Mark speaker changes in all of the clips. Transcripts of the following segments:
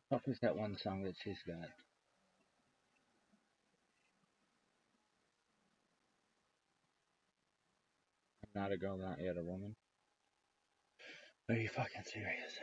Speaker 1: What was that one song that she's got? I'm not a girl, not yet a woman. Are you fucking serious?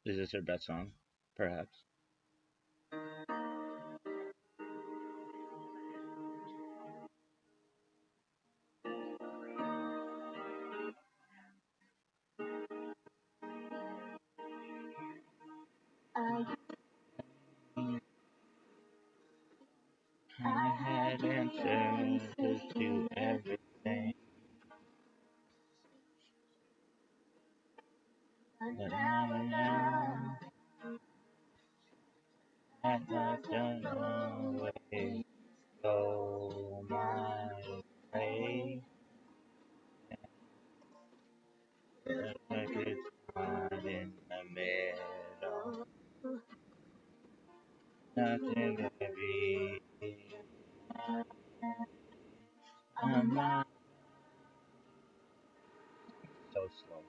Speaker 1: Is this her best song? Perhaps. I had answers to everything, but I know that life don't always go my way. Like it's hard in the middle, nothing to be. I'm not so slow.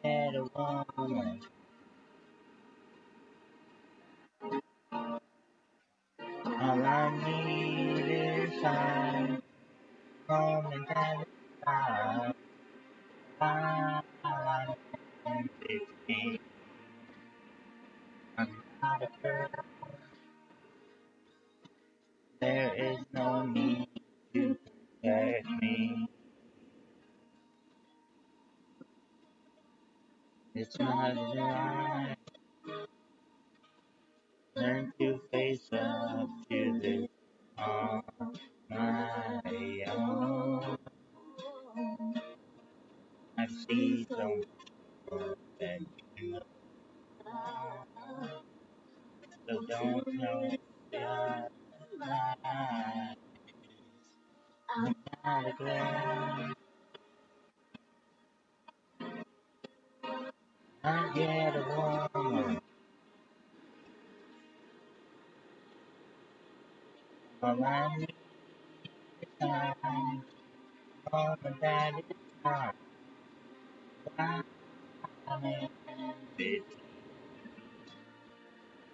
Speaker 1: Get a woman, all I need is time. Moment and time. I'm not a girl. There is no need to protect me. It's not right. Learn to face up to this on my own. I've seen so much more than you know. So don't tell me that I'm not a girl. I get a woman. All I need is time. Woman that is not. Bitch,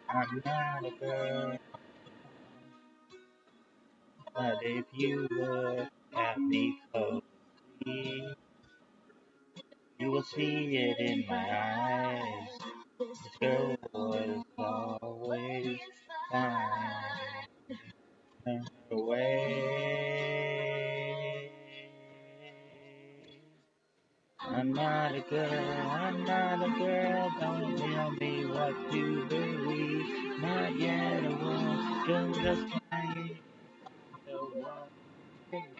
Speaker 1: I'm not a girl. But if you look at me closely, you will see it in my eyes. This girl was always fine. Turn away. I'm not a girl, I'm not a girl, don't tell me what to believe. Not yet a woman, just crying. The one thing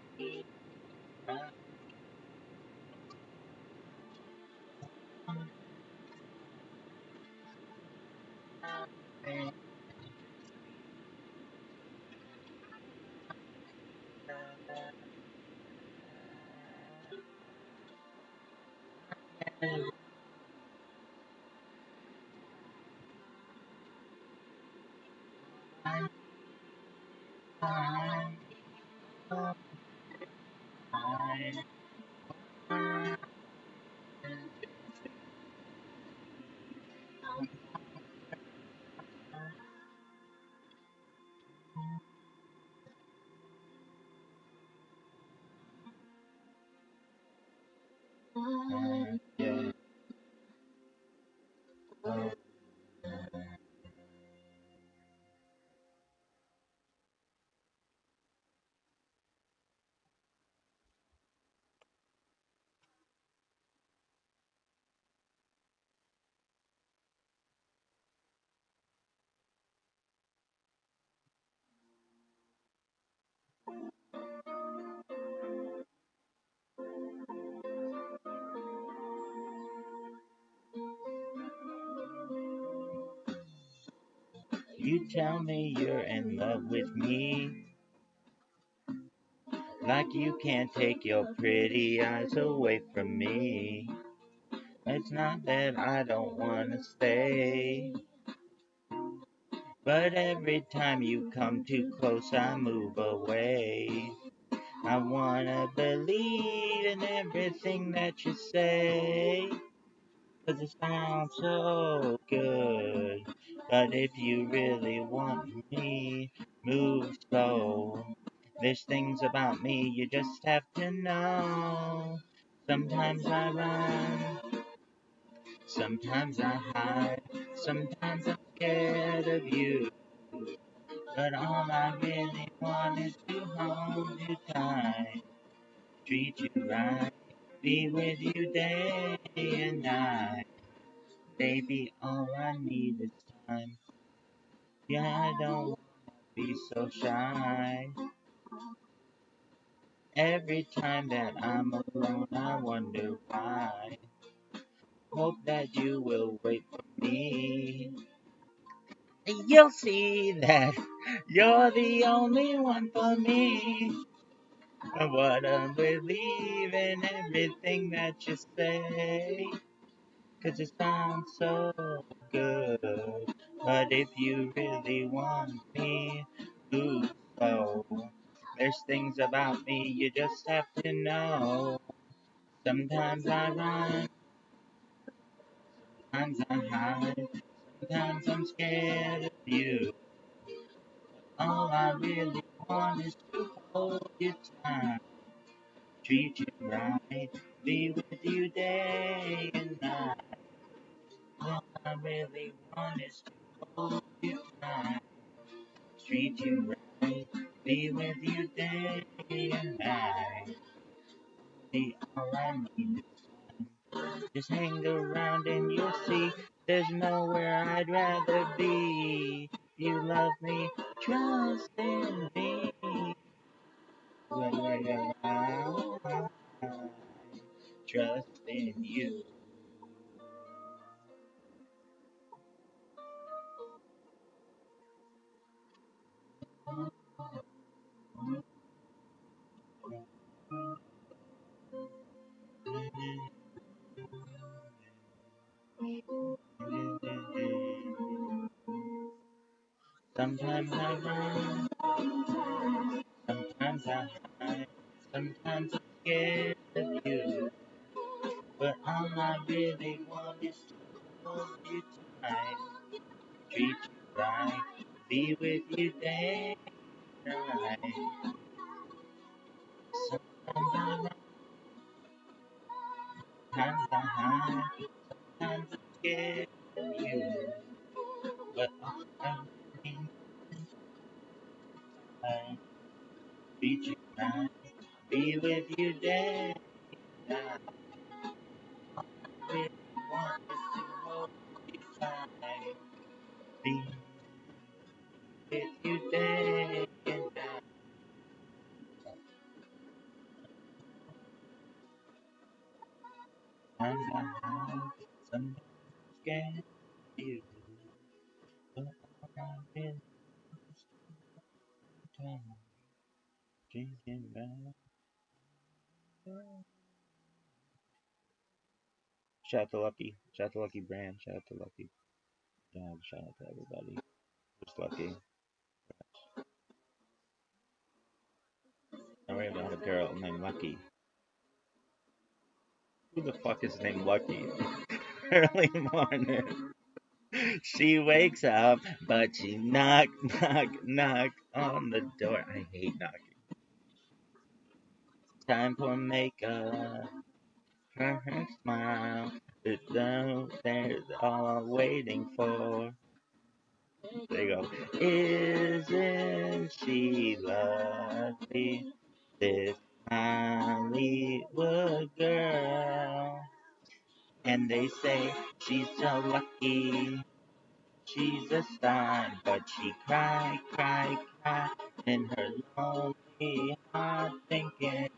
Speaker 1: You tell me you're in love with me, like you can't take your pretty eyes away from me. It's not that I don't wanna stay, but every time you come too close, I move away. I wanna believe in everything that you say, 'cause it sounds so good. But if you really want me, move slow. There's things about me you just have to know. Sometimes I run, sometimes I hide, sometimes I'm scared of you. But all I really want is to hold you tight, treat you right, be with you day and night. Baby, all I need is time. Yeah, I don't wanna be so shy. Every time that I'm alone, I wonder why. Hope that you will wait for me. And you'll see that you're the only one for me. I wanna believe in everything that you say, 'cause it sounds so good. But if you really want me, ooh, so there's things about me you just have to know. Sometimes I run, sometimes I hide, sometimes I'm scared of you. All I really want is to hold you tight, treat you right, be with you day and night. All I really want is to hold you tight, treat you right, be with you day and night. All I need is time. Just hang around and you'll see there's nowhere I'd rather be. You love me, trust in me. La, la, la, la. Trust in you. Sometimes I run, sometimes I hide, sometimes I'm scared of you. But all I really want is to hold you tight, treat you right, be with you day and night. Sometimes I run, sometimes I hide, sometimes I'm scared of you. But all I really want is to treat you right, be with you day and night. Really want is to hold you tight, be with you day and night. Sometimes I hide, sometimes I'm scared of you. But all I really want is to time, drinking back. Shout out to Lucky. Shout out to Lucky Brand. Shout out to Lucky. Shout out to everybody. Who's Lucky? Story about a girl named Lucky. Who the fuck is named Lucky? Early morning. She wakes up, but she knock, knock, knock on the door. I hate knocking. Time for makeup. Her smile. It's downstairs, all I'm waiting for. There you go. Isn't she lovely? This Hollywood girl. And they say she's so lucky. She's a star, but she cry, cry, cry in her lonely heart, thinking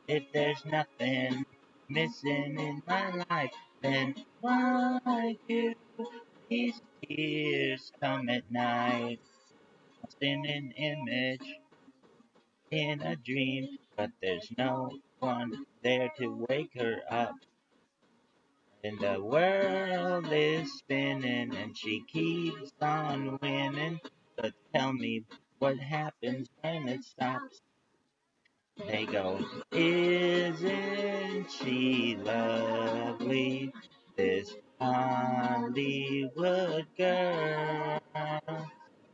Speaker 1: if there's nothing missing in my life, then why do These tears come at night, lost in an image, in a dream, but there's no one there to wake her up. And the world is spinning and she keeps on winning. But tell me what happens when it stops. They go, isn't she lovely? This Hollywood girl.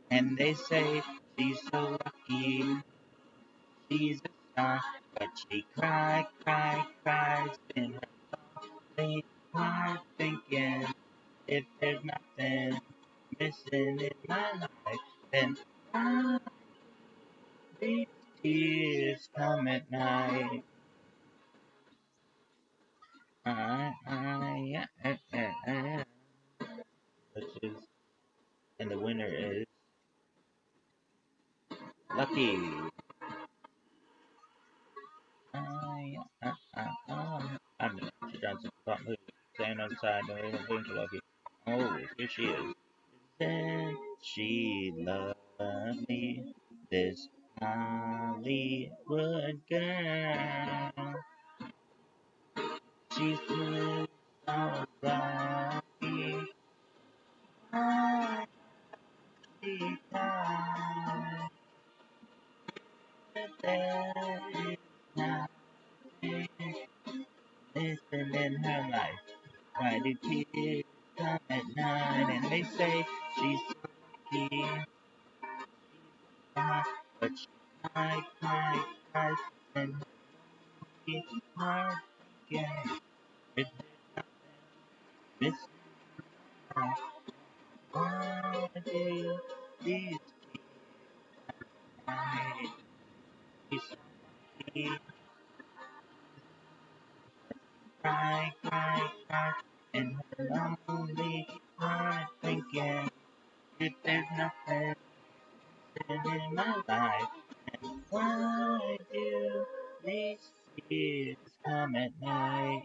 Speaker 1: And they say she's so lucky, she's a star. But she cries in her sleep, heart thinking if there's nothing missing in my life, then why these tears come at night. Which is, and the winner is Lucky. I'm She Johnson. Stand on the side, no, even going to Lucky. Oh, here she is. Then she loved me, this Hollywood girl. She's so lucky. I see that there is nothing missing in her life. Why do tears come at night and they say she's so lucky? But she cries, and her heart again. If there's nothing missing, why do these eyes be so lucky? Cry, and her lonely heart thinking if there's nothing in my life, why do these tears come at night?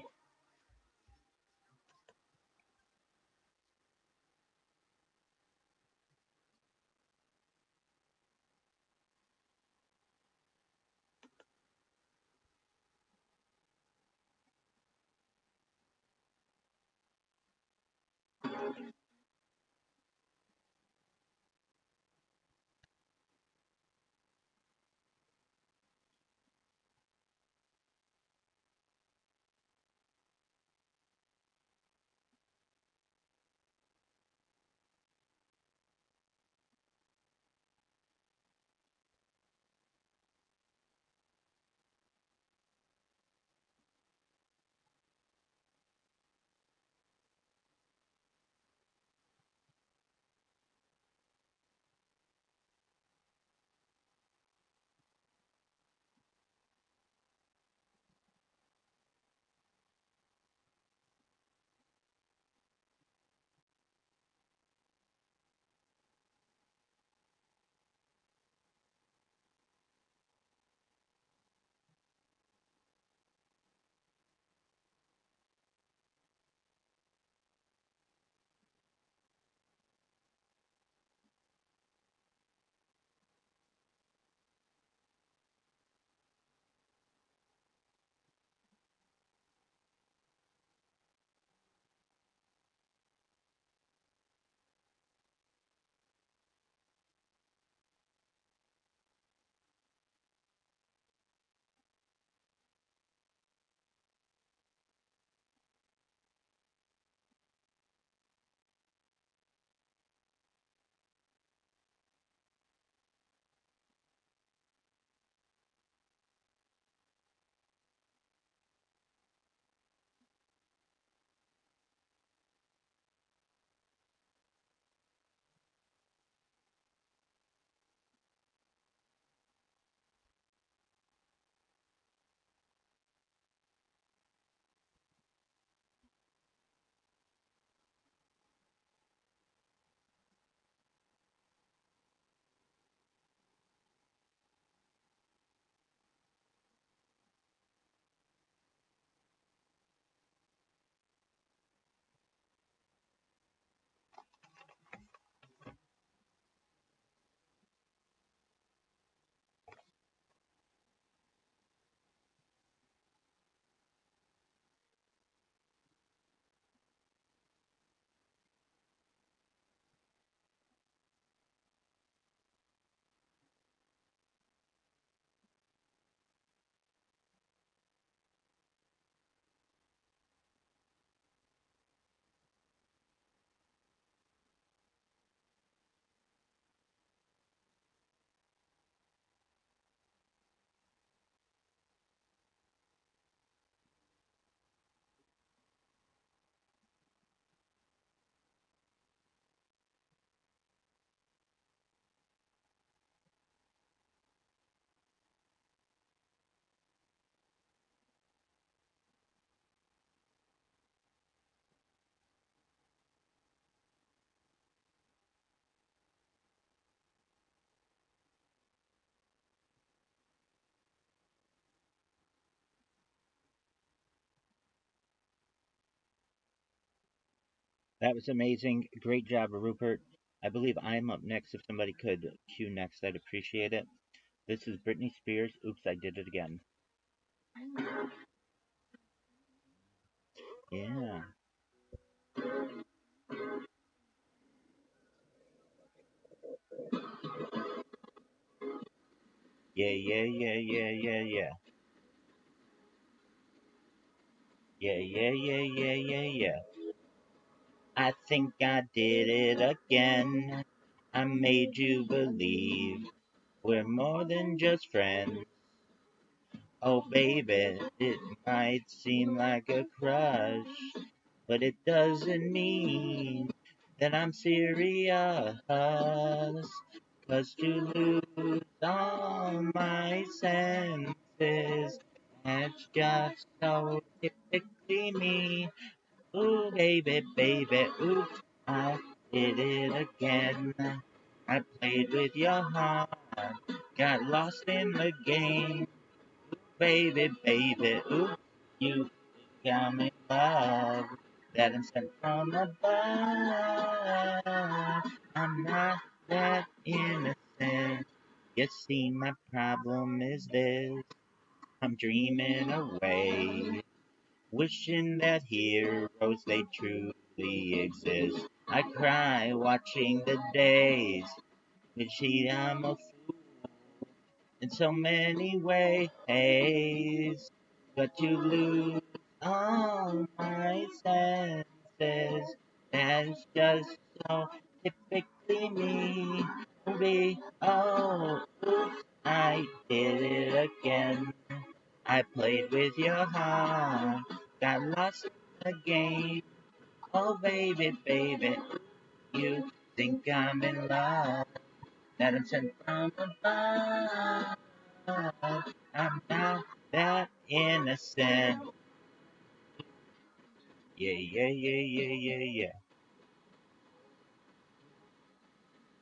Speaker 1: That was amazing. Great job, Rupert. I believe I'm up next. If somebody could cue next, I'd appreciate it. This is Britney Spears. Oops, I did it again. Yeah. Yeah, yeah, yeah, yeah, yeah, yeah. Yeah, yeah, yeah, yeah, yeah, yeah. I think I did it again. I made you believe we're more than just friends. Oh, baby, it might seem like a crush, but it doesn't mean that I'm serious. 'Cause to lose all my senses, that's just so typically me. Ooh, baby, baby, oops, I did it again. I played with your heart, got lost in the game. Baby, baby, oops, you got me love that I'm sent from above. I'm not that innocent. You see, my problem is this. I'm dreaming away, wishing that heroes they truly exist. I cry watching the days, but gee, I'm a in so many ways. But to lose all my senses, that's just so typically me. Oops, I did it again. I played with your heart, got lost in the game. Oh, baby, baby, you think I'm in love, that I'm sent from above. I'm not that innocent. Yeah, yeah, yeah, yeah, yeah, yeah.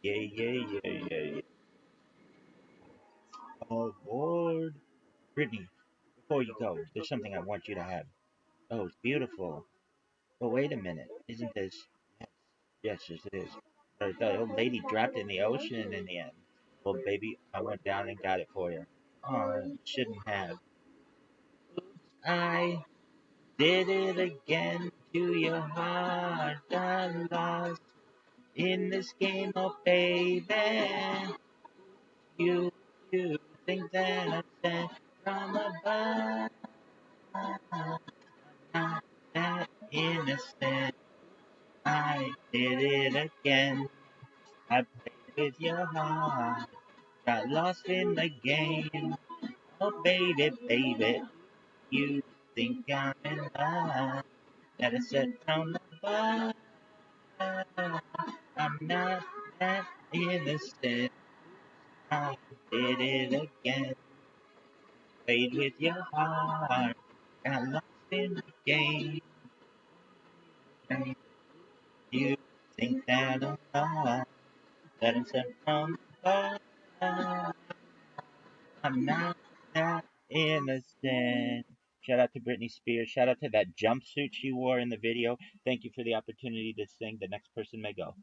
Speaker 1: Yeah, yeah, yeah, yeah, yeah. Oh, Lord. Brittany, before you go, there's something I want you to have. Oh, it's beautiful. But wait a minute. Isn't this? Yes, yes, it is. The old lady dropped it in the ocean in the end. Well, baby, I went down and got it for you. Oh, you shouldn't have. I did it again to your heart. Got lost in this game, oh baby. You, you think that I'm sent from above. Not that innocent. I did it again. I played with your heart. Got lost in the game. Oh baby, baby. You think I'm in love. That I said from above. I'm not that innocent. I did it again. Played with your heart. Got lost in the game. And you think that I'm not. That I'm sent from above. I'm not that innocent. Shout out to Britney Spears. Shout out to that jumpsuit she wore in the video. Thank you for the opportunity to sing. The next person may go.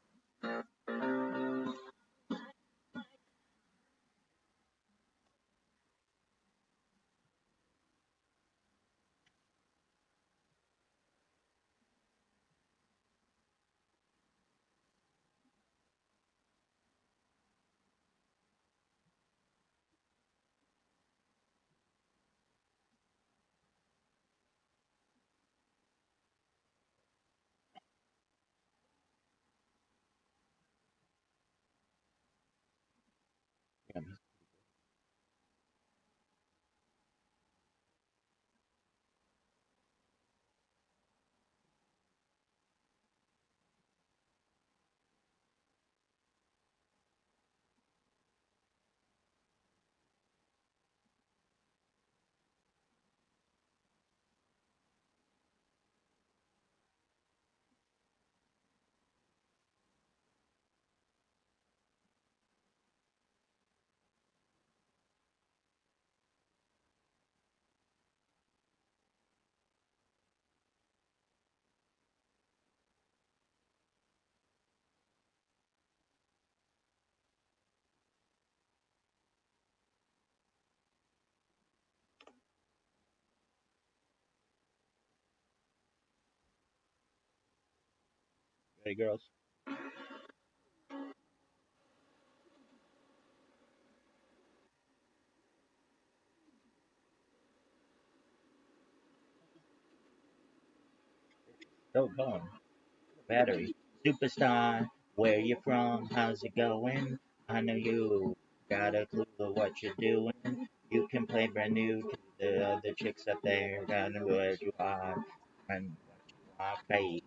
Speaker 1: Hey, girls. Go, go on. Battery. Superstar, where you from? How's it going? I know you got a clue of what you're doing. You can play brand new to the other chicks up there. Got know where you are and what you are, baby.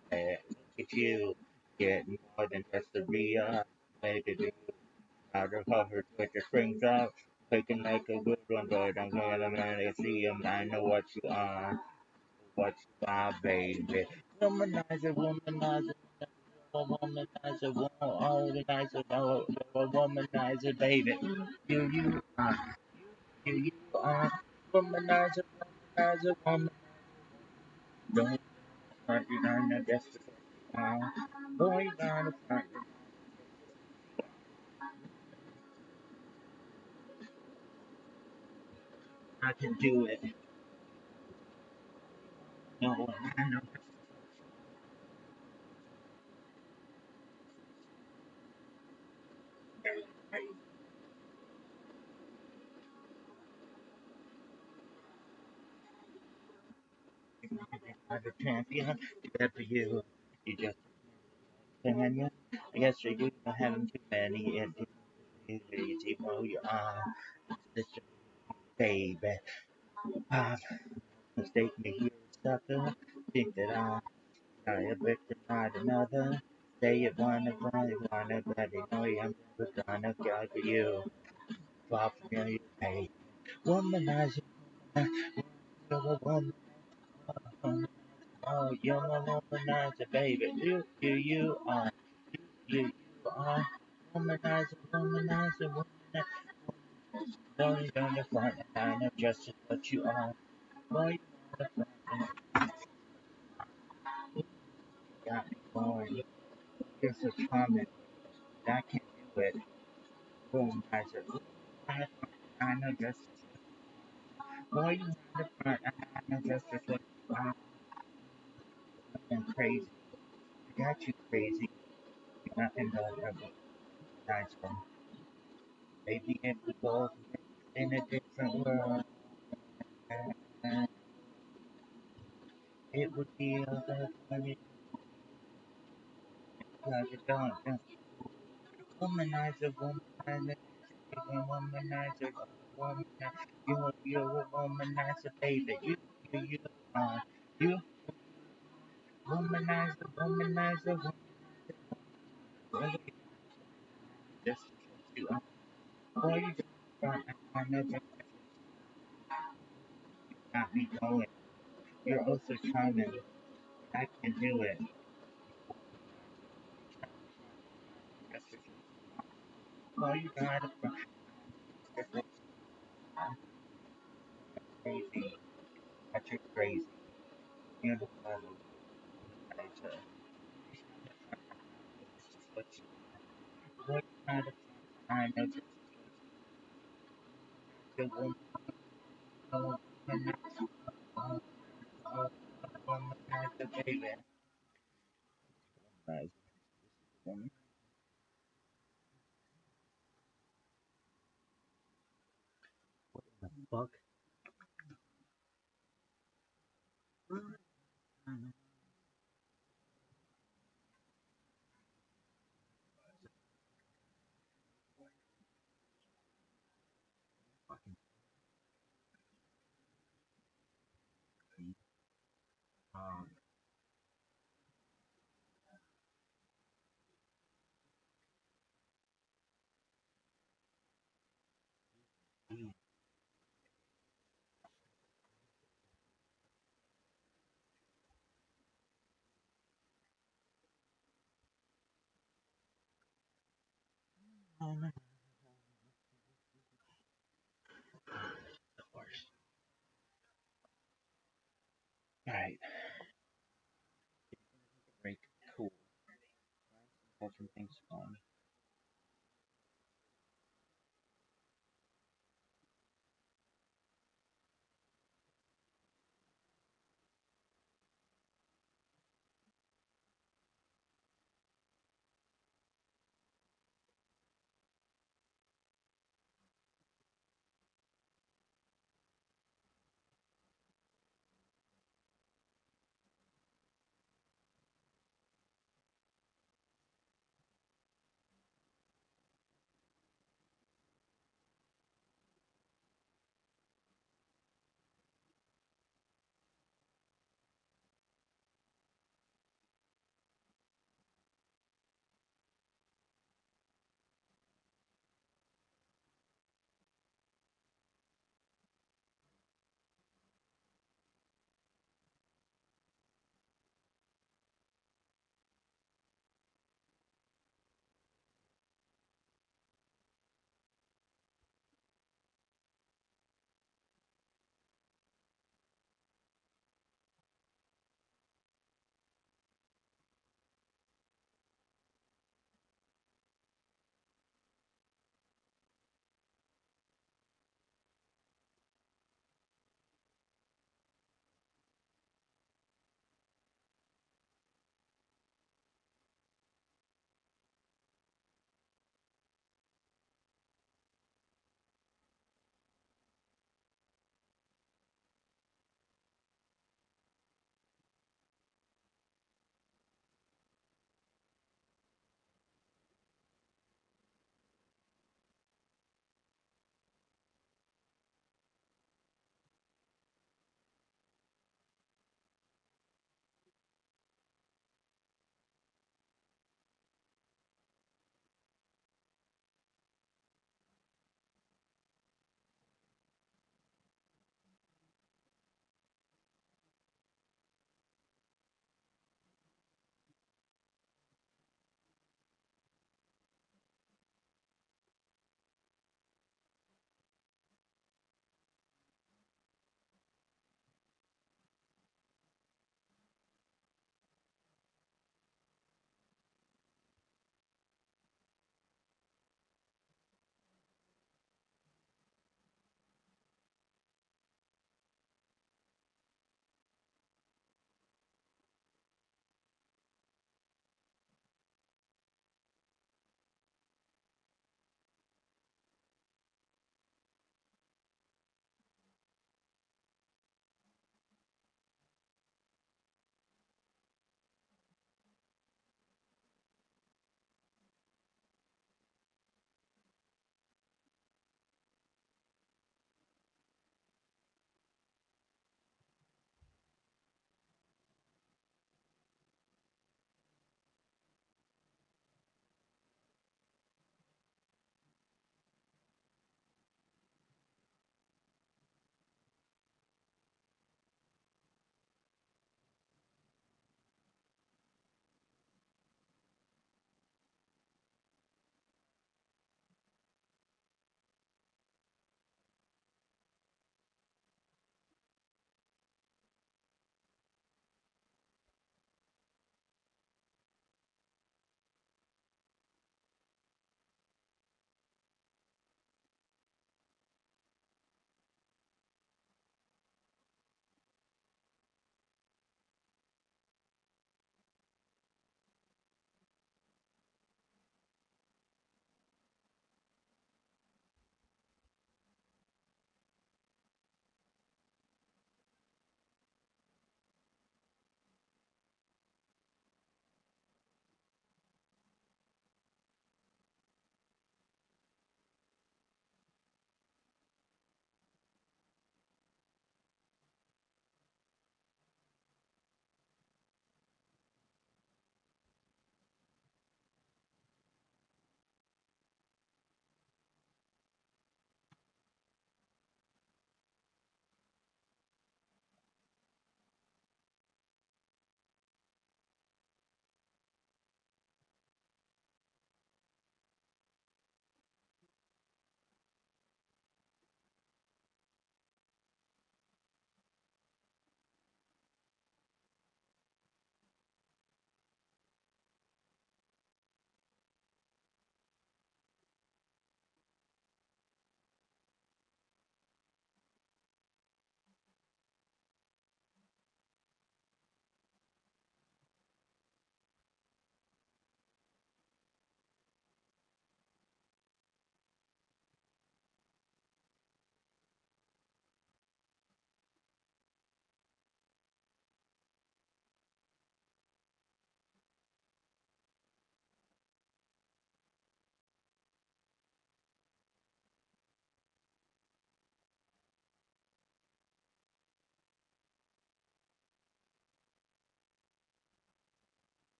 Speaker 1: Look at you, getting more than just a real. Baby, do out of cover with your strings up. Picking like a good one, but I'm gonna see 'em. I know what you are, baby. Womanizer, womanizer, a womanizer, womanizer, no, you're a womanizer, baby. You are, you are, womanizer, womanizer, womanizer. Don't front you down, that's just what you are. Boy, down the front, I can do it. No, I know. I'm a champion. Good for you. You just opinion. I guess you do not having too many. It is easy. Well, you are. This baby. Ah, mistake me here, sucker. Think that I a victim, not another. Say it wanna, but they know I'm never gonna go for you. Far from you, hey. Womanizer, you're a woman. Oh, you're a womanizer, baby. You are. You are. Womanizer, womanizer, womanizer. Going on the front, and I know just what you are. Boy, you on the front, and you got me going. You're so charming. I can't do it. Womanizer, womanizer. I know just boy, you on the front, and I know just what you are. I'm crazy. I got you crazy. Nothing but a nice one. Maybe if we both in a different world, it would be a better funny because it don't. Womanizer, womanizer, womanizer, womanizer. You're a womanizer, baby. You are. You womanizer, womanizer, womanizer. Just what you are. Boy, you just I know just got me going. You're also charming. I can do it. Just boy, you got it. Just crazy. Got you crazy. You're the womanizer. What you boy, you got it. I know just the womanizer. Womanizer, baby. Womanizer. Woman. Fuck. Fucking. Um, of course. Alright. Break. Cool. Have some things on.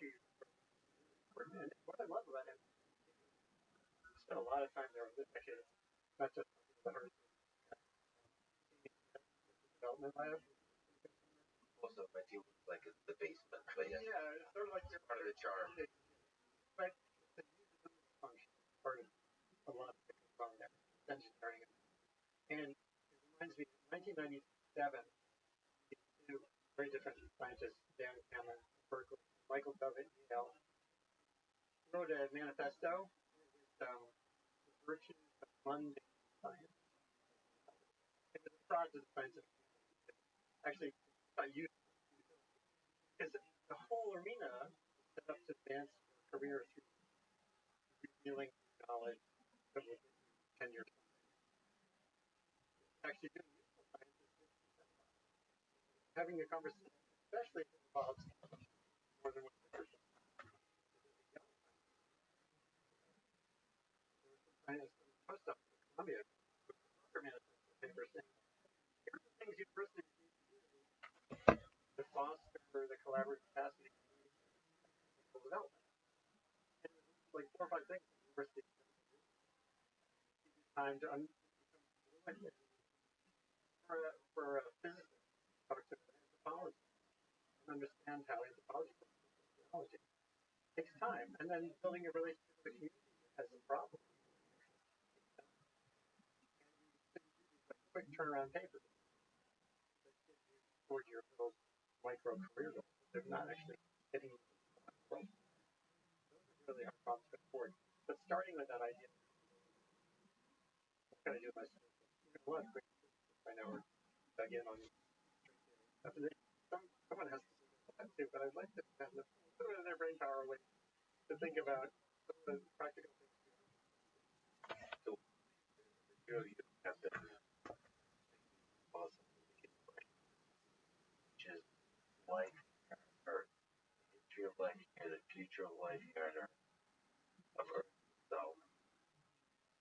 Speaker 2: And what I love about him, he spent a lot of time there, actually, not just the development lab.
Speaker 1: Most of my team was like the basement, but yeah,
Speaker 2: Yeah, it's sort of like
Speaker 1: part of the charm.
Speaker 2: But the function part of a lot of the component engineering. And it reminds me, in 1997, two very different scientists, Dan Cameron, Berkeley, Michael Dove at Yale, wrote a manifesto, the virtues of mundane science. It was a fraud to the scientific community. Actually, it's not useful because the whole arena is set up to advance your career through revealing knowledge that will give you tenure. Actually, doing useful science is having a conversation, especially if it involves more than one person. Science postdoc at Columbia, manifesto paper saying, here are the things universities need to do to foster the collaborative capacity of technical development. And it was like 4 or 5 things the university time to for a physicist to talk to an anthropologist and understand how anthropology works with technology. It takes time. And then building a relationship with the community that has a problem. Quick turnaround papers toward your little micro career goals. They're not actually getting you to the world. Those are really our problems going forward. But starting with that idea, I'm going to do my one great I know we're dug in on someone has to say that too, but I'd like to have some of their brain power way to think about some of the practical things.
Speaker 1: So you have to which is life here on Earth, the history of life here, the future of life here on Earth, of Earth itself,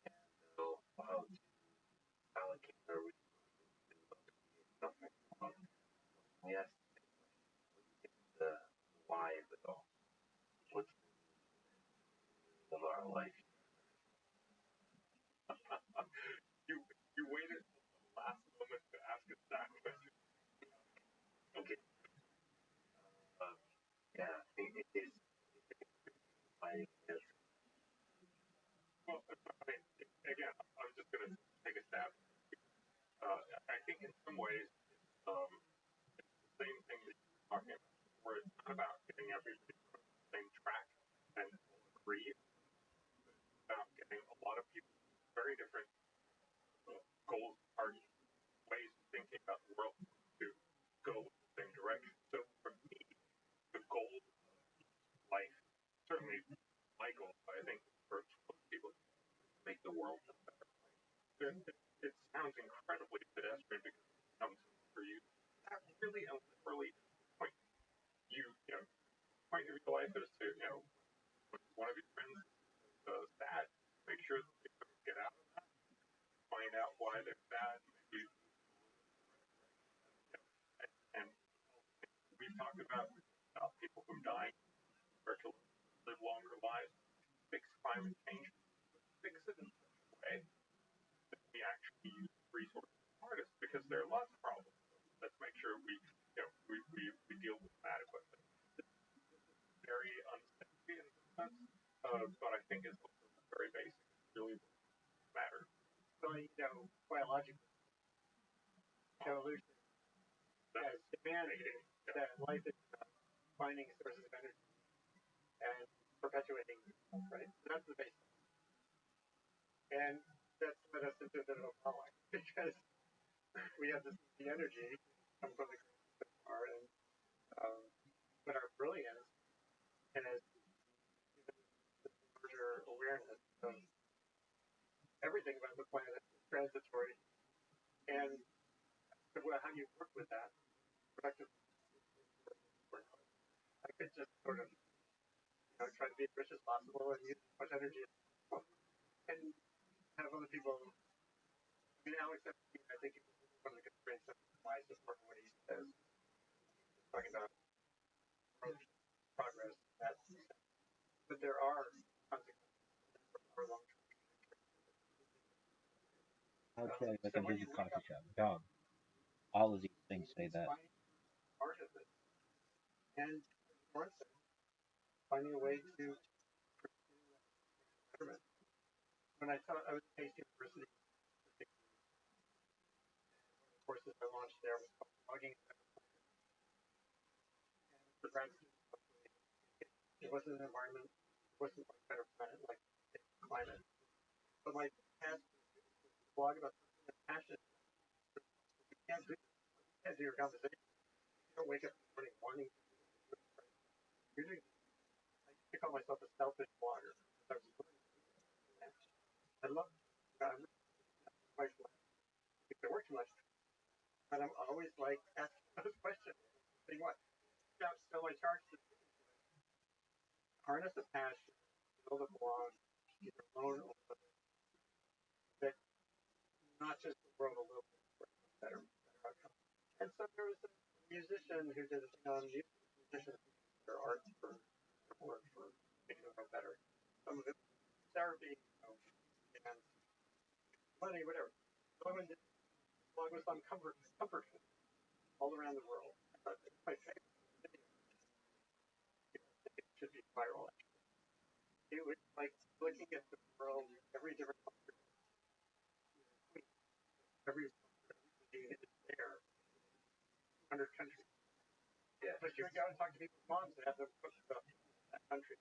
Speaker 1: and how to allocate our resources to something wrong. We ask the why of it all. What's the meaning of our life?
Speaker 2: You waited until the last moment to ask us that question.
Speaker 1: Okay. Yeah, it is. Why is
Speaker 2: Well, I mean, again, I'm just going to take a stab. I think in some ways, it's the same thing that you're talking about, where it's not about getting everybody on the same track and all agree. It's about getting a lot of people very different goals, targets, ways of thinking about the world to go in the same direction. So for me, the goal of life, certainly my goal, I think for most people,
Speaker 1: make the world a better
Speaker 2: place. It sounds incredibly pedestrian because it comes for you. That really a literally point. You know, point of your life is to, when one of your friends is sad, make sure that they get out of that, find out why they're sad, maybe, and we've talked about people from dying or to live longer lives, fix climate change, fix it in such a way that we actually use resources hardest because there are lots of problems. Let's make sure we deal with them adequately. It's very unsexy in some sense, but I think it's also very basic. It's really matters. So, biologically, evolution has demanded that life is finding sources of energy and perpetuating, right? So that's the basis. And that's led us into a bit of a problem because we have the energy come from the star, and but our brilliance and as larger awareness of everything about the planet is transitory. And how do you work with that productively? I could just sort of try to be as rich as possible and use as much energy as possible and have other people. I mean, Alex, I think one of the constraints of why I support what he says, talking about progress, that there are consequences for long-term.
Speaker 1: I'll tell you, like a busy coffee shop. Dog. All of these things say that.
Speaker 2: Part of it, and finding a way to betterment. When I taught, I was at Case University. The courses I launched there was called Logging. For grad students, it wasn't an environment, it wasn't like better planet, like climate. But my past blog about something that's passionate, you can't do this. You can't do your conversation. You don't wake up in the morning wanting to do it. You're doing, I used to call myself a selfish blogger. I was I love, I'm quite I work too much, but I'm always like asking those questions. Saying what? So I charge to harness a passion, build a blog, either alone or that not just the world a little bit better outcome. And so there was a musician who did a thing on music, musicians their art for work for making them better. Some of it was therapy, and money, whatever. So I went to blog was on comfort food all around the world. It's my favorite video. It should be viral. It was like looking at the world, every different culture, every is there, 100 countries. Yeah. But you would go and talk to people's moms and have them cook about that country.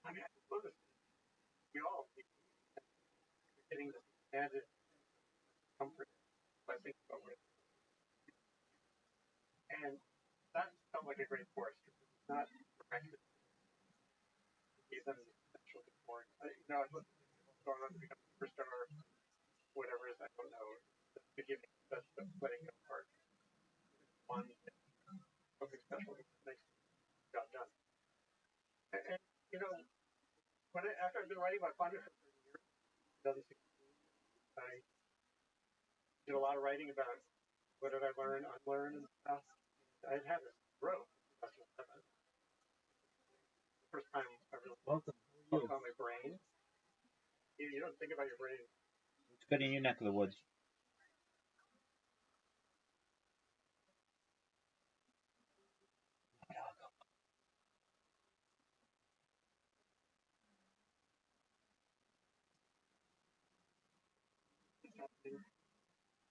Speaker 2: I mean, I love this. We all getting this added comfort, blessing over it. And that felt like a great force. It's not directed to be them essentially born. I look at people going on to become a superstar, whatever it is, I don't know. The giving, that's the letting go part. One, something special that makes the job done. And after I've been writing about climate for 30 years, 2016, I did a lot of writing about what did I learn, unlearn, and stuff. I had this growth. That's what happened. The first time I really thought about my brain. You don't think about your brain.
Speaker 1: It's good in your neck of the woods.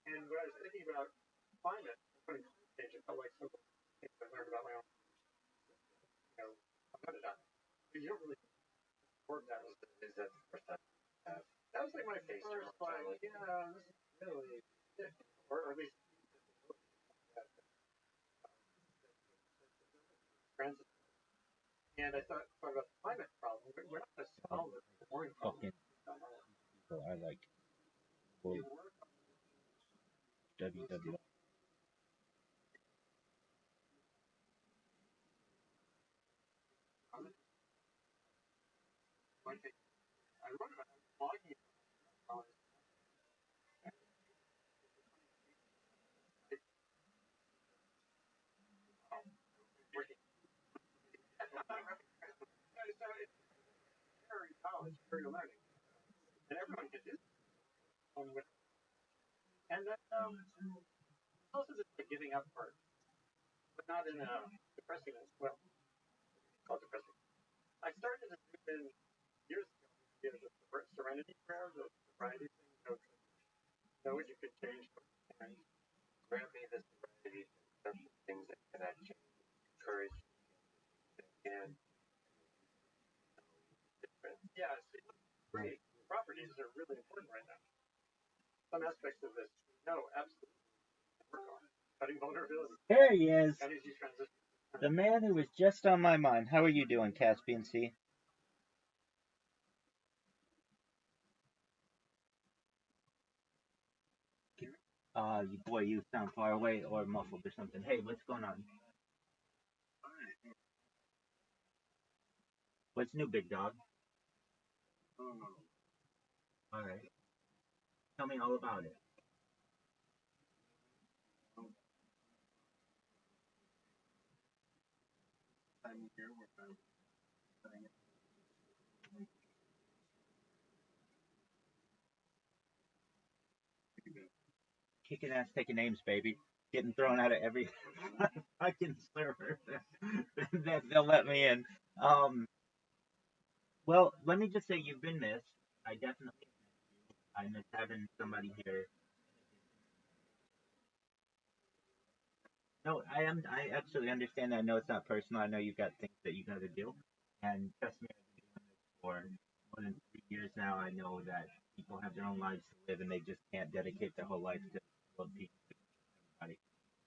Speaker 2: And when I was thinking about climate, putting climate change, it felt like something I learned about my own. I'm not done. You don't really work that. Is that the first time? That was like my first, like, yeah, this is really, or at least, transit. And I thought about the climate problem. We're not going to solve the warming problem.
Speaker 1: People are like, WW.
Speaker 2: I wrote about blogging. Very college, very learning, and everyone can do this. And then also just the giving up part, but not in a depressing. Well, it's called depressing. I started to do it years ago. The serenity prayer, the variety thing. Know what you could change, and grant me the serenity to accept the things that cannot change, courage, and yeah, great. Properties are really important right now. Some aspects of this, no, absolutely. Work on cutting vulnerability.
Speaker 1: There he is.
Speaker 2: Energy transition.
Speaker 1: The man who was just on my mind. How are you doing, Caspian C? Boy, you sound far away or muffled or something. Hey, what's going on? What's new, big dog? All right. Tell me all about it. Kicking ass, taking names, baby. Getting thrown out of every fucking server that they'll let me in. Um, well, let me just say you've been missed. I definitely, I miss having somebody here. No, I am. I absolutely understand. I know it's not personal. I know you've got things that you got to do, and trust me, I've been doing this for more than 3 years now. I know that people have their own lives to live, and they just can't dedicate their whole life to love people. Everybody.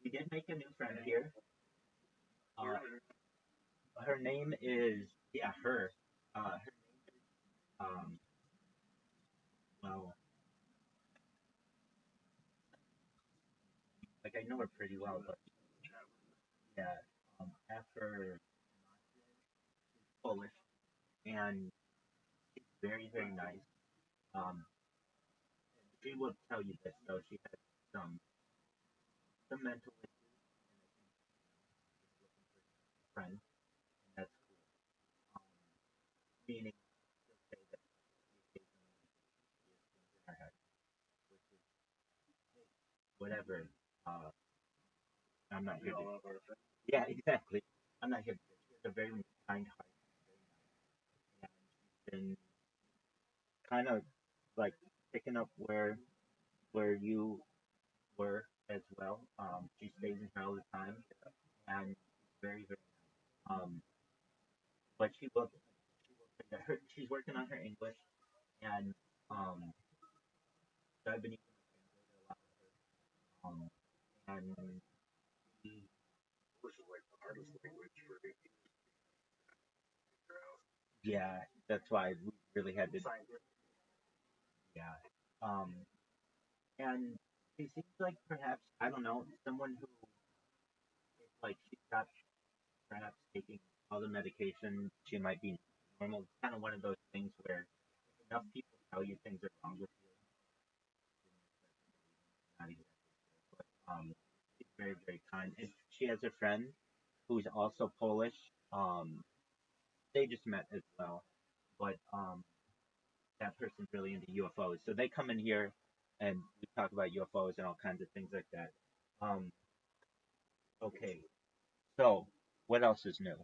Speaker 1: We did make a new friend here. Uh, her name is her. Her well, like I know her pretty well, but yeah, after Polish, and she's very very nice. Um, she will tell you this though. She has some mental friend, and that's um, meaning she'll say that she occasionally hears things in her head, which is whatever. Uh, I'm not here to. Yeah, exactly. I'm not here to. She has a very kind heart, and she's been kind of like picking up where you were as well. She stays in her all the time, and she's very very. Um, but she's working on her English, and um, so I've been using my translator a lot with her. And she, yeah, that's why we really had to. Yeah. Um, and she seems like perhaps I don't know someone who is like she stopped perhaps taking all the medication. She might be normal. It's kind of one of those things where if enough people tell you things are wrong with you, not exactly sure. But she's very very kind, and she has a friend who's also Polish. They just met as well, but that person's really into UFOs, so they come in here and we talk about UFOs and all kinds of things like that. Um, okay, so what else is new?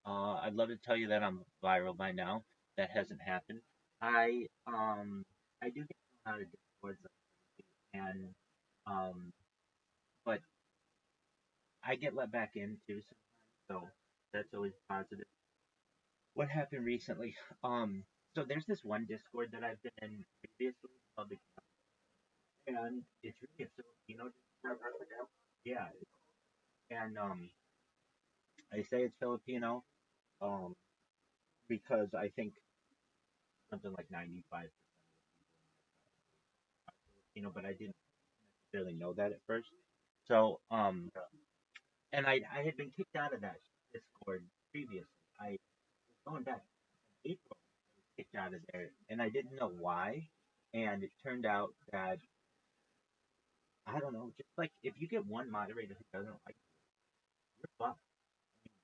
Speaker 1: I'd love to tell you that I'm viral by now. That hasn't happened. I do get thrown out of Discords and um but I get let back in too sometimes, so that's always positive. What happened recently? So there's this one Discord that I've been in previously called the and it's really a Filipino Discord. Yeah, and I say it's Filipino um because I think something like 95% are Filipino, but I didn't necessarily know that at first. So and I had been kicked out of that Discord previously. I was going back in April, I was kicked out of there, and I didn't know why. And it turned out that I don't know, just like if you get one moderator who doesn't like you, you're fucked.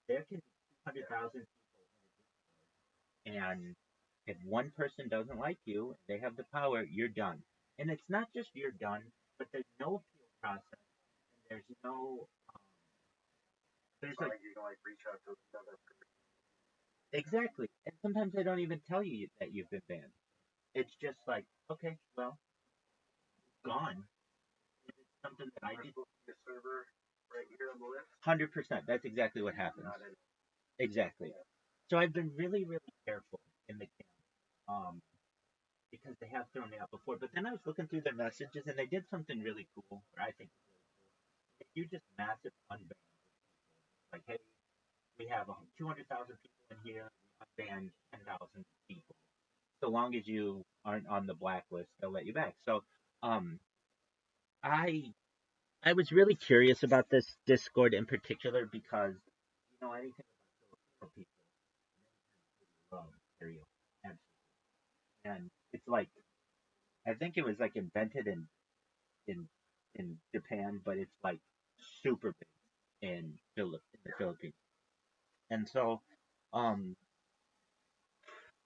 Speaker 1: There can be 200,000 people in a Discord, and if one person doesn't like you, they have the power, you're done. And it's not just you're done, but there's no appeal process, and there's like exactly, and sometimes they don't even tell you that you've been banned. It's just like, okay, well, gone. Is it something that I did? 100%. That's exactly what happens. Exactly. So I've been really, really careful in the camp, because they have thrown me out before. But then I was looking through their messages, and they did something really cool, or I think is really cool. If you just massive unban like, hey, we have 200,000 people in here, we unbanned 10,000 people. So long as you aren't on the blacklist, they'll let you back. So um, I I was really curious about this Discord in particular because anything about Filipino people, they love cereal, and it's like I think it was like invented in in Japan, but it's like super big in the Philippines, and so um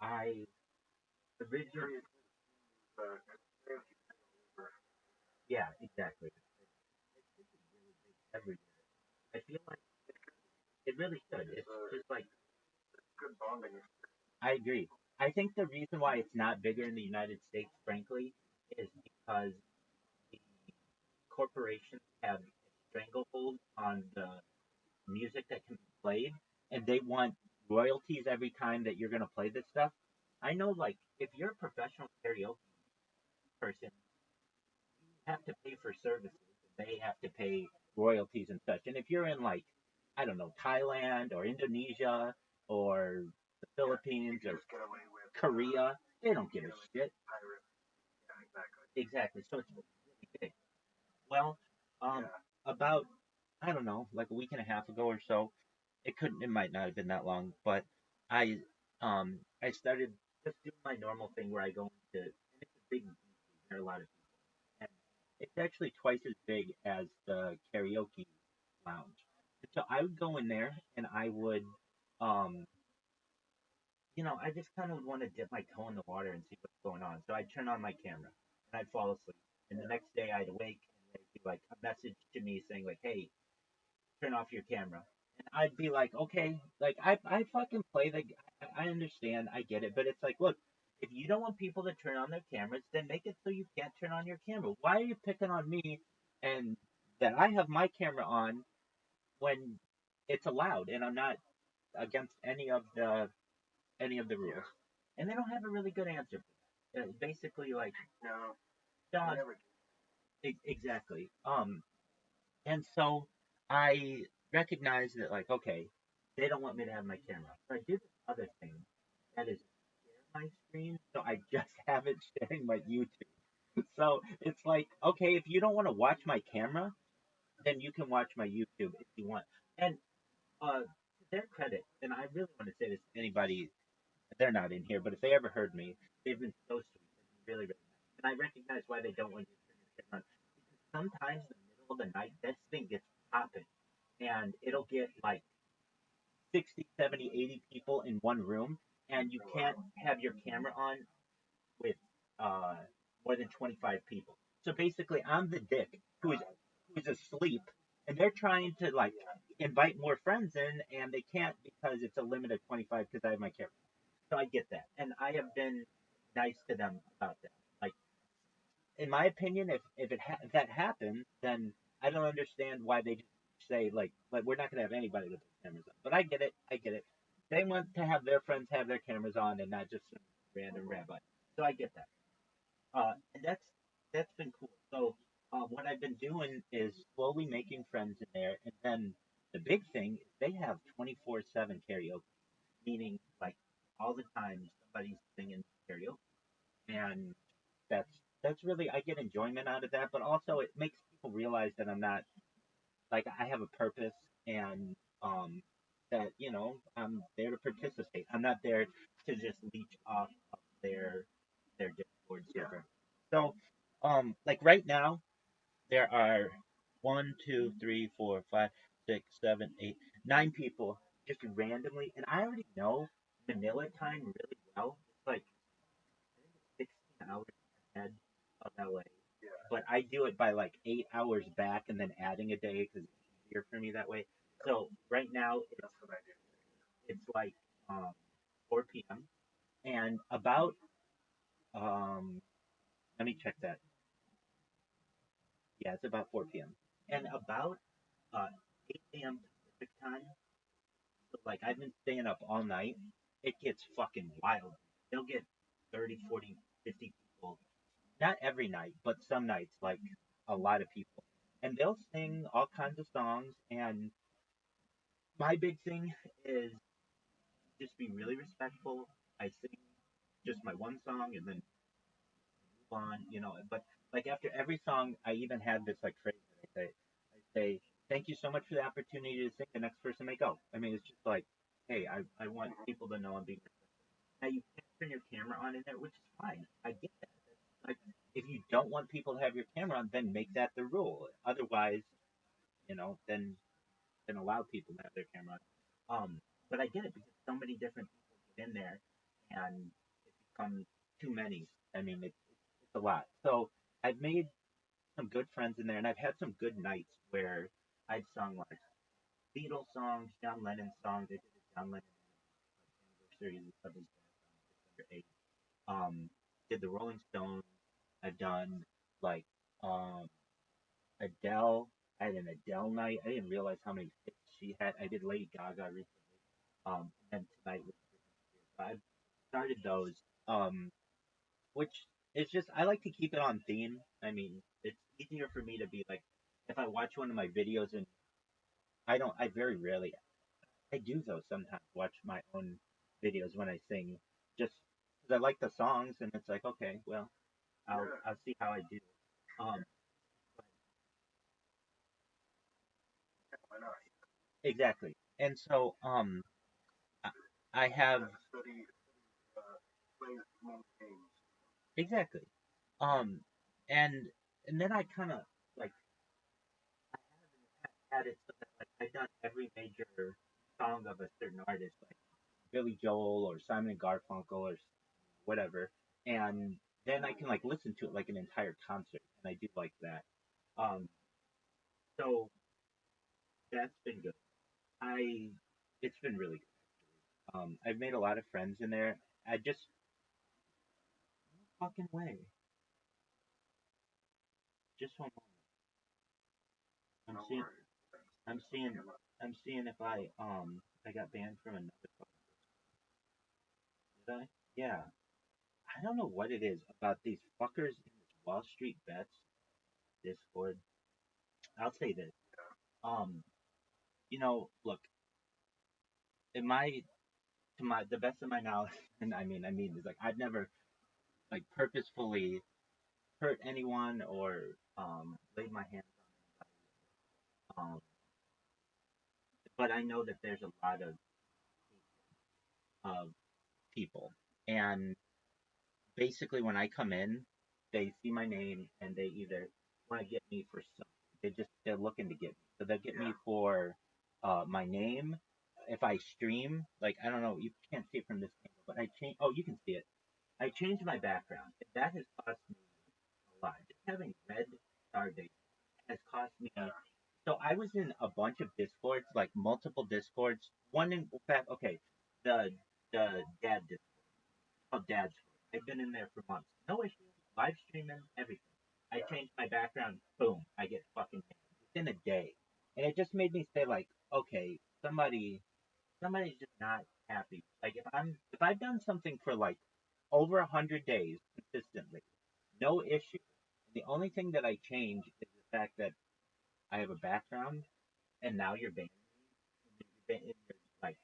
Speaker 1: I originally, yeah, exactly. Every year. I feel like it really should. It's just like, I agree. I think the reason why it's not bigger in the United States, frankly, is because the corporations have a stranglehold on the music that can be played, and they want royalties every time that you're going to play this stuff. I know, like, if you're a professional karaoke person, you have to pay for services. They have to pay royalties and such. And if you're in, like, I don't know, Thailand or Indonesia or the Philippines or Korea, they don't give a shit. Exactly. So it's really big. Well, um, about I don't know, like a week and a half ago or so, it might not have been that long, but I I started just doing my normal thing where I go into, and it's a big, there are a lot of people, and it's actually twice as big as the karaoke lounge. And so I would go in there and I would um I just kind of want to dip my toe in the water and see what's going on. So I'd turn on my camera and I'd fall asleep. And the next day I'd awake and there'd be like a message to me saying like, "Hey, turn off your camera." And I'd be like, "Okay, like I fucking play the I understand, I get it, but it's like, look, if you don't want people to turn on their cameras, then make it so you can't turn on your camera. Why are you picking on me and that I have my camera on when it's allowed and I'm not against any of the rules?" And they don't have a really good answer for that. Basically, like, John, exactly. And so I recognized that, like, okay, they don't want me to have my camera. So I did this other thing that is share my screen, so I just have it sharing my YouTube. So it's like, okay, if you don't want to watch my camera, then you can watch my YouTube if you want. And to their credit, and I really want to say this to anybody, they're not in here, but if they ever heard me, they've been so sweet. They've been really, really nice. And I recognize why they don't want you to turn your camera on. Because sometimes in the middle of the night, this thing gets popping. And it'll get like 60, 70, 80 people in one room. And you can't have your camera on with uh, more than 25 people. So basically, I'm the dick who's asleep. And they're trying to like invite more friends in, and they can't because it's a limit of 25 because I have my camera. So I get that, and I have been nice to them about that. Like, in my opinion, if that happens, then I don't understand why they just say like we're not gonna have anybody with their cameras on. But I get it, I get it. They want to have their friends have their cameras on and not just some random rabbi. So I get that. And that's been cool. So what I've been doing is slowly making friends in there, and then the big thing is they have 24/7 karaoke, meaning like all the time somebody's singing karaoke, and that's that's really I get enjoyment out of that, but also it makes people realize that I'm not like I have a purpose and that I'm there to participate. I'm not there to just leech off of their Discord server. So like right now there are one, two, three, four, five, six, seven, eight, nine people just randomly, and I already know Manila time really well. It's like 16 hours ahead of LA, but I do it by like 8 hours back and then adding a day because it's easier for me that way. So right now it's like um, 4 p.m. and about let me check that. Yeah, it's about 4 p.m. and about 8 a.m. Pacific time. So like I've been staying up all night. It gets fucking wild. They'll get 30, 40, 50 people. Not every night, but some nights, like a lot of people. And they'll sing all kinds of songs. And my big thing is just be really respectful. I sing just my one song and then move on. But like after every song, I even have this like phrase that I say, thank you so much for the opportunity to sing. The next person may go. I mean, it's just like, hey, I want people to know I'm being. Now you can't turn your camera on in there, which is fine. I get that. Like, if you don't want people to have your camera on, then make that the rule. Otherwise, then allow people to have their camera on. But I get it because so many different people get in there, and it becomes too many. I mean, it's a lot. So I've made some good friends in there, and I've had some good nights where I've sung like Beatles songs, John Lennon songs. I did a John Lennon anniversary of his death on December 8th. Did the Rolling Stones. I've done like um Adele. I had an Adele night. I didn't realize how many hits she had. I did Lady Gaga recently. And tonight was I've started those. Um, which it's just I like to keep it on theme. I mean, it's easier for me to be like if I watch one of my videos and I very rarely I do though sometimes watch my own videos when I sing just because I like the songs and it's like okay well I'll see how I do. Um, exactly. And so I I have exactly. Um, and and then I kind of like had it so that like I've done every major song of a certain artist, like Billy Joel or Simon and Garfunkel or whatever, and then I can like listen to it like an entire concert, and I do like that. Um, so that's been good. I it's been really good. I've made a lot of friends in there. I just fucking way. Just one moment. I'm seeing. I'm seeing. I'm seeing if I got banned from another. Did I? Yeah. I don't know what it is about these fuckers in this Wall Street Bets Discord. I'll say this. Um, look, in my to my the best of my knowledge, and I mean, it's like I've never like purposefully hurt anyone or laid my hands on. But I know that there's a lot of people, and basically when I come in, they see my name and they either want to get me for something. They're looking to get me. So they'll get me for my name. If I stream, like I don't know, you can't see it from this angle, but I change. Oh, you can see it. I changed my background. That has cost me a lot. Just having red star data has cost me. So I was in a bunch of discords, like multiple discords. One in fact, okay, the the dad of Dad's. I've been in there for months. No issues. Live streaming, everything. I changed my background. Boom. I get fucking banned within a day. And it just made me say like, okay, somebody's just not happy. Like if I've done something for like over 100 days consistently, no issue. The only thing that I change is the fact that I have a background, and now you're banning me. You're like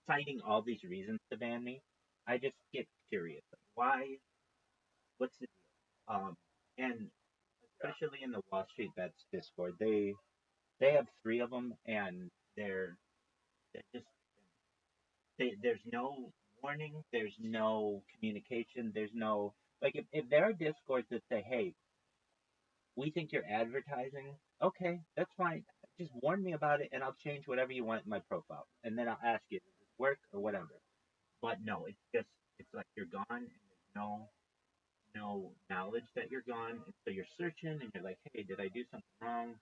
Speaker 1: citing all these reasons to ban me. I just get curious. Like, why? What's the deal? And especially in the Wall Street Bets Discord, they have three of them, and they're just there's no warning, there's no communication, there's no like if there are discords that say, hey, we think you're advertising, okay, that's fine. Just warn me about it, and I'll change whatever you want in my profile, and then I'll ask you, does this work or whatever. But no, it's like you're gone, and there's no knowledge that you're gone, and so you're searching, and you're like, hey, did I do something wrong,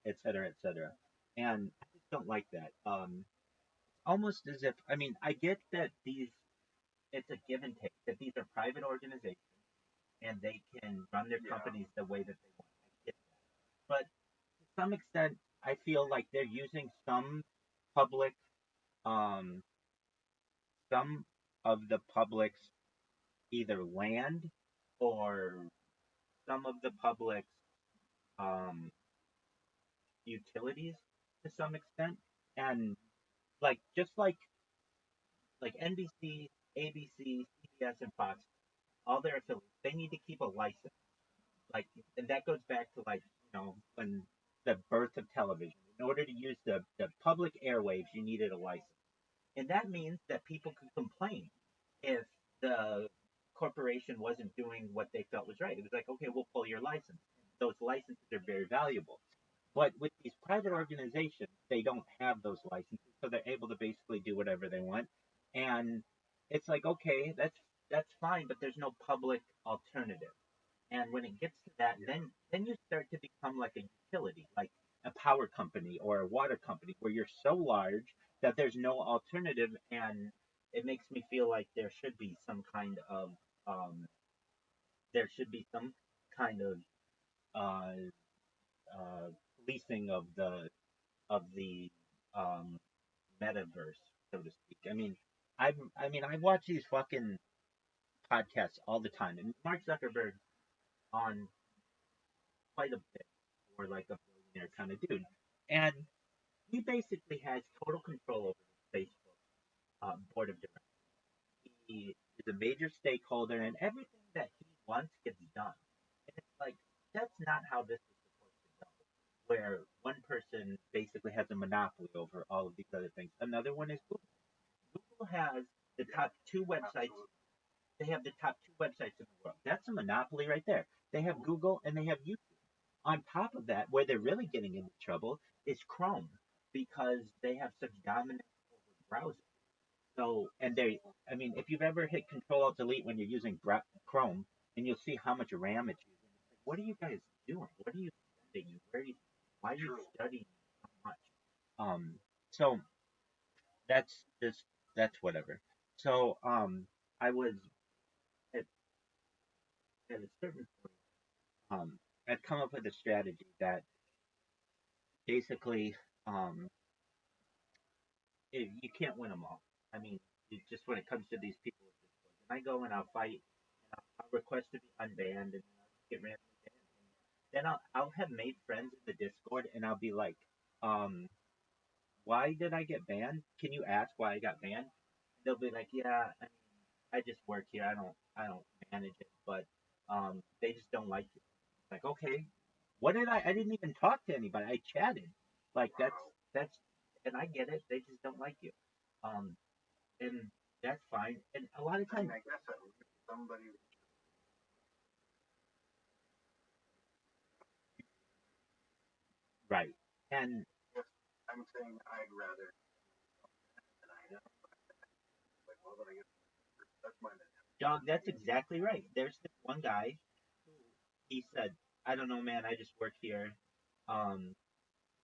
Speaker 1: et cetera, et cetera. And I just don't like that. Almost as if I mean, I get that these it's a give and take that these are private organizations and they can run their companies the way that they want. I get that. But to some extent, I feel like they're using public, um, some of the public's either land or some of the public's um, utilities to some extent, and like just like NBC, ABC, CBS, and Fox, all their affiliates, they need to keep a license. Like, and that goes back to like when the birth of television. In order to use the public airwaves, you needed a license, and that means that people could complain if the corporation wasn't doing what they felt was right. It was like, okay, we'll pull your license. Those licenses are very valuable. But with these private organizations, they don't have those licenses, so they're able to basically do whatever they want. And it's like, okay, that's fine, but there's no public alternative. And when it gets to that, then you start to become like a utility, like a power company or a water company, where you're so large that there's no alternative, and it makes me feel like um, there should be some kind of uh, policing of the um, metaverse, so to speak. I watch these fucking podcasts all the time, and Mark Zuckerberg on quite a bit, or like a billionaire kind of dude, and he basically has total control over the Facebook board of directors. He is a major stakeholder, and everything that he wants gets done. And it's like that's not how this is supposed to go. Where one person basically has a monopoly over all of these other things. Another one is Google. Google has the top two websites. They have the top two websites in the world. That's a monopoly right there. They have Google and they have YouTube. On top of that, where they're really getting into trouble is Chrome, because they have such dominance over browsing. So, and if you've ever hit Control Alt Delete when you're using Chrome, and you'll see how much RAM it's using. It's like, what are you guys doing? What are you studying? Why are you studying so much? So that's just that's whatever. So, I was at, at a certain point, I've come up with a strategy that basically, um, you can't win them all. I mean, just when it comes to these people, and I go and I'll fight, and I'll request to be unbanned, and then I'll just get randomly banned. And then I'll have made friends in the Discord, and I'll be like, um, why did I get banned? Can you ask why I got banned? And they'll be like, yeah, I just work here. I don't manage it, but they just don't like you. Like, okay, what did I? I didn't even talk to anybody. I chatted. Like that's, and I get it. They just don't like you. Um, and that's fine. And a lot of times, I guess somebody, right? And yes, I'm saying I'd rather, and I know, like, well, but I guess that's my dog. That's exactly right. There's this one guy. He said, "I don't know, man. I just work here. Um,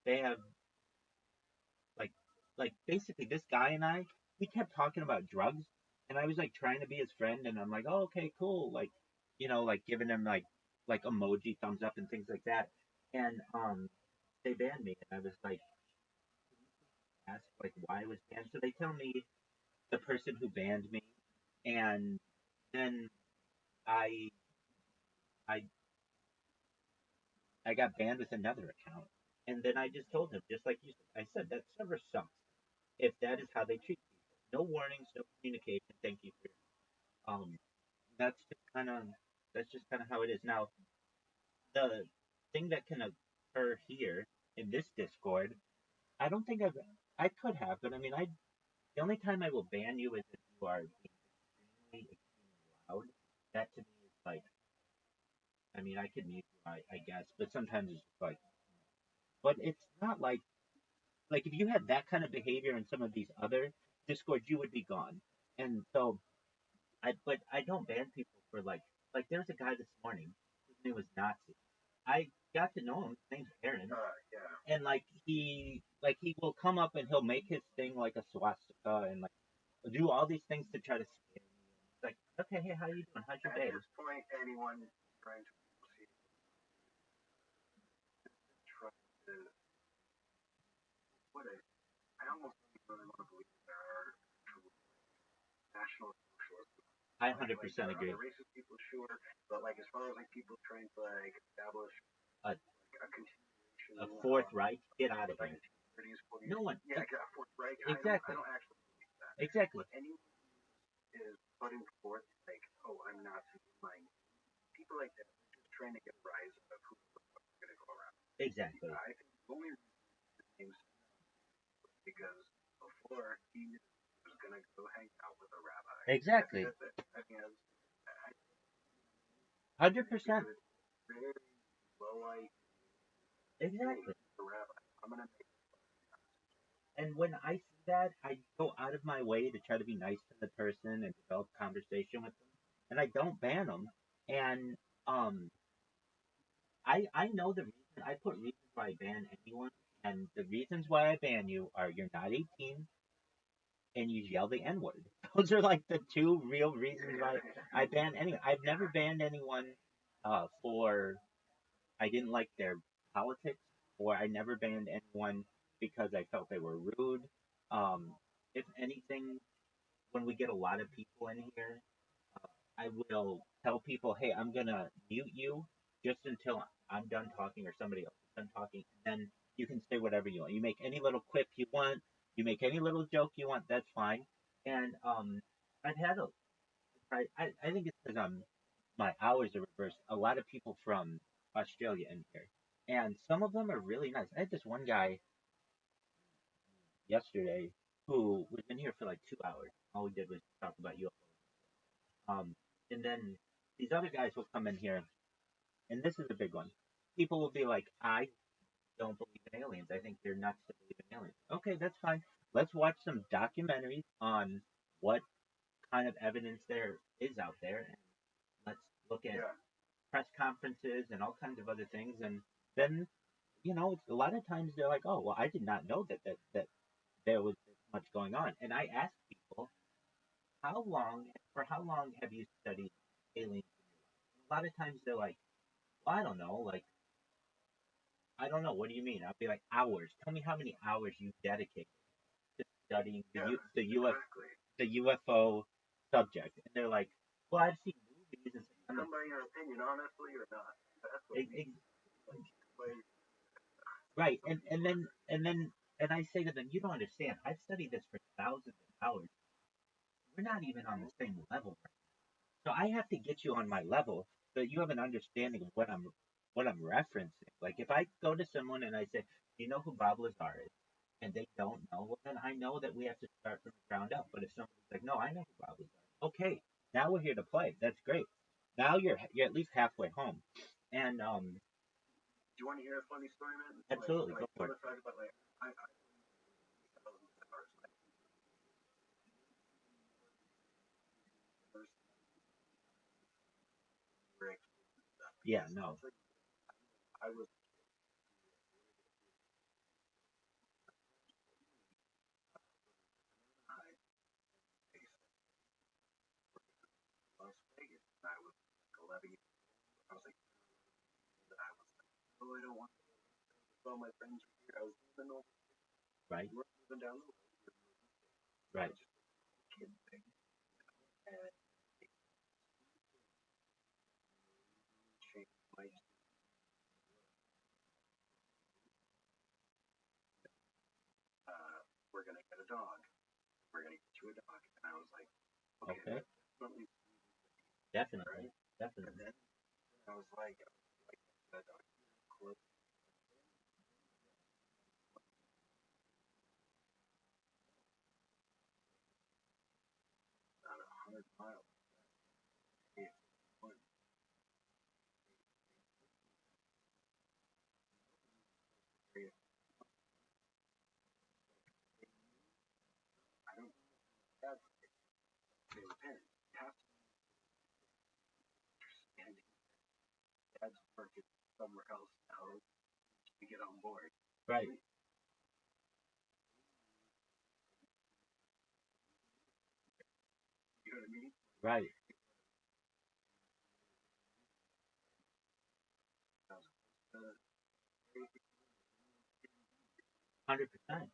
Speaker 1: they have like basically this guy and I, we kept talking about drugs, and I was like trying to be his friend, and I'm like, oh, okay, cool, like, like giving him like emoji thumbs up and things like that, and they banned me, and I was like, asked like why I was banned, so they tell me the person who banned me, and then I I I got banned with another account, and then I just told him, just like you said, I said that server sucks if that is how they treat people. No warnings, no communication. Thank you for that's just kind of that's just kind of how it is now. The thing that can occur here in this Discord, I don't think I could have, but I mean, I the only time I will ban you is if you are being extremely loud. That to me is like, I mean, I could mute you, I guess, but sometimes it's just like, but it's not like if you had that kind of behavior in some of these other Discords, you would be gone. And so but I don't ban people for there's a guy this morning. His name was Nazi. I got to know him. His name's Aaron. Yeah. And he will come up and he'll make his thing like a swastika and like do all these things to try to scare me. It's like, okay, hey, how you doing? How's your day? At this point, anyone trying to see try to what I almost don't really want to believe there are national socialists. I 100% agree. Racist people, sure, but like as far as like people trying to like establish a continuation, a fourth Reich, get out of here. No one. Yeah, a fourth Reich. Exactly. I don't actually believe that. Exactly. But anyone who is putting forth like, oh, I'm Nazi, like people like that, are just trying to get a rise of who's going to go around. Exactly. I think the only reason because before he knew he was going to go hang out with a rabbi. Exactly. I think that's 100%. Very low light. Exactly. The rabbi. I'm gonna make. And when I see that, I go out of my way to try to be nice to the person and develop conversation with them, and I don't ban them. And um, I know the reason. I put reasons why I ban anyone, and the reasons why I ban you are you're not 18 and you yell the N word. Those are like the two real reasons why I ban anyone. I've never banned anyone for I didn't like their politics, or I never banned anyone because I felt they were rude. Um, if anything, when we get a lot of people in here, I will tell people, hey, I'm gonna mute you just until I'm done talking or somebody else is done talking, and then you can say whatever you want. You make any little quip you want, you make any little joke you want, that's fine. And I've had a, I think it's because my hours are reversed. A lot of people from Australia in here, and some of them are really nice. I had this one guy yesterday who was in here for like 2 hours. All we did was talk about UFOs. And then these other guys will come in here, and this is a big one. People will be like, I don't believe in aliens. I think they're nuts to believe in aliens. Okay, that's fine. Let's watch some documentaries on what kind of evidence there is out there, and let's look at press conferences and all kinds of other things. And then, a lot of times they're like, oh, well, I did not know that there was this much going on. And I ask people, for how long have you studied aliens? A lot of times they're like, well, I don't know, like, I don't know. What do you mean? I'll be like, hours. Tell me how many hours you dedicate to studying the UFO subject. And they're like, well, I've seen movies and stuff. Come by your opinion, honestly or not. That's what right. And I say to them, you don't understand. I've studied this for thousands of hours. We're not even on the same level. So I have to get you on my level so that you have an understanding of what I'm referencing. Like if I go to someone and I say, "Do you know who Bob Lazar is?" and they don't know, well then I know that we have to start from the ground up. But if somebody's like, "No, I know who Bob Lazar is," okay, now we're here to play. That's great. Now you're at least halfway home. And
Speaker 2: Do you want to hear a funny story, man?
Speaker 1: Absolutely, go for it.
Speaker 2: Talk about like I
Speaker 1: Yeah, no.
Speaker 2: I was Las Vegas and I was like 11 years old. I was like, oh, I don't want to. All my friends were here. I was living over.
Speaker 1: Right.
Speaker 2: We were living down the road.
Speaker 1: Right.
Speaker 2: Just a kid thing. And changed my we're gonna get a dog. We're gonna get you a dog. And I was like, okay.
Speaker 1: Definitely.
Speaker 2: Right?
Speaker 1: Definitely.
Speaker 2: And then I was like that dog close on 100 miles. Yeah. I don't have they were parents. You have to understand dad's working somewhere else now to get on board.
Speaker 1: Right.
Speaker 2: You know what I mean?
Speaker 1: Right. 100%.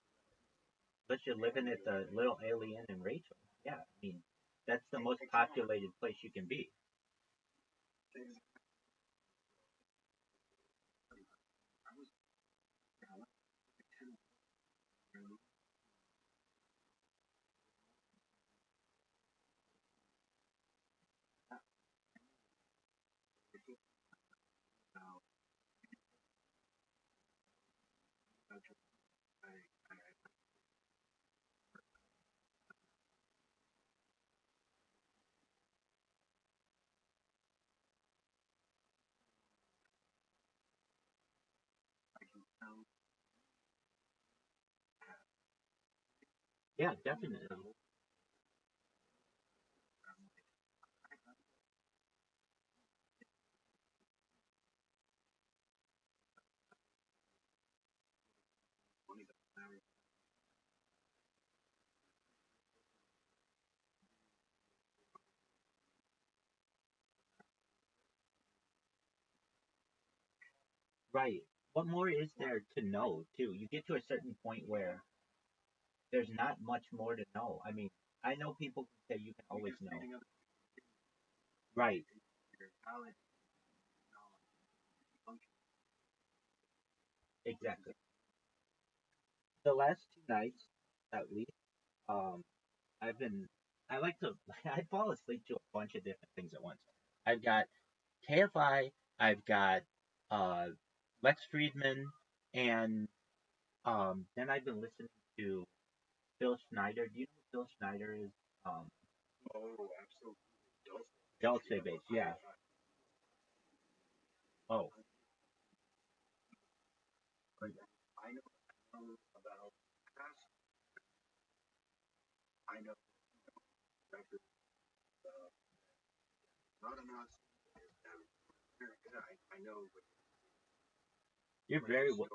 Speaker 1: Unless you're living at the Little Alien in Rachel. Yeah, I mean, that's the most populated place you can be. Yeah, definitely. Right. What more is there to know, too? You get to a certain point where there's not much more to know. I mean, I know people can say you can always know. Right. Exactly. The last 2 nights, at least, um, I've been. I like to. I fall asleep to a bunch of different things at once. I've got KFI. I've got uh, Lex Friedman, and then I've been listening to Phil Schneider. Do you know who Phil Schneider is? Um, Dulce Bass. Yeah. Oh, you're very well.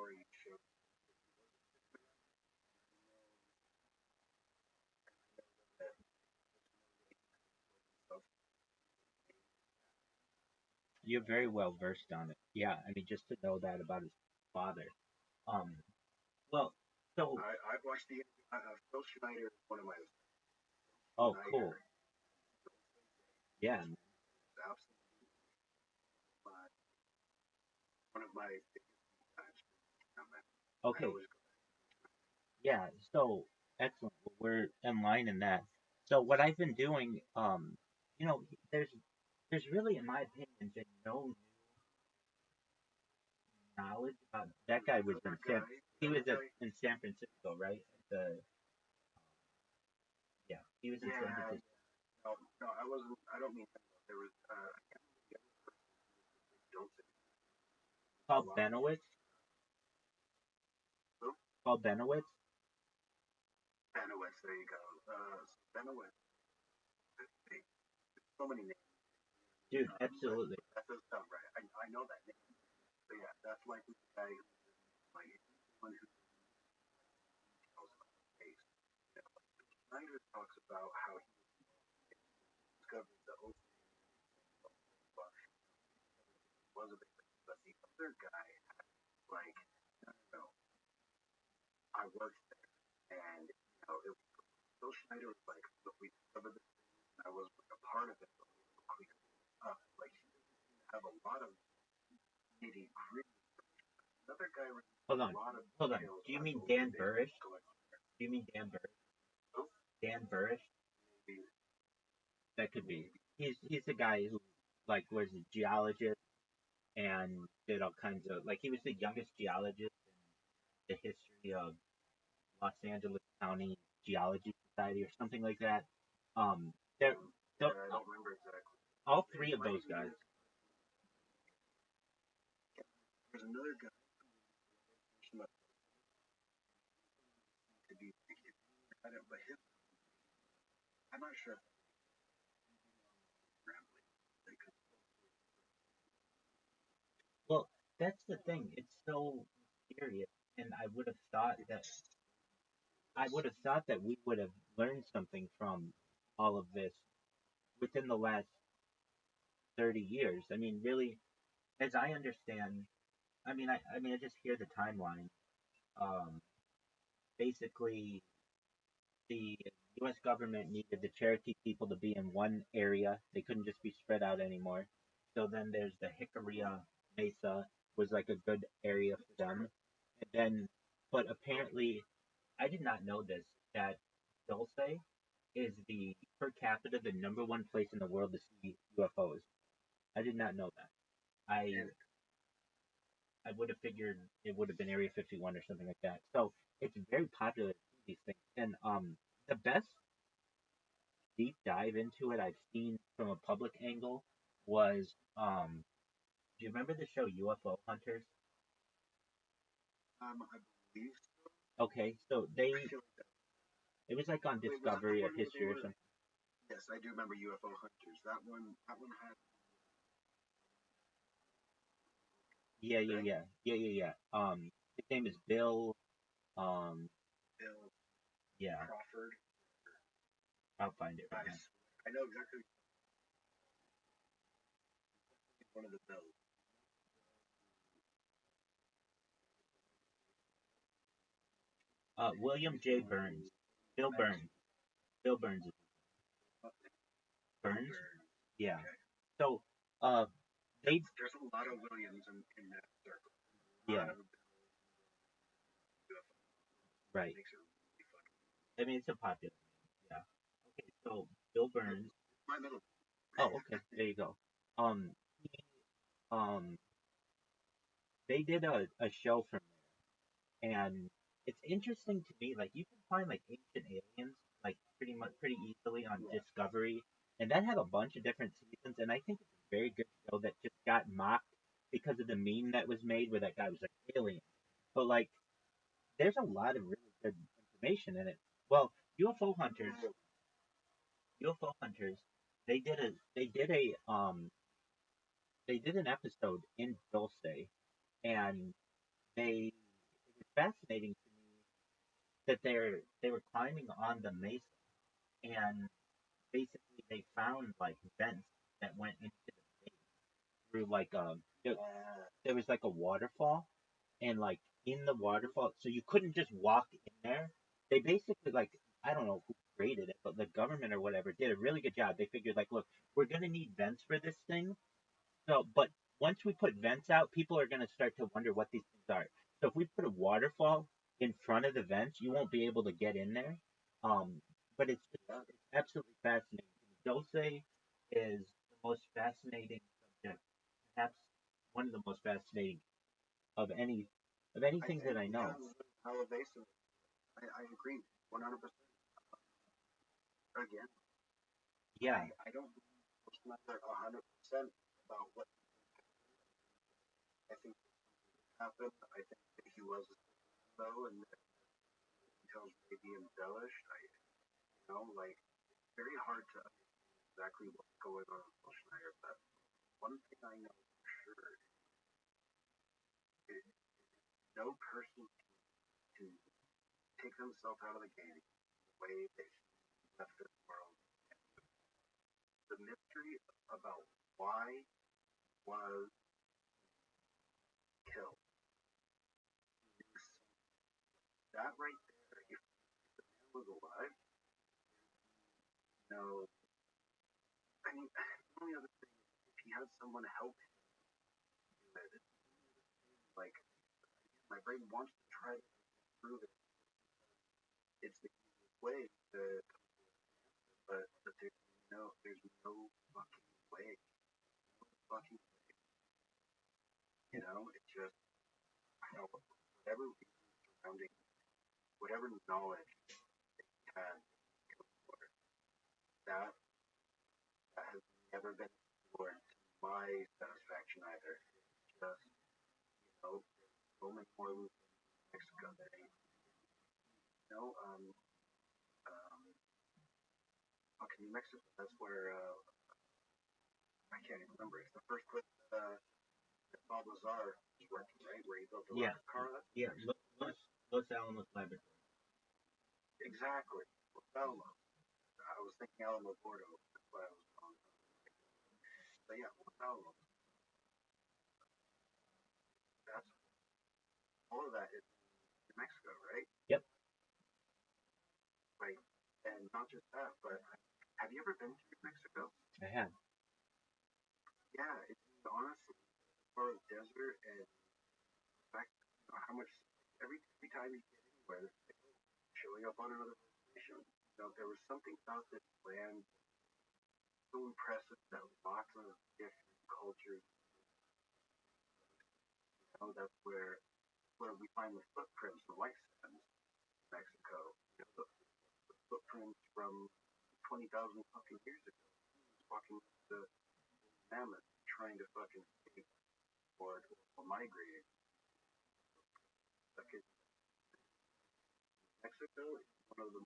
Speaker 1: You're very well versed on it. Yeah, I mean, just to know that about his father. Um, well, so oh, cool. Yeah. Okay. Yeah. So excellent. Well, we're in line in that. So what I've been doing, you know, there's really, in my opinion, been no knowledge about that guy was in San. He was in San Francisco, right? The yeah, he was in San Francisco. Called Benowitz. Called Benowitz. Dude, absolutely. Hold on. Hold on. Do you mean Dan Burrish? Do you mean Dan Burrish? Dan Burrish? That could be. He's the guy who like was a geologist and did all kinds of like he was the youngest geologist in the history of Los Angeles County Geology Society or something like that. They're, they're all three of those guys. Well, that's the thing. It's so mysterious, and I would have thought that we would have learned something from all of this within the last 30 years. I mean, really, as I understand, I mean, I just hear the timeline. Um, Basically, the U.S. government needed the Cherokee people to be in one area. They couldn't just be spread out anymore. So then there's the Jicarilla Mesa was like a good area for them. And then, but apparently, I did not know this that Dulce is the per capita the number one place in the world to see UFOs. I did not know that. I I would have figured it would have been Area 51 or something like that. So it's very popular to see these things. And the best deep dive into it I've seen from a public angle was do you remember the show UFO Hunters? Okay, so It was like on
Speaker 2: Wait, was that the
Speaker 1: Discovery or
Speaker 2: one where they
Speaker 1: History or
Speaker 2: were?
Speaker 1: something.
Speaker 2: Yes, I do remember UFO Hunters. That one had
Speaker 1: Yeah, yeah,
Speaker 2: right
Speaker 1: yeah, yeah, yeah, yeah. His name is Bill. Um,
Speaker 2: Bill
Speaker 1: yeah,
Speaker 2: Crawford.
Speaker 1: I'll find it right
Speaker 2: I
Speaker 1: now.
Speaker 2: I know exactly one of the Bills.
Speaker 1: William J. Burns. Bill Burns. Bill Burns. Burns. Yeah.
Speaker 2: Okay.
Speaker 1: So, uh, they,
Speaker 2: There's a lot of Williams in that circle. A
Speaker 1: yeah,
Speaker 2: lot of UFO
Speaker 1: right.
Speaker 2: makes it really fun.
Speaker 1: I mean, it's a popular name. Yeah. Okay, so Bill Burns.
Speaker 2: My middle.
Speaker 1: Oh, okay. There you go. Um, he, um, they did a show from there, and it's interesting to me. Like, you can find like ancient aliens, like pretty easily on
Speaker 2: Yeah.
Speaker 1: Discovery, and that had a bunch of different seasons. And I think it's a very good show that just got mocked because of the meme that was made where that guy was like alien. But like, there's a lot of really good information in it. Well, UFO hunters, UFO hunters, they did an episode in Dulce, and it was fascinating to me that they were climbing on the mesa, and basically they found like vents that went into the base through like there was like a waterfall, and like in the waterfall, so you couldn't just walk in there. They basically like, I don't know who created it, but the government or whatever did a really good job. They figured like, look, we're gonna need vents for this thing. So, but once we put vents out, people are gonna start to wonder what these things are. So if we put a waterfall in front of the vents, you won't be able to get in there. Um, but it's absolutely fascinating. Dulce is the most fascinating subject, perhaps one of the most fascinating of
Speaker 2: I
Speaker 1: anything that
Speaker 2: think
Speaker 1: I know.
Speaker 2: because of how evasive. I agree 100%. Again,
Speaker 1: Yeah,
Speaker 2: I don't believe it's not 100% about what I think happened. I think that he was though, and that details may be embellished. Like it's very hard to understand exactly what's going on with Schneider. But one thing I know for sure is no person can take themselves out of the game the way that he left this world. The mystery about why was killed. That right there, if the man was alive, no. I mean, the only other thing is if he had someone help him do it, like my brain wants to try to prove it. It's the easiest way to, but there's no fucking way. No fucking way. It's just whatever reason surrounding whatever knowledge he had before, that that has never been explored to my satisfaction either. It's just so many more loops in Mexico that ain't you know fucking New Mexico. That's where I can't even remember. It's the first place that Bob Lazar was working, right? Where he built the
Speaker 1: yeah,
Speaker 2: rocket car. That's
Speaker 1: yeah. Los Alamos Laboratory.
Speaker 2: exactly. Los Alamos. I was thinking Alamo Gordo. That's why I was wrong. But yeah, Los Alamos. That's all of that is New Mexico, right?
Speaker 1: Yep,
Speaker 2: Right. And not just that, but have you ever been to New Mexico?
Speaker 1: I have.
Speaker 2: Yeah, it's honestly as far as desert and the fact how much every time you get anywhere, it's like showing up on another destination. There was something about this land so impressive that lots of different cultures. That's where we find the footprints, the white sands, in Mexico. The footprints from 20,000 fucking years ago. Walking the mammoth, trying to fucking escape or migrate. Like Mexico is one of the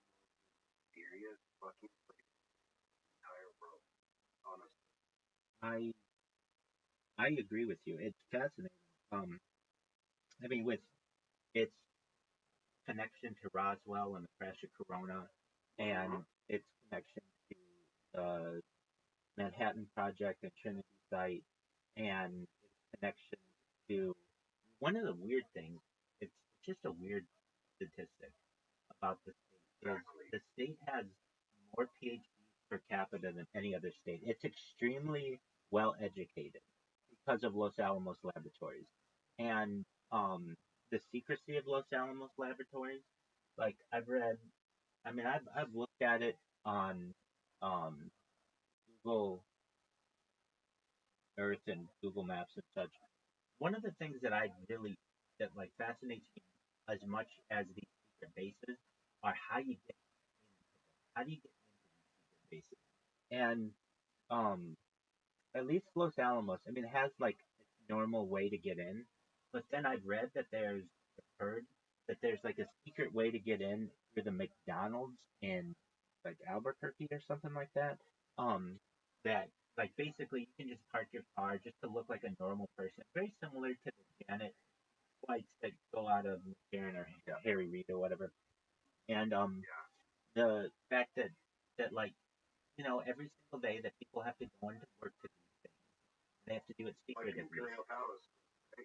Speaker 2: mysterious fucking place in the entire world, honestly.
Speaker 1: I agree with you. It's fascinating. I mean, with its connection to Roswell and the crash of Corona, and its connection to the Manhattan Project and Trinity Site, and its connection to one of the weird things. It's just a weird statistic about the state. Is the state has more PhDs per capita than any other state. It's extremely well educated because of Los Alamos Laboratories. And the secrecy of Los Alamos Laboratories, like I've read, I mean, I've looked at it on um, Google Earth and Google Maps and such. One of the things that I really that like fascinates me as much as these secret bases are how do you get into these secret bases? And um, at least Los Alamos, I mean, it has like its normal way to get in, but then I've read that heard that there's like a secret way to get in through the McDonald's in like Albuquerque or something like that. Um, that like basically you can just park your car just to look like a normal person, very similar to the Janet flights that go out of McCarran or Harry Reid or whatever. And the fact that like every single day that people have to go into work to do things, they have to do it
Speaker 2: Like
Speaker 1: secretly.
Speaker 2: Imperial Palace.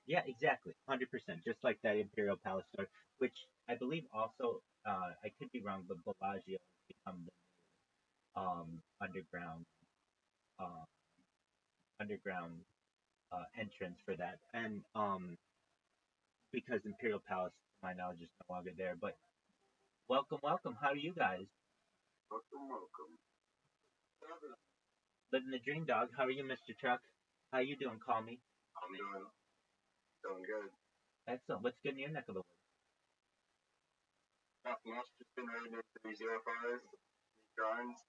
Speaker 1: Yeah, exactly, 100%. Just like that Imperial Palace story, which I believe also, I could be wrong, but Bellagio has become the underground, uh, underground entrance for that, and because Imperial Palace, to my knowledge, is no longer there. But welcome, welcome. How are you guys?
Speaker 2: Welcome, welcome.
Speaker 1: Living the dream, dog. How are you, Mr. Truck? How you doing? Call me.
Speaker 2: I'm doing good.
Speaker 1: Excellent. What's good in your neck of the woods?
Speaker 2: Nothing much. Just been reading into these UFOs, these drawings.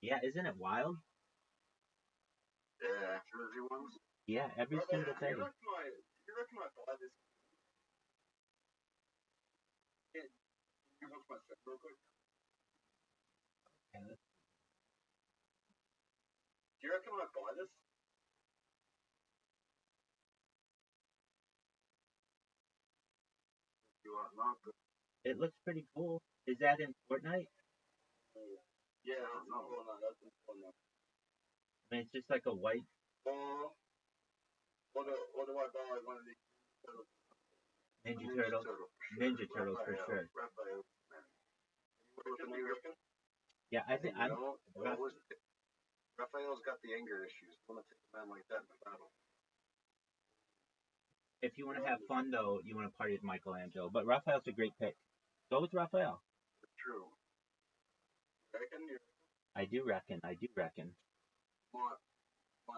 Speaker 1: Yeah, isn't it wild?
Speaker 2: Yeah, trilogy ones.
Speaker 1: Yeah, every single thing.
Speaker 2: Do you reckon I buy this? Can you watch my set real quick?
Speaker 1: Okay,
Speaker 2: Do you reckon I buy this? You are not.
Speaker 1: it looks pretty cool. Is that in Fortnite?
Speaker 2: Yeah, that's not Fortnite. That's in Fortnite.
Speaker 1: I mean, it's just like a white
Speaker 2: Or do I buy one of these turtles?
Speaker 1: Ninja Turtle. Ninja Turtles for sure.
Speaker 2: Raphael, man. What do you reckon?
Speaker 1: Yeah, I think I'm.
Speaker 2: Raphael's got the anger issues. I want to take a man like that in a battle.
Speaker 1: If you want to have fun though, you want to party with Michelangelo. But Raphael's a great pick. Go with Raphael.
Speaker 2: True. Reckon?
Speaker 1: I do reckon. I do reckon.
Speaker 2: Might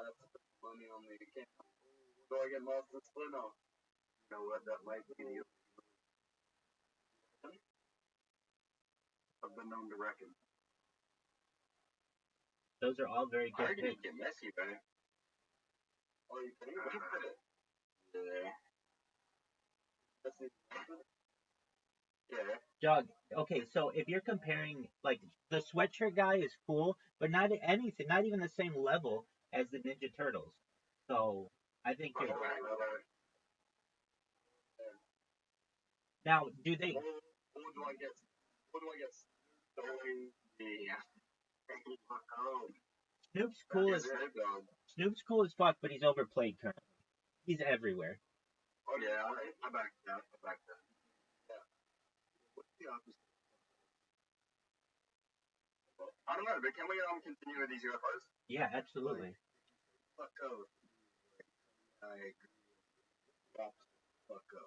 Speaker 2: have to put money on the account. Do I get Master Splinter? You know what? That might be the. I've been known to reckon.
Speaker 1: Those are all very good
Speaker 2: I
Speaker 1: picks.
Speaker 2: get messy, man. Oh, you can even put it. Yeah. Yeah.
Speaker 1: Doug, okay, so if you're comparing, like, the sweatshirt guy is cool, but not anything, not even the same level as the Ninja Turtles. So I think you're. Now, do they?
Speaker 2: Or do I get?
Speaker 1: Snoop's cool as fuck, but he's overplayed currently. He's everywhere.
Speaker 2: Oh yeah, I back that. Yeah. What's the opposite? I don't know, but can we continue with these UFOs?
Speaker 1: Yeah, absolutely.
Speaker 2: Fuck go. I agree. Fuck go.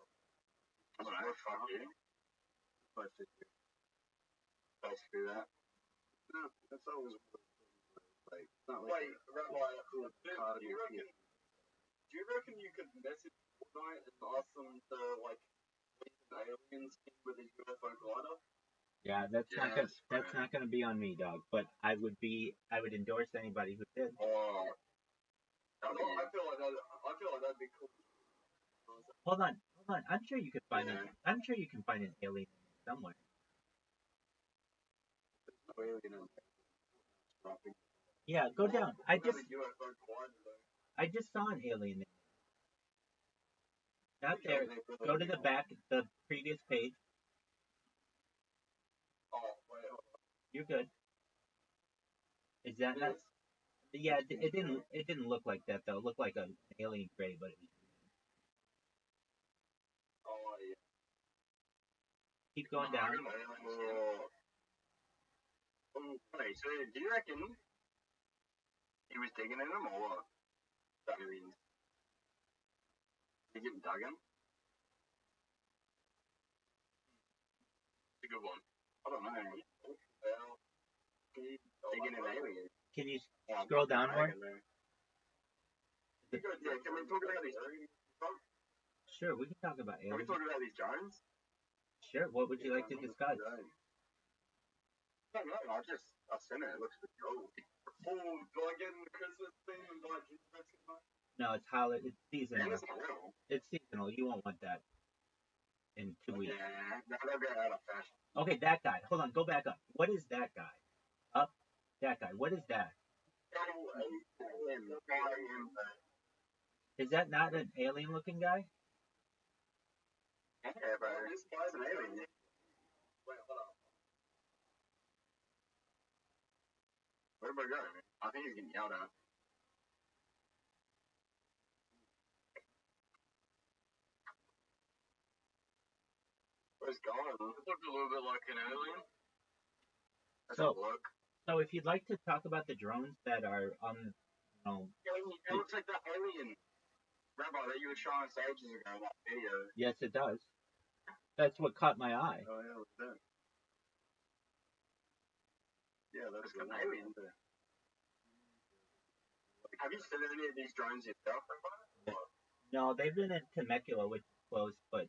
Speaker 2: Alright, fuck you. Let's do that. No, that's always like not like. Wait, Rabbi, do you reckon you could message Fortnite and ask them to like an alien skin with a UFO glider?
Speaker 1: Yeah, that's not gonna be on me, dog. But I would endorse anybody who did.
Speaker 2: I feel like that'd be cool.
Speaker 1: Hold on. I'm sure you could find an alien somewhere. Yeah, go down. I just saw an alien. Not there. Go to the back, the previous page. You're good. Is that not? Yeah, it didn't. It didn't look like that though. It looked like an alien gray, but it was. Keep going down.
Speaker 2: So do you reckon he was digging in them or what? Aliens. He getting dug in? It's a good one. I don't know. Well, digging in aliens.
Speaker 1: Can you scroll down more?
Speaker 2: Yeah, can we talk about these?
Speaker 1: Sure, we can talk about
Speaker 2: Can we
Speaker 1: aliens.
Speaker 2: talk about these drones?
Speaker 1: Sure. What would you like to discuss?
Speaker 2: I don't know. I've seen it. It looks pretty cool. Oh, do I get in the Christmas thing and buy gingerbread?
Speaker 1: No, it's holiday. It's seasonal.
Speaker 2: It's not real.
Speaker 1: It's seasonal. You won't want that in 2 weeks.
Speaker 2: Yeah, that'll get out of fashion.
Speaker 1: Okay, that guy. Hold on. Go back up. What is that guy? Up. That guy. What is that? Is that not an alien-looking guy?
Speaker 2: Yeah, but this guy's an alien. Wait, hold on. Where am I going? I think he's getting yelled at. Where's going? It looked a little bit like an alien.
Speaker 1: So if you'd like to talk about the drones that are on,
Speaker 2: it looks like that alien Rabbi that you were showing us ages ago in that video.
Speaker 1: Yes, it does. That's what caught my eye.
Speaker 2: Oh yeah, what's that? Yeah, that's an alien. Have you seen any of these drones yourself?
Speaker 1: No, they've been in Temecula, which is close, but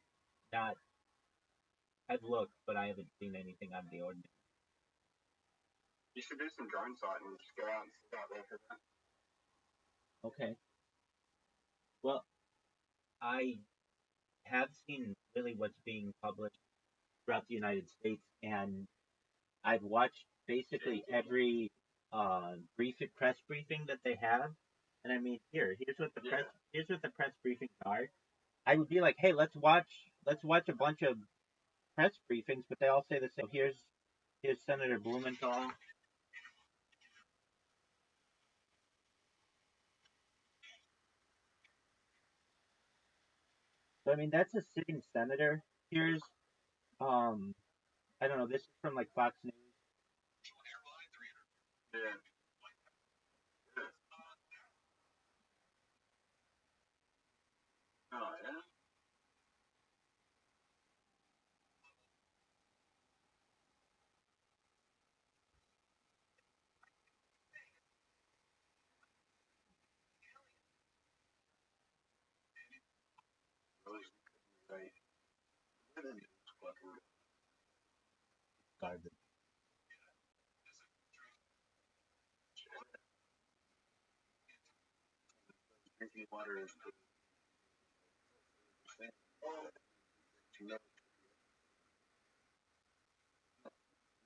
Speaker 1: not. I've looked, but I haven't seen anything out of the ordinary.
Speaker 2: You should do some drone sighting and just go out and sit out there for that.
Speaker 1: Okay. Well, I have seen really what's being published throughout the United States, and I've watched basically every press briefing that they have. And I mean, here's what the press briefings are. I would be like, hey, let's watch a bunch of press briefings, but they all say the same. Here's Senator Blumenthal. So I mean, that's a sitting senator. Here's I don't know. This is from like Fox News.
Speaker 2: Yeah. Oh yeah.
Speaker 1: Garbage.
Speaker 2: Drinking water is good.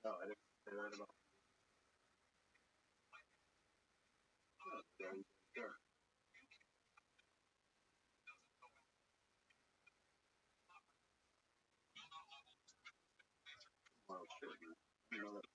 Speaker 2: No, I didn't say that about. Sure. Well, sure. You know that.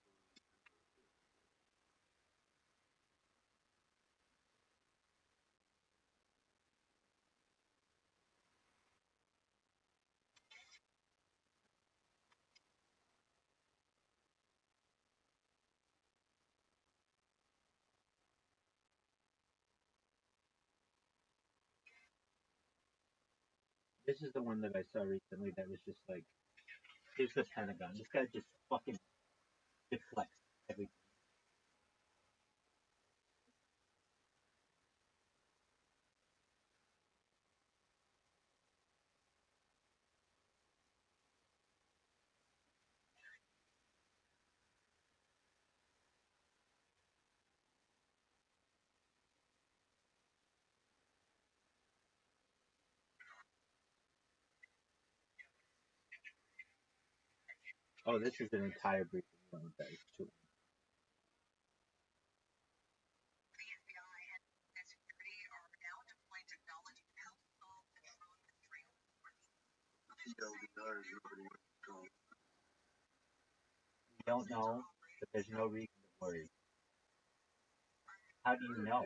Speaker 1: This is the one that I saw recently that was just like, here's the Pentagon. This guy just fucking deflects everything. Oh, this is an entire briefing. That is too. You don't know, but there's no reason to worry. How do you know?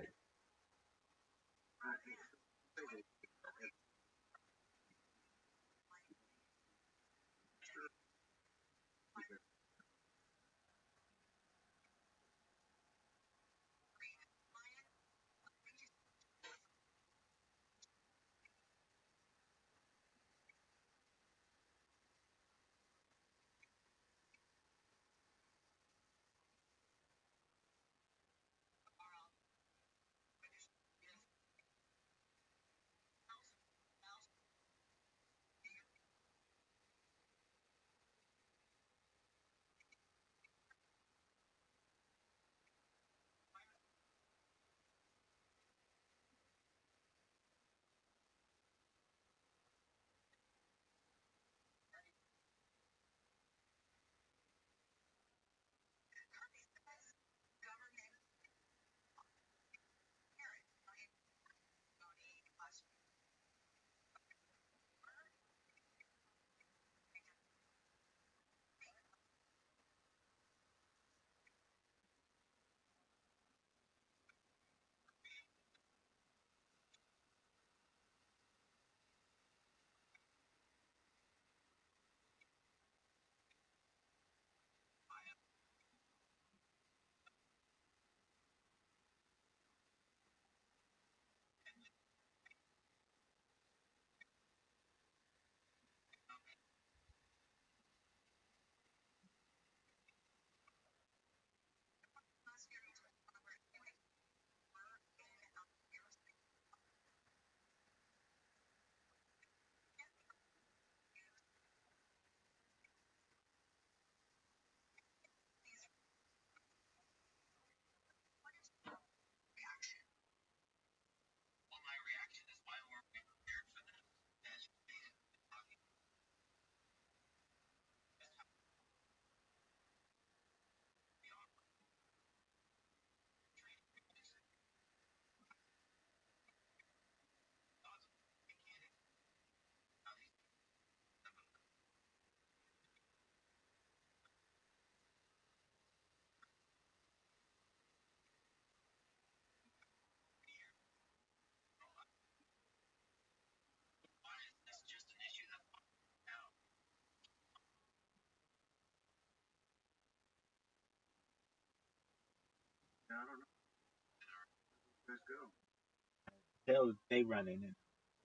Speaker 1: They run in and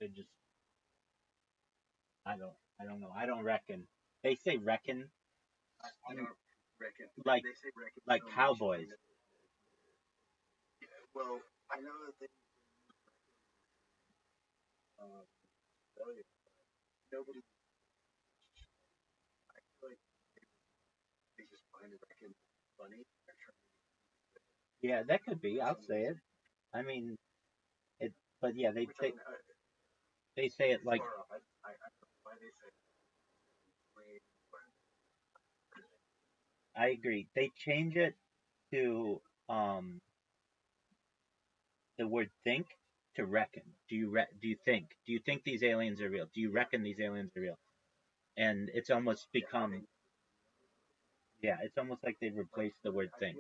Speaker 1: they just I don't know. I don't reckon. They say reckon like cowboys. Yeah, that could be. I'll say it. I mean, it. But yeah, they say it like I agree. They change it to the word think to reckon. Do you think? Do you think these aliens are real? Do you reckon these aliens are real? And it's almost become yeah, it's almost like they've replaced the word think.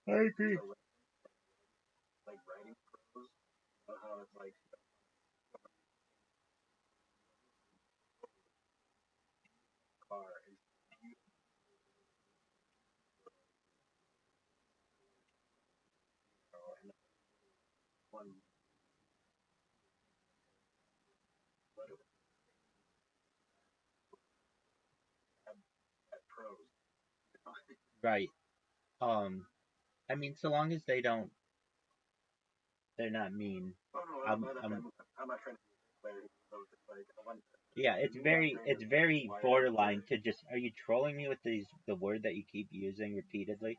Speaker 1: I agree. Right. Um. I mean, so long as they're not mean. Yeah, it's very borderline to just. Are you trolling me with the word that you keep using repeatedly?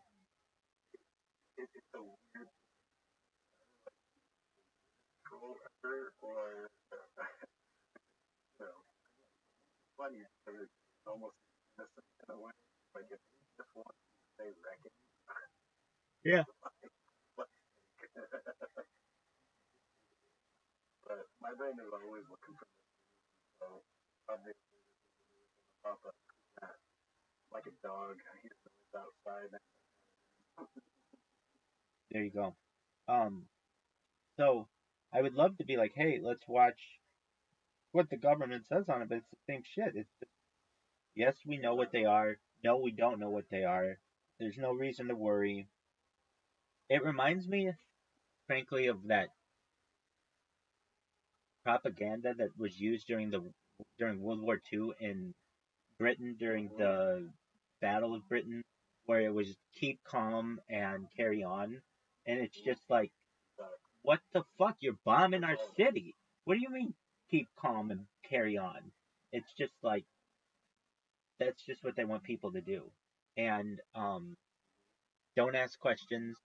Speaker 1: Yeah.
Speaker 2: But my brain is always looking for this. So obviously pop up that like a dog. He's always outside.
Speaker 1: There you go. Um, so I would love to be like, hey, let's watch what the government says on it, but it's the same shit. It's just, yes, we know what they are. No, we don't know what they are. There's no reason to worry. It reminds me, frankly, of that propaganda that was used during World War II in Britain during the Battle of Britain, where it was keep calm and carry on, and it's just like, what the fuck? You're bombing our city. What do you mean keep calm and carry on? It's just like that's just what they want people to do, and don't ask questions.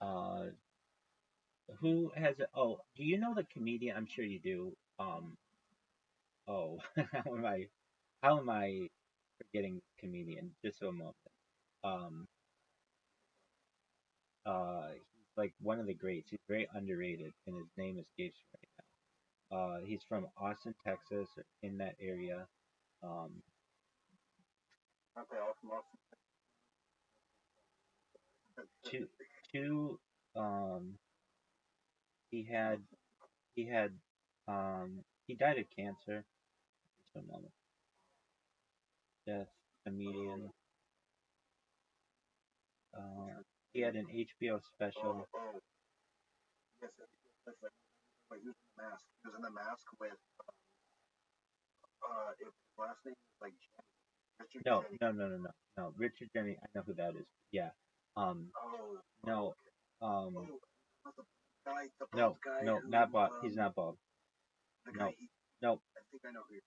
Speaker 1: Uh, who has it? Oh, do you know the comedian? I'm sure you do. Oh, how am I forgetting this comedian? Just for a moment. Um, he's like one of the greats. He's very underrated, and his name escapes me right now. He's from Austin, Texas, or in that area. Um,
Speaker 2: Aren't they all from Austin?
Speaker 1: two, two. He had, he had, he died of cancer. Just a moment. Death, comedian. He had an HBO special.
Speaker 2: Oh, yes, that's like wait, he was in the mask. He was in the mask with if his last name is like Richard
Speaker 1: No,
Speaker 2: Jenny.
Speaker 1: no, no, no, no, no. Richard Jimmy, I know who that is. Yeah. Um,
Speaker 2: Oh,
Speaker 1: no,
Speaker 2: oh, the guy, the
Speaker 1: no,
Speaker 2: bald guy
Speaker 1: no,
Speaker 2: who
Speaker 1: not Bob. He's not Bob.
Speaker 2: the guy
Speaker 1: No,
Speaker 2: he
Speaker 1: no,
Speaker 2: I think I know who you're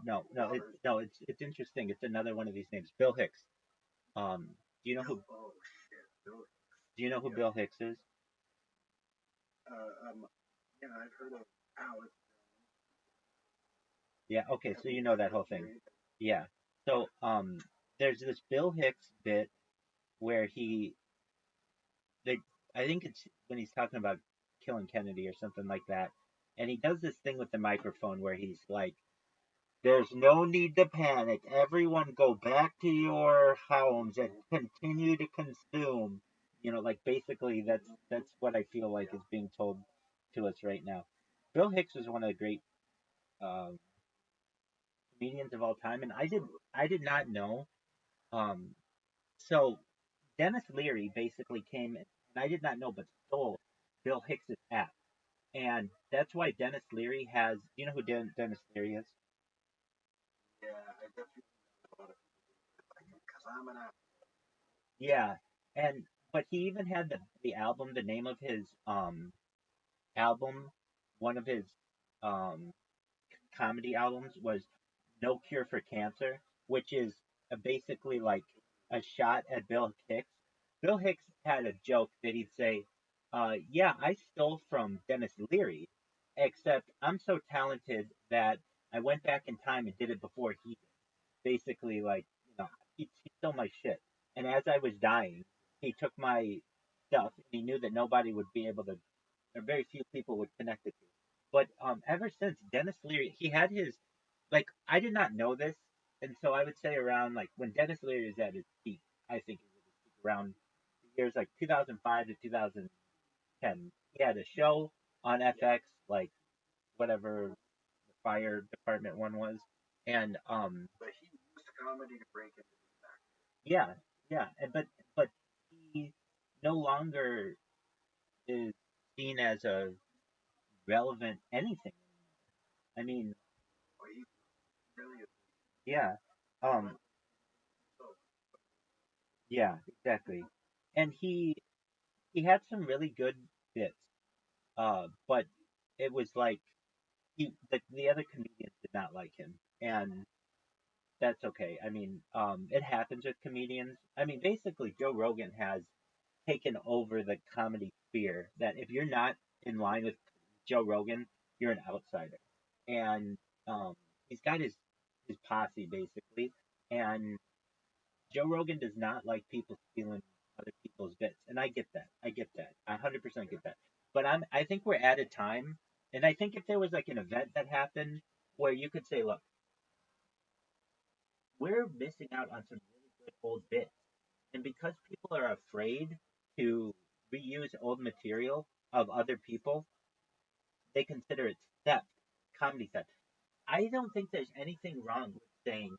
Speaker 1: no, no. No, it's interesting. It's another one of these names. Bill Hicks. Um, do you know who?
Speaker 2: Oh shit, Bill.
Speaker 1: Do you know who
Speaker 2: Yeah.
Speaker 1: Bill Hicks is?
Speaker 2: Yeah, I've heard of Alex.
Speaker 1: Yeah. Okay, so you know that whole thing. Yeah. So there's this Bill Hicks bit where they, I think it's when he's talking about killing Kennedy or something like that, and he does this thing with the microphone where he's like, "There's no need to panic. Everyone, go back to your homes and continue to consume." Like basically that's what I feel like is being told to us right now. Bill Hicks was one of the great um, comedians of all time, and I did not know. Um, so Dennis Leary basically came, and I did not know, but stole Bill Hicks's app, and that's why Dennis Leary has. You know who Dennis Leary is?
Speaker 2: Yeah, I definitely know a lot of people like him because I'm an
Speaker 1: Yeah, and but he even had the album. The name of his album, one of his um comedy albums was No Cure for Cancer, which is basically like a shot at Bill Hicks. Bill Hicks had a joke that he'd say, yeah, I stole from Dennis Leary, except I'm so talented that I went back in time and did it before he did. Basically, like, he stole my shit. And as I was dying, he took my stuff, and he knew that nobody would be able to, or very few people would connect it to. But ever since Dennis Leary, he had his, like, I did not know this, and so I would say around like when Dennis Leary is at his peak, I think it was his peak around the years like 2005 to 2010. He had a show on FX, like whatever the fire department one was, and
Speaker 2: but he used comedy to break into the back.
Speaker 1: yeah, yeah, but he no longer is seen as a relevant anything. I mean,
Speaker 2: But he really is.
Speaker 1: yeah, um, yeah, exactly. And he had some really good bits, but it was like the other comedians did not like him, and that's okay. I mean, it happens with comedians. I mean, basically, Joe Rogan has taken over the comedy sphere. That if you're not in line with Joe Rogan, you're an outsider, and um, he's got his posse basically, and Joe Rogan does not like people stealing. other people's bits, and I get that. I get that. I 100% get that. But I think we're at a time, and I think if there was like an event that happened where you could say, look, we're missing out on some really good old bits, and because people are afraid to reuse old material of other people, they consider it theft, comedy theft. I don't think there's anything wrong with saying,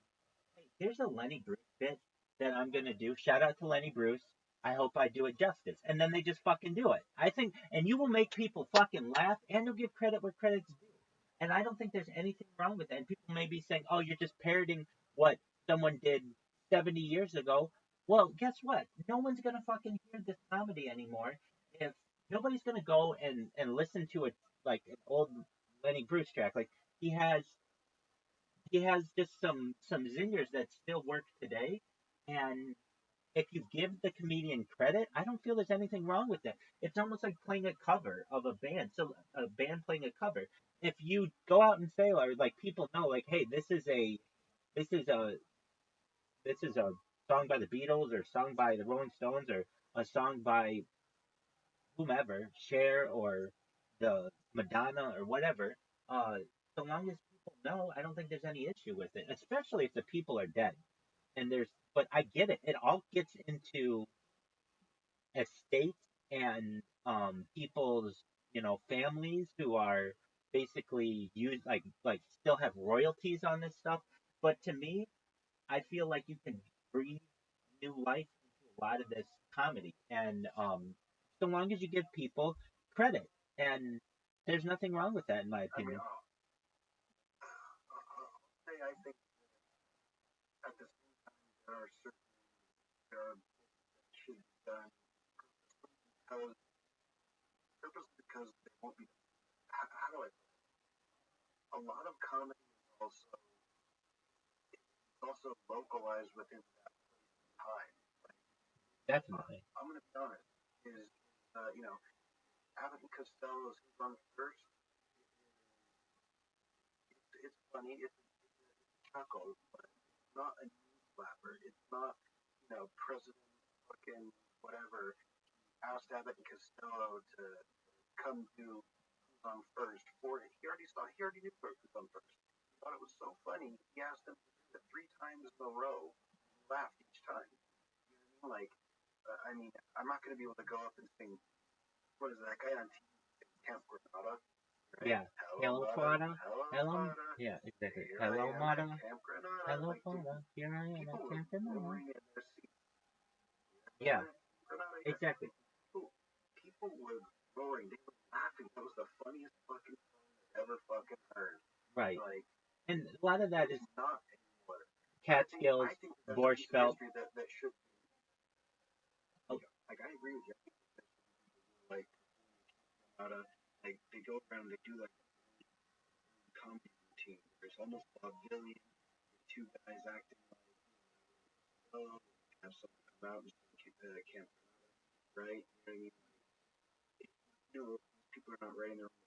Speaker 1: hey, here's a Lenny Bruce bit that I'm gonna do. Shout out to Lenny Bruce. I hope I do it justice. And then they just fucking do it. I think, and you will make people fucking laugh, and you'll give credit where credit's due. And I don't think there's anything wrong with that. And people may be saying, oh, you're just parroting what someone did 70 years ago. Well, guess what? No one's gonna fucking hear this comedy anymore if nobody's gonna go and listen to it like an old Lenny Bruce track. Like he has he has just some zingers that still work today, and if you give the comedian credit, I don't feel there's anything wrong with that. It's almost like playing a cover of a band. So a band playing a cover. If you go out and say, or like people know, like, hey, this is a this is a song by the Beatles, or a song by the Rolling Stones, or a song by whomever, Cher, or the Madonna, or whatever. Uh, so long as people know, I don't think there's any issue with it, especially if the people are dead. And but I get it. It all gets into estates and people's, families who are basically use like still have royalties on this stuff. But to me, I feel like you can breathe new life into a lot of this comedy, and so long as you give people credit, and there's nothing wrong with that, in my
Speaker 2: I mean,
Speaker 1: opinion.
Speaker 2: I'll say I think at the same time there are certain that should be done because because they won't be. How do I? A lot of comedy is also localized within that time.
Speaker 1: Definitely.
Speaker 2: I'm gonna be honest. Is Abbott and Costello's run first. It's funny. It's a chuckle, but it's not a knee slapper. It's not President fucking whatever asked Abbott and Costello to come do Who's on First for it. He already knew Who's on First. He thought it was so funny. He asked them to do it 3 times in a row. He laughed each time. You know what I mean? Like, I mean, I'm not gonna be able to go up and sing. What is that guy on TV? Camp Granada, right?
Speaker 1: Yeah.
Speaker 2: Hello,
Speaker 1: Hello,
Speaker 2: Mata.
Speaker 1: Florida.
Speaker 2: Hello,
Speaker 1: Hello.
Speaker 2: Mata.
Speaker 1: Yeah, exactly.
Speaker 2: Here I
Speaker 1: Hello,
Speaker 2: am at
Speaker 1: Mata.
Speaker 2: Camp Granada.
Speaker 1: Hello,
Speaker 2: Like, dude,
Speaker 1: Florida. Here I am
Speaker 2: people
Speaker 1: at
Speaker 2: were
Speaker 1: Camp Granada.
Speaker 2: roaring in their seats.
Speaker 1: Yeah,
Speaker 2: Granada, yeah.
Speaker 1: exactly.
Speaker 2: People were roaring. They were laughing. That was the funniest fucking song I've ever fucking heard.
Speaker 1: Right.
Speaker 2: Like,
Speaker 1: And a lot of that is
Speaker 2: it's not anymore.
Speaker 1: Catskills,
Speaker 2: I think that's a piece of
Speaker 1: Borscht
Speaker 2: history that should be.
Speaker 1: Oh,
Speaker 2: Like, I agree with you. Like, like they go around, they do like comedy routine. There's almost vaudevillian. Two guys acting like, oh, have someone come out and camp, right? You know what I mean? People are not writing their own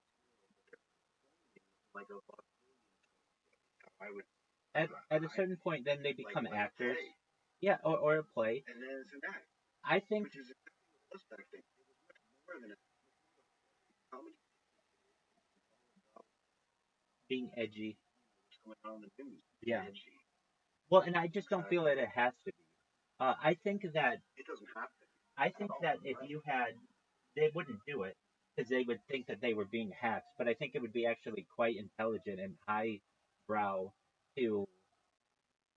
Speaker 2: like a I would
Speaker 1: at a certain point, then they become
Speaker 2: like
Speaker 1: actors.
Speaker 2: play,
Speaker 1: Yeah, or a play.
Speaker 2: and then it's an act,
Speaker 1: I think
Speaker 2: which is exactly what was back then. It was much more than a comedy.
Speaker 1: being edgy.
Speaker 2: What's going on in the news?
Speaker 1: Yeah.
Speaker 2: Edgy.
Speaker 1: Well, and I just don't feel that it has to be. I think that
Speaker 2: It doesn't have to.
Speaker 1: I think that if you had, they wouldn't do it because they would think that they were being hacks. But I think it would be actually quite intelligent and highbrow to,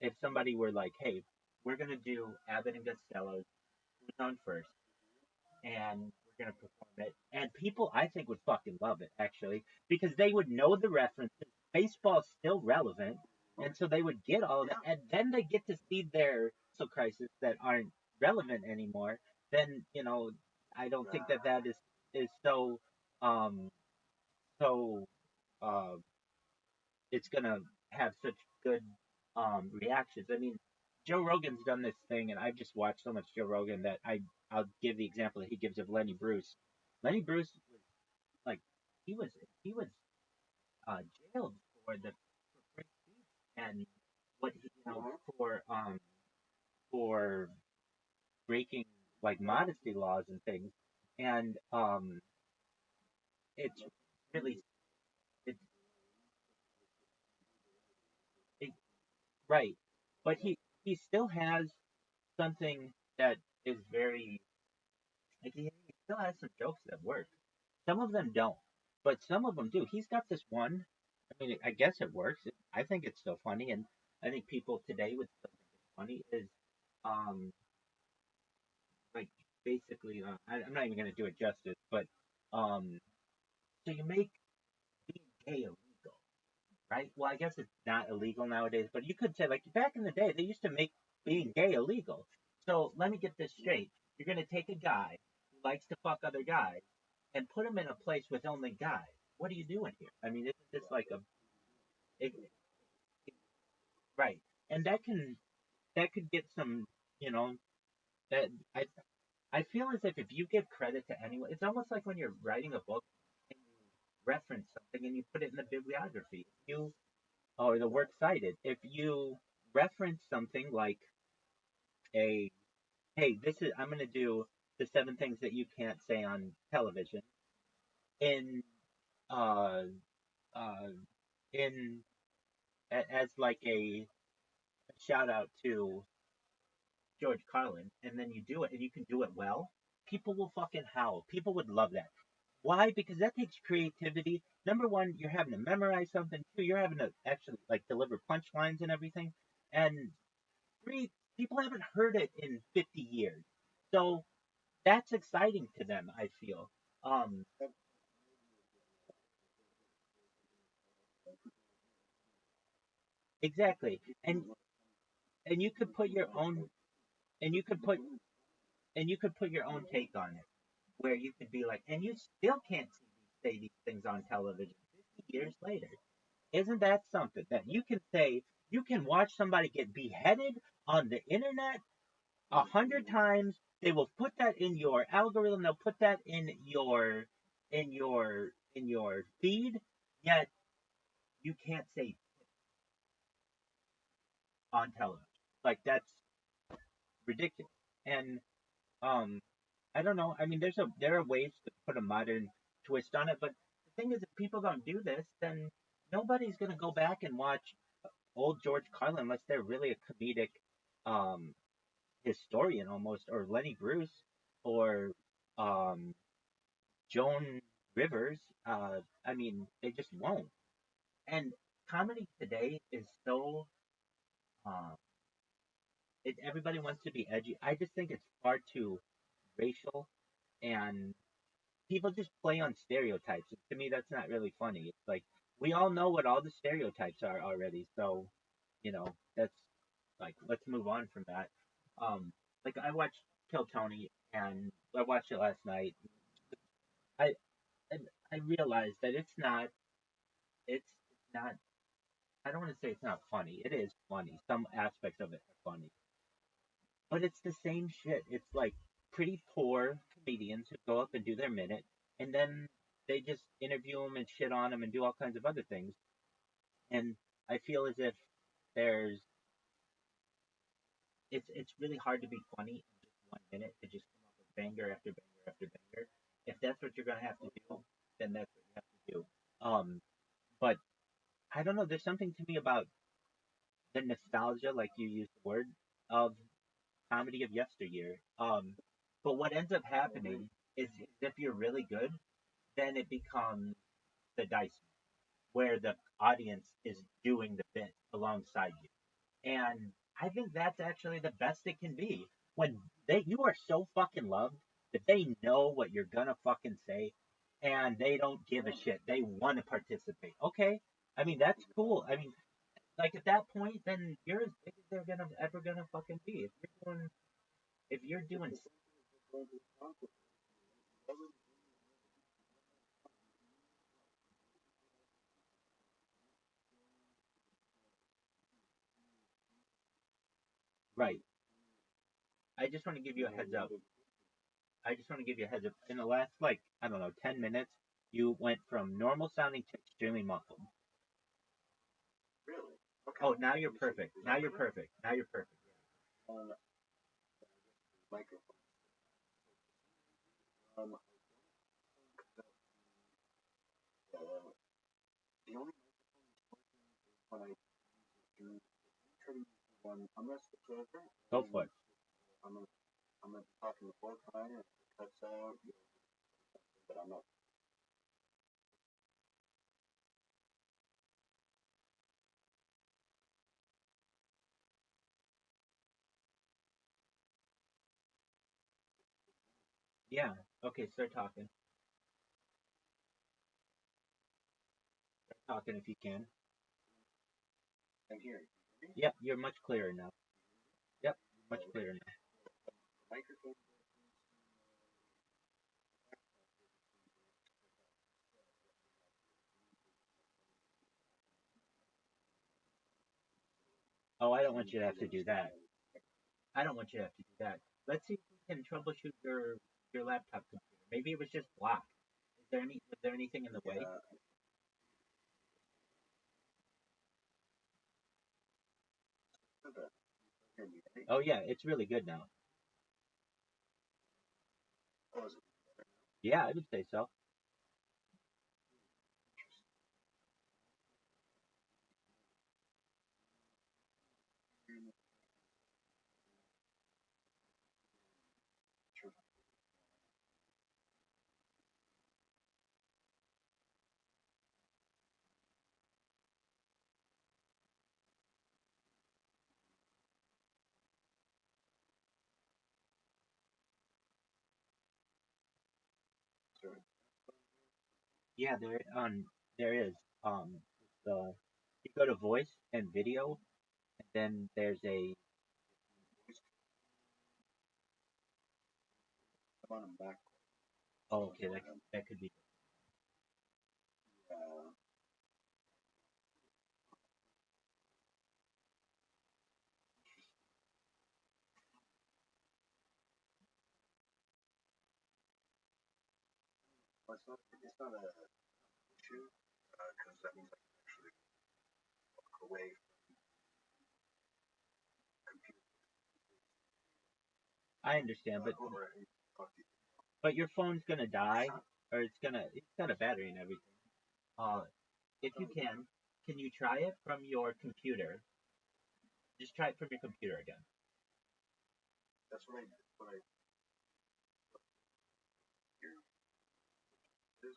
Speaker 1: if somebody were like, "Hey, we're gonna do Abbott and Costello's Who's on First, and we're gonna perform it," and people, I think, would fucking love it actually because they would know the references. Baseball's still relevant, and so they would get all of that, and then they get to see their social crisis that aren't relevant anymore. Then I don't think that is so um so uh it's gonna have such good reactions. I mean, Joe Rogan's done this thing, and I've just watched so much Joe Rogan that I'll give the example that he gives of Lenny Bruce. Lenny Bruce was like he was uh, jailed for free speech, and what he, for breaking like modesty laws and things, and it's really it's it, right, but he still has something that is very like he still has some jokes that work. Some of them don't, but some of them do. He's got this one. I mean, I guess it works. I think it's still funny, and I think people today would still think it's funny. Is um like basically, I'm not even gonna do it justice, but um, so you make being gay illegal, right? Well, I guess it's not illegal nowadays, but you could say like back in the day they used to make being gay illegal. So let me get this straight: you're gonna take a guy who likes to fuck other guys and put him in a place with only guys. What are you doing here? I mean, isn't this like a it, right? And that could get some, you know, that I feel as if you give credit to anyone, it's almost like when you're writing a book and you reference something and you put it in the bibliography. You or the works cited. If you reference something like a hey, this is I'm gonna do the 7 things that you can't say on television in uh uh in as like a shout out to George Carlin, and then you do it and you can do it well, people will fucking howl. People would love that. Why? Because that takes creativity. Number one, you're having to memorize something. Two, you're having to actually like deliver punchlines and everything. And three, people haven't heard it in 50 years. So that's exciting to them, I feel. Um, exactly. And you could put your own and you could put and you could put your own take on it, where you could be like, and you still can't say these things on television 50 years later. Isn't that something that you can say? You can watch somebody get beheaded on the internet 100 times. They will put that in your algorithm. They'll put that in your feed. Yet you can't say on television. Like that's ridiculous. And um, I don't know. I mean, there are ways to put a modern twist on it, but the thing is, if people don't do this, then nobody's gonna go back and watch old George Carlin unless they're really a comedic um, historian almost, or Lenny Bruce, or um, Joan Rivers. I mean, they just won't. And comedy today is so. Uh, everybody wants to be edgy. I just think it's far too racial, and people just play on stereotypes. And to me, that's not really funny. It's like we all know what all the stereotypes are already. So, that's like let's move on from that. Um, like I watched Kill Tony, and I watched it last night. I and I realized that it's not. I don't want to say it's not funny. It is funny. Some aspects of it are funny, but it's the same shit. It's like pretty poor comedians who go up and do their minute, and then they just interview them and shit on them and do all kinds of other things. And I feel as if there's it's really hard to be funny in just 1 minute to just come up with banger after banger after banger. If that's what you're gonna have to do, then that's what you have to do. But I don't know. There's something to me about the nostalgia, like you used the word, of comedy of yesteryear. But what ends up happening is if you're really good, then it becomes the dice where the audience is doing the bit alongside you. And I think that's actually the best it can be when you are so fucking loved that they know what you're gonna fucking say and they don't give a shit. They want to participate. Okay, I mean that's cool. I mean, like at that point, then you're as big as they're gonna ever gonna fucking be. If you're doing right, I just want to give you a heads up. I just want to give you a heads up. In the last like I don't know 10 minutes, you went from normal sounding to extremely muffled.
Speaker 2: Really? Okay.
Speaker 1: Oh, now you're perfect. Now you're perfect. Now you're perfect.
Speaker 2: Uh, Microphone. I think that the only when I do try to use the one unless the filter.
Speaker 1: Go for it.
Speaker 2: I'm gonna be talking the fourth line and if it cuts out, but I'm not.
Speaker 1: Yeah. Okay, start talking. Start talking if you can.
Speaker 2: And here,
Speaker 1: Yep, you're much clearer now. Yep, much clearer now.
Speaker 2: microphone.
Speaker 1: Oh, I don't want you to have to do that. I don't want you to have to do that. Let's see if we can troubleshoot your laptop computer. Maybe it was just blocked. Was there anything in the way? Oh yeah, it's really good now. Yeah, I would say so. Yeah, there is. The you go to voice and video, and then there's a. Oh, okay, that could be.
Speaker 2: It's not a issue because that means I can actually walk away from the computer.
Speaker 1: I understand, but
Speaker 2: Or talk to you.
Speaker 1: your phone's gonna die, or it's got a battery and everything. Uh, if you can you try it from your computer? Just try it from your computer again.
Speaker 2: That's what I hear. This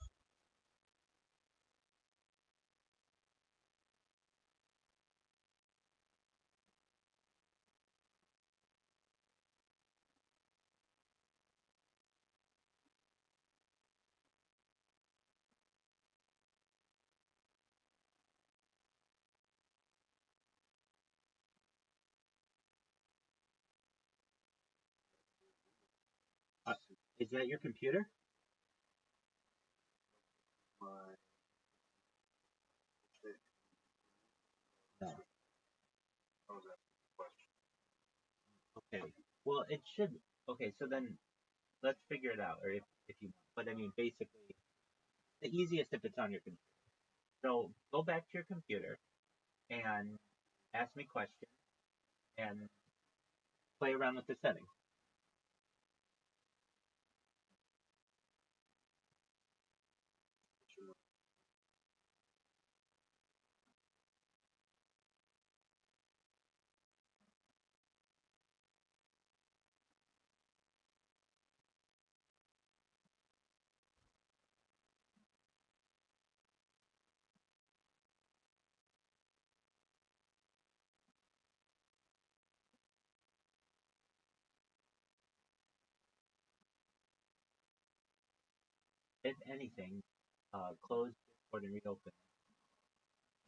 Speaker 1: Uh, is that your computer?
Speaker 2: my shit.
Speaker 1: No.
Speaker 2: I was asking a question.
Speaker 1: Okay. Well, it should. Okay, so then let's figure it out, or if you want. But I mean, basically, the easiest if it's on your computer. So go back to your computer and ask me questions and play around with the settings. If anything, close Discord and reopen it.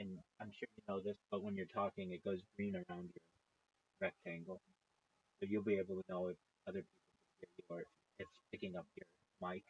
Speaker 1: And I'm sure you know this, but when you're talking, it goes green around your rectangle, so you'll be able to know if other people can hear you or if it's picking up your mic.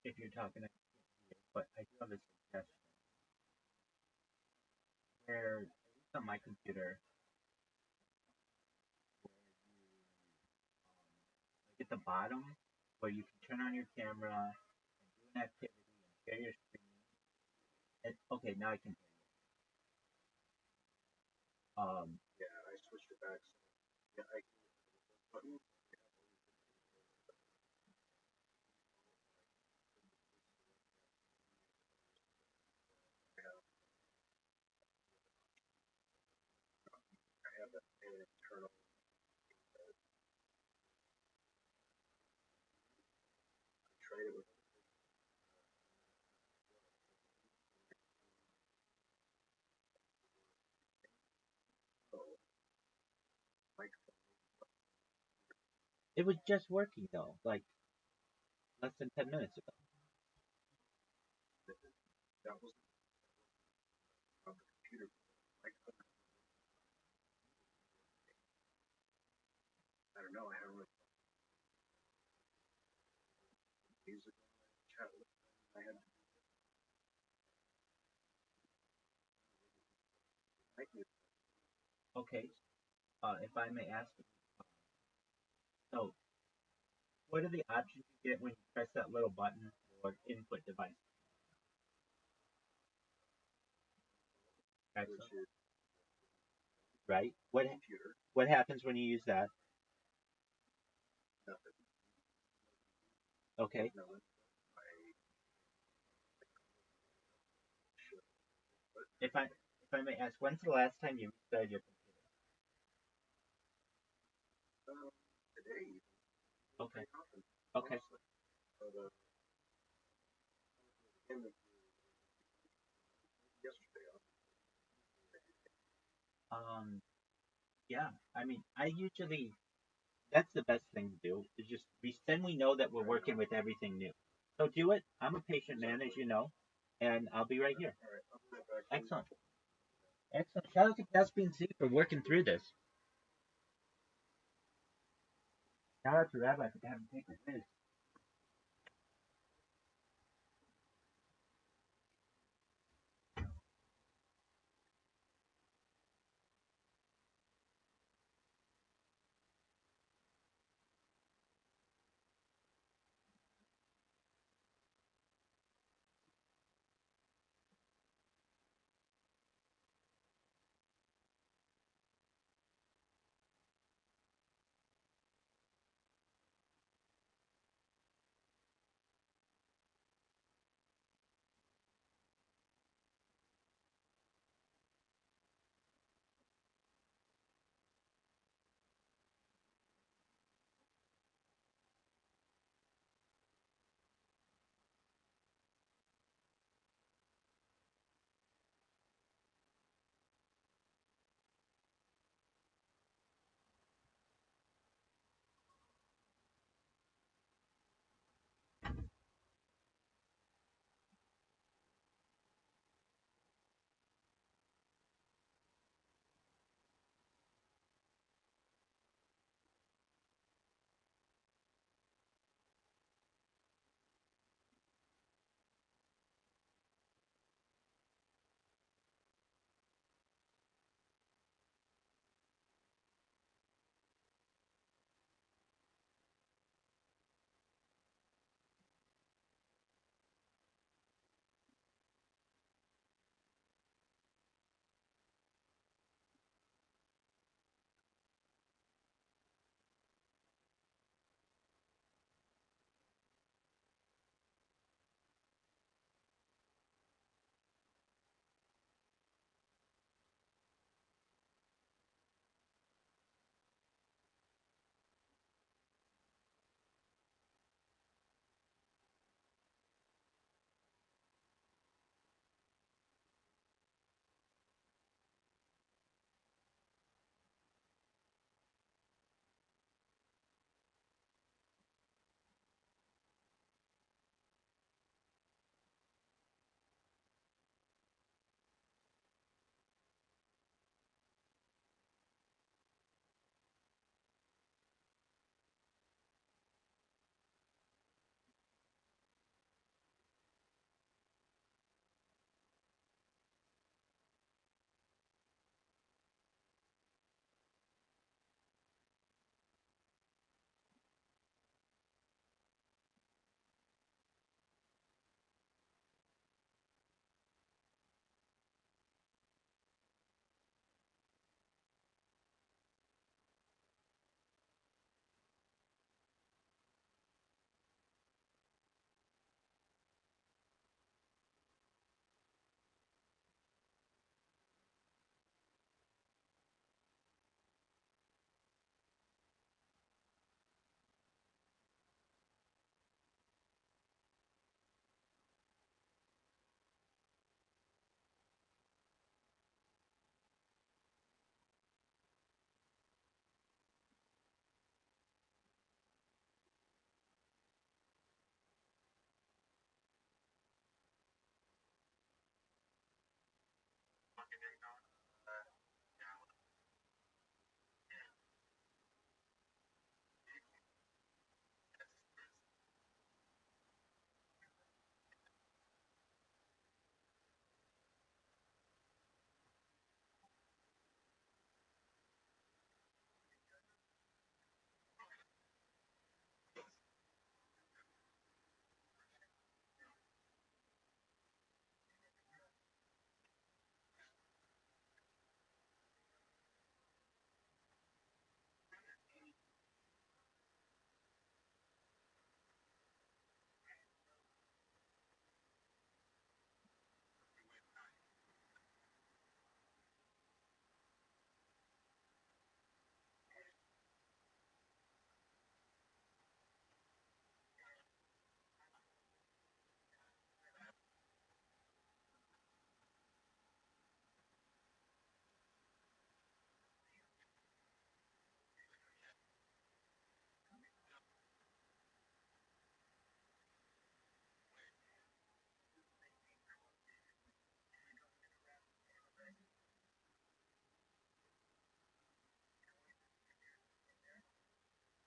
Speaker 1: if you're talking, but I do have a suggestion where, at least on my computer, like at the bottom, where you can turn on your camera and do an activity and share your screen. Okay, now I can hear you.
Speaker 2: Yeah, I switched it back. So, yeah, I button. I have that internal. I tried it with oh, microphone.
Speaker 1: It was just working though, like less than 10 minutes ago.
Speaker 2: That was on the computer. Microphone. I don't know. I haven't really music chat with. I had mic music.
Speaker 1: Okay, if I may ask, so what are the options you get when you press that little button for input device?
Speaker 2: Which
Speaker 1: Excellent.
Speaker 2: is
Speaker 1: Right?
Speaker 2: computer.
Speaker 1: What happens when you use that?
Speaker 2: Nothing.
Speaker 1: Okay.
Speaker 2: No. I should. But
Speaker 1: If I may ask, when's the last time you restarted your computer?
Speaker 2: today.
Speaker 1: Okay.
Speaker 2: Often,
Speaker 1: Okay.
Speaker 2: honestly. But again, yesterday.
Speaker 1: Yeah. I mean, I usually that's the best thing to do. Is just then we know that we're working with everything new. So do it. I'm a patient man, as you know, and I'll be right here.
Speaker 2: All right, I'll be right back.
Speaker 1: Excellent. Excellent. Shout out to Caspian C for working through this. Shout out to Rabbi for having taken this.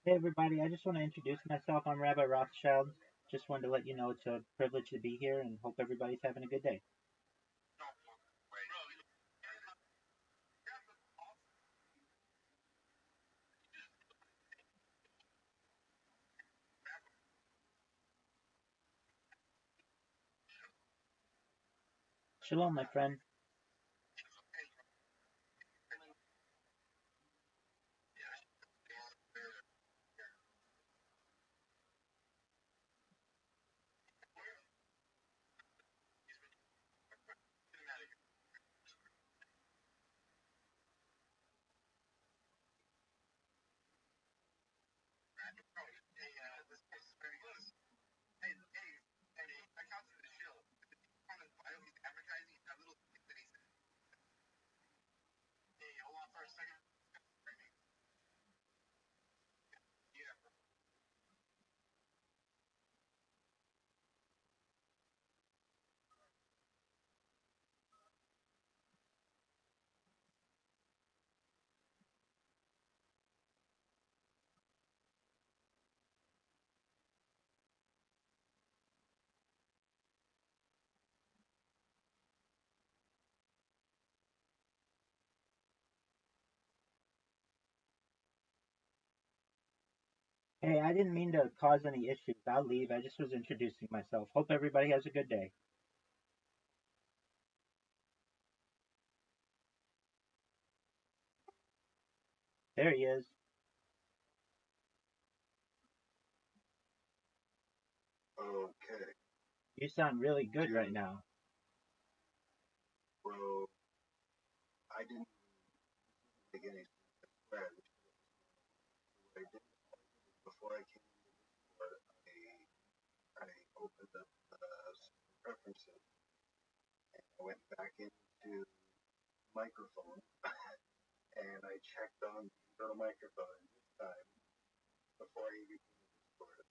Speaker 1: Hey everybody, I just want to introduce myself. I'm Rabbi Rothschild. Just wanted to let you know it's a privilege to be here and hope everybody's having a good day. Shalom, my friend. Hey, I didn't mean to cause any issues. I'll leave. I just was introducing myself. Hope everybody has a good day. There he is.
Speaker 2: Okay.
Speaker 1: You sound really good right now.
Speaker 2: Well, I didn't make any spread. What I did before I came to Discord, I opened up preferences and I went back into microphone and I checked on the microphone this time before I even came to Discord.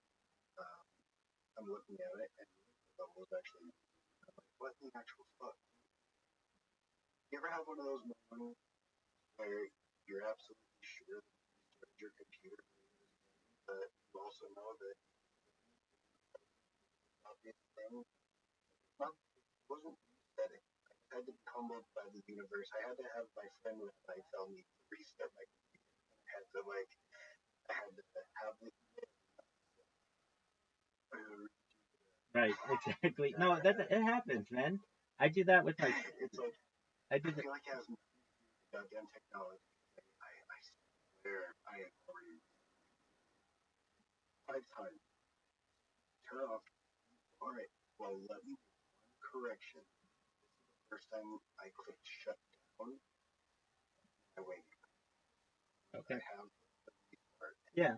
Speaker 2: Um, I'm looking at it and the level is actually. I'm like, what the actual fuck? You ever have one of those moments where you're absolutely sure that you started your computer, but you also know that obvious thing, not, it wasn't resetting. I had to be humbled by the universe. I had to have my friend Rabbi tell me to reset my computer. I had to have the
Speaker 1: Right, exactly. No, that it happens, man. I do that with my.
Speaker 2: it's like
Speaker 1: I
Speaker 2: I
Speaker 1: did that.
Speaker 2: feel like it has nothing to do with goddamn technology. I swear I have already 5 times. Turn off. All right. Well, let me one correction. First time I clicked shut down, I wait. I
Speaker 1: Okay.
Speaker 2: have the restart.
Speaker 1: Yeah.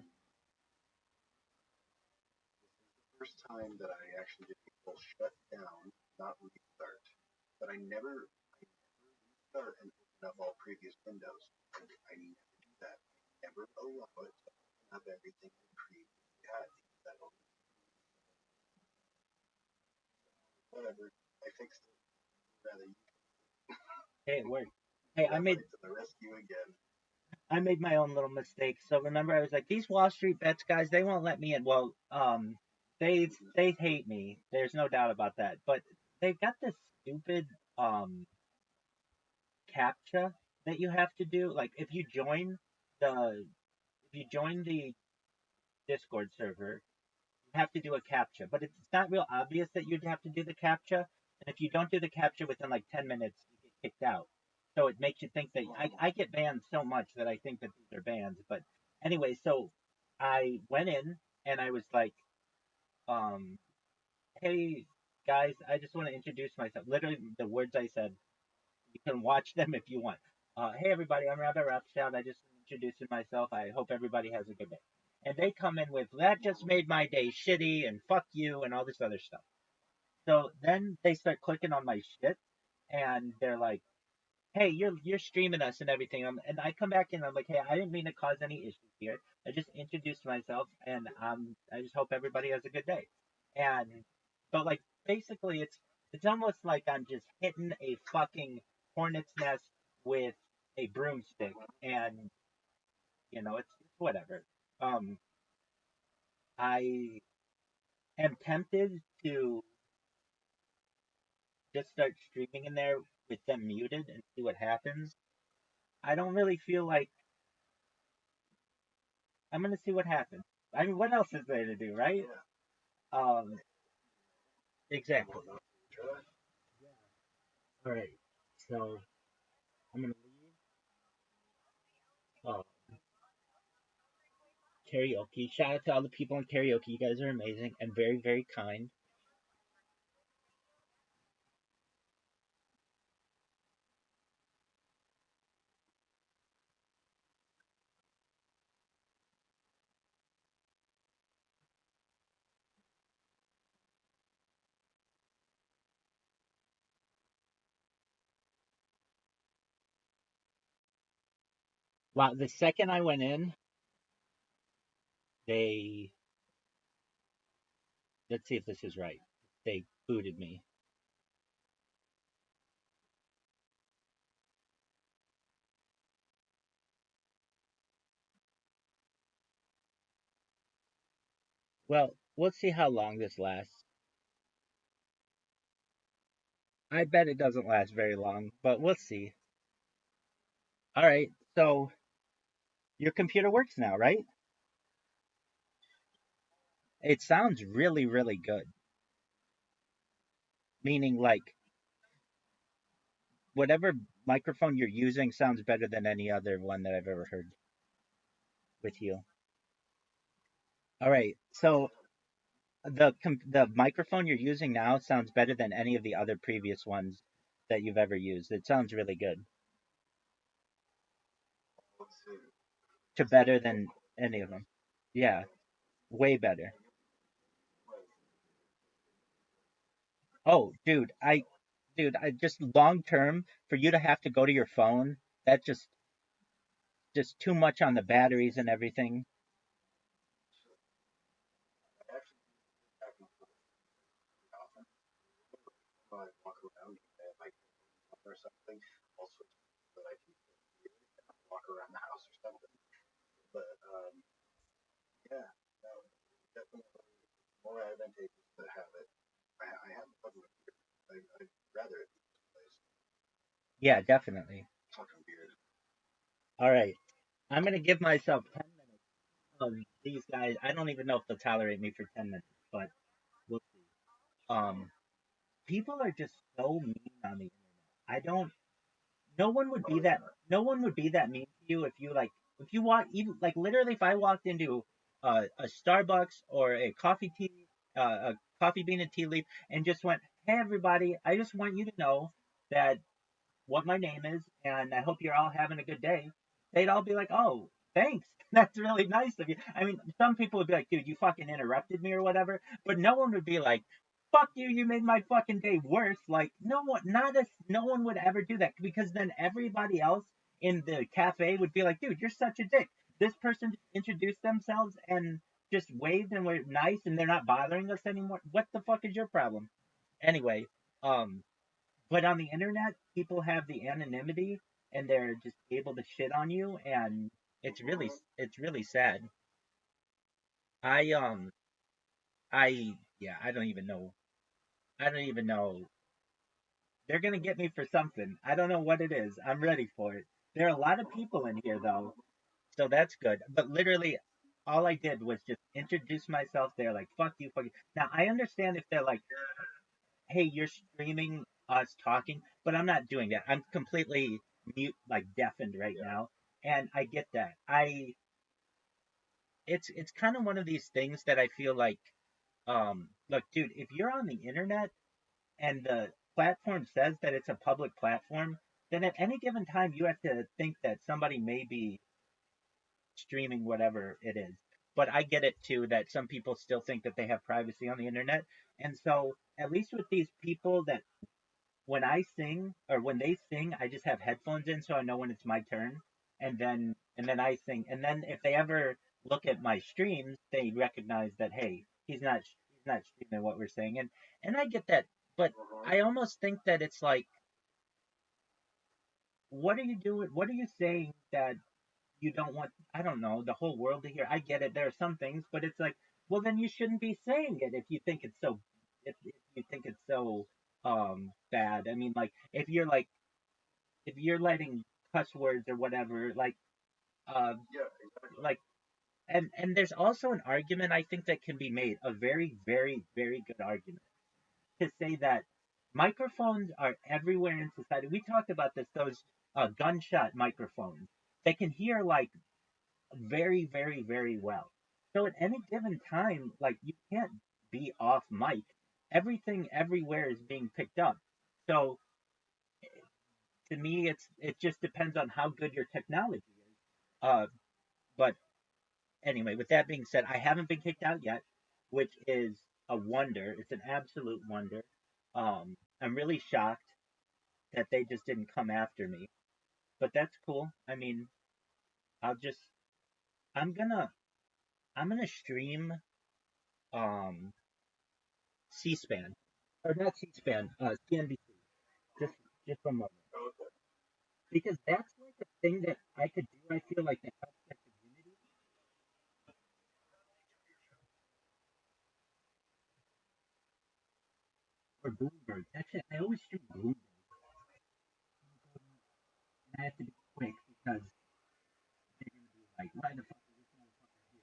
Speaker 2: First time that I actually did full shut down, not restart. But I never restart and open up all previous windows. I never do that. I never allow it to open up everything I previously had. That'll whatever. I fixed it. Rather you
Speaker 1: Hey, it worked. Hey, I made
Speaker 2: right to the rescue again.
Speaker 1: I made my own little mistake. So remember, I was like, these Wall Street bets guys, they won't let me in. Well, they hate me. There's no doubt about that. But they've got this stupid captcha that you have to do. Like the if you join the Discord server, you have to do a captcha. But it's not real obvious that you'd have to do the captcha. And if you don't do the captcha within like 10 minutes, you get kicked out. So it makes you think that I get banned so much that I think that these are bans. But anyway, so I went in and I was like, um, hey guys, I just want to introduce myself. Literally the words I said. You can watch them if you want. Hey everybody, I'm Rabbi Rothschild. I just introducing myself. I hope everybody has a good day. And they come in with that just made my day shitty and fuck you and all this other stuff. So then they start clicking on my shit and they're like, hey, you're streaming us and everything. And I come back in. I'm like, hey, I didn't mean to cause any issues here. I just introduced myself, and I just hope everybody has a good day. And but like basically, it's almost like I'm just hitting a fucking hornet's nest with a broomstick, and it's whatever. Um, I am tempted to just start streaming in there with them muted and see what happens. I don't really feel like I'm gonna see what happens. I mean, what else is there to do, right? Exactly. All right. So I'm gonna leave. Oh, karaoke. Shout out to all the people in karaoke. You guys are amazing and very, very kind. Wow, the second I went in, they let's see if this is right. They booted me. Well, we'll see how long this lasts. I bet it doesn't last very long, but we'll see. All right, so your computer works now, right? It sounds really, really good. Meaning, like, whatever microphone you're using sounds better than any other one that I've ever heard with you. All right, so the microphone you're using now sounds better than any of the other previous ones that you've ever used. It sounds really good. To better than any of them. Yeah, way better. Oh, I just long term for you to have to go to your phone, that just too much on the batteries and everything. Yeah, definitely. All right. I'm gonna give myself 10 minutes of these guys. I don't even know if they'll tolerate me for 10 minutes, but we'll see. Um, people are just so mean on the internet. I don't. No one would be that. No one would be that mean to you if you like. If you walk, even like literally, if I walked into a Starbucks or a a coffee bean and tea leaf, and just went, "Hey, everybody, I just want you to know that what my name is, and I hope you're all having a good day," they'd all be like, "Oh, thanks. That's really nice of you." I mean, some people would be like, "Dude, you fucking interrupted me or whatever," but no one would be like, "Fuck you, you made my fucking day worse." Like, no one would ever do that because then everybody else in the cafe would be like, "Dude, you're such a dick. This person just introduced themselves and just waved and were nice and they're not bothering us anymore. What the fuck is your problem?" Anyway, um, but on the internet, people have the anonymity and they're just able to shit on you, and it's really sad. I yeah, I don't even know. I don't even know. They're gonna get me for something. I don't know what it is. I'm ready for it. There are a lot of people in here though, so that's good. But literally, all I did was just introduce myself. They're like, "Fuck you, fuck you." Now I understand if they're like, "Hey, you're streaming us talking," but I'm not doing that. I'm completely mute, like deafened right now, and I get that. It's kind of one of these things that I feel like, look, dude, if you're on the internet and the platform says that it's a public platform, then at any given time you have to think that somebody may be streaming whatever it is. But I get it too that some people still think that they have privacy on the internet, and so at least with these people that when I sing or when they sing, I just have headphones in so I know when it's my turn, and then I sing, and then if they ever look at my streams, they recognize that hey, he's not streaming what we're saying, and I get that, but I almost think that it's like, what are you doing? What are you saying that? you don't want, I don't know, the whole world to hear. I get it. There are some things, but it's like, well, then you shouldn't be saying it if you think it's so bad. I mean, like if you're letting cuss words or whatever, uh like and there's also an argument I think that can be made, a very very very good argument to say that microphones are everywhere in society. We talked about this, those gunshot microphones. They can hear like very, very, very well. So at any given time, like you can't be off mic. Everything everywhere is being picked up. So to me, it just depends on how good your technology is. Uh, but anyway, with that being said, I haven't been kicked out yet, which is a wonder. It's an absolute wonder. I'm really shocked that they just didn't come after me, but that's cool. I mean, I'll just I'm gonna I'm gonna stream um C-SPAN, or not C-SPAN, CNBC. Just just for a moment, because that's like a thing that I could do. I feel like that helps the community. Or Bloomberg. Actually, I always stream Bloomberg, and I have to be quick because they're gonna be like, why the fuck is this motherfucker here?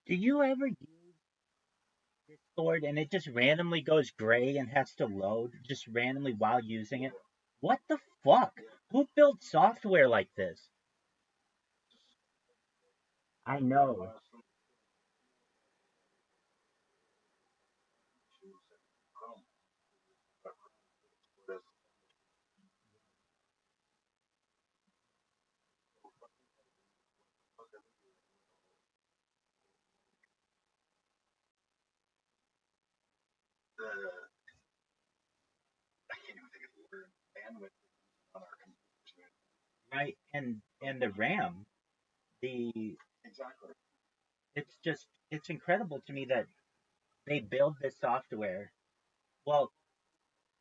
Speaker 1: Do you ever use Discord and it just randomly goes gray and has to load just randomly while using it? What the fuck? Who built software like this? I know. Right, and the RAM, the it's incredible to me that they build this software. Well,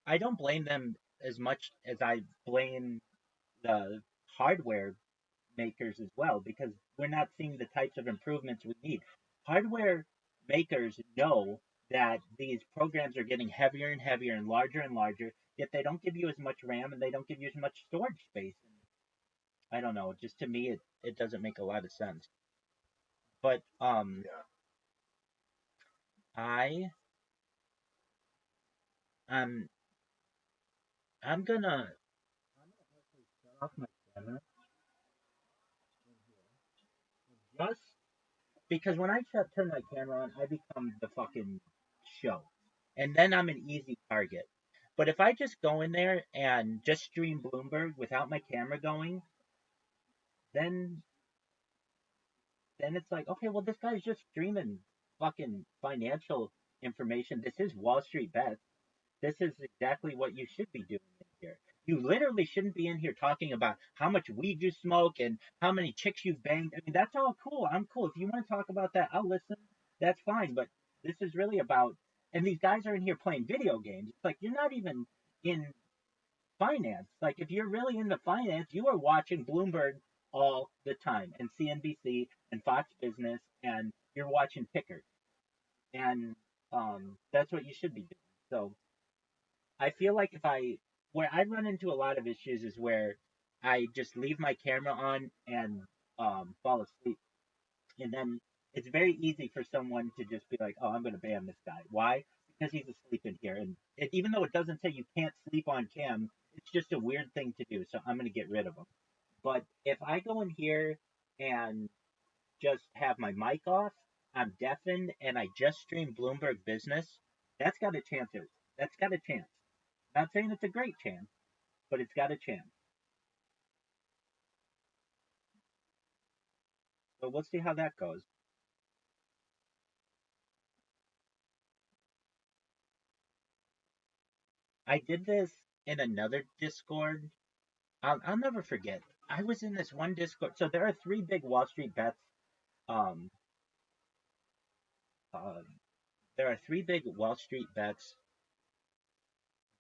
Speaker 1: I don't blame them as much as I blame the hardware makers as well, because we're not seeing the types of improvements we need. Hardware makers know that these programs are getting heavier and heavier and larger, yet they don't give you as much RAM and they don't give you as much storage space. And I don't know, just to me it doesn't make a lot of sense. But I um I'm gonna actually shut off my camera just because when I turn my camera on, I become the fucking show, and then I'm an easy target. But if I just go in there and just stream Bloomberg without my camera going, then it's like, okay, well, this guy's just streaming fucking financial information. This is Wall Street bets. This is exactly what you should be doing in here. You literally shouldn't be in here talking about how much weed you smoke and how many chicks you've banged. I mean, that's all cool. I'm cool. If you want to talk about that, I'll listen. That's fine. But this is really about, and these guys are in here playing video games. It's like you're not even in finance. Like if you're really into finance, you are watching Bloomberg all the time and CNBC and Fox Business, and you're watching tickers, and that's what you should be doing. So I feel like where I run into a lot of issues is where I just leave my camera on and fall asleep, and then it's very easy for someone to just be like, "Oh, I'm going to ban this guy." Why? Because he's asleep in here, and even though it doesn't say you can't sleep on cam, it's just a weird thing to do. So I'm going to get rid of him. But if I go in here and just have my mic off, I'm deafened, and I just stream Bloomberg Business, that's got a chance. That's got a chance. Not saying it's a great chance, but it's got a chance. So we'll see how that goes. I did this in another Discord. I'll never forget. I was in this one Discord. So there are three big Wall Street bets. Um, uh, there are three big Wall Street bets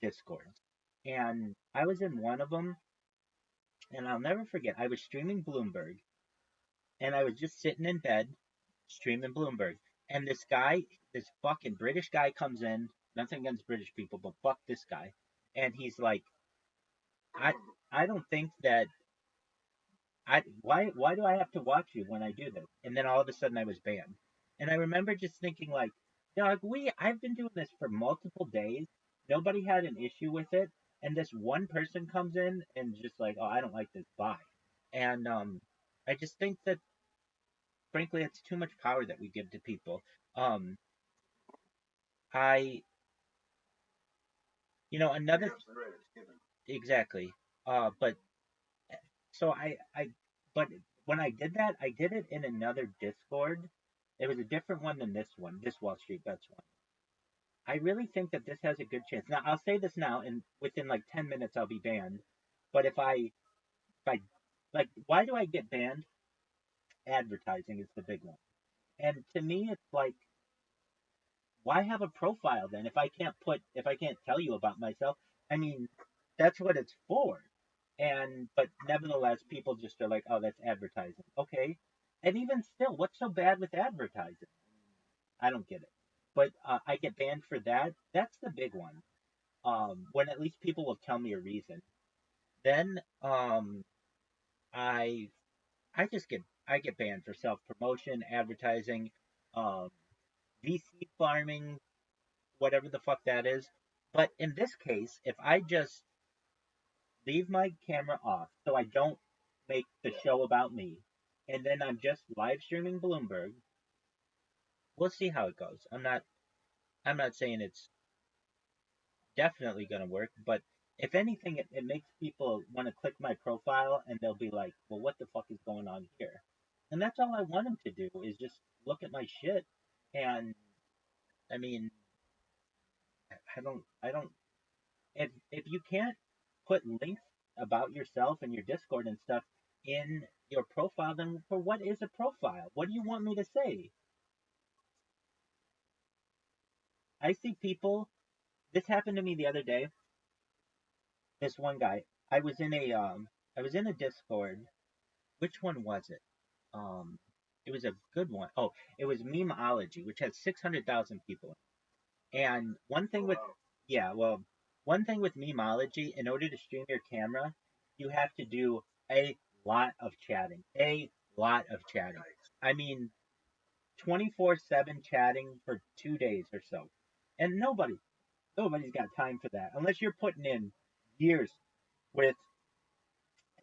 Speaker 1: Discords, and I was in one of them. And I'll never forget. I was streaming Bloomberg, and I was just sitting in bed streaming Bloomberg. And this fucking British guy comes in. Nothing against British people, but fuck this guy. And he's like, I I don't think that why do I have to watch you when I do this? And then all of a sudden I was banned. And I remember just thinking like, dog, I've been doing this for multiple days. Nobody had an issue with it. And this one person comes in and just like, oh, I don't like this, bye. And I just think that frankly it's too much power that we give to people. Um I another exactly. But so but when I did that, I did it in another Discord. It was a different one than this one, this Wall Street Bets one. I really think that this has a good chance. Now, I'll say this now, and within like 10 minutes, I'll be banned. But if I, like, why do I get banned? Advertising is the big one. And to me, it's like, why have a profile then if I can't tell you about myself? I mean, that's what it's for. But nevertheless, people just are like, oh, that's advertising. Okay. And even still, what's so bad with advertising? I don't get it. But I get banned for that. That's the big one. When at least people will tell me a reason. Then I I get banned for self promotion, advertising, um, VC farming, whatever the fuck that is. But in this case, if I just leave my camera off so I don't make the show about me, and then I'm just live streaming Bloomberg, we'll see how it goes. I'm not saying it's definitely gonna work, but if anything, it makes people want to click my profile and they'll be like, well, what the fuck is going on here? And that's all I want them to do is just look at my shit. And I mean, I don't if you can't put links about yourself and your Discord and stuff in your profile, then for what is a profile? What do you want me to say? I see people. This happened to me the other day. This one guy. I was in a I was in a Discord. Which one was it? Um, it was a good one. Oh, it was Memeology, which has 600,000 people. And one thing with yeah, well, one thing with Memeology, in order to stream your camera, you have to do a lot of chatting. A lot of chatting. I mean, 24/7 chatting for 2 days or so. And nobody's got time for that unless you're putting in years with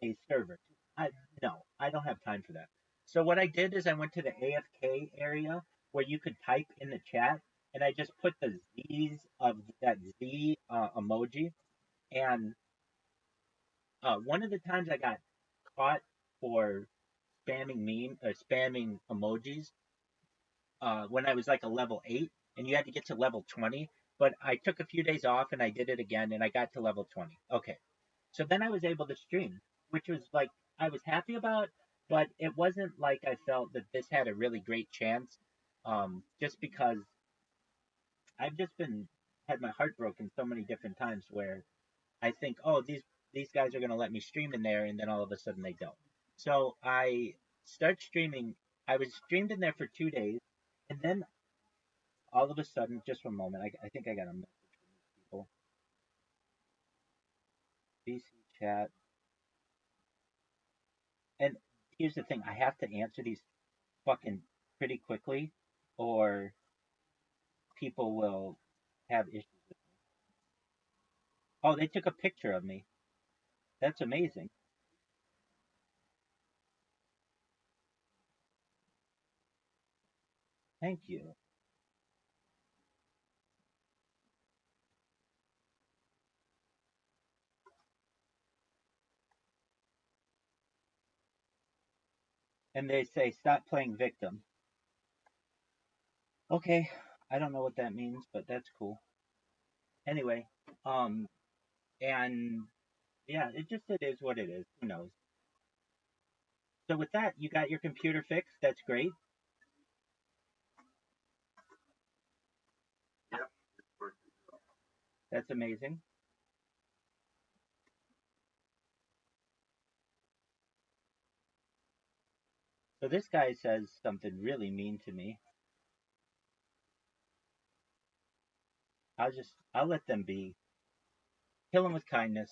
Speaker 1: a server. I no, I don't have time for that. So what I did is I went to the AFK area where you could type in the chat, and I just put the Z's of that Z emoji. And one of the times I got caught for spamming emojis when I was like a level 8, and you had to get to level 20. But I took a few days off and I did it again, and I got to level 20. Okay, so then I was able to stream, which was like I was happy about, but it wasn't like I felt that this had a really great chance. Just because I've just been had my heart broken so many different times where I think, oh, these guys are gonna let me stream in there, and then all of a sudden they don't. So I start streaming. I was streamed in there for 2 days, and then all of a sudden, just for a moment, I think I got a message from these people. BC chat. And here's the thing, I have to answer these fucking pretty quickly, or people will have issues with me. Oh, they took a picture of me. That's amazing. Thank you. And they say, stop playing victim. Okay, I don't know what that means, but that's cool. Anyway, um, and yeah, it is what it is. Who knows? So with that, you got your computer fixed. That's great.
Speaker 2: Yep.
Speaker 1: That's amazing. So this guy says something really mean to me. I'll let them be. Kill him with kindness.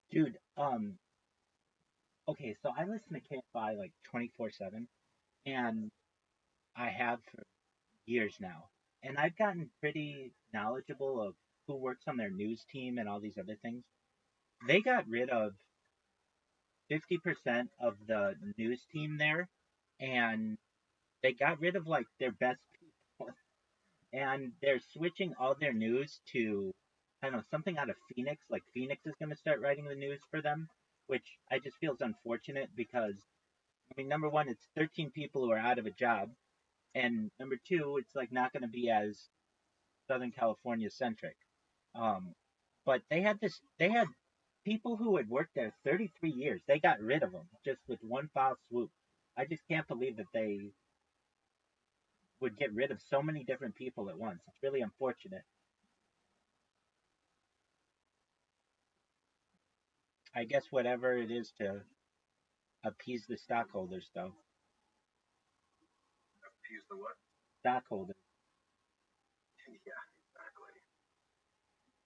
Speaker 1: Dude, okay, so I listen to KFI like 24/7, and I have for years now. And I've gotten pretty knowledgeable of who works on their news team and all these other things. They got rid of 50% of the news team there, and they got rid of like their best people. And they're switching all their news to, I don't know, something out of Phoenix. Like Phoenix is going to start writing the news for them, which I just feel is unfortunate because, I mean, number one, it's 13 people who are out of a job, and number two, it's like not going to be as Southern California centric. Um, but they had people who had worked there 33 years. They got rid of them just with one foul swoop. I just can't believe that they would get rid of so many different people at once. It's really unfortunate. I guess whatever it is to appease the stockholders, though.
Speaker 2: Appease the what?
Speaker 1: Stockholders.
Speaker 2: Yeah, exactly.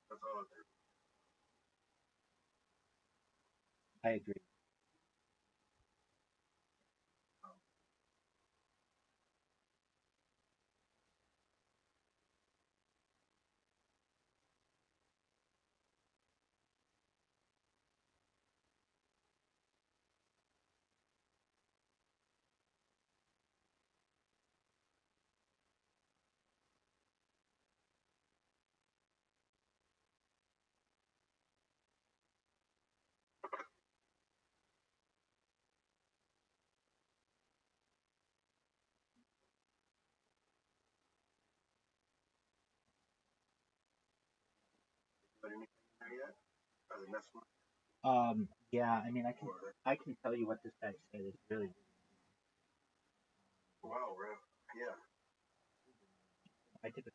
Speaker 2: That's all it is.
Speaker 1: I agree. Yeah, I mean, I can tell you what this guy said. It's really, I took a,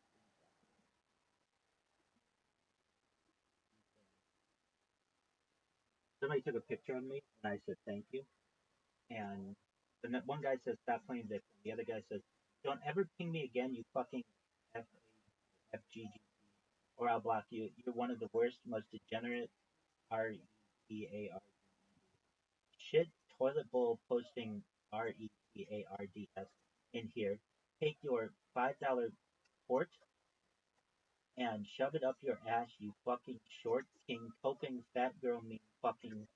Speaker 1: somebody took a picture of me, and I said thank you. And one guy says stop playing victim. The other guy says don't ever ping me again, you fucking FGG, or I'll block you. You're one of the worst, most degenerate RETAR shit toilet bowl posting RETARDS in here. Take your $5 port and shove it up your ass, you fucking short king, coping fat girl me fucking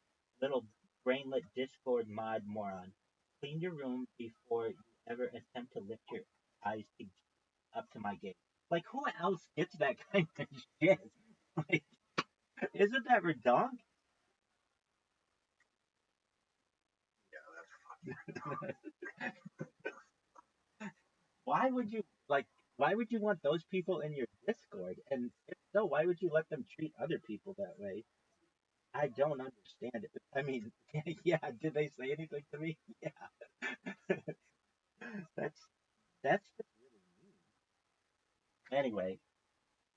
Speaker 1: little brainlet Discord mod moron. Clean your room before you ever attempt to lift your eyes up to my gate. Like, who else gets that kind of shit? Like, isn't that redonk? Why would you, like, why would you want those people in your Discord? And if so, why would you let them treat other people that way? I don't understand it. I mean, yeah, did they say anything to me? Yeah. That's that's just really mean. Anyway,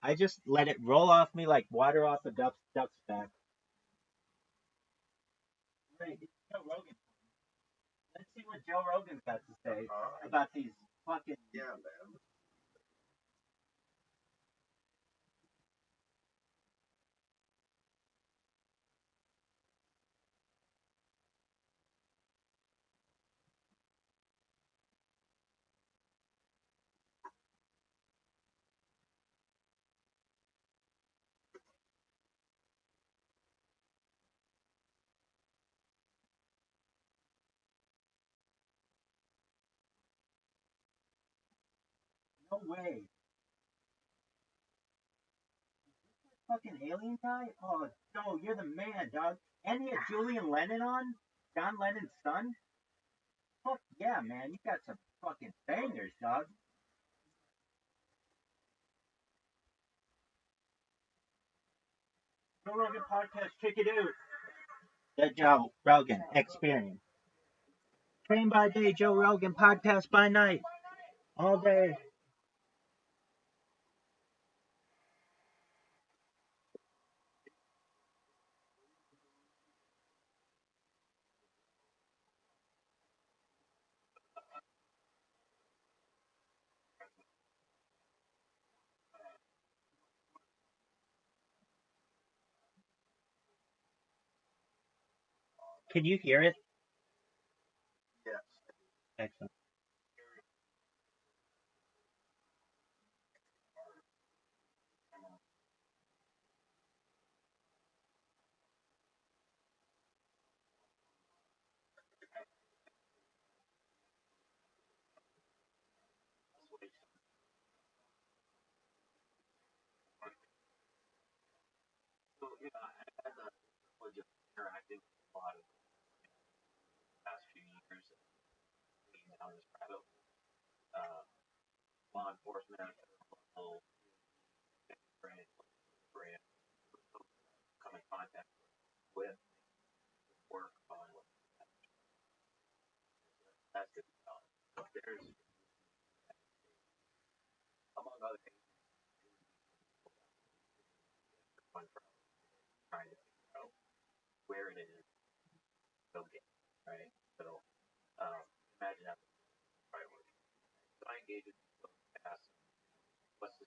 Speaker 1: I just let it roll off me like water off a duck's back. Right, it's Joe Rogan. Let's see what Joe Rogan's got to say about these fucking. No way. Fucking alien guy? Oh, Joe, you're the man, dog. And he had Julian Lennon on? John Lennon's son? Fuck yeah, man. You got some fucking bangers, dog. Joe Rogan podcast, check it out. The Joe Rogan Experience. Train by day, Joe Rogan podcast by night. All day. Can you hear it? Excellent. So, I had the privilege of interacting with a lot of the past few years, being down this rabbit uh, law enforcement, local brand, brand, come in contact with work on what that's good. There's, among other things, one from trying to figure out where it is go get, right? So, um, imagine that priority. So I engage with people and ask them, what's the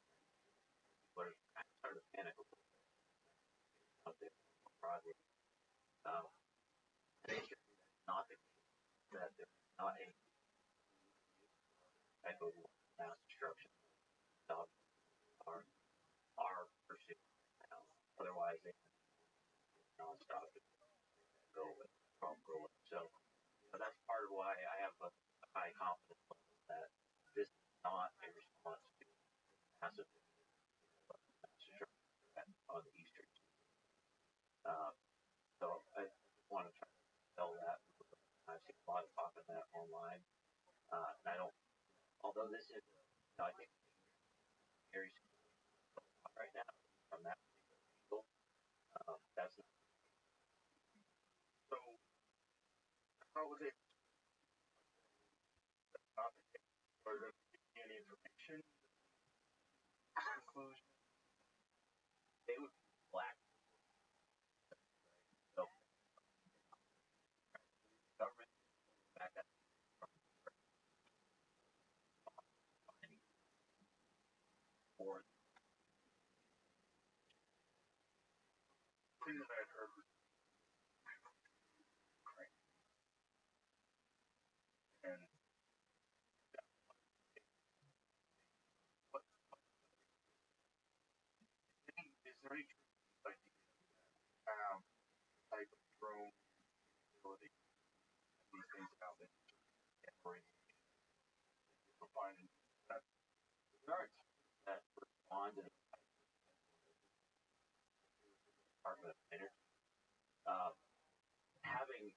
Speaker 1: what are kind of started to panic a little bit out there more broadly. Um, they should be not the case that there's not a type of mass destruction of our pursuit now. Otherwise, they nonstop go with go with. So that's part of why I have a high confidence level that this is not a response to massive destruction on the eastern. Um, so I just want to try to tell that. I've seen a lot of talk on that online. And I don't, although this is, I think, very right now from that angle. That's not
Speaker 2: conclusion, they would be black. So government back at for the thing that I had heard was Ukraine. And what is there any truth to this idea that have type of drone ability and these things out there for finding that there are that respond to the Department of Energy having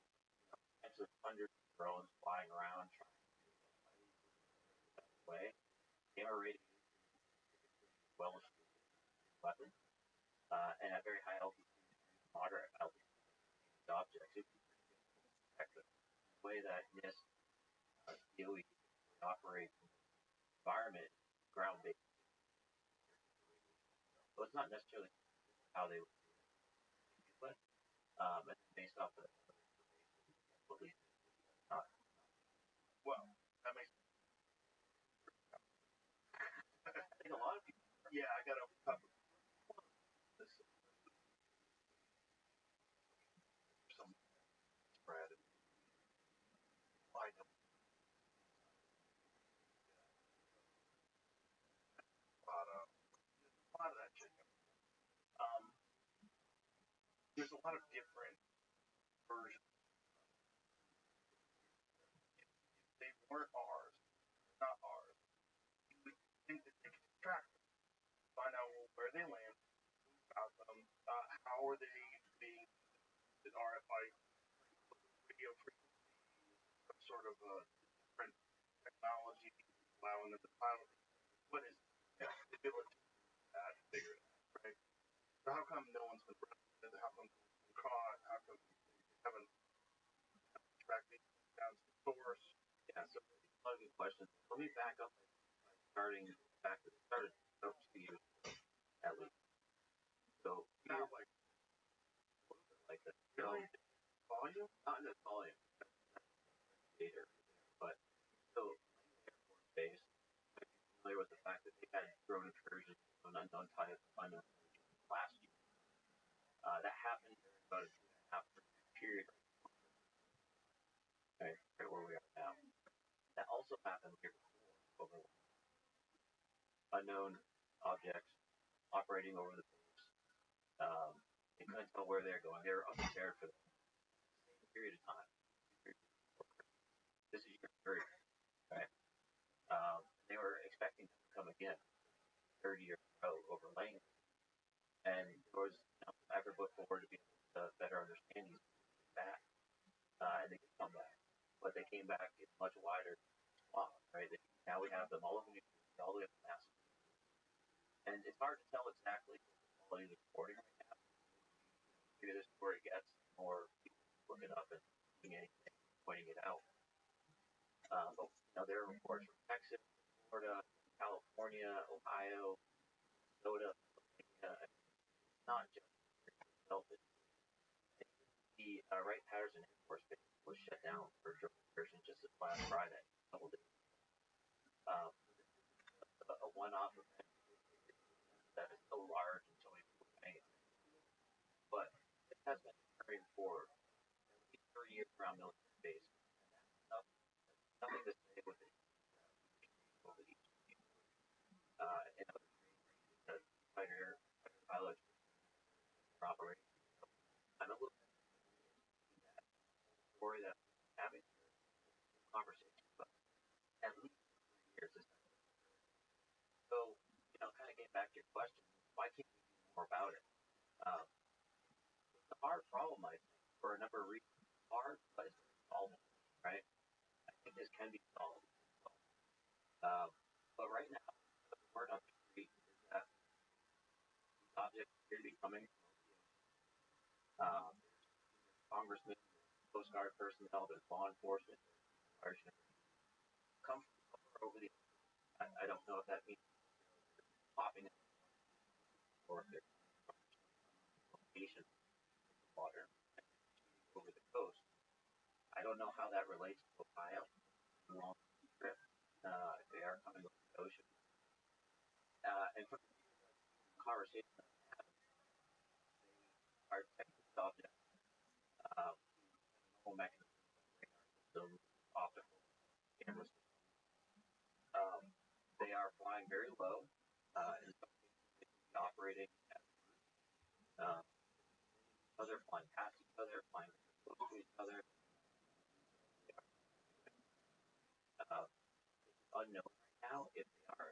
Speaker 2: potentially hundreds of drones flying around trying to way gamma radiation well weapons and at very high altitude, moderate altitude objects. It can protect the way that this DOE operates environment ground based. So it's not necessarily how they would do it, it's based off of at least not. Well, that makes I think a lot of people. Yeah, I got to cover this. Some spread. I know. A lot of that shit. There's a lot of different versions. If they weren't ours, not ours, you would think that they could track them, find out where they land, about them, how are they being used, RFI, radio frequency, some sort of different technology allowing them to pilot. What is the ability to figure it out, right? So how come no one's been arrested? How come no one's been caught? How come they haven't tracked these down to the source? Yeah, so a lot of good questions. Let me back up starting back to the start of 2 years at least. So not like this. No volume? Not in the volume. Data, but so Air Force Base, I'm familiar with the fact that they had drone incursions on unknown type last year. That happened during about a 2.5 period. Right where we are now. That also happened here before, over unknown objects operating over the base. They couldn't tell where they're going. They were unprepared for the same period of time. This is year 3, right? They were expecting to come again, 30 years ago, overlaying, and there was effort put forward to be able to better understand these back, and they could come back, but they came back in much wider swath, right? Now we have them all over all the way up to massive, and it's hard to tell exactly the quality of the reporting right now. Maybe this is where it gets more people looking up and doing anything, pointing it out. But there are reports from Texas, Florida, California, Ohio, Minnesota, it's not just itself. The Wright-Patterson Air Force Base was shut down for drone incursions just this last Friday, a couple days. A one-off event that is so large and so many people paying attention to it. But it has been occurring for at least 30 years around military bases. And that's nothing to say with it over each and other fighter pilots are operating. I'm a little bit that story that I'm having conversation, but at least 3 years is so, kind of getting back to your question, why can't we do more about it? It's a hard problem, I think, for a number of reasons. It's hard, but it's solvable, right? I think this can be solved. But right now, the word on the street is that these objects appear to be coming from congressmen, Coast Guard personnel, there's law enforcement, come from somewhere over the I don't know if that means popping
Speaker 1: don't know how that relates to Ohio. Long trip. They are coming over the ocean. And from the conversation that I had, they are technical objects, whole mechanism, radar system, optical cameras. They are flying very low. In some cases, they can be operating at other flying past each other, flying close to each other. It's unknown right now if they are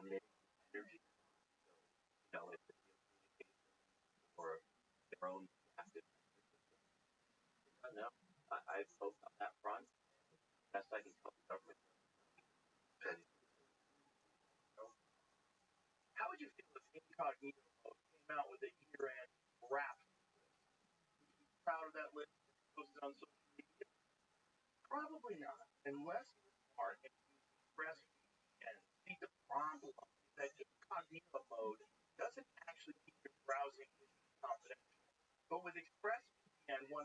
Speaker 1: emitting energy, if it's communication or their own active system. I don't know. I've hoped on that front. Best I can tell the government.
Speaker 2: How would you feel if Incognito came out with a year-end wrap list? Would you be proud of that list posted on social media? Probably not, unless you're smart and use ExpressVPN. See, the problem is that Incognito mode doesn't actually keep your browsing history confidential. But with ExpressVPN, 100%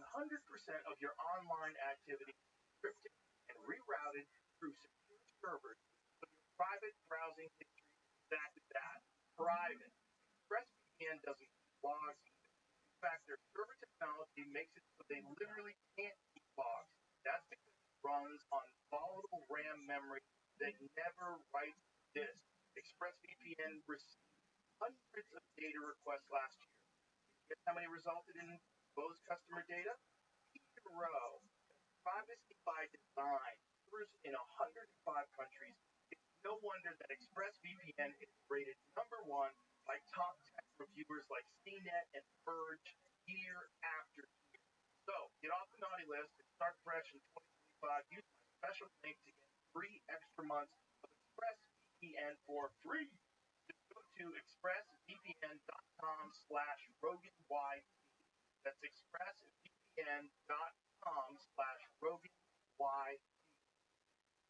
Speaker 2: of your online activity is encrypted and rerouted through secure servers, so your private browsing history is exactly that, private. ExpressVPN doesn't keep logs either. In fact, their server technology makes it so they literally can't keep logs. That's because it runs on volatile RAM memory that never writes disk. ExpressVPN received hundreds of data requests last year. Guess how many resulted in exposed customer data? 0. Privacy by design. Servers in 105 countries. It's no wonder that ExpressVPN is rated #1 by top tech reviewers like CNET and Verge year after year. So, get off the naughty list and start fresh in 2025. Use my special link to get 3 extra months of ExpressVPN for free. Just go to expressvpn.com/RoganYT. That's expressvpn.com/RoganYT.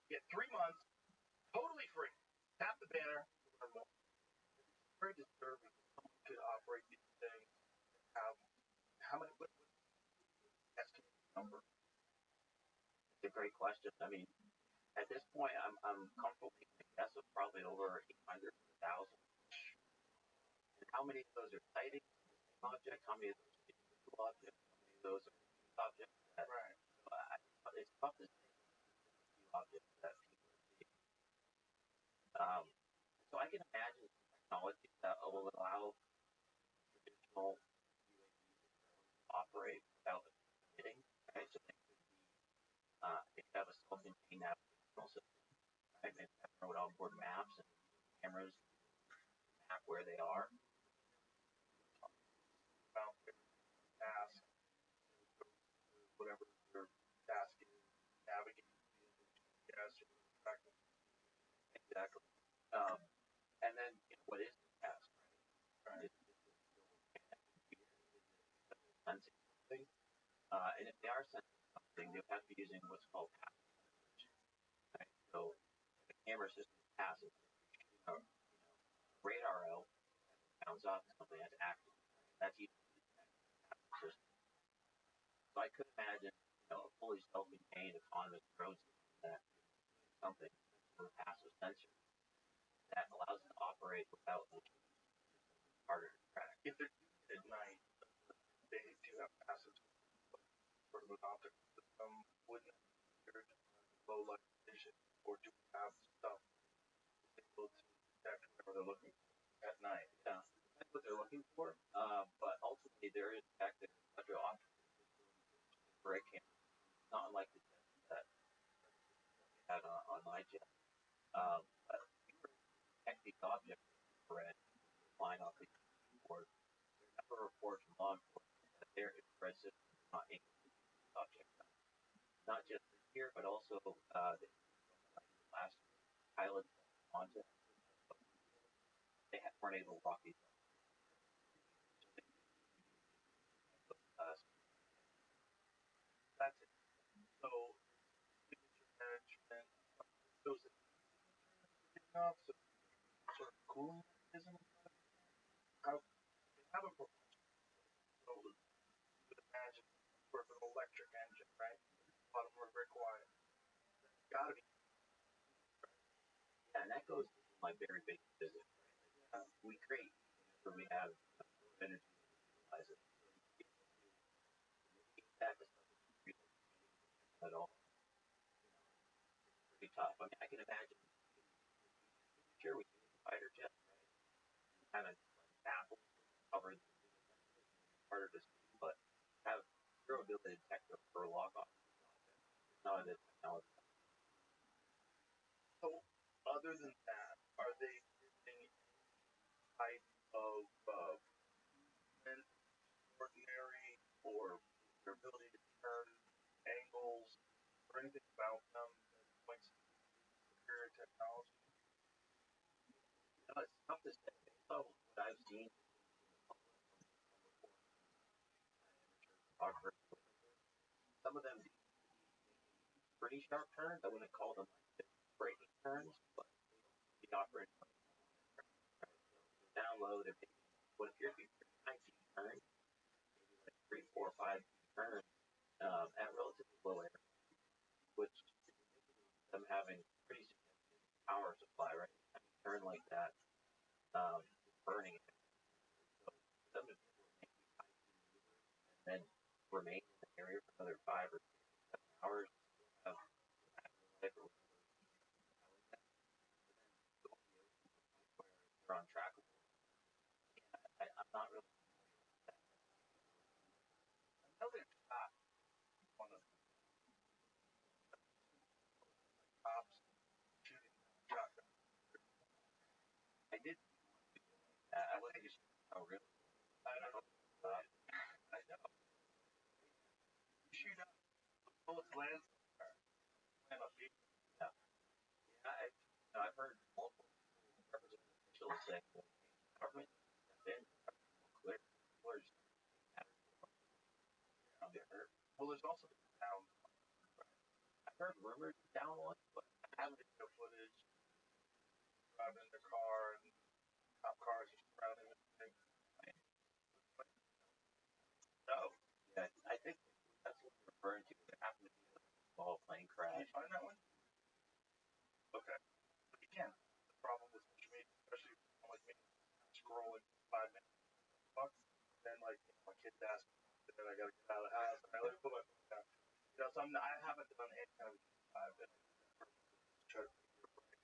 Speaker 2: Get 3 months totally free. Tap the banner to learn more. It's very disturbing that someone could operate these things and have how many, what's the estimated number?
Speaker 1: It's a great question. I mean, at this point, I'm comfortable making a guess of probably over 800,000. And how many of those are sightings of the same object? How many of those are individual objects? How many of those are objects that,
Speaker 2: right?
Speaker 1: It's tough to say few objects that people are seeing. So I can imagine some technology that will allow traditional UAVs to operate without emitting. Right? So they could have a self-contained navigational system. Right? Maybe have their own onboard maps and cameras map where they are.
Speaker 2: About their task, whatever their task is, navigate via GPS or tracking.
Speaker 1: Exactly. And then, what is the task, right? Is it still sensing something? And if they are sensing something, they have to be using what's called passive sensors. Right? So if the camera system is passive, shooting a radar out and it bounds off something that's active. Right? That's even passive system. So I could imagine, a fully self-contained autonomous drone system that is doing something with a passive sensor that allows it to operate without looking harder to track.
Speaker 2: If they're doing it at night, they do have passive sort of an optical system. Wouldn't it be considered low light vision, or do we have stuff that's able to detect whatever they're looking for at night?
Speaker 1: Yeah, depends what they're looking for. But ultimately, there is back there electro optical infrared cameras, not unlike the jets that we had on my jet. But we were able to detect these objects with infrared flying off the board. There's a number of reports from law enforcement that their infrared system is not able to see these objects. Not just this year, but also the last year, pilots onto they weren't able to walk these.
Speaker 2: That's it. So, signature management, those that enough, so sort of cooling mechanism. How they have a propulsion, so you would imagine sort of an electric engine, right? lot of them are very quiet. It's got to be.
Speaker 1: Yeah, and that goes to my very big business. We create when we have energy to utilize it. That is at all pretty tough. I mean, I can imagine. Sure, we can fighter jet, right? Kind of Apple cover the harder to see, but have zero ability to detect or log off. Not a technology.
Speaker 2: So, other than that, are they using type of ordinary or their ability to turn angles or anything about them that points to superior technology?
Speaker 1: No, it's tough to say. Based on what I've seen are some of them pretty sharp turns. I wouldn't call them braking turns, but they operate down low. They're taking what appears to be pretty high speed turns, maybe like 3, 4, 5 turns at relatively low air, which them having pretty significant power supply, right? I mean, turn like that, burning it. So them to and then remain in the area for another 5 or 6 hours, have life or they're on track. I'm not really.
Speaker 2: I know they've shot one of the cops shooting shotgun.
Speaker 1: I did. I wasn't just. Oh, really?
Speaker 2: I don't know. I know. You shoot up, the bullets land somewhere. Land up deep.
Speaker 1: Yeah. Yeah, I've heard multiple representative officials saying that the government step in, clear, clear, get hurt.
Speaker 2: Well, there's also down.
Speaker 1: I've heard rumors down one, but
Speaker 2: I haven't video footage driving in their car and cop cars are surrounding them.
Speaker 1: no. Yeah, I think that's what you're referring to. There happened to be a small plane
Speaker 2: Can
Speaker 1: crash.
Speaker 2: you find that one? Okay. But again, the problem with social media, especially like me, scrolling 5 minutes, then like my kid's asking, and then I gotta get out of the house. And I let me put my phone down. You know, so I haven't done any kind of deep dive. Try to figure a break.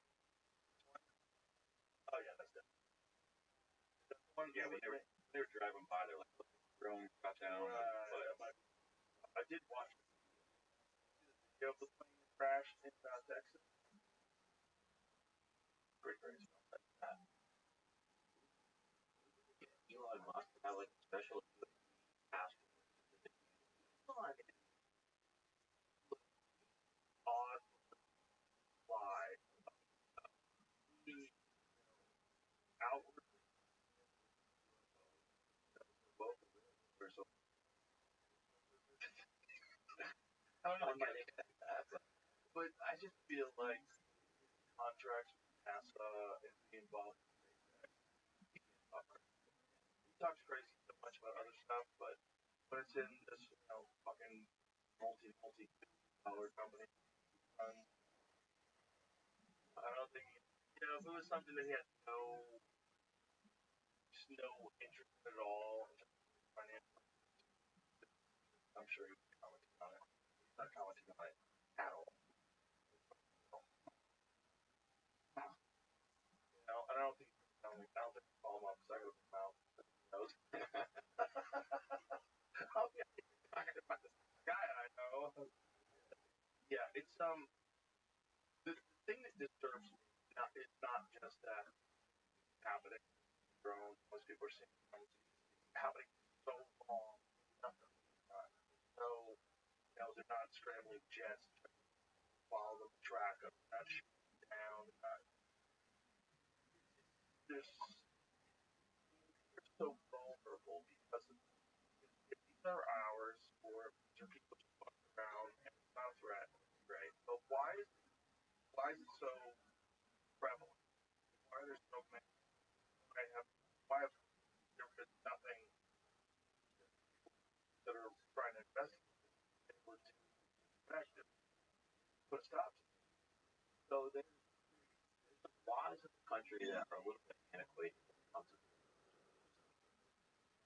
Speaker 2: Oh yeah, that's it. One,
Speaker 1: Yeah, when they were driving by, they're like, drone shot down.
Speaker 2: But I did watch the video of the plane that crashed in Texas. Pretty crazy.
Speaker 1: Elon Musk have like a special task.
Speaker 2: Odd fly. Outward. Both of them. I don't know. But I just feel like contracts with NASA and being involved in SpaceX. He talks crazy so much about other stuff, but when it's in this, fucking multi-billion-dollar company, I don't think, if it was something that he had no interest in at all in terms of financial, I'm sure he would be commenting on it. He's not commenting on it at all. And I don't think he's telling me. I don't think he's calling him up because I go to his mouth. Knows. Oh yeah, you're talking about this guy I know. Yeah, it's the thing that disturbs me is not just that it's happening drones. Most people are seeing drones. It's happening so long. Nothing. So they're not scrambling jets to follow the track of that shooting down. They're so vulnerable because if these are ours or these are people just walking around and it's not a threat, right? So why is it so prevalent? Why are there so many? Why have there been nothing that are trying to investigate it or to effective? stops. So there's laws in the country that are a little bit antiquated when it comes to.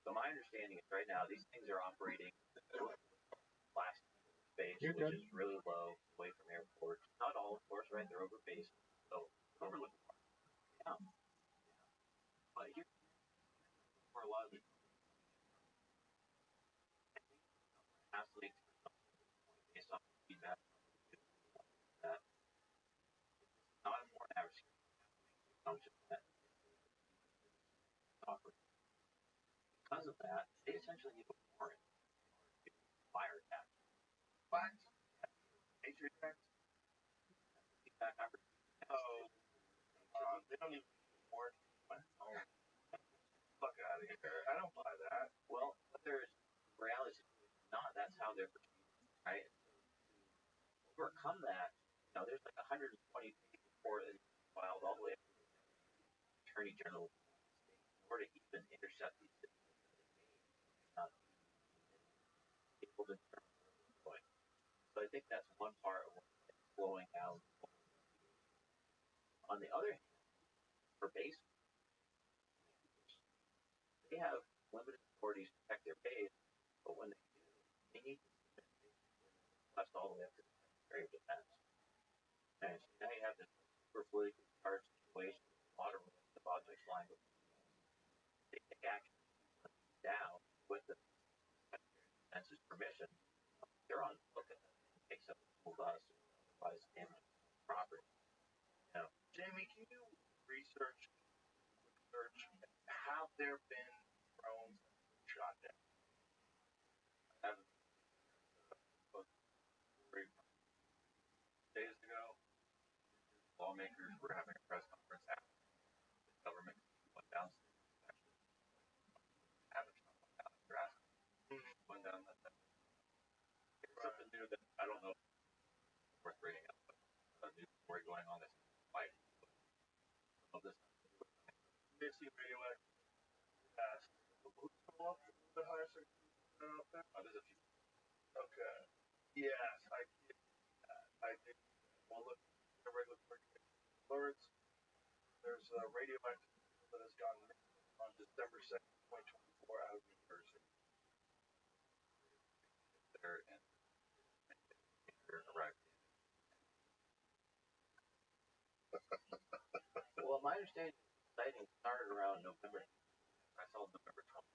Speaker 2: So my understanding is right now these things are operating last space, which is really low, away from airports. Not all, of course, right? They're over base, so overlook. Yeah. But here, for a lot of the athletes, based on feedback, that not a more average function that offer. Because of that, they essentially need a warrant to fire that. What? Nature tax? Feedback opportunity. Oh, they don't even warrant. Oh, fuck out of here. I don't buy that. Well, but there's reality not. That's how they're perceived, right? Overcome that, there's like 120 pages before it filed all the way up to the Attorney General of the state in order to even intercept these systems that they may not be able to point. So I think that's one part of what's slowing down. On the other hand, for base, they have limited authorities to protect their base, but when they need to request all the way up to the Secretary of Defense. And so now you have this super politically charged situation, a lot of objects flying over. They take action down with the Secretary of Defense's permission. They're on the look at them. It takes up the whole bus, otherwise damage property. Jamie, can you research, have there been drones shot down? Days ago, lawmakers were having a press conference after the government went down. Went down that. Something new that I don't know if it's worth bringing up, but a new story going on this fight of this. Basically, radioactive gas. Who's come up with the highest out there? There's a few. Okay. Yes, I did. I did. Well, look, the regulatory alerts. There's a radioactive that has gone on December 2nd, 2024, out of New Jersey. There and arrived. Well, my understanding is the sighting started around November. I saw November 12th.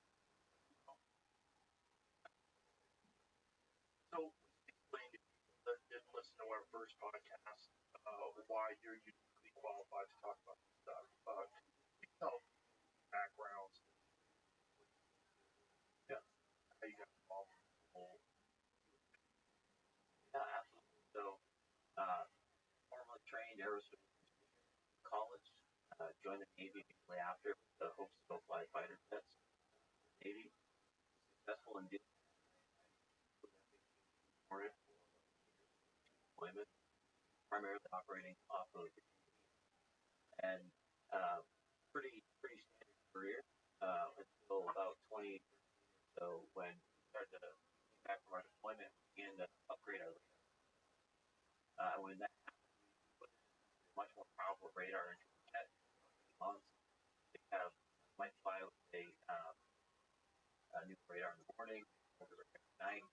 Speaker 2: So, explain to people that didn't listen to our first podcast why you're uniquely qualified to talk about this stuff. Can you tell backgrounds? Yeah. How you got involved in the whole. Yeah, absolutely. So, formerly trained aerospace college, joined the Navy immediately after with the hopes to go fly fighter jets. Navy, successful in doing deployment, primarily operating off of and pretty standard career until about 20 years so when we started to get back from our deployment, we began to upgrade our radar. When that happened, we put much more powerful radar into the jet. Months, they might fly with a new radar in the morning, over the night,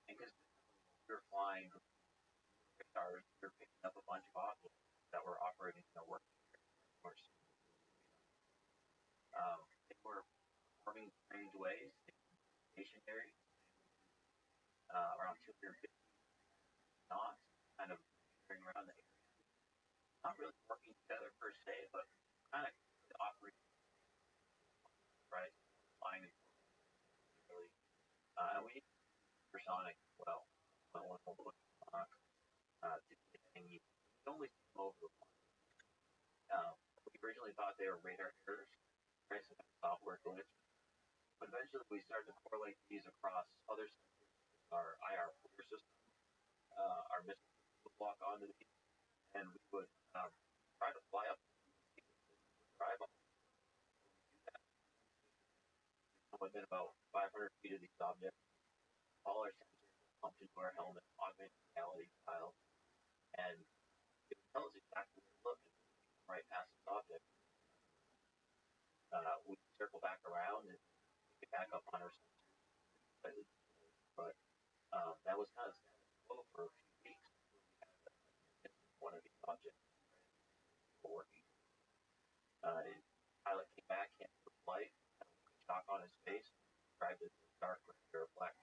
Speaker 2: and because we were flying radar, we were picking up a bunch of objects that were operating in their work. Of course, they were performing strange ways, stationary, around 250 knots, kind of veering around the area. Not really working together per se, but kind of operating, right? Flying really, and we need supersonic as well. But when we'll look to get anything, you only see them over the line. We originally thought they were radar errors, right? Some kind of software glitch. But eventually we started to correlate these across other sensors, our IR filter system, our missile would lock onto these, and we would try to fly up, drive up. Within about 500 feet of these objects, all our sensors pumped into our helmet, augmented reality style, and it would tell us exactly where to look and right past this object. We circle back around and get back up on our sensor. But that was kind of status quo for a few weeks. One of these objects working. The pilot came back, canceled the flight, chalk on his face, described it as a dark gray or a black.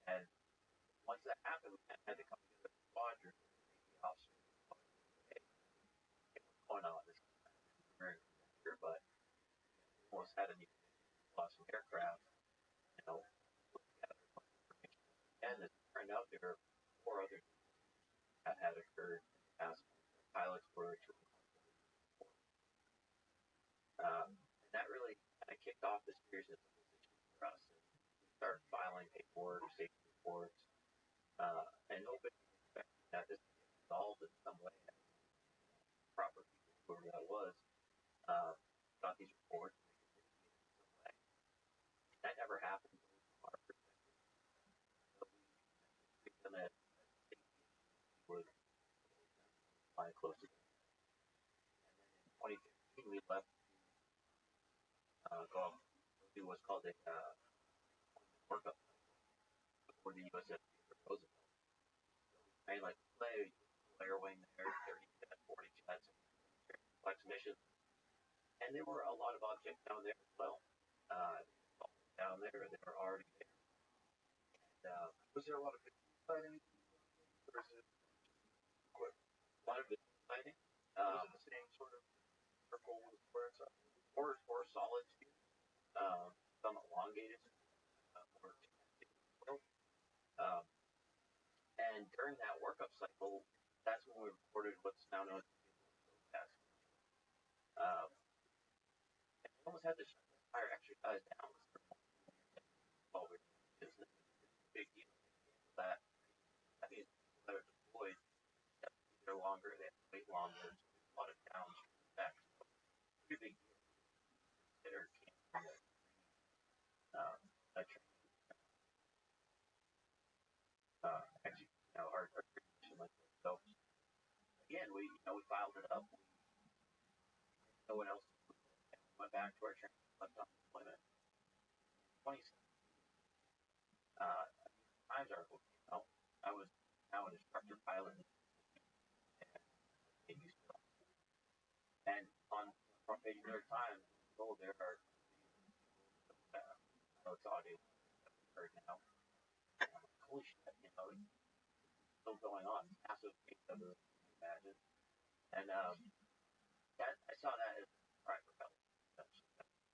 Speaker 2: And once that happened, we had to come together as a squadron, the officer, hey, what's going on? This is very clear, but almost had a new lost an aircraft, put together information. And it turned out there were 4 other that had occurred in the past. Pilots were and that really kind of kicked off the series of for us. We started filing paperwork, safety reports, and nobody expected that this would get resolved in some way. Proper people, whoever that was, got these reports and they could mitigate in some way. That never happened from our perspective. So we treat them as safety issues. We were flying close to them. And then in 2015, we left to go do what's called a workup for the USS Roosevelt. So we trained like play, air wing there, 30 jets, 40 jets, complex missions. And there were a lot of objects down there as well. Down there, they were already there. And,
Speaker 3: was there a lot of fighting? Or is it
Speaker 2: a lot of visual fighting?
Speaker 3: Was it the same sort of circle with squares up?
Speaker 2: Or solid spheres. Some elongated, more well. And during that workup cycle, that's when we recorded what's now known as the test. And we almost had to shut the entire exercise down. While we were doing business, it's a big deal. That I mean, people that are deployed have to be there longer, they have to wait longer, so there's a lot of downstream effects. So pretty big deal. Consider canceling a training. Actually, our tradition like this. So again, we filed it up. No one else went back to our training, left on deployment. 2017. Times article came out. I was now an instructor pilot and Navy still. And on the front page of the New York Times, there are it's audio that we heard now. Holy shit, it's still going on. Massive case of it, you can imagine. And that I saw that as private repellent.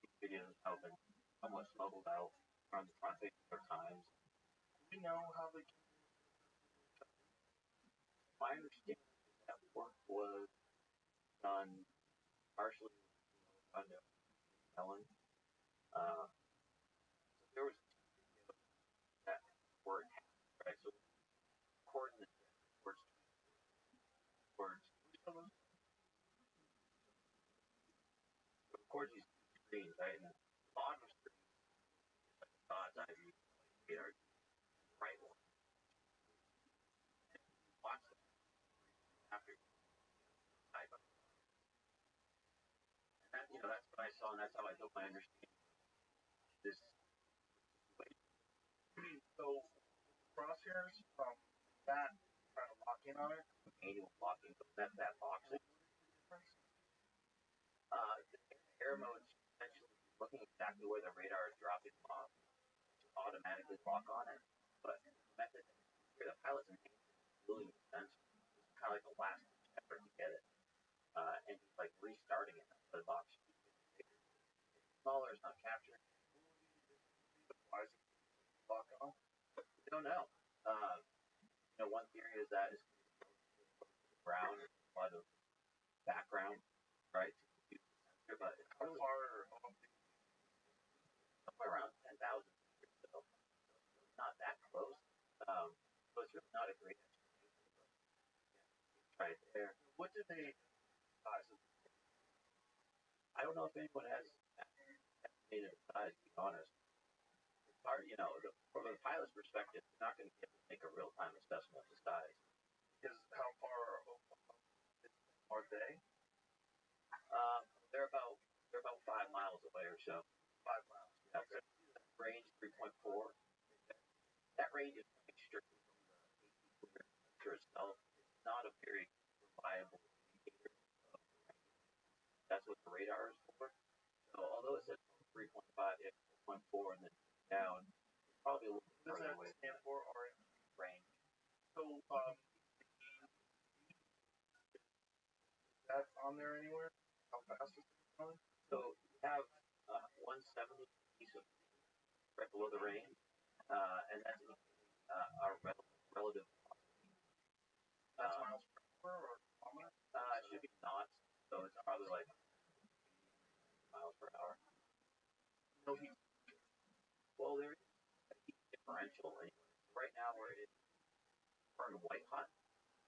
Speaker 2: These videos have been somewhat smuggled out on the front page of the New York Times.
Speaker 3: Do we know how they came?
Speaker 2: My understanding is that work was done partially under Helen. So there was that word, right? So recording the words, record these screens, right? And the bottom screen is like a God's eye view, like the right one. And you watch them after side by side. And that, that's what I saw, and that's how I built my understanding of this situation.
Speaker 3: So crosshairs from that trying to lock in on it.
Speaker 2: Manual blocking, that boxing. The air mode's essentially looking exactly where the radar is dropping off, to automatically lock on it. But the method where the pilot's enhanced really makes sense. It's kind of like the last effort to get it. And he's like restarting it. The box is smaller, it's not capturing.
Speaker 3: Why is it lock on?
Speaker 2: We don't know. One theory is that it's ground, a lot of background, right? But it's
Speaker 3: How far
Speaker 2: somewhere around 10,000 meters, so it's not that close. So it's really not a great explanation. It's right there.
Speaker 3: What did they size of?
Speaker 2: I don't know if anyone has estimated the size, to be honest. It's hard, the from the pilot's perspective, you're not going to be able to make a real-time assessment of the size.
Speaker 3: Because how far are they?
Speaker 2: They're about 5 miles away or so.
Speaker 3: 5 miles.
Speaker 2: Yeah, okay. Range 3.4. That range is strictly from itself. It's not a very reliable indicator of range. That's what the radar is for. So although it says 3.5, it's 4.4, and then down, it's probably a little bit further away.
Speaker 3: Stand for
Speaker 2: range.
Speaker 3: So that's on there anywhere? How fast is it going?
Speaker 2: So you have 170 piece of right below the range, and that's our relative velocity.
Speaker 3: That's miles per hour or kilometers?
Speaker 2: It should be knots, so it's probably like miles per hour.
Speaker 3: No heat.
Speaker 2: Well, there is a heat differential anyway. Right now we're white hot.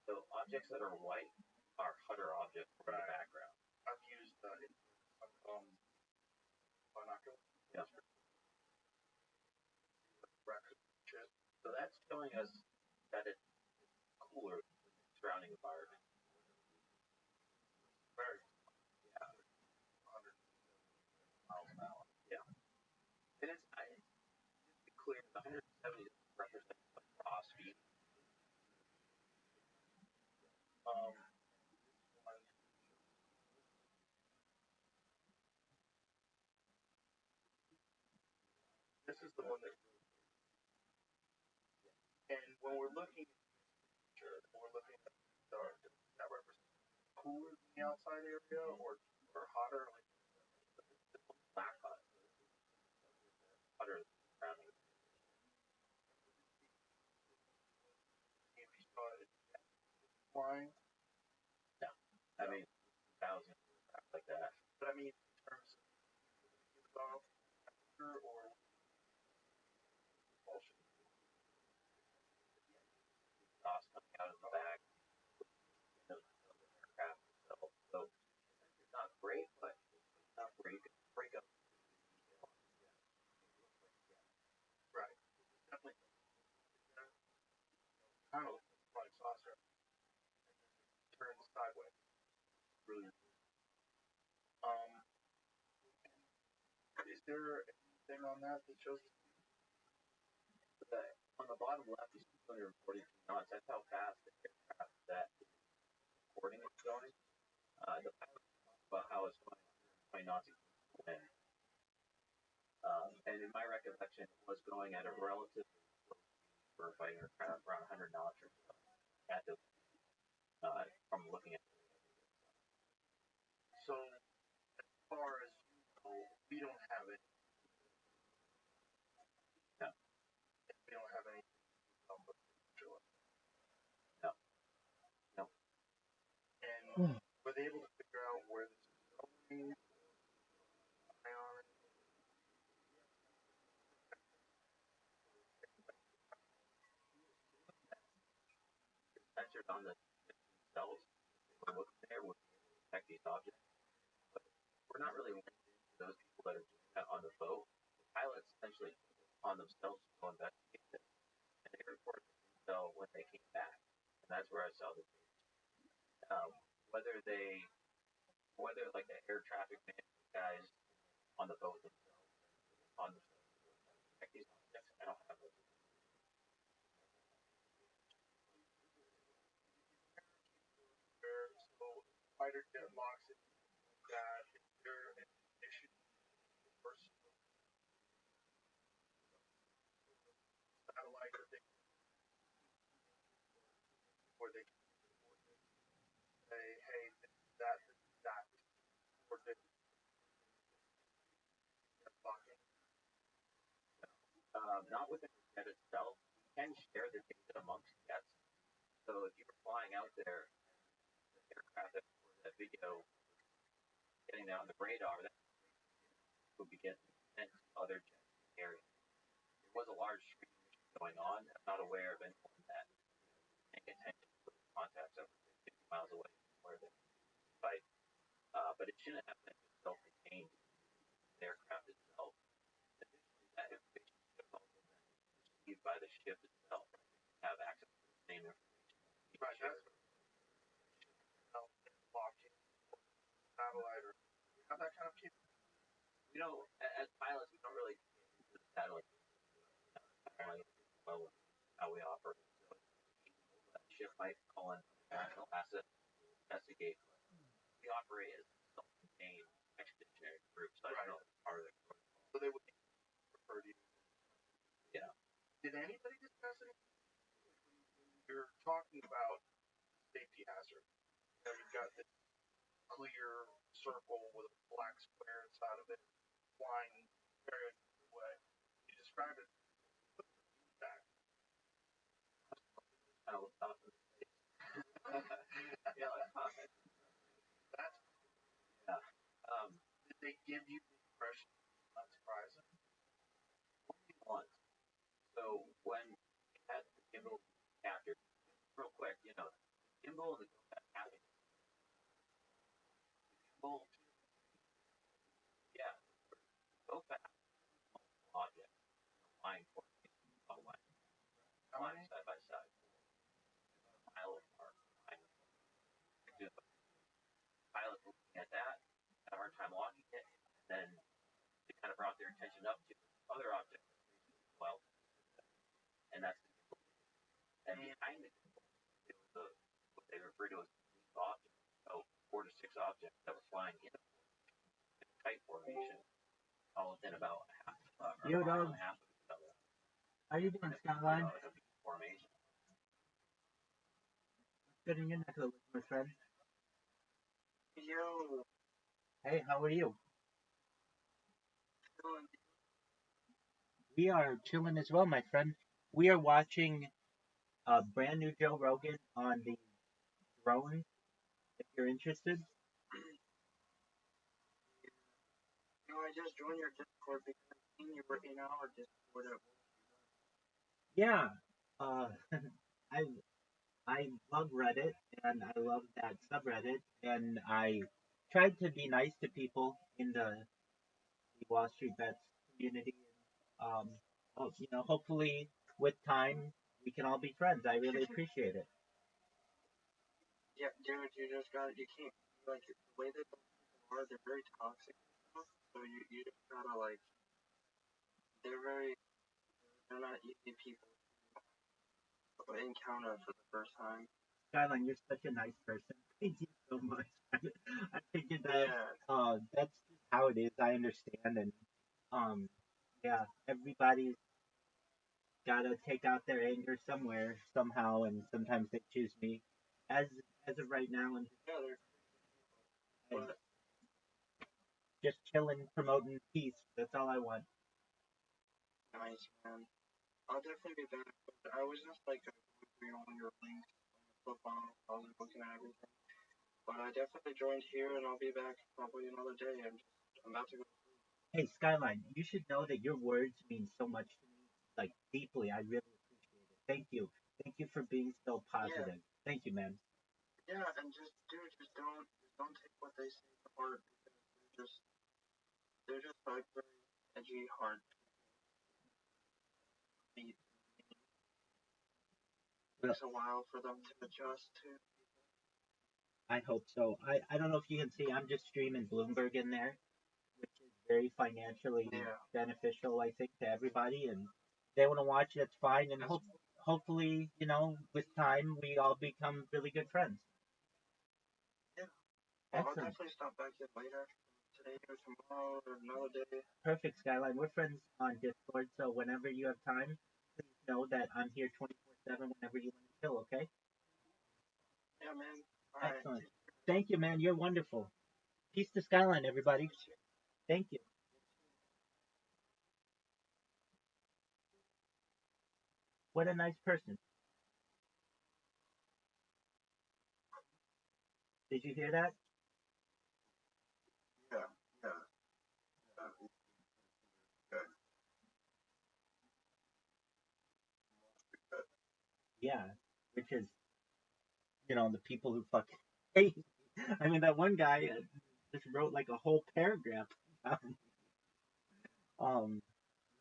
Speaker 2: So objects that are white are hotter objects in the background.
Speaker 3: I've used binoculars.
Speaker 2: Yeah. So that's showing us that it's cooler than the surrounding environment.
Speaker 3: Very.
Speaker 2: Yeah.
Speaker 3: 100 miles an hour.
Speaker 2: Yeah. And it's to be clear, the 170 represents the raw speed.
Speaker 3: This is the one that, and when we're looking at the picture, when we're looking at the dark, that represents cooler than the outside area or hotter, like
Speaker 2: Black hot. Hotter than the surrounding.
Speaker 3: if you saw it flying.
Speaker 2: No. I mean, 1,000, like that.
Speaker 3: But I mean, in terms of temperature or propulsion.
Speaker 2: Exhaust coming out of the back of the aircraft itself. So it's not great, but it's enough where you can break up.
Speaker 3: Right. Definitely. Kind of like a flying saucer. Turns sideways. Really. Is there anything on that shows
Speaker 2: On the bottom left, you see 242 knots. That's how fast the aircraft that is recording is going. The pilot talks about how it's going 20 knots against the wind. And in my recollection, it was going at a relatively slow speed for a fighting aircraft, around 100 knots or so. At the, from looking at it.
Speaker 3: So, as far as you know, we don't have it.
Speaker 2: No.
Speaker 3: We don't have any.
Speaker 2: No. No.
Speaker 3: And were they able to figure out where this is going?
Speaker 2: Sensors on the themselves, we're looking there, we'll detect these objects. But we're not really limited to those people that are doing that on the boat. The pilots essentially on themselves to go investigate this. And they reported the intel when they came back. And that's where I saw the whether like the air traffic management guys on the boat themselves on the detect these objects, I don't have those.
Speaker 3: So, fighter jet locks it that if there an issue first satellite or they or they can say, hey, that or they blocking.
Speaker 2: Not within the jet itself. You can share the data amongst jets. So if you were flying out there, the aircraft that recorded that video getting out on the radar, that would be getting sent to other jets in the area. There was a large stream going on. I'm not aware of anyone that paying attention to the contacts over 50 miles away from where they fight. But it shouldn't have been self-contained the aircraft itself. Additionally, that information should have also been received by the ship itself. Have access to the same information.
Speaker 3: Right, that's locked in satellite or have that kind of capability.
Speaker 2: As pilots, we don't really get into the satellite. Well, how we operate. So the ship might call in national assets to investigate. We operate as a self-contained expeditionary group, so I don't know if it's part of the protocol.
Speaker 3: So they would refer to you.
Speaker 2: Yeah.
Speaker 3: Did anybody discuss it? You're talking about safety hazard. You've got this clear circle with a black square inside of it, flying very unusual way. You described it back.
Speaker 2: I was off in space. Yeah,
Speaker 3: That's
Speaker 2: yeah.
Speaker 3: did they give you the impression not surprising?
Speaker 2: Once. So when we had the gimbal captured, real quick, the gimbal and the go fast happening. The gimbal, yeah, go fast object flying for flying side by side. Pilot are flying. The pilot looking at that, had a hard time locking it, and then they kind of brought their attention up to other objects. Well, and that's the gimbal. And behind the gimbal, it was what they refer to as objects. So 4 to 6 objects that were flying in a kite formation, all within about half
Speaker 1: Yo,
Speaker 2: a mile
Speaker 1: dog.
Speaker 2: and a half of each other.
Speaker 1: How you doing, Skyline?
Speaker 2: Formation.
Speaker 1: Getting in neck of the woods, my friend.
Speaker 4: Yo.
Speaker 1: Hey, how are you? We are chilling as well, my friend. We are watching a brand new Joe Rogan on the drone. If you're interested.
Speaker 4: I just joined your Discord because I seen you were in our Discord at work.
Speaker 1: Yeah. I I love Reddit and I love that subreddit and I tried to be nice to people in the Wall Street Bets community. Hopefully with time we can all be friends. I really appreciate it.
Speaker 4: Yeah, dude, you can't, like, the way that those people are, they're very toxic and stuff, so you just gotta, like, they're not easy people to encounter for the first time.
Speaker 1: Skyline, you're such a nice person. Thank you so much. I figured that that's just how it is. I understand, and yeah, everybody's gotta take out their anger somewhere, somehow, and sometimes they choose me. As of right now, and just chilling, promoting peace. That's all I want.
Speaker 4: Nice, man. I'll definitely be back. I was just, like, going through all your links on the football. I was looking at everything. But I definitely joined here, and I'll be back probably another day. I'm about to go.
Speaker 1: Hey, Skyline, you should know that your words mean so much to me, like deeply. I really appreciate it. Thank you. Thank you for being so positive. Yeah. Thank you, man.
Speaker 4: Yeah, and just don't take what they say to heart because they're just like very edgy, hard people. It takes a while for them to adjust to.
Speaker 1: I hope so. I don't know if you can see, I'm just streaming Bloomberg in there, which is very financially beneficial, I think, to everybody. And they want to watch, that's fine. And hopefully, with time, we all become really good friends.
Speaker 4: Yeah. Well, I'll definitely stop back in later. Today or tomorrow or another day.
Speaker 1: Perfect, Skyline. We're friends on Discord, so whenever you have time, please know that I'm here 24/7 whenever you want to chill, okay?
Speaker 4: Yeah, man.
Speaker 1: Excellent. Right. Thank you, man. You're wonderful. Peace to Skyline, everybody. Thank you. What a nice person. Did you hear that? Yeah, which is, the people who fucking hate me. I mean, that one guy just wrote like a whole paragraph.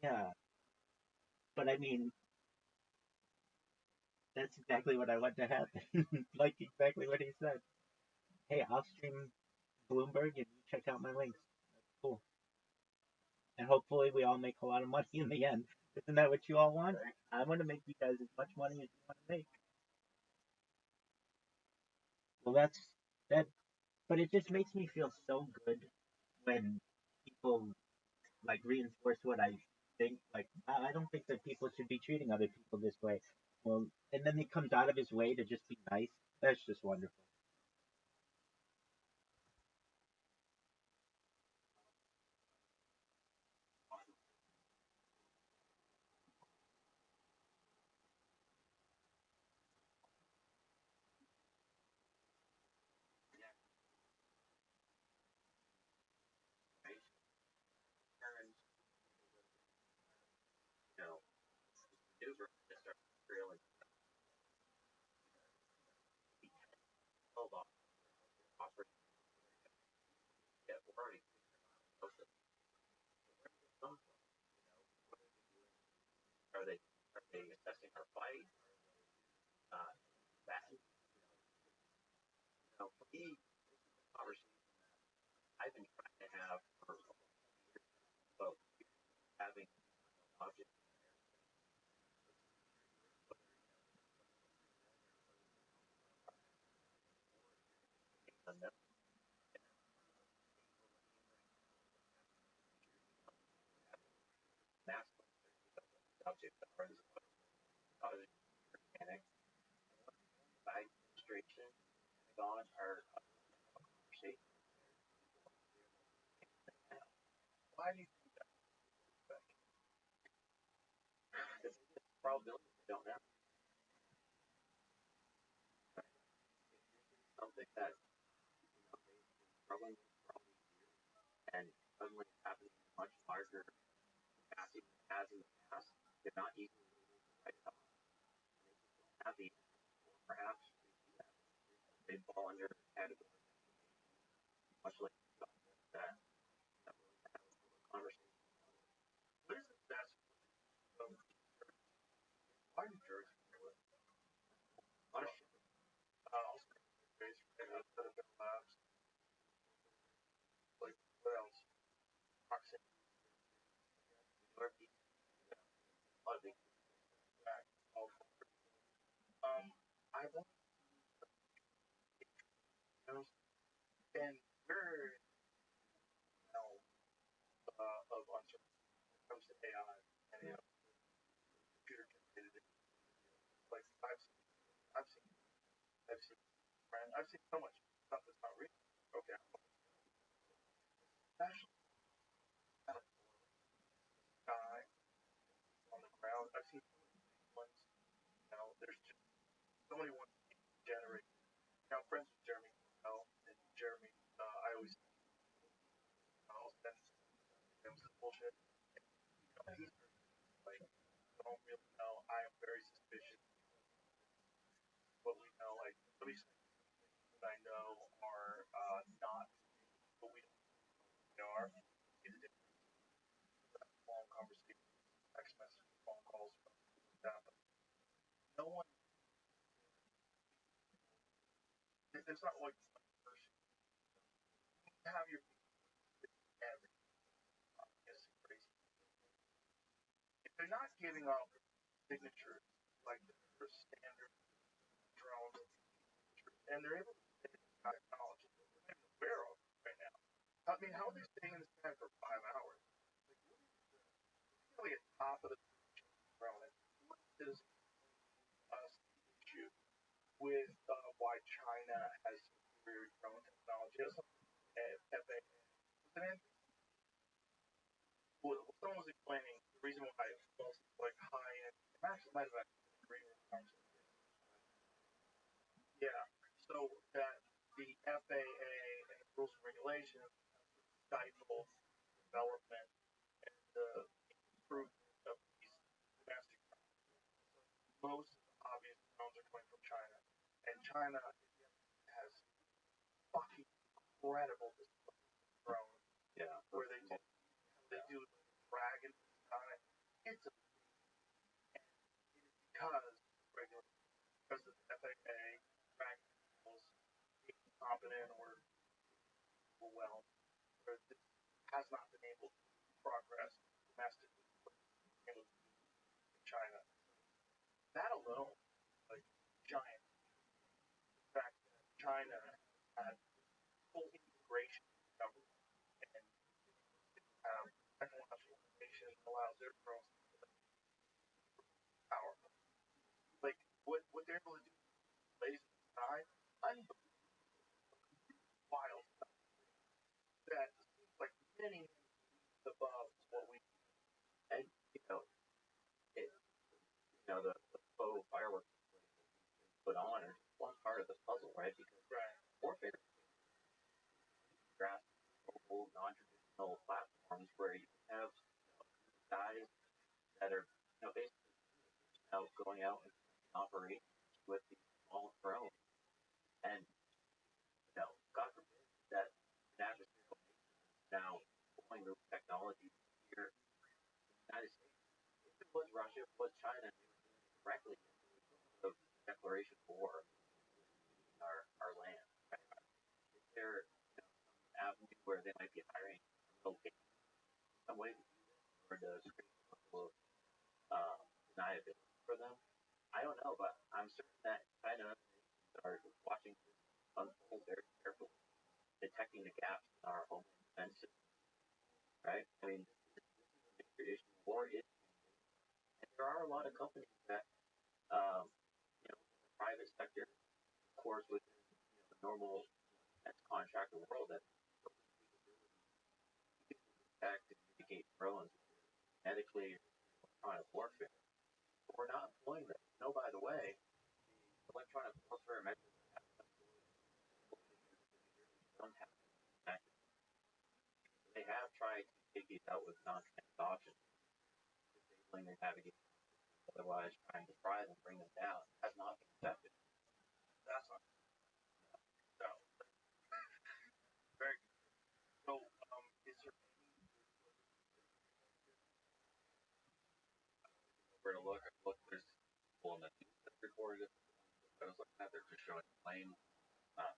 Speaker 1: Yeah. But I mean, That's exactly what I want to happen. Like exactly what he said. Hey, I'll stream Bloomberg and you check out my links. That's cool. And hopefully we all make a lot of money in the end. Isn't that what you all want? I want to make you guys as much money as you want to make. Well, that's that, but it just makes me feel so good when people like reinforce what I think. Like I don't think that people should be treating other people this way. Well, and then he comes out of his way to just be nice. That's just wonderful.
Speaker 3: Why do you what is the best of why New Jersey? On a also base right outside of their labs, like what else? Proximity back. I want to know, and we're now of uncertainty when it comes to AI and computer generated. Like I've seen, I've seen so much stuff that's not real. Okay, actually, kind of sky on the ground. I've seen ones. There's just so many ones generated. I'm friends with Jeremy and Jeremy. I always I'll send him some bullshit. He's like, don't really know. I am very suspicious. What we know, like at least that I know are not what we know are. It's a long conversation, text messages, phone calls, that. But no one. It's not like one person. You have your every. It's crazy. If they're not giving off signatures like the standard drone, and they're able to say technology, they're aware of right now. I mean, how are they staying in the sky for 5 hours? Really at top of the drone. And what is issue with why China has superior drone technology? As FAA, well, someone was explaining the reason why most like high end, actually might have actually agree with yeah. So that the FAA and the rules and regulations stifle development and the improvement of these domestic drones. Most obvious drones are coming from China, and China has fucking incredible drones. Yeah, where they do dragon on it. It's a because regular. this has not been able to progress domestically, but able to in China. That alone, like giant. The fact that China had full integration with the government and have technological innovation that allows their drones to be powerful. Like what they're able to do plays in the sky, unbelievable, wild stuff that seems like many above what we
Speaker 2: And the faux fireworks put on are just one part of the puzzle, right? Because
Speaker 3: right.
Speaker 2: warfare grasp mobile, non-traditional platforms where you have guys that are basically going out and operations with these small drones, and God forbid that an adversarial nation is now deploying those technologies here in the United States. If it was Russia, if it was China, they were doing it directly of declaration of war in our land. Right? Is there some avenue where they might be hiring criminal gangs in some way to do this, or to create a level of deniability for them? I don't know, but I'm certain that China and other nations are watching this unfold very carefully, detecting the gaps in our homeland defense system, right? I mean, this is a major issue. War is changing, and there are a lot of companies that, in the private sector, of course, within the normal defense contractor world, that building capabilities to detect and mitigate drones, medically or electronic warfare. But we're not employing them. By the way, the electronic warfare measures that have been employed don't have active. They have tried to take these out with non-kinetic options, disabling their navigation, otherwise trying to fry them, bring them down. It has not been effective.
Speaker 3: That's not no. Very good. So, is there
Speaker 2: Where to look? There's people in the news that recorded it. I was looking at, they're just showing planes. Uh,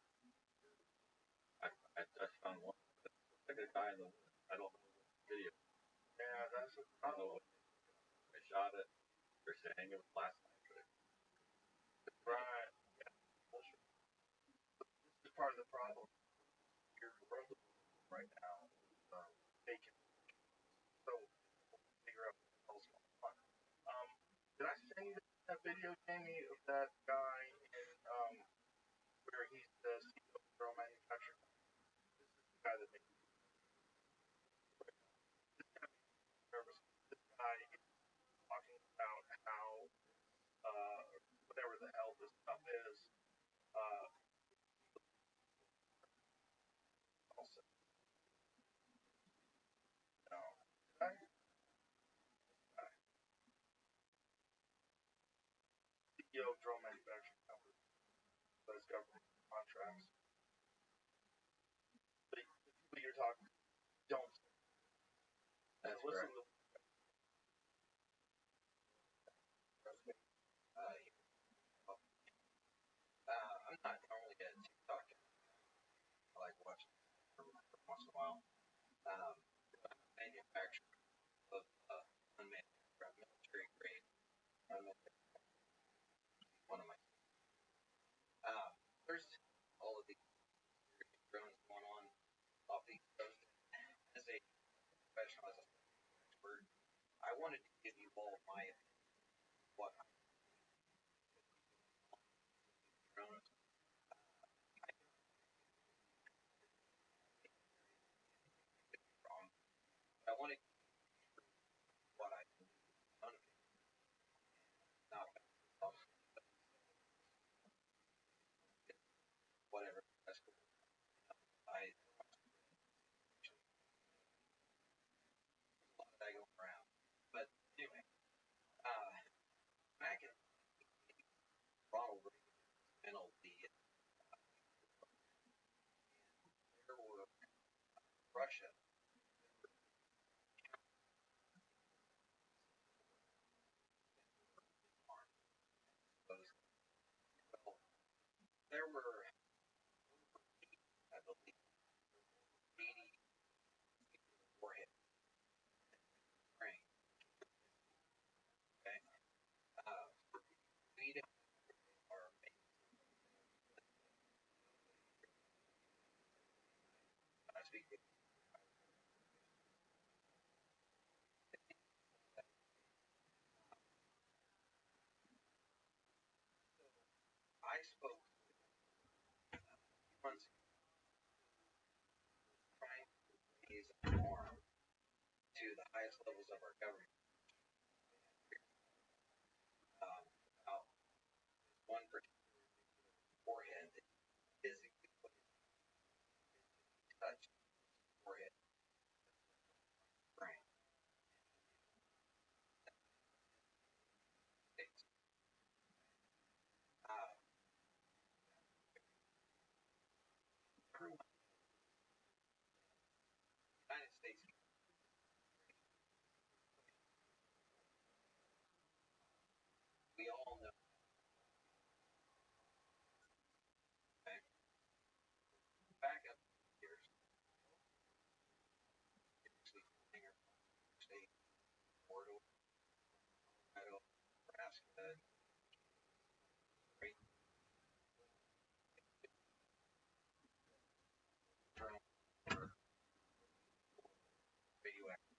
Speaker 2: I found one that looks like a guy in the woods. I don't know what video.
Speaker 3: yeah, that's a
Speaker 2: I don't know what they shot it. They're saying it was last night, but
Speaker 3: right. Yeah. Bullshit. This is part of the problem. You're right now. Vacant. So figure out what the hell's going on. Did I send you that video, Jamie, of that guy in where he's the CEO of the drone manufacturer? This is the guy that makes this guy nervous. This guy is talking about how whatever the hell this stuff is, uh also no. CEO of drone manufacturing company does government contracts. The people you're talking don't.
Speaker 2: that's
Speaker 3: listen
Speaker 2: correct.
Speaker 3: to
Speaker 2: I'm not normally a TikTok. I like watching from once in a while. Manufacturer of unmanned aircraft, military grade unmanned aircraft. One of my there's all of these drones going on off the East Coast. As a professional, as a expert, I wanted to give you all my opinion what I drones. I could be wrong, but I wanted to what I can do, not whatever. That's cool. I a lot of that going around. But anyway, back in Ronald Reagan penalty, there were Russia. Well, there were, I believe, 80
Speaker 4: I spoke months ago trying to raise alarm to the highest levels of our government about one particular forehead that physically touched forehead brain. Everyone in the United States, we all know that back up years, state, Florida, Colorado, Nebraska, great internal radioactive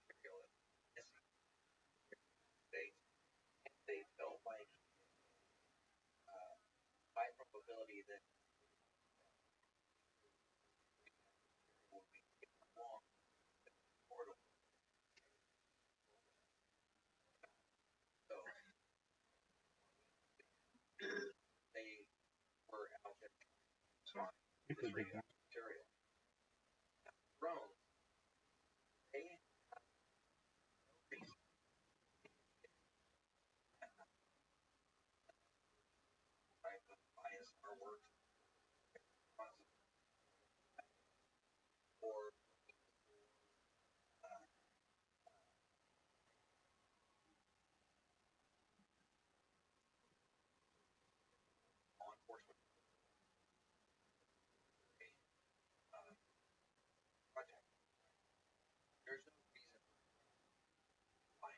Speaker 4: material is missing in the States. And they felt like high probability that would be along Florida. So they were out there trying
Speaker 1: You
Speaker 4: this
Speaker 1: could be done.
Speaker 4: radioactive material. Drones, they have reason type of bias our work or law enforcement project. There's no reason why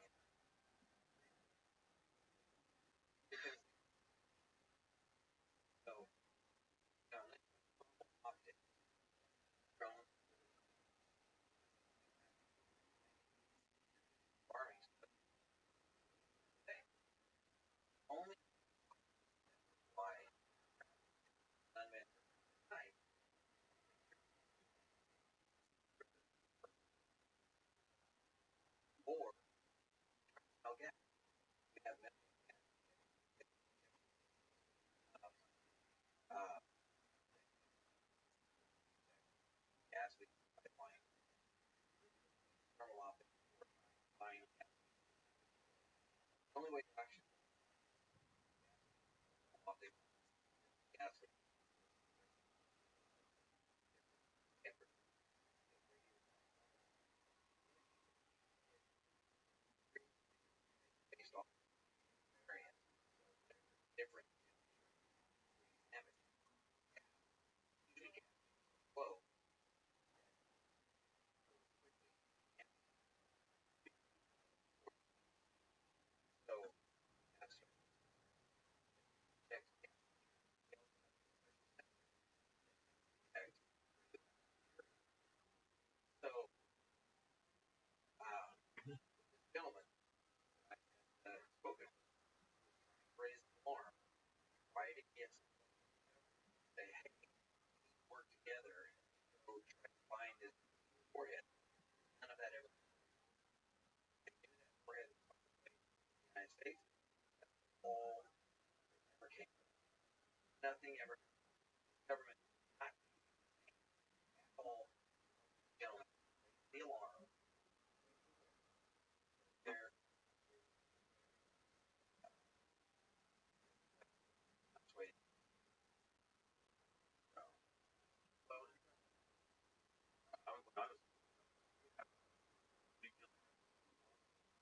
Speaker 4: because so optic drones farming today only by unmet type or okay, we have uh, gas leak pipeline, thermal optic line. The only way to actually optic gas leak based off variance, different damage. Usually get flow. So that's protect. So gentlemen, I spoken raised the alarm right against say, hey, work together, go try to find his forehead. None of that ever forehead in the United States. All ever came. Nothing ever government not all gentlemen. The alarm there that's way well
Speaker 2: I was big deal in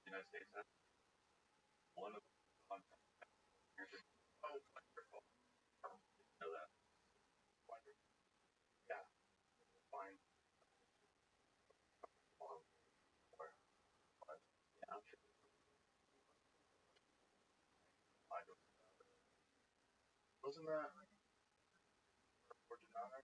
Speaker 2: the United States. That's one of the concepts. Oh, wonderful. Didn't know that. Wonderful. Yeah. Fine. Or, yeah, I'm sure. I don't
Speaker 3: Wasn't that or deny?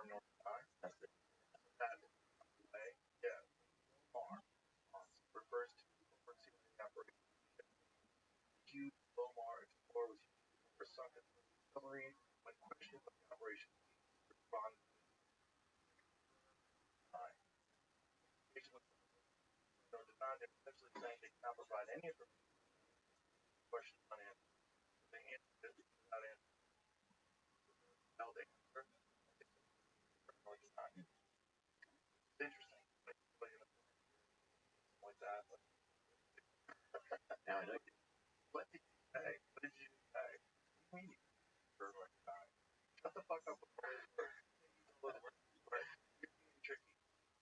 Speaker 3: nor die.
Speaker 1: That's it.
Speaker 3: That way, yeah, LOMAR refers to lower ceiling operation. Huge LOMAR explorer was used for sunken submarine when questioned by the operation respond time. So denied they're essentially saying they cannot provide any information. Question unanswered. They answered it without answer. Held answer. It's interesting. Like that.
Speaker 1: Now I know.
Speaker 3: What did you say? What did you say? What do you mean you're like that? Shut the fuck up before you're being tricky.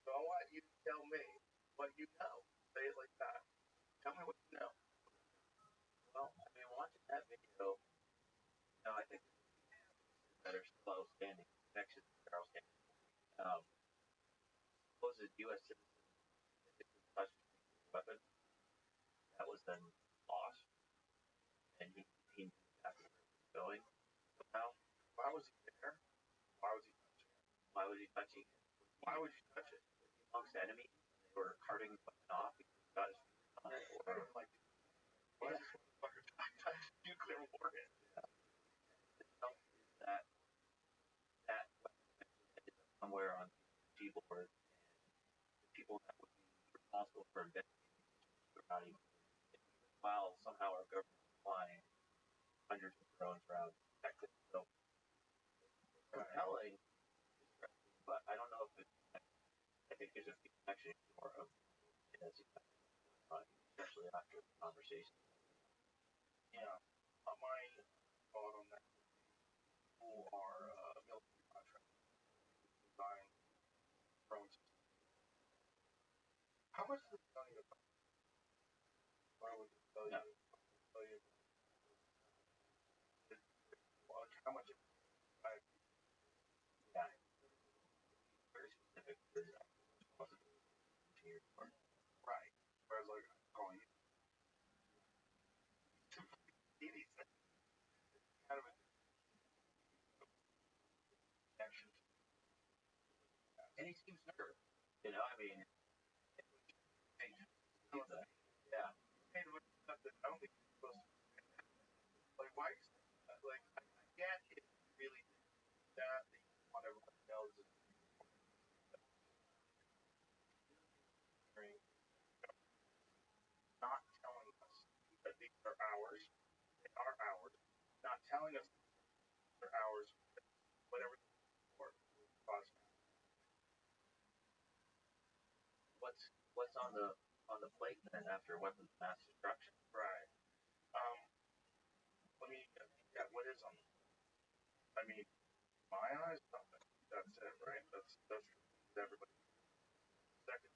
Speaker 3: So I want you to tell me what you know. Say it like that. Tell me what you know.
Speaker 1: Well, I mean, watching that video, I think that are still outstanding connections that are outstanding. Supposed U.S. citizen touched weapon that was then lost, and he knew exactly where he was going. Somehow,
Speaker 3: Why was he there? Why was he touching it?
Speaker 1: why was he touching it?
Speaker 3: Why would you touch it?
Speaker 1: Amongst enemies, they were carting the weapon off because he got his fingers on it.
Speaker 3: Or like, why is this motherfucker touching nuclear warhead?
Speaker 1: That weapon ended up somewhere on the keyboard, and the people that would be responsible for investigating were not even. While somehow our government is flying hundreds of drones around Texas, so compelling, interesting, but I don't know if it's. I think there's a connection more of as especially after the conversation.
Speaker 3: Yeah. My thought on that who are military contractors design drones. How much does it tell you about? Why would it tell you? Tell you how much it
Speaker 1: Yeah. Very specific. There's responsibility to your part.
Speaker 3: right. Whereas like calling you kind of a connection.
Speaker 1: And he seems nervous. I mean, yeah.
Speaker 3: Hey, look at that. I don't think you're supposed to. Like, why? Like, I get it. Really, that what everyone knows is not telling us that these are ours. They are ours. Not telling us they're ours. Whatever for us.
Speaker 1: What's on the plate then after weapons of mass destruction?
Speaker 3: Right. Let me. Yeah. What is on? I mean, my eyes. Nothing. That's it, right? That's everybody. Second,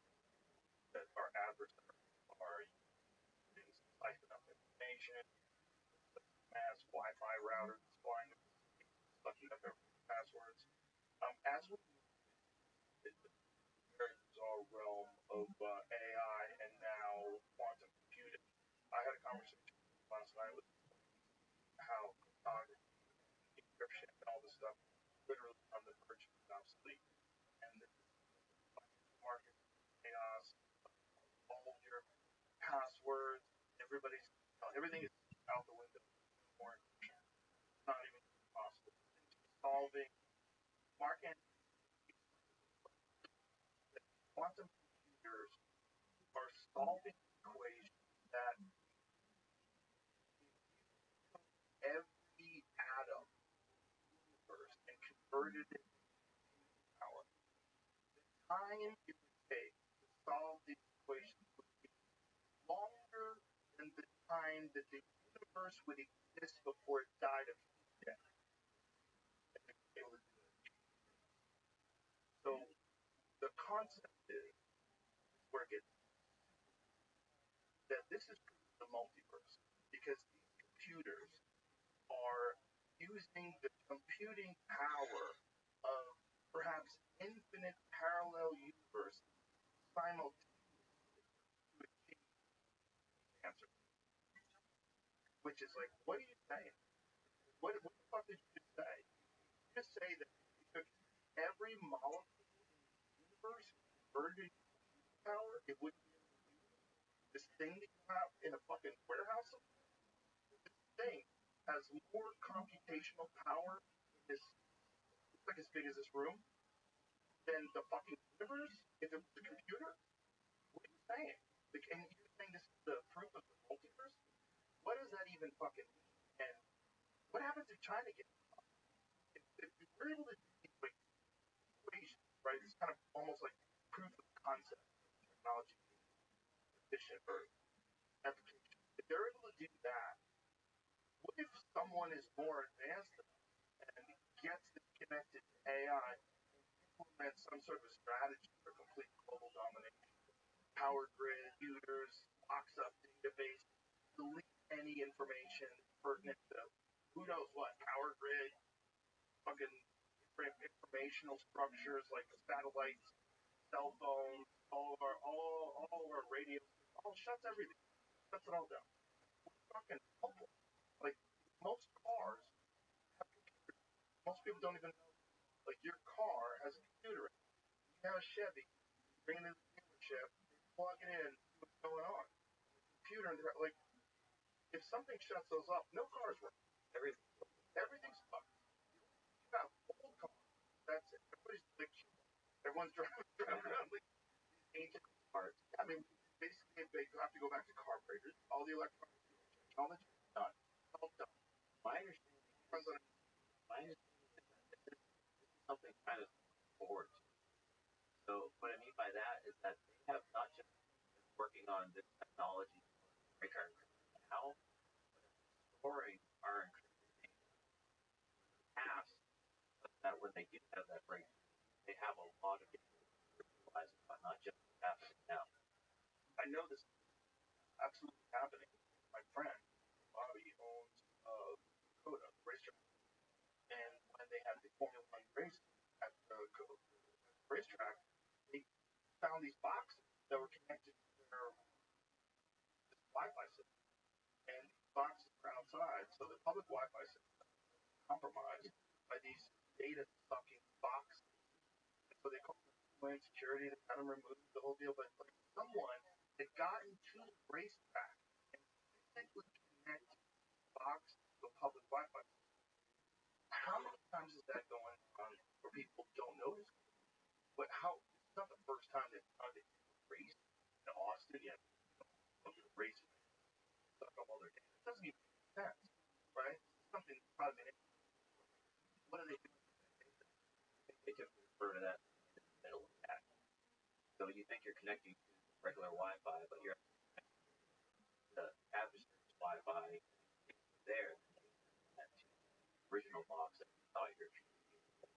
Speaker 3: that our adversaries are using siphon up information, mass Wi-Fi routers, flying, sucking up everyone's passwords. As we move into the very bizarre realm of AI and now quantum computing, I had a conversation last night with how cryptography, encryption, and all this stuff literally on the verge of being obsolete. And this market chaos, all your passwords, everything is out the window. More encryption. It's not even possible. Solving market quantum computers are solving equations that every atom universe and converted it into power. The time it would take to solve these equations would be longer than the time that the universe would exist before it died of heat death. So the concept is where it gets that this is the multiverse because these computers are using the computing power of perhaps infinite parallel universes simultaneously to achieve the answer. Which is like, what are you saying? What the fuck did you just say? You just say that you took every molecule in the universe converted into power, it wouldn't be able to do it. This thing that you have in a fucking warehouse, this thing has more computational power in this, it's like as big as this room, than the fucking universe if it was a computer. What are you saying? Like, and you're saying this is the proof of the multiverse? What does that even fucking mean? And what happens if China gets involved? If we're able to do these like equations, right? It's kind of almost like proof of concept of technology being efficient or efficacious. If they're able to do that, what if someone is more advanced enough and gets this connected to AI and implements some sort of a strategy for complete global domination? Power grid, computers, locks up database, delete any information pertinent to who knows what, power grid, fucking informational structures like satellites, cell phones, all of our radios, all shuts everything, shuts it all down. It's fucking awful. Like most cars have computers. Most people don't even know. Like your car has a computer in it. You have a Chevy, you bring it in the dealership, plug it in, see what's going on. Computer, like, if something shuts those off, no cars work. Everything's fucked. You have old cars. That's it. Everyone's driving around like these ancient cars. I mean, basically, they have to go back to carburetors. All the electronics, all the done. It's all done.
Speaker 5: My understanding is that this is something kind of forward. So what I mean by that is that they have not just been working on this technology to break our encryption now, but storing our encrypted data in the past, so that when they do have that breakthrough, they have a lot of data to realize about, not just what's happening now.
Speaker 3: I know this is absolutely happening. My friend Bobby owns Dakota racetrack, and when they had the Formula One race at the racetrack, they found these boxes that were connected to their Wi-Fi system, and these boxes were outside, so the public Wi-Fi system was compromised by these data-sucking boxes. And so they called Homeland Security to kind of remove the whole deal, but like someone had gotten to the racetrack and physically connected the box to a public Wi-Fi system. How many times is that going on where people don't notice? But how? It's not the first time they've done it. Race in Austin, yet race suck up all their data. It doesn't even make sense, right? It's something that's probably been. What are they doing?
Speaker 5: They typically refer to that in the middle attack. So you think you're connecting to regular Wi-Fi, but you're connecting to the adversary's Wi-Fi there. That original box that you thought you were communicating with.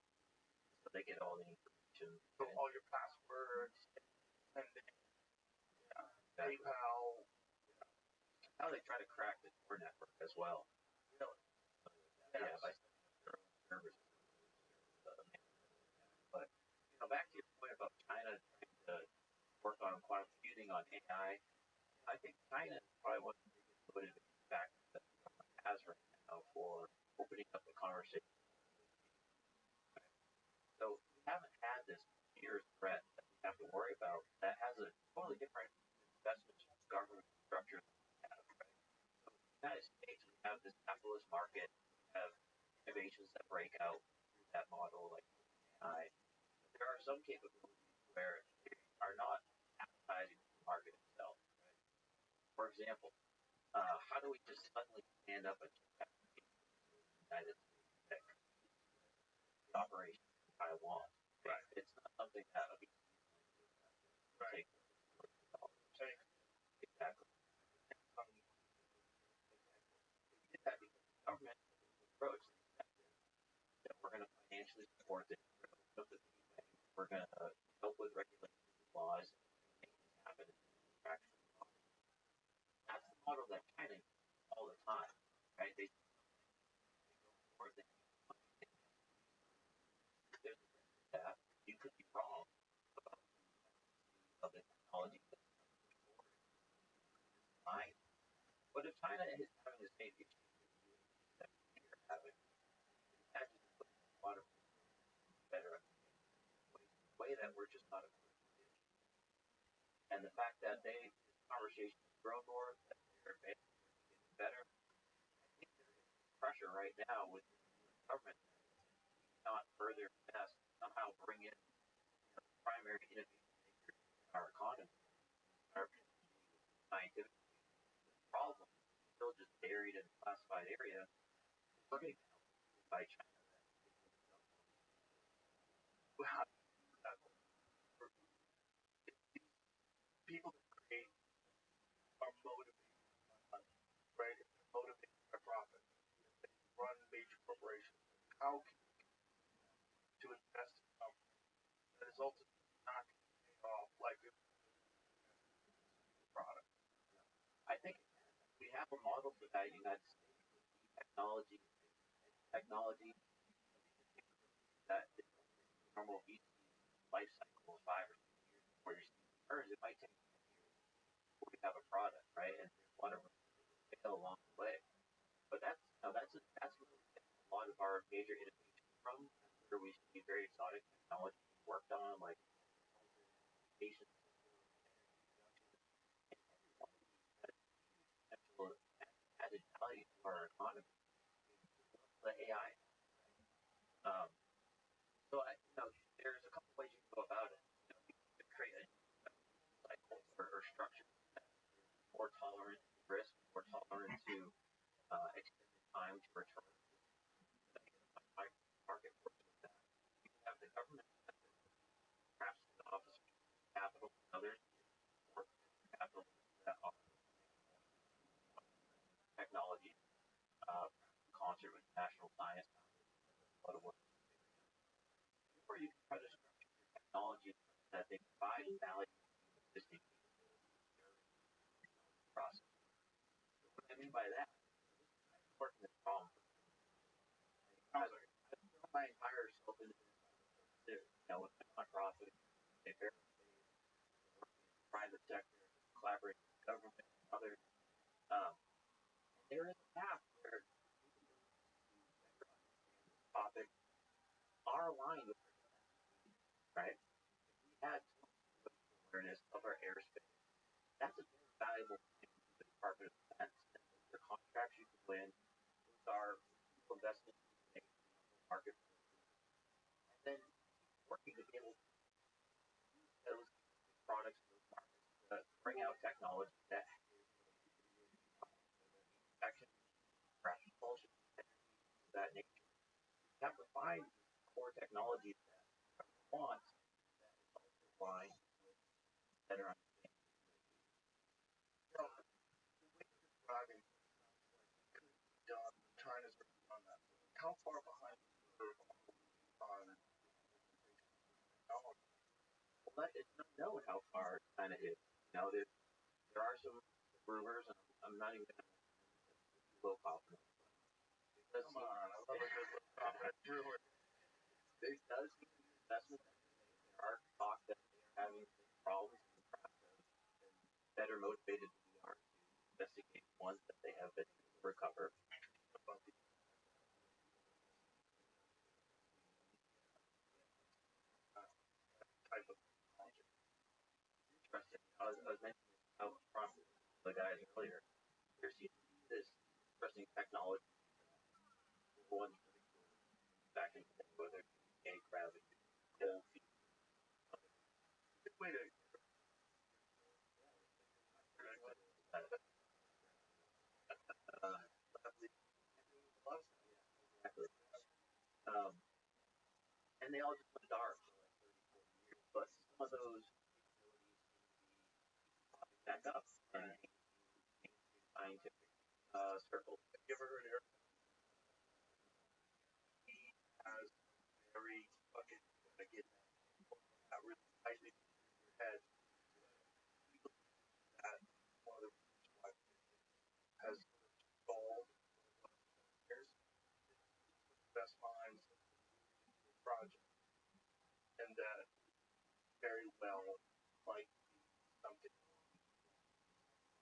Speaker 5: So they get all the information.
Speaker 3: So all your passwords, and PayPal.
Speaker 5: Now they try to crack the Tor network as well.
Speaker 3: Really?
Speaker 5: Yeah, by their own servers. But back to your point about China trying to work on quantum computing on AI, I think China is probably one of the biggest motivating factors that government has right now for opening up the conversation. So we haven't had this fear threat that we have to worry about that has a totally different investment government structure than we have, right? So in the United States, we have this capitalist market, we have innovations that break out through that model, like AI. There are some capabilities where they are not advertising the market itself, right? For example, how do we just suddenly stand up a chip application in the United States that competes with the operation in Taiwan?
Speaker 3: Right.
Speaker 5: It's not something that would be
Speaker 3: right.
Speaker 5: Take exactly. We did that because the government approach that we're going to financially support this, we're going to open up the piggy bank, we're going to help with regulations and laws and make things happen in the practical model. That's the model that China uses all the time, right? They go for it, there's a risk to that. You could be wrong about the efficacy of the technology that's coming forward. Fine. But if China is having the same issue with you that we are having, that just puts a lot of better understanding. that we're just not equipped to do. And the fact that this conversation has grown more, that they're advancing, they're getting better. I think there is pressure right now with the U.S. government not further invest, somehow bring in primary innovation makers in our economy, our scientific problem is still just buried in a classified area. We're getting by China.
Speaker 3: How people that create are motivated by money, right? If they're motivated by profit, if they run major corporations, how can you to invest in something that is ultimately not going to pay off like it product?
Speaker 5: I think we have a model for that in the United States. Technology that is normal VC life cycle of 5 or 6 years before you see returns. It might take 10 years before we have a product, right? And one of them fail along the way. But that's where we get a lot of our major innovation from. That's where we see very exotic technology being worked on, like education, potential added value to our economy. The AI. So there's a couple ways you can go about it. You can create a cycle or structure that is more tolerant to risk, more tolerant to extended time to return. Market works with that. You can have the government, perhaps the Office of Capital and others, work with capital that offer technology, in concert with national science. A lot of work. Or you can try to structure your technology that they provide value to existing process. What I mean by that is working this problem. I throw my entire self into this, with nonprofit, private sector, collaborating with government and others. There is a path where topics are aligned with right? If we had awareness of our airspace, that's a very valuable thing to the Department of Defense. And those are contracts you can win. Those are investments you can make in the market. And then working to be able to use those products in those markets to bring out technology that actually propulsion of that nature. You have to find core technologies that want that is also aligned with better understanding.
Speaker 3: The way you're describing could be done. China's already done that. How far behind the curve on technology?
Speaker 5: Well, it's not known how far China is. There are some rumors, and I'm not even going to low confidence.
Speaker 3: Come on, I love a good low confidence rumor.
Speaker 5: There does seem to be investment. There are talks that they are having problems and perhaps better motivated than we are to investigate ones that they have been able to recover.
Speaker 3: Type of technology.
Speaker 5: Interesting. I was mentioning out front with the guys earlier. There seems to be this interesting technology. One's really cool. Back in the day, whether it's gravity, cold feet.
Speaker 3: Good way to.
Speaker 5: Exactly. And they all just went dark for like 30, 40 years. But some of those capabilities back up and scientific circles.
Speaker 3: Have you ever heard Eric? He has very fucking again that really tightly in your head. That one of the reasons why has stalled years best minds project, and that very well might be something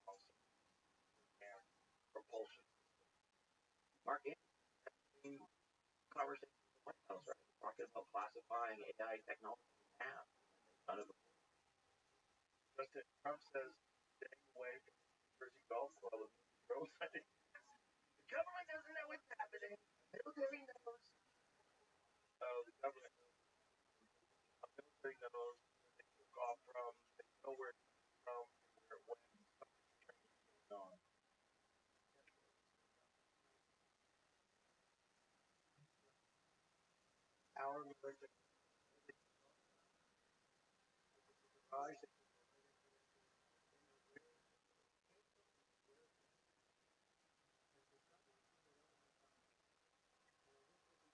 Speaker 3: also and propulsion.
Speaker 5: Mark conversation with the White House, right? Talking about classifying AI technology in half. None of them.
Speaker 3: President Trump says staying away from Jersey Golf Club of Rose. The government doesn't know what's happening. Military knows. The government military knows. They took off from. They know where it came from and where it went. On. Our military.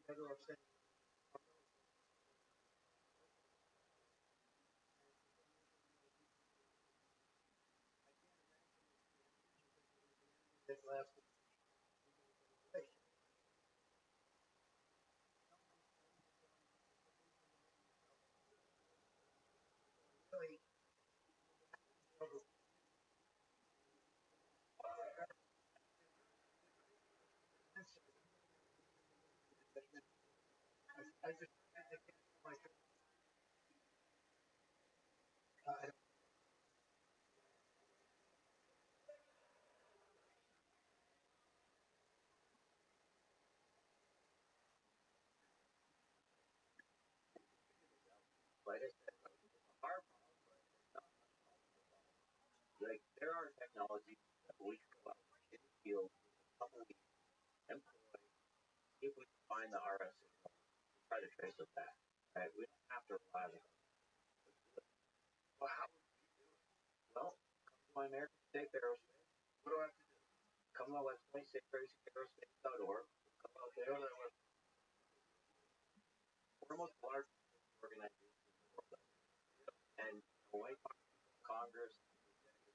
Speaker 3: Better off saying. That last really I just I can't feel my I don't
Speaker 5: Like I said, our like there are technologies that we can go out in the field a couple weeks, employ, see if we can find the RS signal, try to trace it back. Right? We don't have to rely on it.
Speaker 3: well, how
Speaker 5: Well, come to my American Safe Aerospace.
Speaker 3: what do I have to do?
Speaker 5: Come to my website, safeaerospace.org. Come out there.
Speaker 3: Go to that website.
Speaker 5: We're the most largest organization in the world. And when I talk to Congress,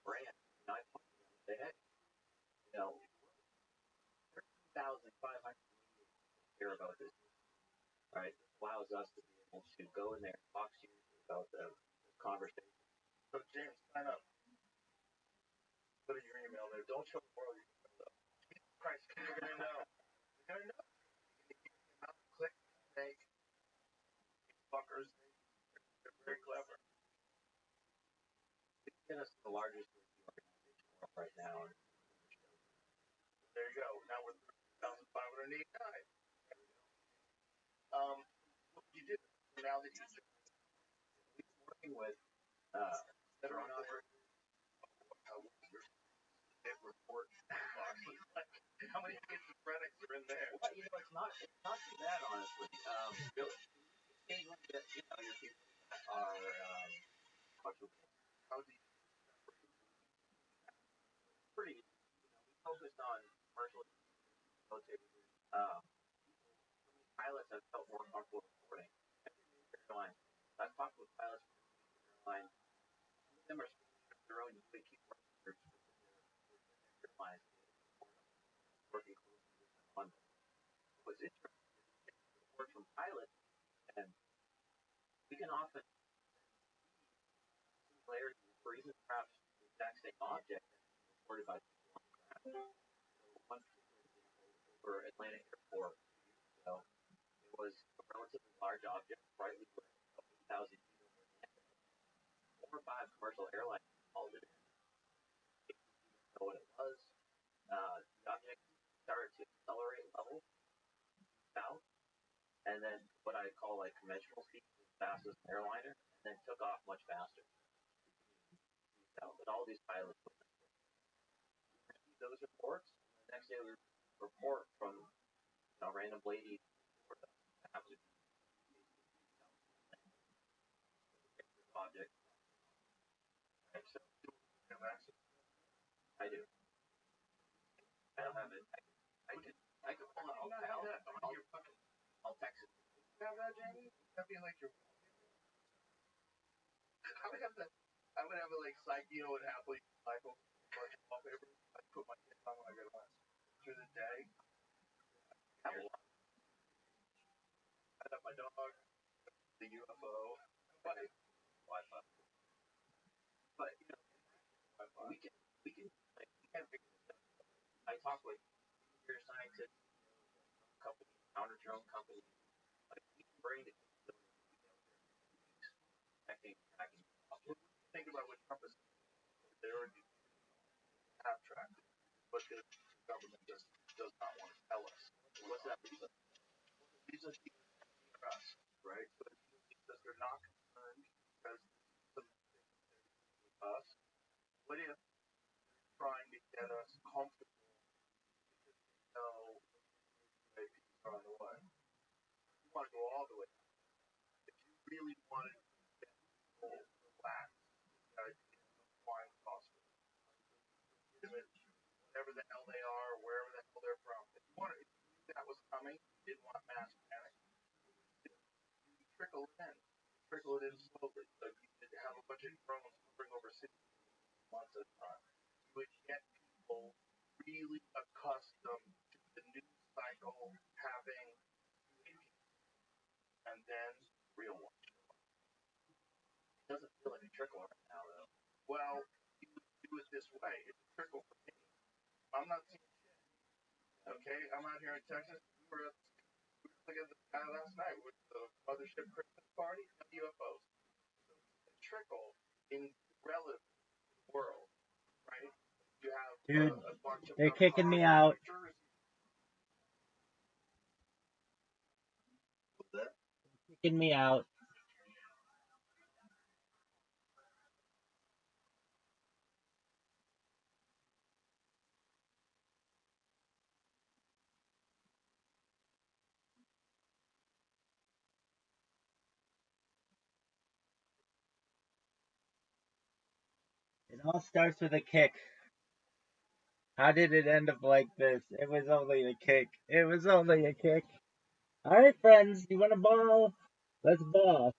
Speaker 5: branch, and I talk to them and say, hey, you know, 2,500 care about this. Right? This allows us to be able to go in there and talk seriously about the conversation.
Speaker 3: So James, sign up. Put in your email there. Don't show the world your email though. Jesus Christ, people are gonna know. They're gonna know. Click, make these fuckers. They're very clever.
Speaker 5: It's get us the largest organization in the world right now. And
Speaker 3: there you go. Now we're 3,589. What did you do? Now that you
Speaker 5: we've been working with
Speaker 3: federal how your report how many schizophrenics are in there?
Speaker 5: well, you know, it's not too bad, honestly. Really, occasionally get, you know, your people that are
Speaker 3: How do you
Speaker 5: pretty, you know, we focused on commercial military. Pilots have felt more comfortable reporting. Airlines. I've talked with pilots from airlines. Some of them are their own unique key workers for their airlines working closely with them on them. What's interesting is reports from pilots, and we can often see similarities or even perhaps the exact same object reported by people on the ground. So one particular example over Atlanta Airport a few years ago, it was a relatively large object, brightly lit, 8,000 feet over Atlanta. 4 or 5 commercial airlines called it in. They didn't know what it was. The object started to accelerate levels south, and then what I call like conventional speed, as fast as an airliner, and then took off much faster. South, and all these pilots received those reports. And the next day, we report from a random lady or the object. And so I do. I don't have it. I can pull it. I'll text it.
Speaker 3: have that, Jamie? That'd be like your. I would have that. I would have it like you know what happily cycle bunch of wallpaper. I put my kids on when I go to lunch through the day. I'd have my dog, the UFO,
Speaker 5: Wi-Fi. But you know, we can like we can't figure this out. I talk with computer scientists, companies, counter drone companies. Like we can bring the capability out there, connecting think track is possible.
Speaker 3: What do you think about what Trump is saying? They already have tracked it, but the government just does not want to tell us.
Speaker 5: What's that reason?
Speaker 3: The reason is trust, right? So because they're not concerned because of us. What if they're trying to get us comfortable because they know that people are on the way? You want to go all the way. If you really wanted to get people relaxed, the idea of flying hospital, whatever the hell they are, wherever the hell they're from. If you wanted, if you knew that was coming, you didn't want mass panic. You trickle it in. Trickle it in slowly. Like you could have a bunch of drones hovering over cities months at a time. You would get people really accustomed to the news cycle having and then
Speaker 5: Real one. It doesn't feel like a trickle right now, though.
Speaker 3: well, you would do it this way. It's a trickle for me. I'm not seeing shit. Okay, I'm out here in Texas. We were looking at the sky last night with the mothership Christmas party, UFOs. So it's a trickle in relative world, right? You have
Speaker 1: Dude,
Speaker 3: a bunch of
Speaker 1: they're
Speaker 3: them
Speaker 1: kicking me
Speaker 3: hovering
Speaker 1: out.
Speaker 3: over Jersey.
Speaker 4: What's that?
Speaker 1: Kicking me out. It all starts with a kick. How did it end up like this? It was only a kick. It was only a kick. Alright, friends, you want a ball? Let's ball.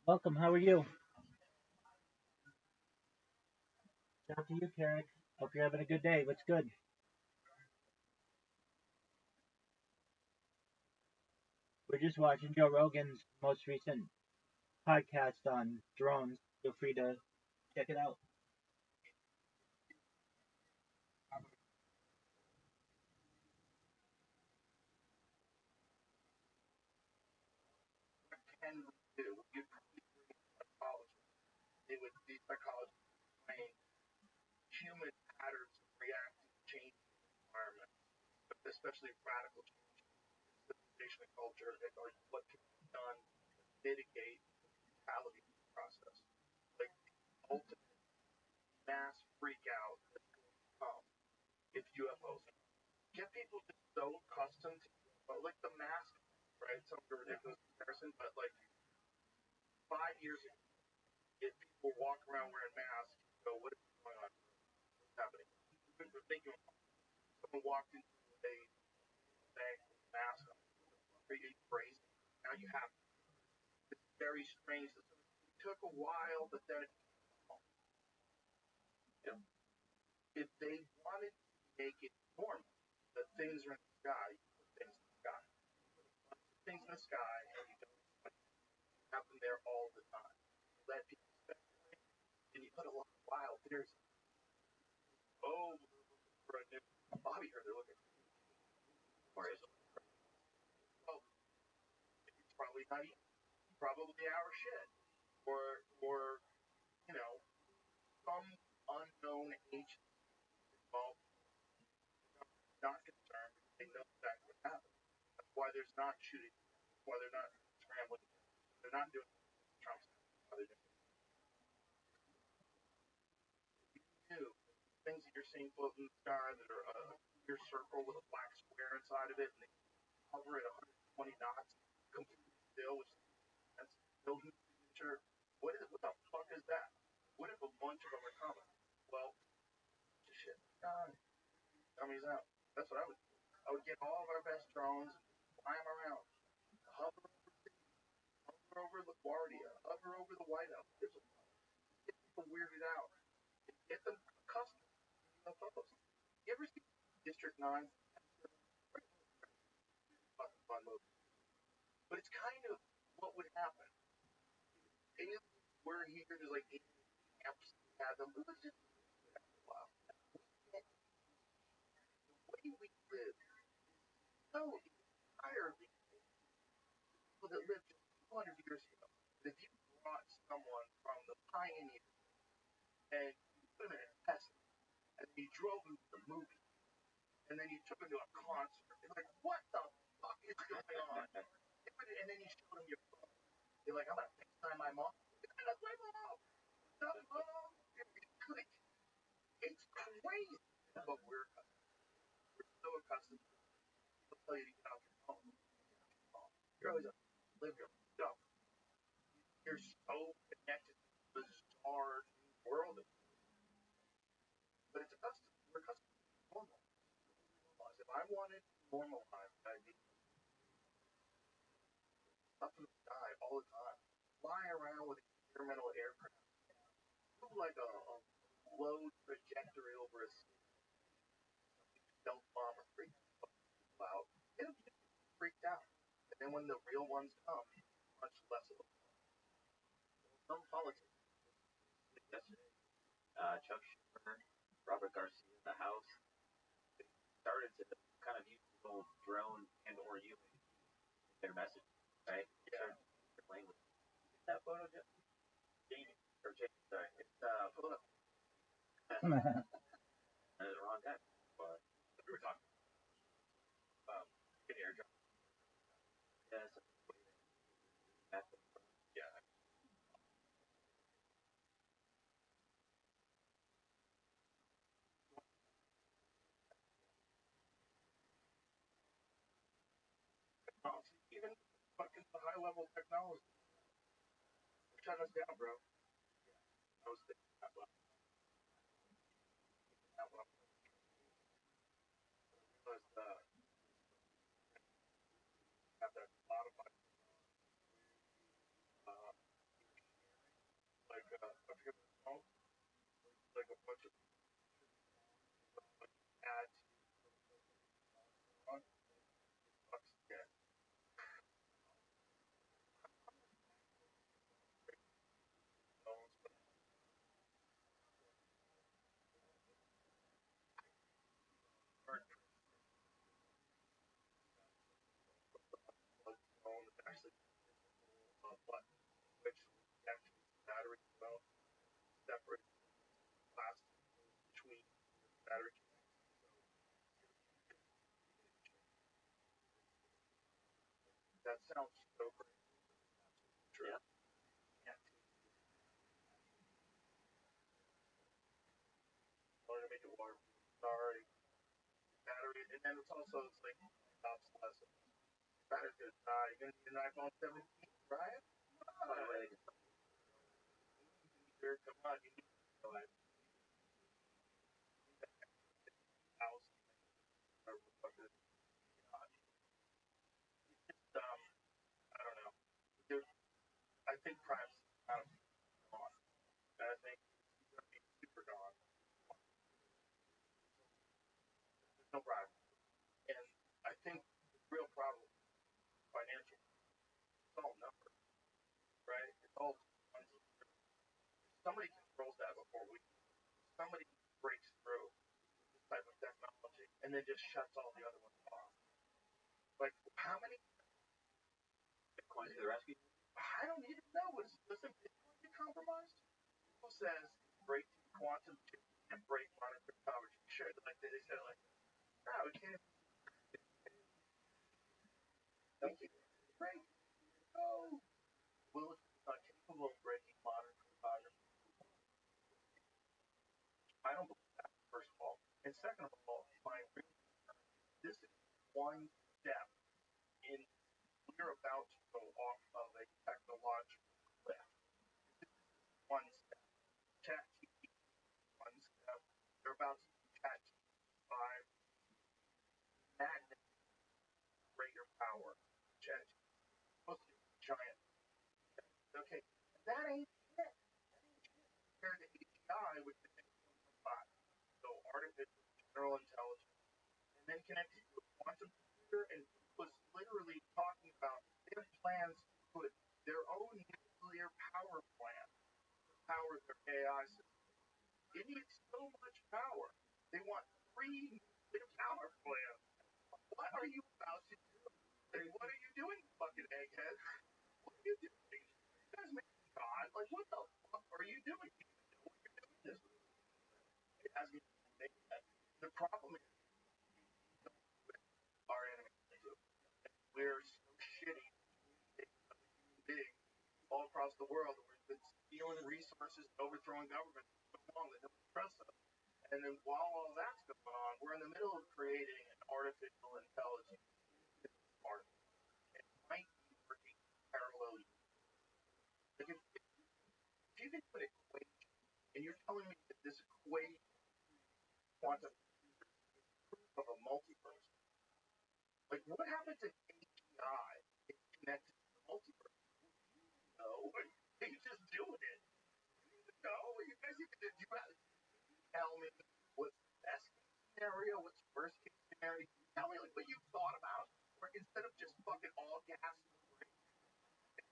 Speaker 1: Welcome. How are you? Shout out to you, Karen. Hope you're having a good day. What's good? We're just watching Joe Rogan's most recent podcast on drones. Feel free to check it out.
Speaker 3: Can we do? You'd probably bring in psychology. They would be psychologists explain human patterns of reacting to changing environment, especially radical change in civilization and culture, and like what can be done to mitigate the brutality of the process. Like the ultimate mass freak out that's going to come if UFOs get people just so accustomed to like the mask, right? Some ridiculous comparison, but like 5 years ago, if people walk around wearing masks, you go, what is going on? What's happening? We're thinking someone walked into a bank with a mask on. Are you crazy? Now you have it's very strange. It took a while, but then it, you know, if they wanted to make it normal, that things are in the sky, you put things in the sky. Things in the sky, and you don't have them there all the time. You let people speculate, and you put a lot of wild theories. Oh, for a new body here, they're looking for it. Well, it's probably not even, probably our shit, or you know, some unknown agent involved. Not concerned. They know exactly what happened. That's why there's not shooting. That's why they're not scrambling. They're not doing Trump's. They're doing new things that you're seeing floating in the sky that are a clear circle with a black square inside of it, and they hover at 120 knots, completely still, which that's building signature. What the fuck is that? What if a bunch of them are coming? Well, just shit. Dummies out. That's what I would do. I would get all of our best drones and fly them around. Hover over cities, hover over LaGuardia, hover over the White House. Get people weirded out. Get them accustomed to UFOs. You ever see District 9? Fun movie. But it's kind of what would happen. Aliens were here, there's like alien camps, had them. But let's just wow. The way we live so entirely people that lived just 200 years ago. If you brought someone from the pioneers and you put them in a Tesla and you drove them to the movie and then you took them to a concert, they're like, what the fuck is going on? And then you showed them your phone. You're like, I'm gonna FaceTime my mom. That's my mom. That's mom. It's crazy. But we're so accustomed to people tell you to get off your phone. You're always live your stuff. You're so connected to the bizarre new world. But it's accustomed. We're accustomed to normal. If I wanted normal life, I'd be up in the sky all the time, fly around with an experimental aircraft, do like a low trajectory over a stealth bomber, freak people out. It'll get freaked out. And then when the real ones come, much less of them.
Speaker 5: Some politics yesterday. Chuck Schumer, Robert Garcia in the House started to kind of use the whole drone and or UAV in their message, right?
Speaker 3: Yeah.
Speaker 5: Their language. Is that photo, Jamie? Or Jamie, sorry. It's photo. The wrong guy. But we were talking about airdrop. Yes.
Speaker 3: Yeah. Even fucking the high level technology. Shut us down, bro. I was thinking that one. That one. Was have that Spotify. I forget what it's called, like a bunch of ads on bucks again. Actually, button which actually battery well separate plastic between battery. That sounds so great. True. Yeah. Wanted to make it water. Sorry. Battery, and then it's also it's like obsolescent. Battery's gonna die. You're gonna need an iPhone 17, right? Here, come on, you need like house or I don't know. There, I think privacy is kind of gone. I think it's gonna be super gone. There's no privacy, and I think the real problem is financial. It's all numbers, right? It's all somebody controls that before we. Somebody breaks through this type of technology and then just shuts all the other ones off. Like how many
Speaker 5: Bitcoin to the rescue?
Speaker 3: I don't even know. Doesn't Bitcoin get compromised? Who says break quantum chip and break monetary power? Sure, like they said, like no, we can't. We can't break. No. Well, it's not capable of breaking monetary power. I don't believe that. First of all, and second of all, this is one step in. We're about to go off of a technological cliff. One step. ChatGPT, one step. They're about to do ChatGPT 5, magnet, greater power. ChatGPT, supposed to be giant. Okay, that ain't it. Compared to AGI, which is 5. So artificial general intelligence, and then connected to a quantum computer, and was literally talking about their plans to put their own nuclear power plant to power their AI system. It needs so much power. They want 3 nuclear power plants. What are you about to do? Like, what are you doing, fucking egghead? What are you doing? You guys make God. Like, what the fuck are you doing? You know what you're doing this. It has me make that. The problem is our enemies. We're so shitty, big, all across the world. We've been stealing resources, overthrowing governments for so long that nobody trusts us. And then while all that's going on, we're in the middle of creating an artificial intelligence. It might be working parallel. Like if you can put an equation, and you're telling me that this equation, quantum proof of a multiverse, like what happens if AGI is connected to the multiverse? No, you're just doing it. No, you guys need to do that. Tell me what's the best case scenario, what's the worst case scenario. Tell me like what you thought about, or instead of just fucking all gas, no brakes.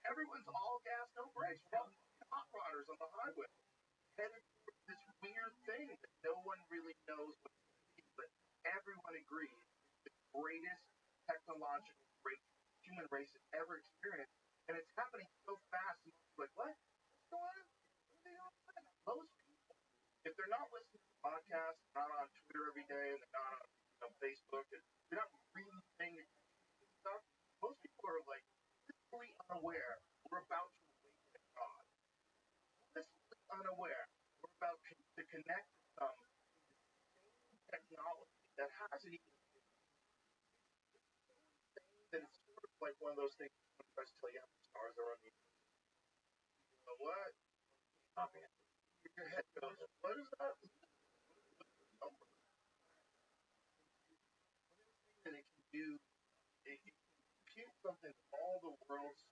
Speaker 3: Everyone's all gas, no brakes. We're all hot rodders on the highway, headed towards this weird thing that no one really knows what it is, but everyone agrees it's the greatest technological breakthrough the human race has ever experienced, and it's happening so fast. And like, what? What's going on? Most people, if they're not listening to podcasts, not on Twitter every day, and they're not on Facebook, and they're not reading things and stuff, most people are like blissfully unaware. We're about to awaken God. Blissfully unaware. We're about to connect to some technology that hasn't even that it's sort of like one of those things that tries to tell you how many stars are on the universe. You know what? Stopping it. Your head goes, what is that? Number. That it can do, it can compute something all the world's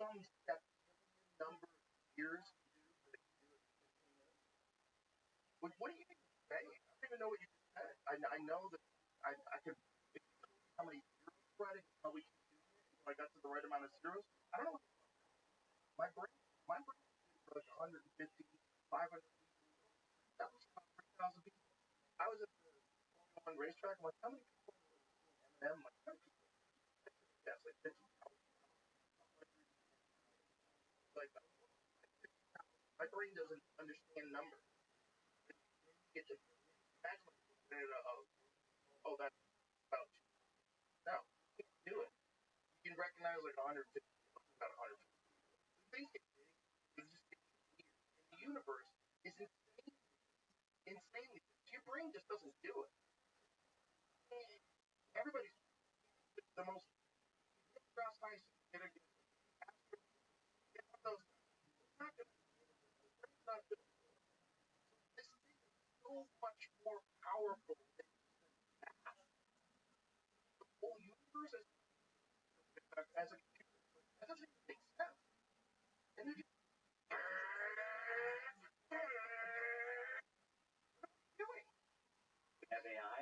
Speaker 3: some step years to do, but if you do it in 15 minutes, what do you even say? I don't even know what you just said. I know that I could, if you told me how many zeros were at it, how we keep doing it until I got to the right amount of zeros. I don't know what my brain for like 150, 500 people. That was about 3,000 people. I was at the Formula One racetrack. I'm like, how many people are seeing M&M? Like, how many people? That's like 50,000. Like, my brain doesn't understand numbers. Get to imagine like, oh, that's about no, you can't do it. You can recognize like 150, about 150. Things get big, they just get weird. And the universe is insanely big. Your brain just doesn't do it. Everybody's the most fast nice get those. It's not gonna. It's not good. This thing is so much more powerful than the whole universe as a computer. That doesn't even make sense. And they're just doing.
Speaker 5: We have AI,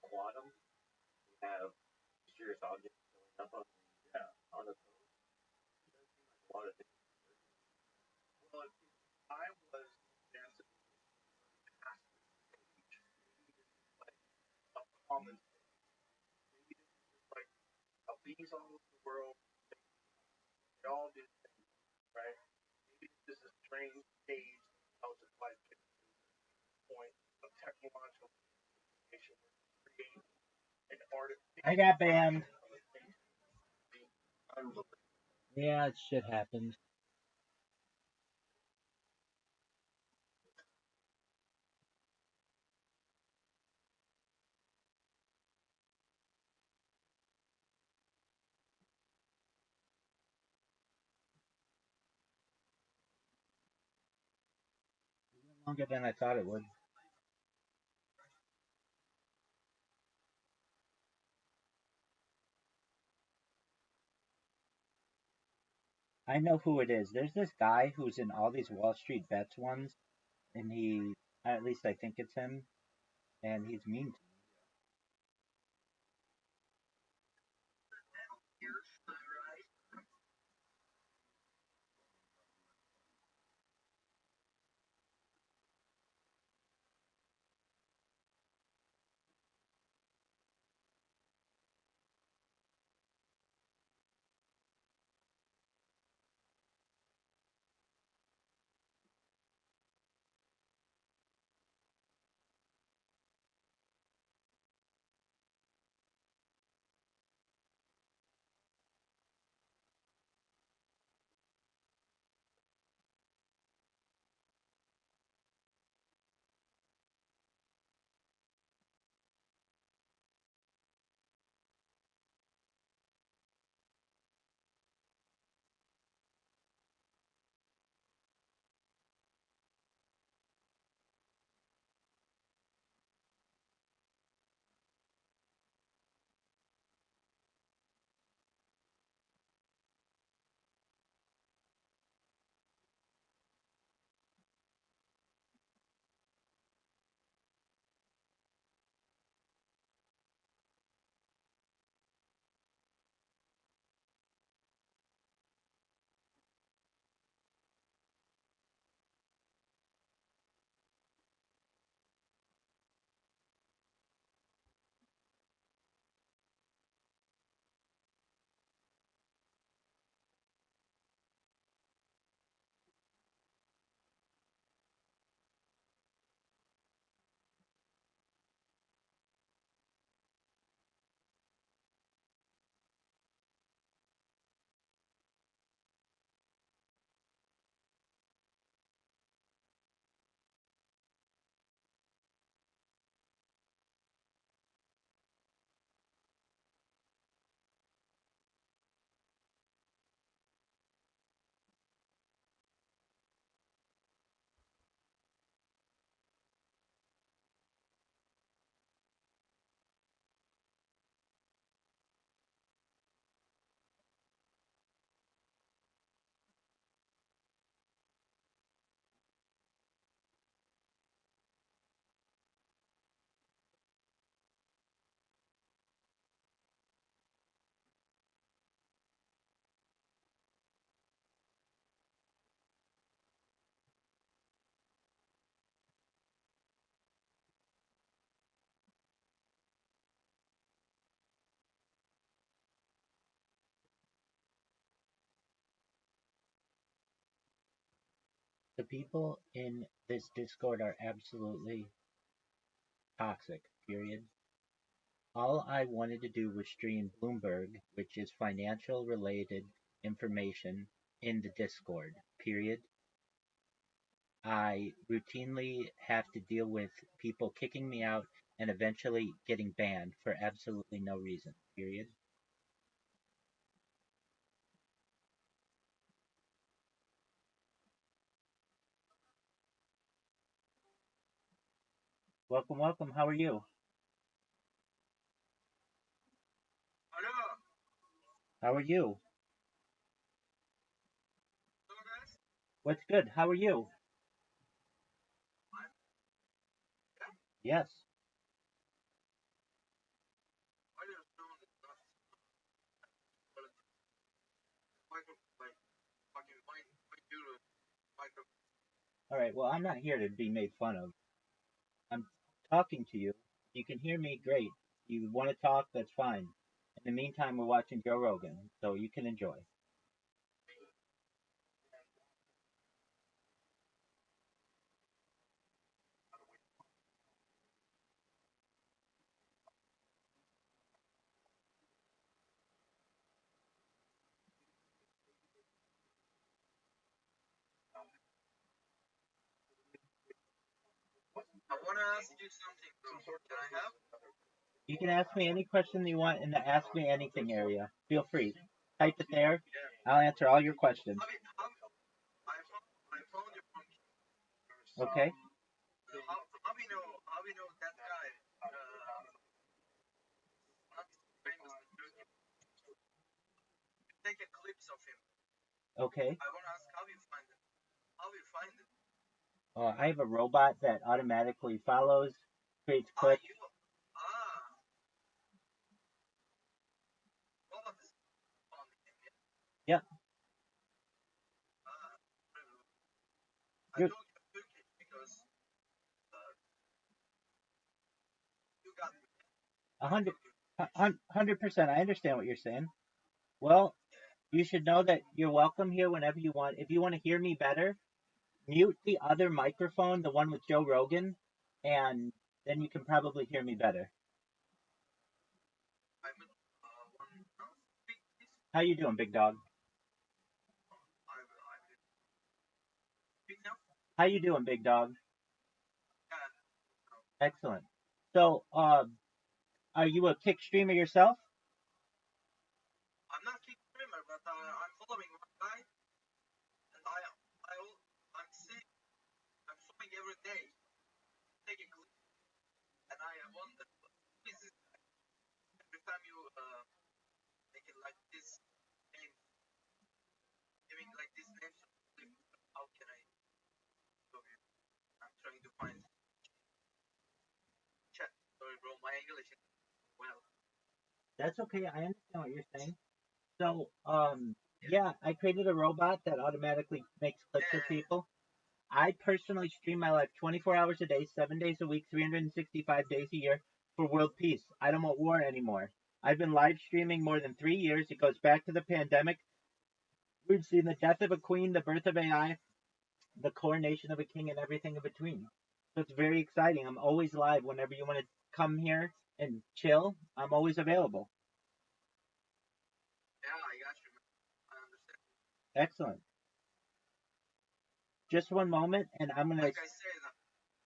Speaker 5: quantum, we have mysterious objects showing up on the code. It does seem like a lot of things.
Speaker 3: Well, if I was dancing past this stage, maybe this is like a common stage. Maybe this is just like a bees all over the world. They all do things, right? Maybe it's just a strange stage that allows its life to point of technological communication where you create an artificial
Speaker 1: I got banned.
Speaker 3: unbelievable.
Speaker 1: Yeah, shit happens. Longer than I thought it would. I know who it is. There's this guy who's in all these Wall Street Bets ones, and at least I think it's him, and he's mean to me. The people in this Discord are absolutely toxic, period. All I wanted to do was stream Bloomberg, which is financial related information, in the Discord, period. I routinely have to deal with people kicking me out and eventually getting banned for absolutely no reason, period. Welcome, welcome. How are you?
Speaker 4: Hello.
Speaker 1: How are you?
Speaker 4: Hello, guys.
Speaker 1: What's good? How are you? Yes.
Speaker 4: Why your sound is not quality? Like fucking my euro micro.
Speaker 1: All right. Well, I'm not here to be made fun of. I'm talking to you. You can hear me great. You want to talk? That's fine. In the meantime, we're watching Joe Rogan, so you can enjoy.
Speaker 4: I wanna ask you something, bro. Can I have?
Speaker 1: You can ask me any question you want in the Ask Me Anything area. Feel free. Type it there. I'll answer all your questions.
Speaker 4: I found your phone.
Speaker 1: Okay?
Speaker 4: How we know that guy? Not famous. Take a clips of him.
Speaker 1: Okay.
Speaker 4: I wanna ask how you find it. How you find it?
Speaker 1: I have a robot that automatically follows, creates clips.
Speaker 4: Robot is found him.
Speaker 1: Yep.
Speaker 4: I told you Turkish because you got me.
Speaker 1: 100%. I understand what you're saying. Well, you should know that you're welcome here whenever you want. If you want to hear me better, mute the other microphone, the one with Joe Rogan, and then you can probably hear me better. How you doing, big dog? How you doing, big dog? Excellent. So, are you a kick streamer yourself?
Speaker 4: I'm not kick streamer, but I'm following one guy, and I'm seeing, I'm showing every day, taking clips, and I wonder, who is this guy? Every time you make it like this name, giving like this name, how can I show you? I'm trying to find chat. Sorry, bro, my English is well.
Speaker 1: That's okay. I understand what you're saying. So, yeah, I created a robot that automatically makes clips of people. I personally stream my life 24 hours a day, 7 days a week, 365 days a year for world peace. I don't want war anymore. I've been live streaming more than 3 years. It goes back to the pandemic. We've seen the death of a queen, the birth of AI, the coronation of a king, and everything in between. So it's very exciting. I'm always live whenever you want to come here and chill. I'm always available.
Speaker 4: Yeah, I got you. I understand.
Speaker 1: Excellent. Just one moment, and I'm gonna.
Speaker 4: Like I said,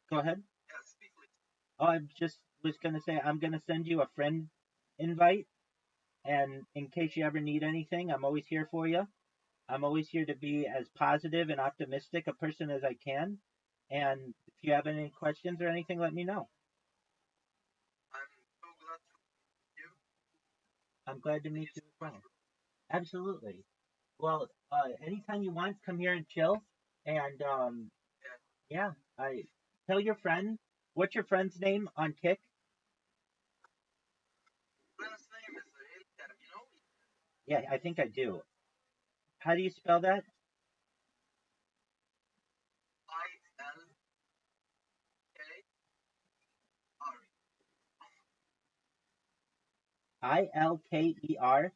Speaker 1: Go ahead.
Speaker 4: yeah, speak please.
Speaker 1: Oh, I just was gonna say I'm gonna send you a friend invite, and in case you ever need anything, I'm always here for you. I'm always here to be as positive and optimistic a person as I can. And if you have any questions or anything, let me know.
Speaker 4: I'm so glad to meet you.
Speaker 1: I'm glad to meet you as well. Absolutely. Well, anytime you want, come here and chill. And yeah, I tell your friend. What's your friend's name on Kick?
Speaker 4: Last name is Ilker, you know?
Speaker 1: Yeah, I think I do. How do you spell that?
Speaker 4: ILKR.
Speaker 1: ILKER.
Speaker 4: FIR.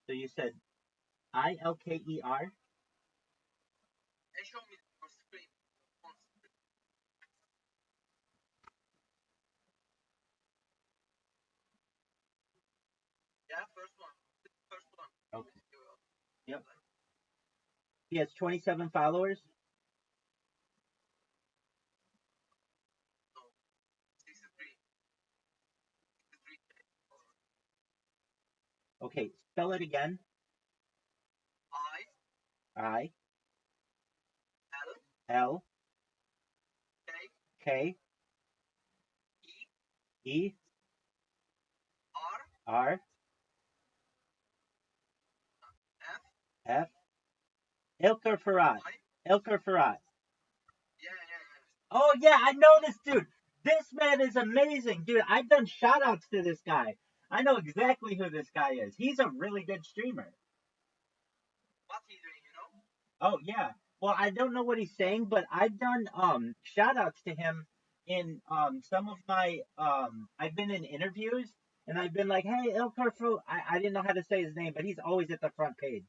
Speaker 1: So you said ILKER?
Speaker 4: And show me your screen. On screen. Yeah, first one. First one.
Speaker 1: Okay. Yep. He has 27 followers.
Speaker 4: No, 63. 63.
Speaker 1: Okay, spell it again.
Speaker 4: I
Speaker 1: I
Speaker 4: L
Speaker 1: L
Speaker 4: K
Speaker 1: K
Speaker 4: E
Speaker 1: E
Speaker 4: R
Speaker 1: R
Speaker 4: F
Speaker 1: F Ilker Farad.
Speaker 4: I.
Speaker 1: Ilker Farad.
Speaker 4: Yeah, yeah, yeah.
Speaker 1: Oh yeah, I know this dude. This man is amazing, dude. I've done shout outs to this guy. I know exactly who this guy is. He's a really good streamer.
Speaker 4: What he doing, you know?
Speaker 1: Oh yeah. Well, I don't know what he's saying, but I've done shout outs to him in some of my I've been in interviews and I've been like, "Hey, Ilker Farad." I didn't know how to say his name, but he's always at the front page.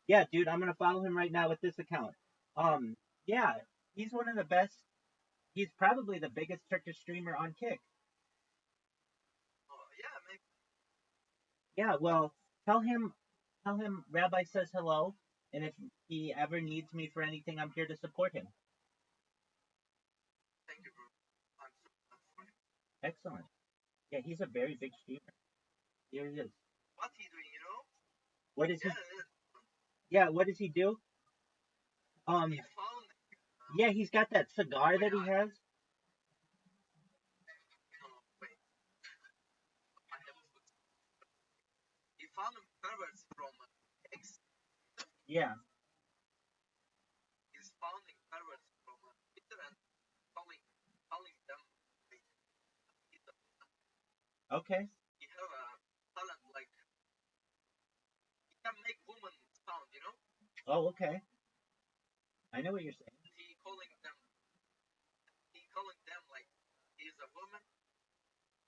Speaker 1: Yeah, dude, I'm going to follow him right now with this account. Um yeah, he's one of the best. He's probably the biggest Turkish streamer on Kick.
Speaker 4: Yeah, maybe.
Speaker 1: Yeah, well, tell him, tell him Rabbi says hello, and if he ever needs me for anything, I'm here to support him.
Speaker 4: Thank you, bro. I'm sorry.
Speaker 1: Excellent. Yeah, he's a very big streamer. Here he is.
Speaker 4: What he doing, you know?
Speaker 1: What does he?
Speaker 4: Yeah,
Speaker 1: Yeah, what does he do?
Speaker 4: he found.
Speaker 1: Yeah, he's got that cigar that he has.
Speaker 4: No, wait. I have to put. He found perverts from X.
Speaker 1: Yeah.
Speaker 4: He's founding perverts from Twitter and calling them.
Speaker 1: Okay.
Speaker 4: He have a talent like he can make woman sound, you know?
Speaker 1: Oh, okay. I know what you're saying.
Speaker 4: He calling them like he's a woman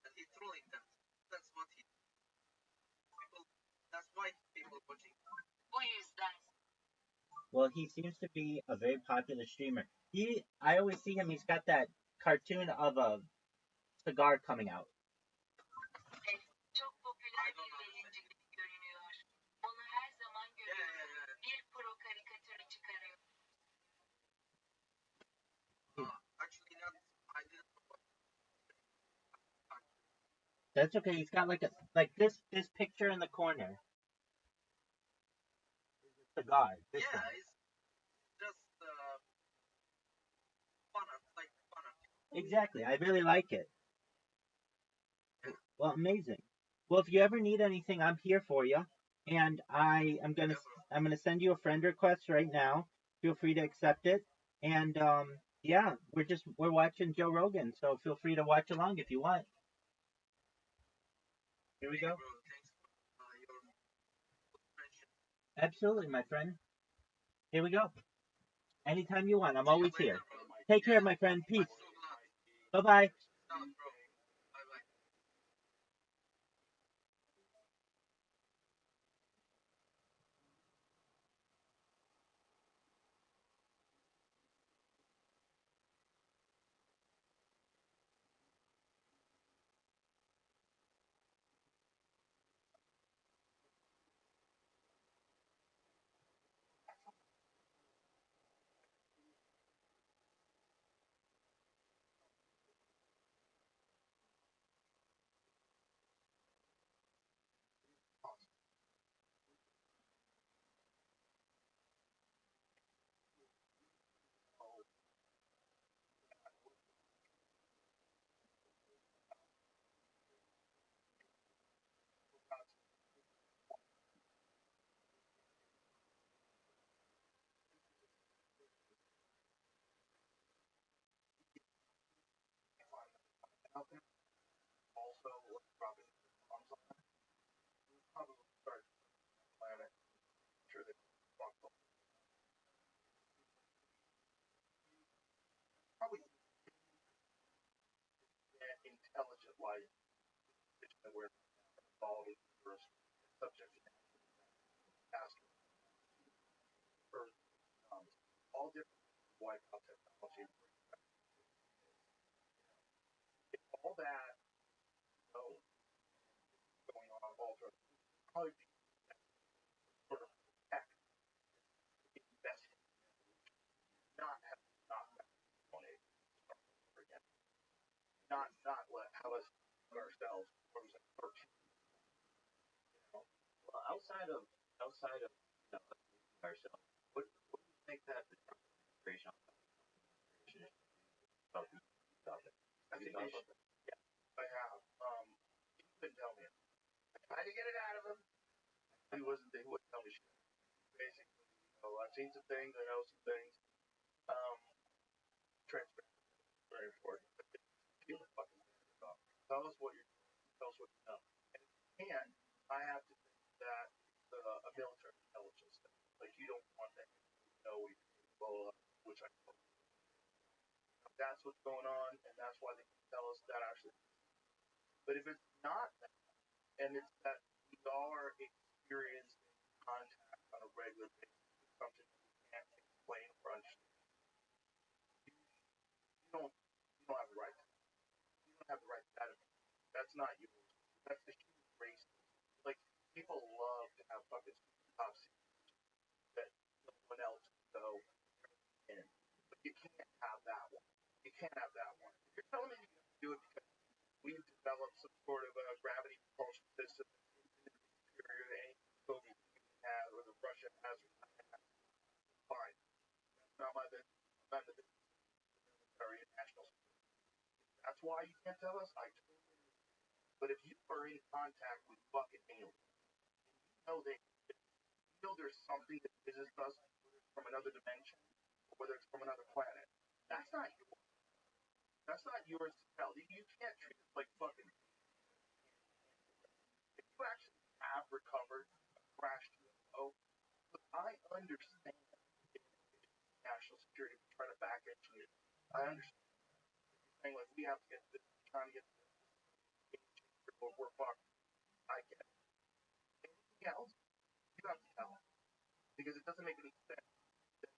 Speaker 4: and he trolling them. That's what he people. That's why people watching. Bu yüzden.
Speaker 1: Well, he seems to be a very popular streamer. I always see him. He's got that cartoon of a cigar coming out.
Speaker 4: Çok popüler bir yayıncı gibi görünüyor. Onu her zaman görüyorum. Bir pro karikatürü çıkarıyor. Actually, not. I didn't.
Speaker 1: That's okay. He's got like this picture in the corner. Cigar. This
Speaker 4: Yeah,
Speaker 1: one.
Speaker 4: it's just fun, like fun.
Speaker 1: Exactly. I really like it. Well, amazing. Well, if you ever need anything, I'm here for you. And I'm gonna send you a friend request right now. Feel free to accept it. And yeah, we're watching Joe Rogan, so feel free to watch along if you want. Here we go.
Speaker 4: Bro, thanks for your friendship.
Speaker 1: Absolutely, my friend. Here we go. Anytime you want, I'm
Speaker 4: See you
Speaker 1: always
Speaker 4: later,
Speaker 1: here.
Speaker 4: bro.
Speaker 1: Take care, my friend. Peace.
Speaker 4: I'm so glad.
Speaker 1: Bye bye.
Speaker 4: Bro. Bye bye. Also, probably start planet. Sure they probably intelligent life where all the subjects.
Speaker 3: different wipe out technology. If all that known going on all throughout, probably be sort of tech invested, not have not on it again, not let have us ourselves from 13.
Speaker 5: Well, outside of ourselves, what do you think that the Trump administration about these topics?
Speaker 3: I think they should. Yeah, I have. He couldn't tell me. I tried to get it out of him. He wouldn't tell me shit. Basically, I've seen some things. I know some things. Transparency is very important. Feel the fucking stuff. Tell us what you're doing. Tell us what you know. And I have to think that a military intelligence thing. Like, you don't want that to know we blow up, which I know. That's what's going on, and that's why they can tell us that actually. But if it's not that, and it's that we are experiencing contact on a regular basis with something that we can't explain or understand, you don't have the right to. You don't have the right to that. That's not yours. That's the human race. Like, people love to have fucking top secrets that no one else can go in. But you can't have that one. You can't have that one. If you're telling me you can do it because we've developed some sort of a gravity propulsion system that's infinitely superior to any Soviet Union has or the Russia has or not has, fine. That's not my business. I'm not in the business of military and national security. That's why you can't tell us. I totally understand. But if you are in contact with fucking aliens, you know there's something that visits us, whether it's from another dimension or whether it's from another planet. That's not yours. That's not yours to tell. You can't treat us like fucking. If you actually have recovered a crashed UFO, I understand national security trying to back engineer. I understand. You're saying like we have to get this, trying to get this, or we're fucked. I get it. Anything else, you have to tell them because it doesn't make any sense that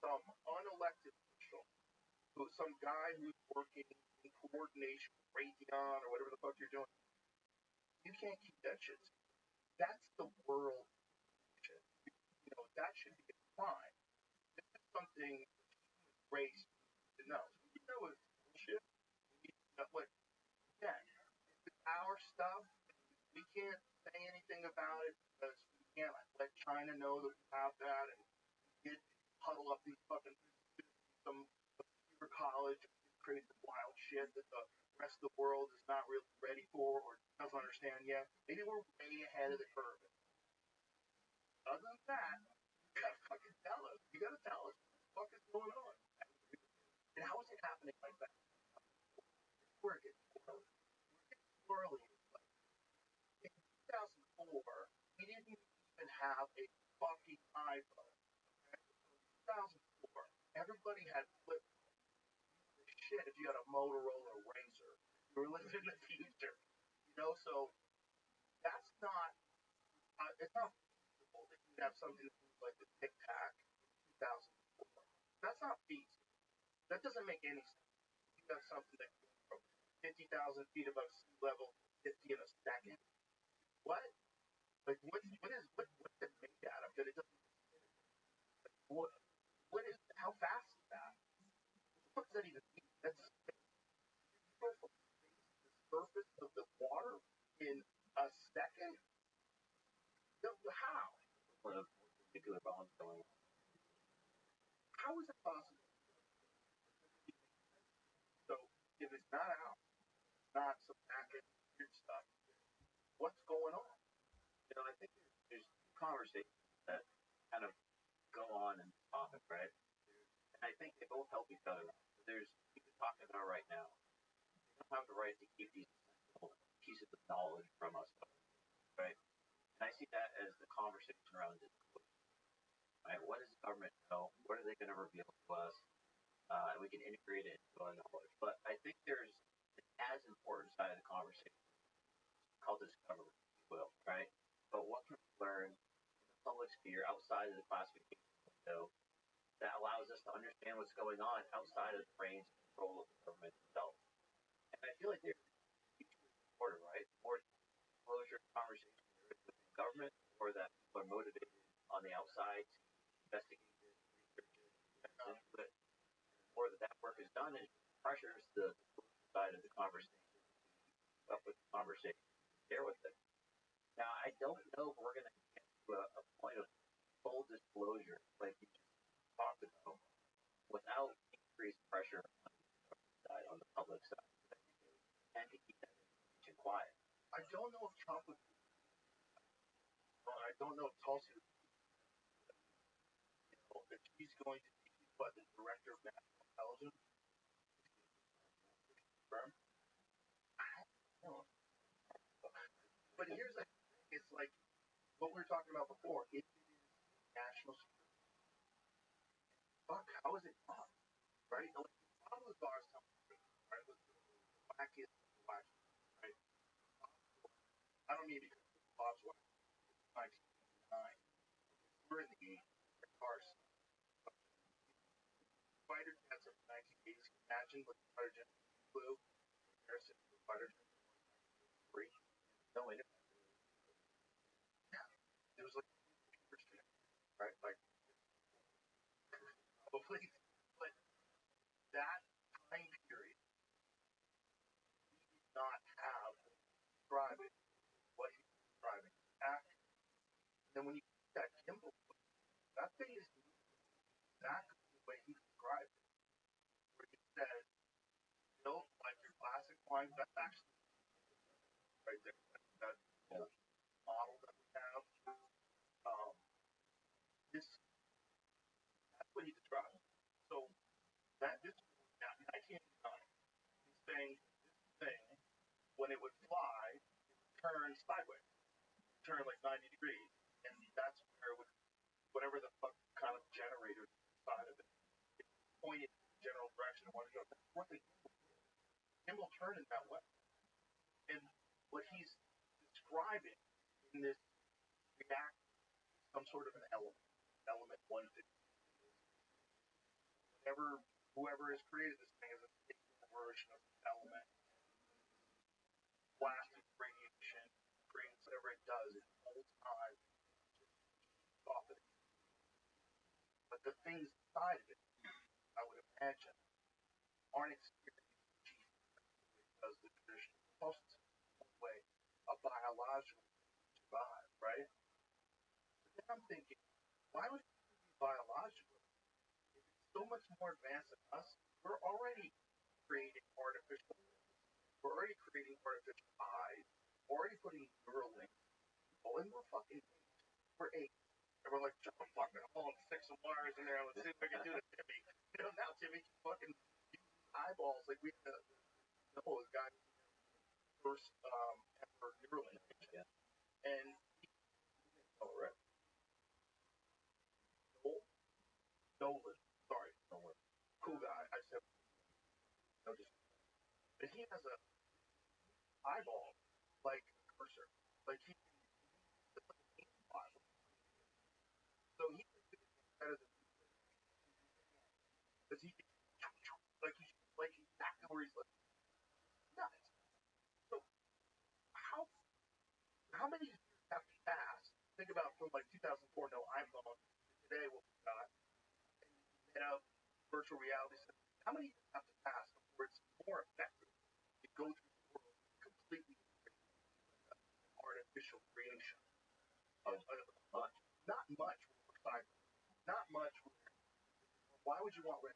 Speaker 3: some unelected official, some guy who's working in coordination with Raytheon or whatever the fuck you're doing, you can't keep that shit. That's the world shit. That should be a crime. This is something race to know. You know it's bullshit. Like, again, it's our stuff. We can't say anything about it because we can't let China know that we have that and get huddle up these fucking some obscure college and create some wild shit that the rest of the world is not really ready for or doesn't understand yet. Maybe we're way ahead of the curve. Other than that, you gotta fucking tell us. You gotta tell us what the fuck is going on. And how is it happening like that? We're getting swirly. In 2004, we didn't even have a fucking iPhone. Okay? In 2004, everybody had flip phones. Shit, if you had a Motorola Razr, you were living in the future. So that's not. It's not feasible that you have something that moves like the Tic Tac in 2004. That's not feasible. That doesn't make any sense. You have something that goes from 50,000 feet above sea level to 50 in a second. What? Like, what's it made out of? That it doesn't. Like, what is? How fast is that? What does that even mean? That's the surface of the water in a second. How?
Speaker 5: What a particular bomb going on.
Speaker 3: How is it possible? So if it's not out, not some packet weird stuff, what's going on?
Speaker 5: I think there's conversations that kind of go on in this topic, right? And I think they both help each other. There's people talking about right now. They don't have the right to keep these pieces of knowledge from us, right? And I see that as the conversation around this. Right? What does the government know? What are they going to reveal to us? And we can integrate it into our knowledge. But I think there's an as important side of the conversation called discovery, if you will, right? But what can we learn in the public sphere outside of the classification window that allows understand what's going on outside of the reins and control of the government itself. And I feel like they're important, right? The more disclosure conversation there is within government, or that people are motivated on the outside to investigate this, research it, into it, the more that work is done, it pressures the side of the conversation up with the conversation, share with it. Now, I don't know if we're going to get to a point of full disclosure, like you just talked about, without increased pressure on the side, on the public side. And to keep that information quiet.
Speaker 3: I don't know if Trump would. I don't know if Tulsi would. If he's going to be the director of national intelligence. But here's the thing, it's like what we were talking about before. If it is national security, fuck, how is it not? Right? Like, Bob Lazar's telling me, right, with the wackiest whack, right? I don't mean because Bob's wife, 1989. We're in the 80s. Cars. Fighter jets of the 1980s. Imagine what the fighter jets flew in comparison to the fighter jets of 1983. No, it it was like right? Like probably, but that time period he did not have describing what he was describing after. And then when you get that Kimball, that thing is exactly the way he described it. Where he said, built like your classic line, that's actually right there. That model that we have. This that's what he described. So that this now 1989, he's saying this thing when it would fly, it would turn sideways, turn like 90 degrees, and that's where it would whatever the fuck kind of generator side of it, it pointed in the general direction of what it goes. That's what the gimbal turn in that way. And what he's describing in this reactor is some sort of an element 150. Whoever has created this thing is a stable version of the element. Blasting radiation brings whatever it does, it holds time, off it. But the things inside of it, I would imagine, aren't experienced because the traditional process way a biological survive, right? But then I'm thinking, why would it be biological? If it's so much more advanced than us, we're already creating artificial eyes, we're already putting neural links, and we're fucking we're eight. And we're like, jump fucking hole and stick some wires in there, let's see if we can do this, Timmy. Now Timmy can fucking use eyeballs like we had the guy first ever Neuralink.
Speaker 5: Yeah.
Speaker 3: And right. Nolan. Sorry, Nolan. Cool guy. I said no just but he has a eyeball like a cursor. Like he can so he can do better than because he can like exactly where he's like nuts. So how many years have passed? Think about from like 2004, no iPhone, today what we got, and virtual reality. How many years have to pass before it's more effective to go through the world completely artificial creation? Much. Not much for cyber. Not much. Why would you want red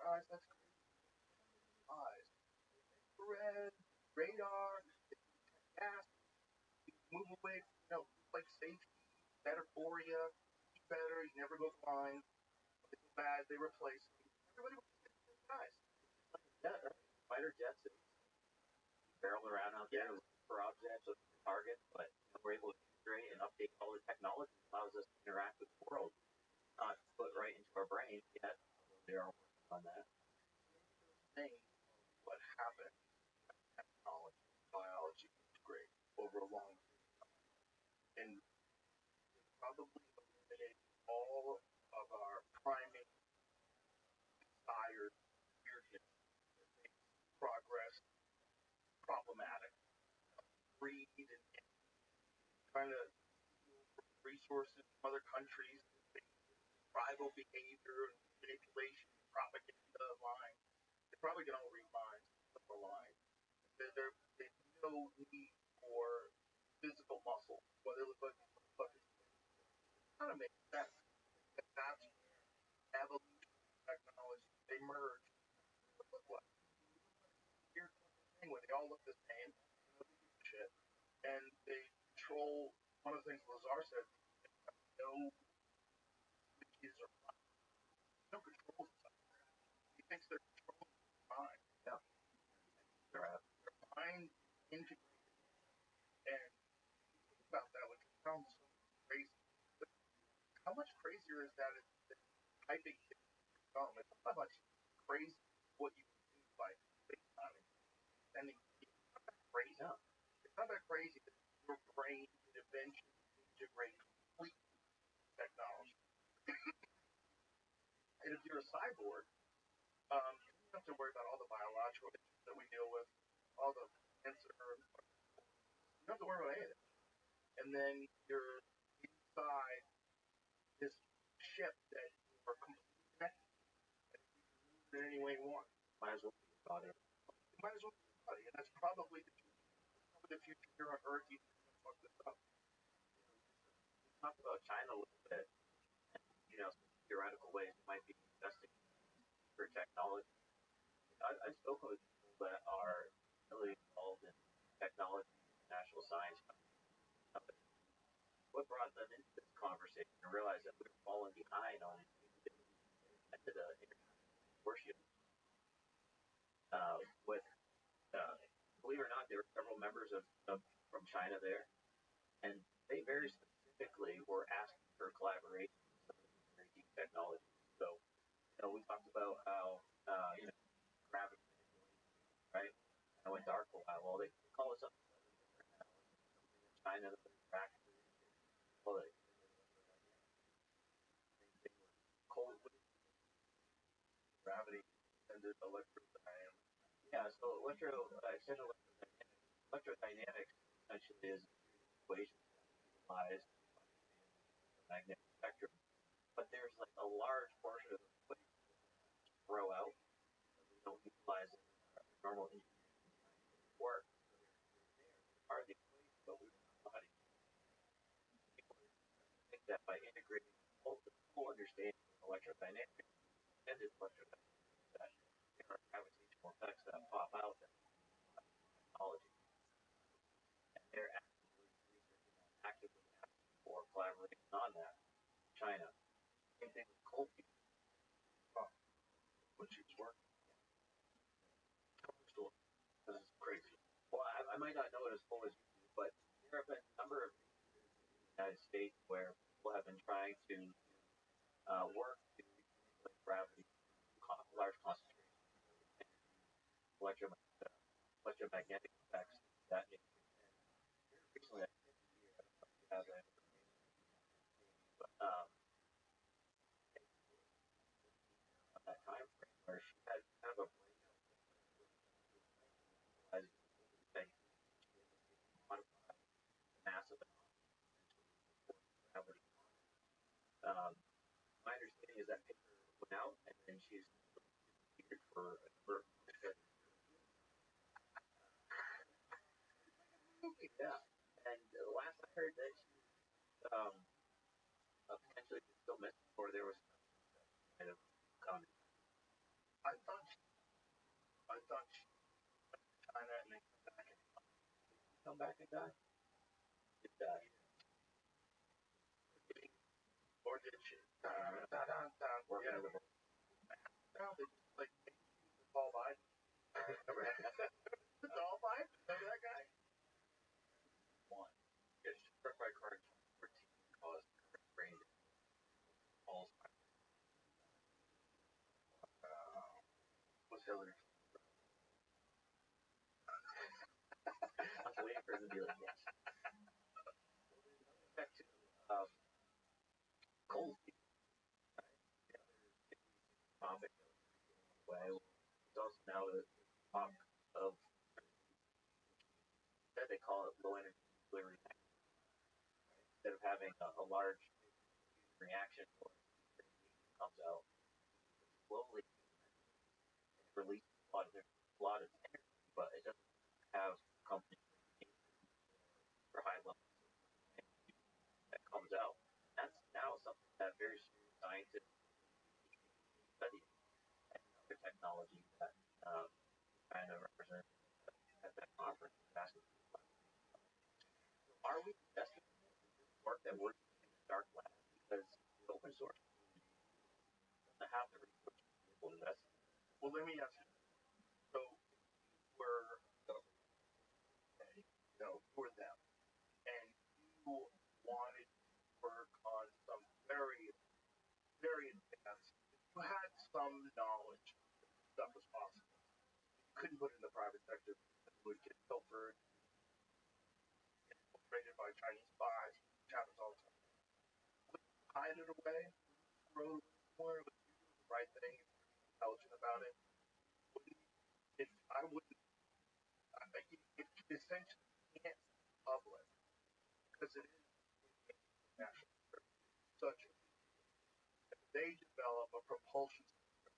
Speaker 3: eyes? That's crazy. Eyes. Red, radar, gas, move away, like safety, better for you, eat better, you never go blind. If it's bad, they replace them. Everybody wants to get those guys.
Speaker 5: Yeah, fighter jets that barrel around out there looking for objects, looking for targets, but we're able to integrate and update all the technology that allows us to interact with the world. Not put right into our brain yet, although they are working on that.
Speaker 3: Thing, what happened, technology, biology integrate over a long period of time. And probably eliminate all of our primate other countries, tribal behavior, manipulation, propaganda line. They probably can all read minds on the line. There's no need for physical muscle. What they look like, kind of makes sense. That's evolution technology. They merge. Look like here's the thing where they all look the same, shit, and they control. One of the things Lazar said, no switches or no controls. He thinks they're controlling their mind.
Speaker 5: Yeah.
Speaker 3: Their mind integrated, and think about that, which sounds so crazy. But how much crazier is that than typing phone? It's not much crazy what you can do by FaceTime sending. It's not that crazy.
Speaker 5: No.
Speaker 3: It's not that crazy that your brain can eventually integrate complete technology. And if you're a cyborg, you don't have to worry about all the biological issues that we deal with, all the cancer. You don't have to worry about anything. And then you're inside this ship that you are completely connected and you can move it any way you want.
Speaker 5: Might as well be your body.
Speaker 3: You might as well be your body, and that's probably the future. The future here on Earth, you can fuck this up.
Speaker 5: We talked about China a little bit, and some theoretical ways it might be investing for technology. I've spoken with people that are really involved in technology, national science companies. What brought them into this conversation and realized that we were falling behind on it to the worship with believe it or not, there were several members from China there, and they very specifically were asking for collaboration with some of the energy technologies. So, we talked about how gravity, right? I went dark for a while. Well, they call it something different now. Something in China that they're actually well, they were cold
Speaker 3: Gravity and electrodynamics.
Speaker 5: Yeah, so electrodynamics essentially is equations that utilize the magnetic spectrum, but there's like a large portion of the equation that we throw out that we don't utilize in normal engineering work. So they're part of the equation, but we don't know how to use it. People think that by integrating the full understanding of electrodynamics, extended electrodynamics, that there are gravitational effects that pop out that technology. And they're actively researching that, actively asking for collaboration on that. China. Same thing with cold fusion.
Speaker 3: Which is working.
Speaker 5: This is crazy. Well, I might not know it as full as you do, but there have been a number of cases in the United States where people have been trying to work to manipulate gravity, large concentrations of energy, electromagnetic effects that nature. And recently, I think you have that information, but on that time frame where she had kind of a breakout as quantify the mass of gravity. My understanding is that paper went out, and then she's disappeared for a number of months. Yeah, and the last I heard that she potentially still missing, or there was kind of coming.
Speaker 3: I thought she China and then
Speaker 5: Come back and die. Did die.
Speaker 3: or did she?
Speaker 5: Working
Speaker 3: Yeah.
Speaker 5: in the
Speaker 3: No, they just like Paul Biden. Paul Biden, remember that guy?
Speaker 5: one. Gets struck by a car in 2014, caused brain Alzheimer's.
Speaker 3: Was Hillary?
Speaker 5: I was waiting for him to be like, yes. Back to cold feet, right? The other topic way. It's also now the talk of that they call it low energy nuclear reactor. Instead of having a large reaction or comes out slowly and releases a lot of energy, but it doesn't have company for high levels of energy that comes out. That's now something that very serious scientists study and other technology that kind of represent at that conference. Are we investing in this work that we're doing in the dark lab? Because the open source doesn't have the resources to invest.
Speaker 3: Well, let me ask you. So, we're, for them, and you wanted to work on some very, very advanced. You had some knowledge that this stuff was possible. You couldn't put it in the private sector; it would get filtered, infiltrated by Chinese spies, which happens all the time. Would you hide it away? Would you throw it away more? Would you do the right thing? Intelligent about it? If I wouldn't, it essentially can't be public because it is national security. Such a they develop a propulsion system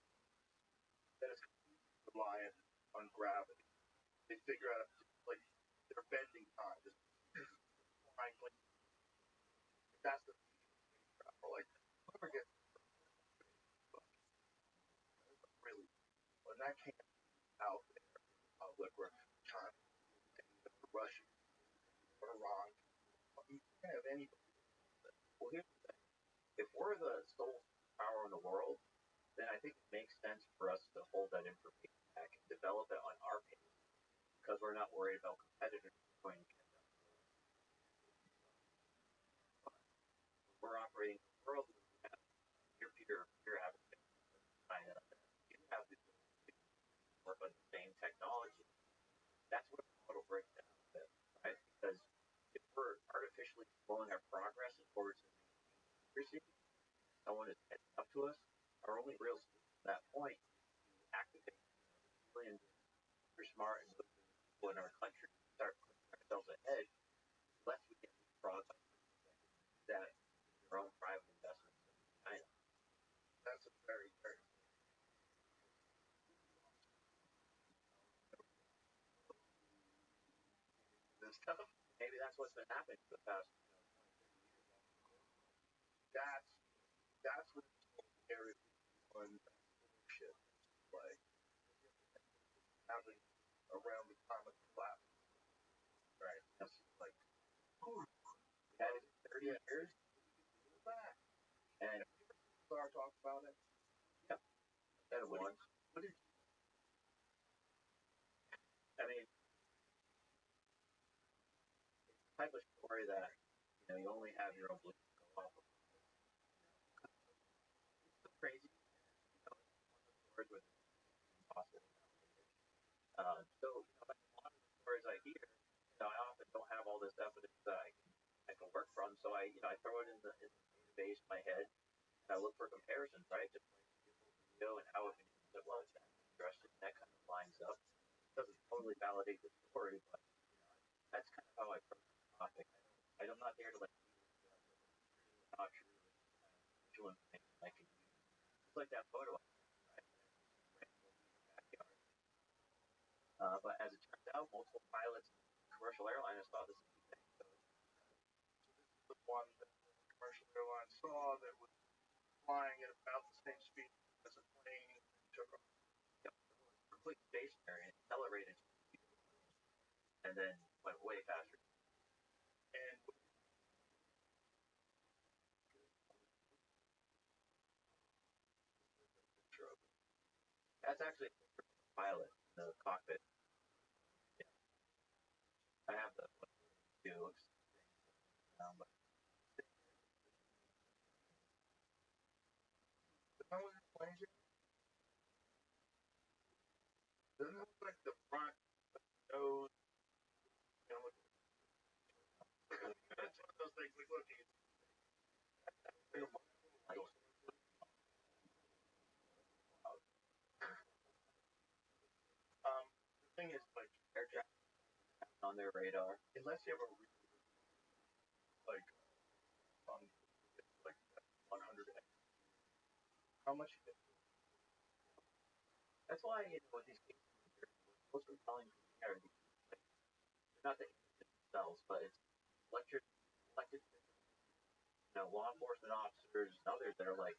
Speaker 3: that is completely reliant on gravity. They figure out like their bending time is flying like that's the travel. Like whoever gets really when that came out there in public where China, Russia, or Iran, you can't have anybody.
Speaker 5: Well, here's the thing: if we're the sole power in the world, then I think it makes sense for us to hold that information back and develop it on our pace because we're not worried about competitors going to catch up. We're operating in a world where we have peer-to-peer advertising China. You have to work on the same technology. That's where the model breaks down a bit, right? Because if we're artificially slowing our progress in order to maintain accuracy, someone is catching up to us, our only real solution at that point is to activate millions of super smart and good people in our country and start pushing ourselves ahead, unless we get these products that their own private investments in China.
Speaker 3: That's a very, very this stuff.
Speaker 5: Maybe that's what's been happening for the past
Speaker 3: 20, 30 years. That's what area on shit like happening around the time of the collapse. Right. That's like
Speaker 5: had it 30 years
Speaker 3: back.
Speaker 5: and
Speaker 3: Start talking about it.
Speaker 5: Yeah. That once.
Speaker 3: What did you
Speaker 5: I mean, it's the type of story that you only have your own beliefs to go off of. It's so crazy. Stories with impossible. So like a lot of the stories I hear, I often don't have all this evidence that I can work from. So I throw it in the database in my head and I look for comparisons, right? Just like video and how it was that's interesting. That kind of lines up. It doesn't totally validate the story, but that's kind of how I approach the topic. I'm not there to like not true visual information I can use. It's like that photo I right? But as it turns out, multiple pilots and commercial airliners saw the same thing. So
Speaker 3: this is the one that the commercial airline saw that was flying at about the same speed as a plane took off.
Speaker 5: Completely stationary and accelerated and then went way faster.
Speaker 3: And
Speaker 5: that's actually a pilot in the cockpit. Yeah. I have the view. Looks but
Speaker 3: how was it playing? Doesn't it look like the front nose? That's one of those things like look the thing is like
Speaker 5: air traffic on their radar.
Speaker 3: Unless you have a really like how much you get.
Speaker 5: That's why, with these cases, most compelling for me are these, like, they're not the agents themselves, but it's elected, law enforcement officers and others that are like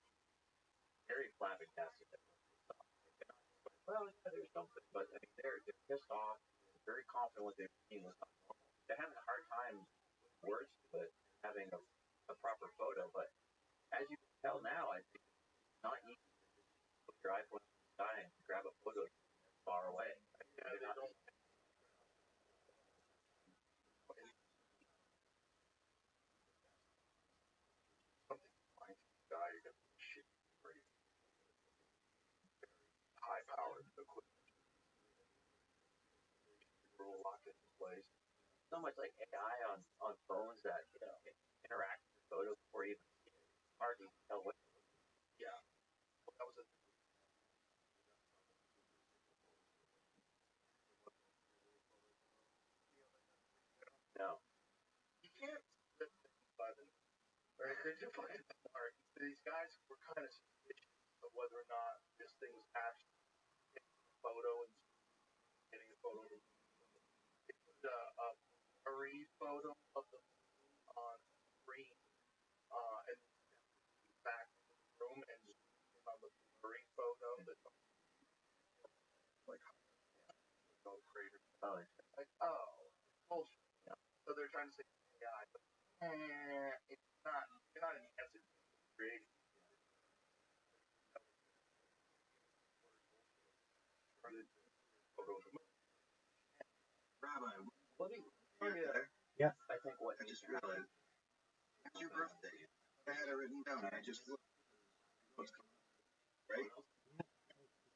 Speaker 5: very flabbergasted. Well, yeah, there's something, but I mean, they're pissed off, they're very confident what they're seeing was not normal. They're having a hard time with words to it, having a proper photo. But as you can tell now, I think it's not easy to just put your iPhone in the sky and grab a photo far away.
Speaker 3: Yeah, they don't. Something flying through the sky, you're gonna shit pretty high powered equipment. You're locked into place.
Speaker 5: So much like AI on phones that interact with your photo before you even see it. It's hard to tell what.
Speaker 3: Yeah, well, that was a.
Speaker 5: No.
Speaker 3: You can't rip things by the right. They're just fucking smart. These guys were kind of suspicious of whether or not this thing was actually taking a photo and getting a photo. They put a blurry photo of the moon on screen, and back into the room and zoomed in on the blurry photo that like no crater.
Speaker 5: Oh,
Speaker 3: Like, oh, it's bullshit.
Speaker 5: yeah.
Speaker 3: So they're trying to say AI, but it's not. You're not enhancing creating. Photo of the moon.
Speaker 4: Rabbi,
Speaker 5: Let me.
Speaker 1: Yeah.
Speaker 5: I think what
Speaker 4: I just realized it's your birthday. I had it written down. I just looked. What's coming up, right?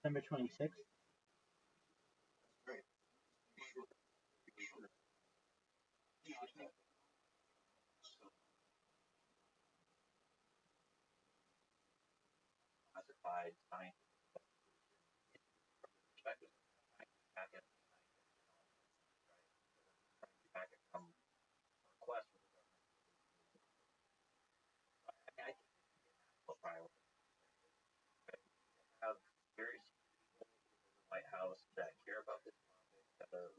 Speaker 1: December 26th.
Speaker 4: Right.
Speaker 5: classified science perspective back at back at some request from the government. I think it's priority. Have very people in the White House that care about this topic, that are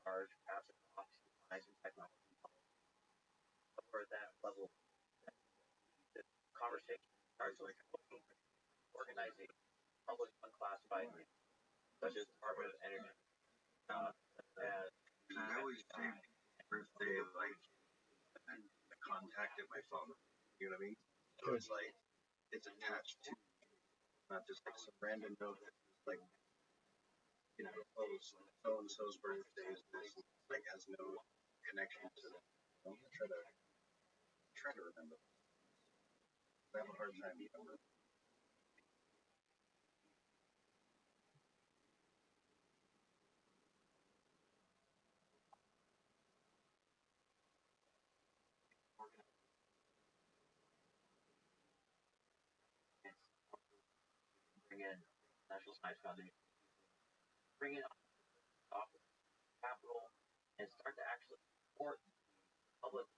Speaker 5: large, perhaps across science and technology, or at that level, the conversation starts like organizing public unclassified news, such as Department of Energy.
Speaker 4: I always say birthday of like the contact in my phone. You know what I mean? So it's like it's attached to, not just like some random note that's like, oh, so and so's birthday is this, like has no connection to them. Try to remember. I have a hard time remembering.
Speaker 5: Bring in National Science Foundation, bring in office capital, and start to actually support public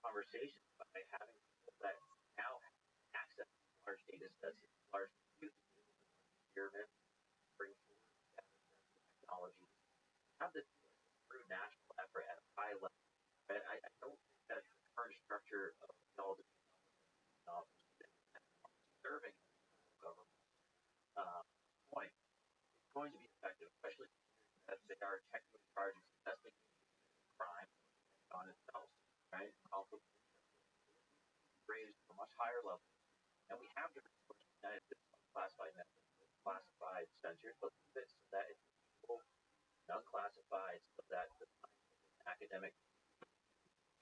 Speaker 5: conversation by having people that now have access to large data sets, large compute, experiment, bring forward technology, have this through national effort at a high level. And I don't think that the current structure of all the serving government point is going to be effective, especially as they are technically charged with investigating crime on itself, right? Also raised to a much higher level. And we have different sources in the United States, classified methods, classified censored, but so that it's people, unclassified, so that the academic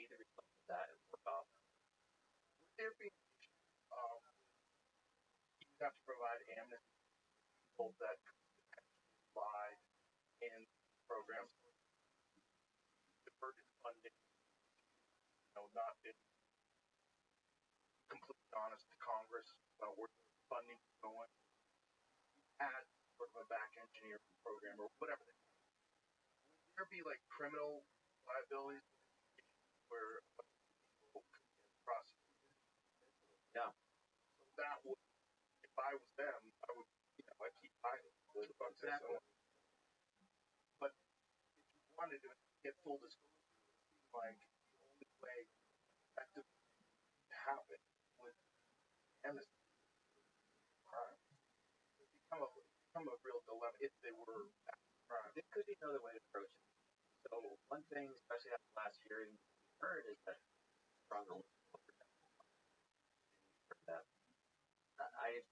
Speaker 5: be the result of that and work off.
Speaker 3: Would there be you have to provide amnesty to people that lie in programs, diverted funding, not been completely honest to Congress about where funding is going, as sort of a back engineering program or whatever. Would there be like criminal liabilities where people could get prosecuted?
Speaker 5: Yeah.
Speaker 3: So that would if I was them, I would, I'd keep hiding.
Speaker 5: Exactly.
Speaker 3: But if you wanted to get full disclosure, it seemed like the only way effectively to happen was amnesty crime. It's become a real dilemma if they were crime.
Speaker 5: There could be another way to approach it. So one thing, especially after the last hearing, we heard is that stronger that I've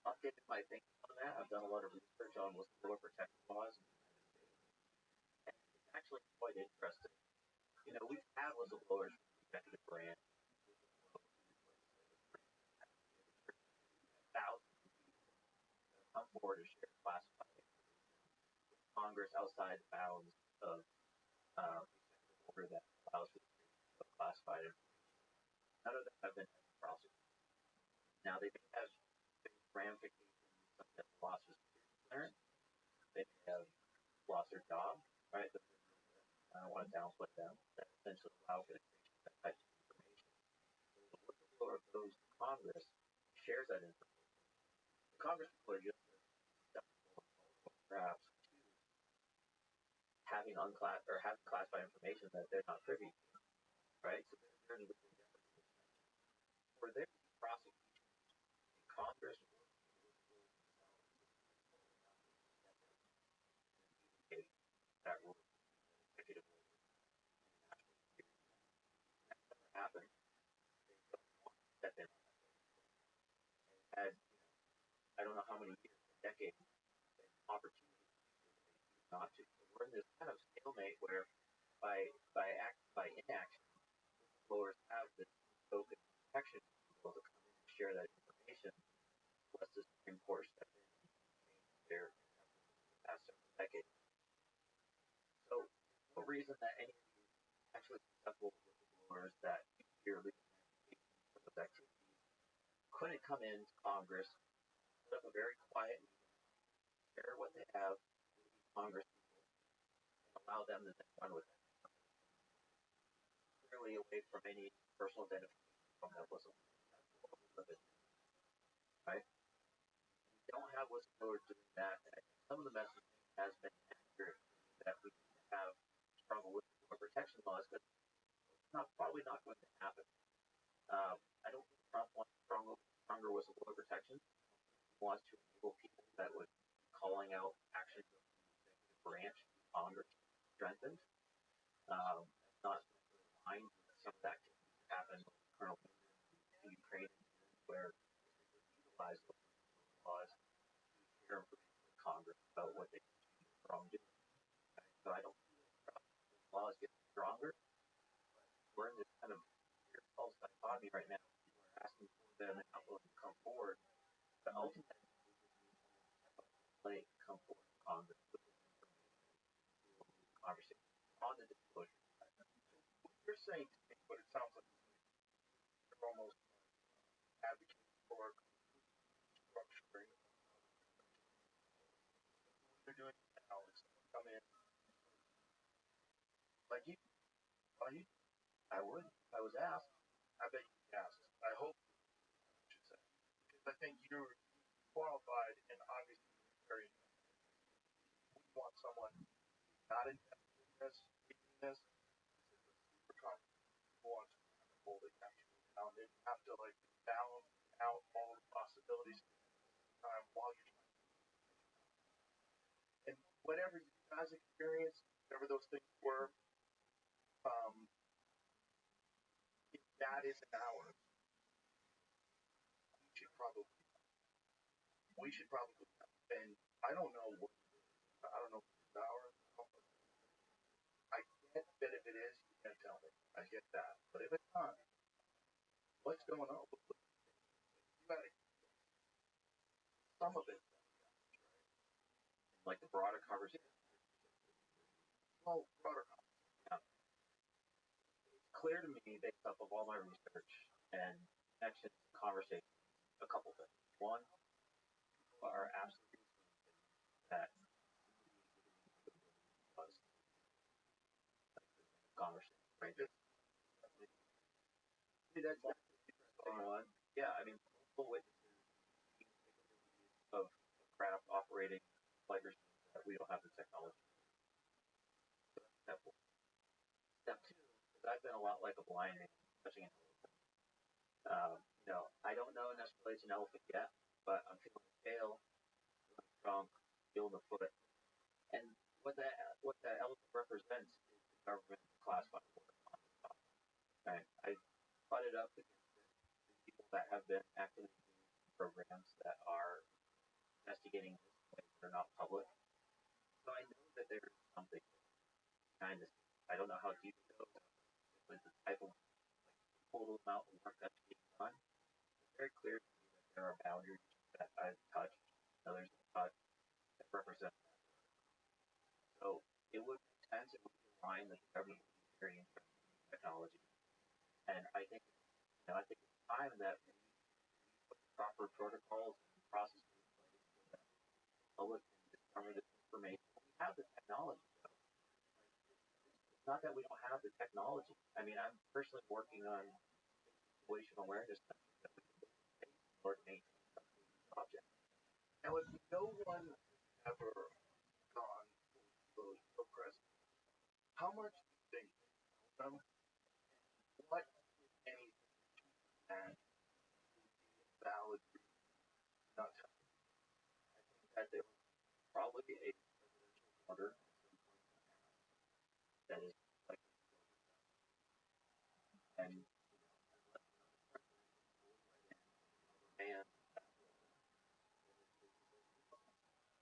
Speaker 5: updated my thinking on that. I've done a lot of research on whistleblower protection laws, and it's actually quite interesting. We've had whistleblowers from the executive branch, thousands come forward to share classified Congress outside the bounds of executive order that allows for the of classified information. None of them have been prosecuted. Now they may have ramifications such as loss of security clearance. They may have lost their job, right? I don't want to downplay them. That essentially allow for the creation of that type of information. The whistleblower goes to Congress, shares that information. The Congress people are just perhaps having having classified information that they're not privy to, right? So they're in a different position. For there to be prosecution in Congress that rule executive order never happened. They don't want to step in. Had I don't know how many years, decades, opportunity not to. So we're in this kind of stalemate where by inaction, blowers have this token protection to be able to come in and share that information, unless the Supreme Court step in and change their past several decades. So no reason that any of these actually successful whistleblowers that hear legal ramifications for those activities couldn't come into Congress, put up a very quiet meeting, share what they have with the Congress people, and allow them to then run with it. Clearly away from any personal identification from that whistleblower. Right? We don't have whistleblowers doing that, and I think some of the messaging has been accurate that we need to have stronger whistleblower protection laws, but it's probably not going to happen. I don't think Trump wants stronger whistleblower protection. He wants to enable people that would be calling out actions of the executive branch, Congress, strengthened. That's not aligned with some of the activities that happened with Colonel in Ukraine, where they utilize those laws to share information with Congress about what they continue to wrongdoing. So I don't see those laws getting stronger. We're in this kind of weird false dichotomy right now. People are asking for them and not willing to come forward. But ultimately, we just need someone to come forward to Congress with this information to move the conversation on the disclosure.
Speaker 3: You're saying to me, but it sounds like you're almost advocating for structuring. What they're doing now is come in like you.
Speaker 5: I would. I was asked.
Speaker 3: I bet you asked. I hope I should say, because I think you're qualified and obviously very. We want someone not invested in this, reading this. This is a super confident who wants to hold it actually down. They have to like balance out all the possibilities time while you're trying to. And whatever you guys experience, whatever those things were, if that isn't ours, we should probably and I don't know what I don't know if it's ours. I get that if it is, you can't tell me. I get that. But if it's not, what's going on? You gotta some of it.
Speaker 5: Like the broader conversation.
Speaker 3: Well, broader conversation.
Speaker 5: Yeah. It's clear to me, based off of all my research and connections, conversations, a couple things. One, people are absolutely that was conversation, right? That's going on. Yeah, I mean, multiple witnesses an elephant yet, but I'm feeling the tail, feeling the trunk, feeling the foot. And what that elephant represents is the government classified order on the top. Okay? I butted up against the people that have been actively doing programs that are investigating this in ways that are not public. So I know that there is something behind this. I don't know how deep it goes, but the type of total amount of work that's being done. It's very clear to me that there are boundaries that I've touched, and others have touched that represent that. So it would make sense, it would be a line that the government would be very interested in technology. And I think it's time that we put the proper protocols and processes in place so that the public can discover this information. We have the technology. It's not that we don't have the technology. I mean, I'm personally working on situational awareness sensors that we can put in space in order to maintain some of these objects.
Speaker 3: Now, if no one has ever gone to the present, how much do you think them? What, if anything, and valid reason not to?
Speaker 5: That there was probably a presidential order at some point in the past that is like, and man, and perhaps that's one of the reasons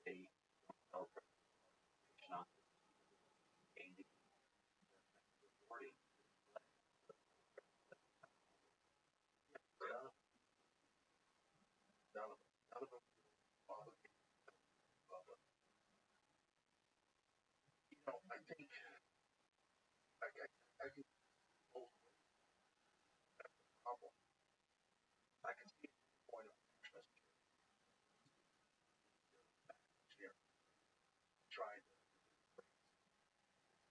Speaker 5: they don't tell presentation on this gain the authority.
Speaker 3: None of them bother me. I think I can both ways. That's the problem. I can see the point of national security, trying to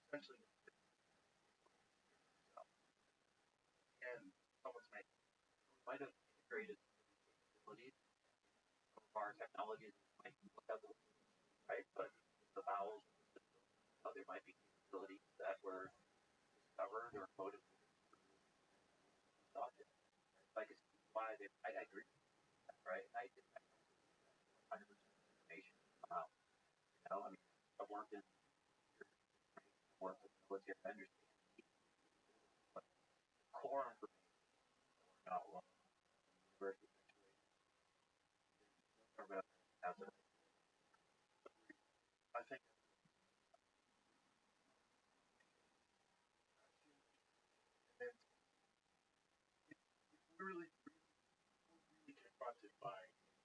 Speaker 3: essentially and someone's making.
Speaker 5: We might have integrated capabilities. Some of our technologies might look out the window, right? But the vowels of the system, there might be capabilities that were discovered or motivated through these objects. Like I see why I agree with that, right? I don't believe that 100% information come out. I mean, I've worked in worked with military vendors, but core information not well university situation.
Speaker 3: I think we're really confronted by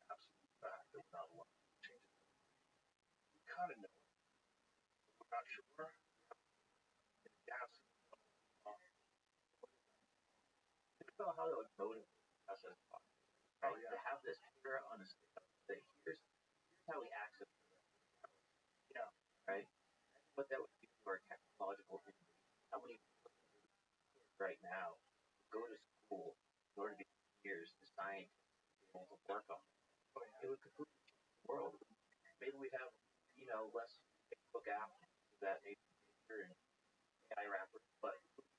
Speaker 3: absolute fact that we're not allowed to change it. We kind of know it. We're not sure. Yes.
Speaker 5: Think about how that would motivate us as foxes, right? Oh, yeah. To have this here on a stick, that here's how we access the rest of the galaxy. Yeah. Right? What that would do to our technological innovation. How many kids right now go to school in order to be engineers and scientists to be able to work on it? Oh, yeah. It would completely change the world. Maybe we'd have, less Facebook apps that maybe and AI rappers, but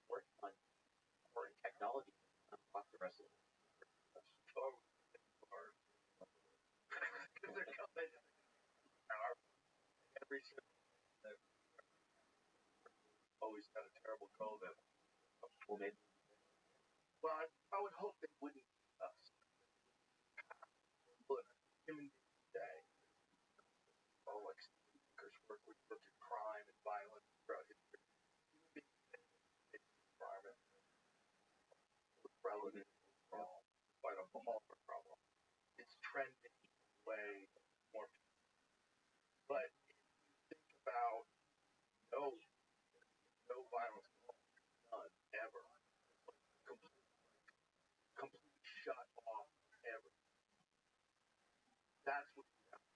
Speaker 5: working on important technology to unlock the rest of it.
Speaker 3: Oh, because they're coming. Every always had a terrible COVID.
Speaker 5: Well, maybe.
Speaker 3: Well, I would hope they wouldn't beat us. Look, human beings today, all like because we look at crime and violence throughout history. Human beings today, environment, relevant overall, despite a Balmer problem. It's trending way more. But if you think about no violence done ever, completely shut off ever. That's what you have to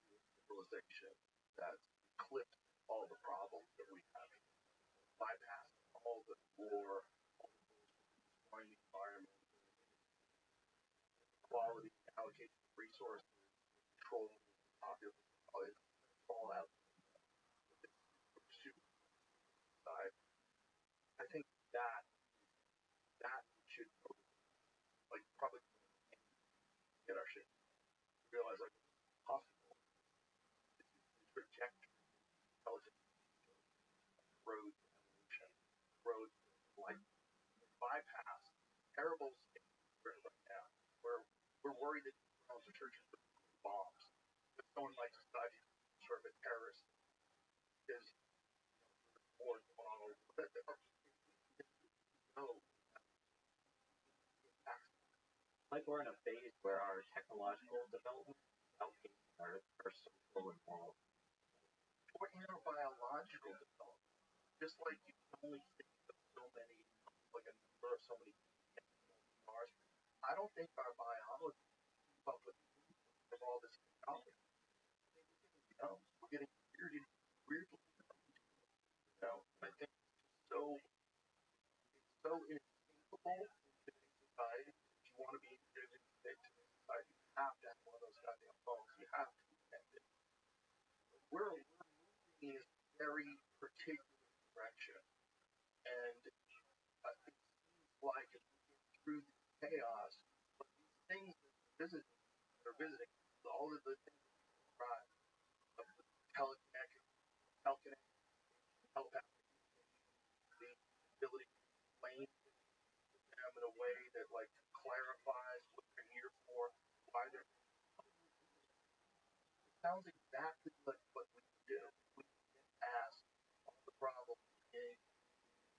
Speaker 3: do with civilization. That's eclipsed all the problems that we have. Bypass all the war, all the destroying the environment, quality, allocation of resources, control of the population, all out. I think that should motivate like probably get our shit. Realize like it's possible to project intelligence road evolution, road like bypass terrible state we're in right now. We're worried that the churches are bombs. That someone might decide he's sort of a terrorist is war going on over there. No.
Speaker 5: Like we're in a phase where our technological development is outpacing our social and moral.
Speaker 3: Or in our biological development. Just like you can only think of so many, like a number of so many stars. I don't think our biology keeps up with all this technology. You know, we're getting weirdly. You know, I think it's so inescapable in today's society. If you want to be integrated in today's society, you have to have one of those goddamn phones. You have to be connected. We're moving in a very particular direction, and it seems like if we get through the chaos, but these things that they're visiting, all of the things that we described, of the telekinetic, telepathic, the ability to explain them in a way that like clarifies what they're here for, why they're. It sounds exactly like what we do. We get past all the problems in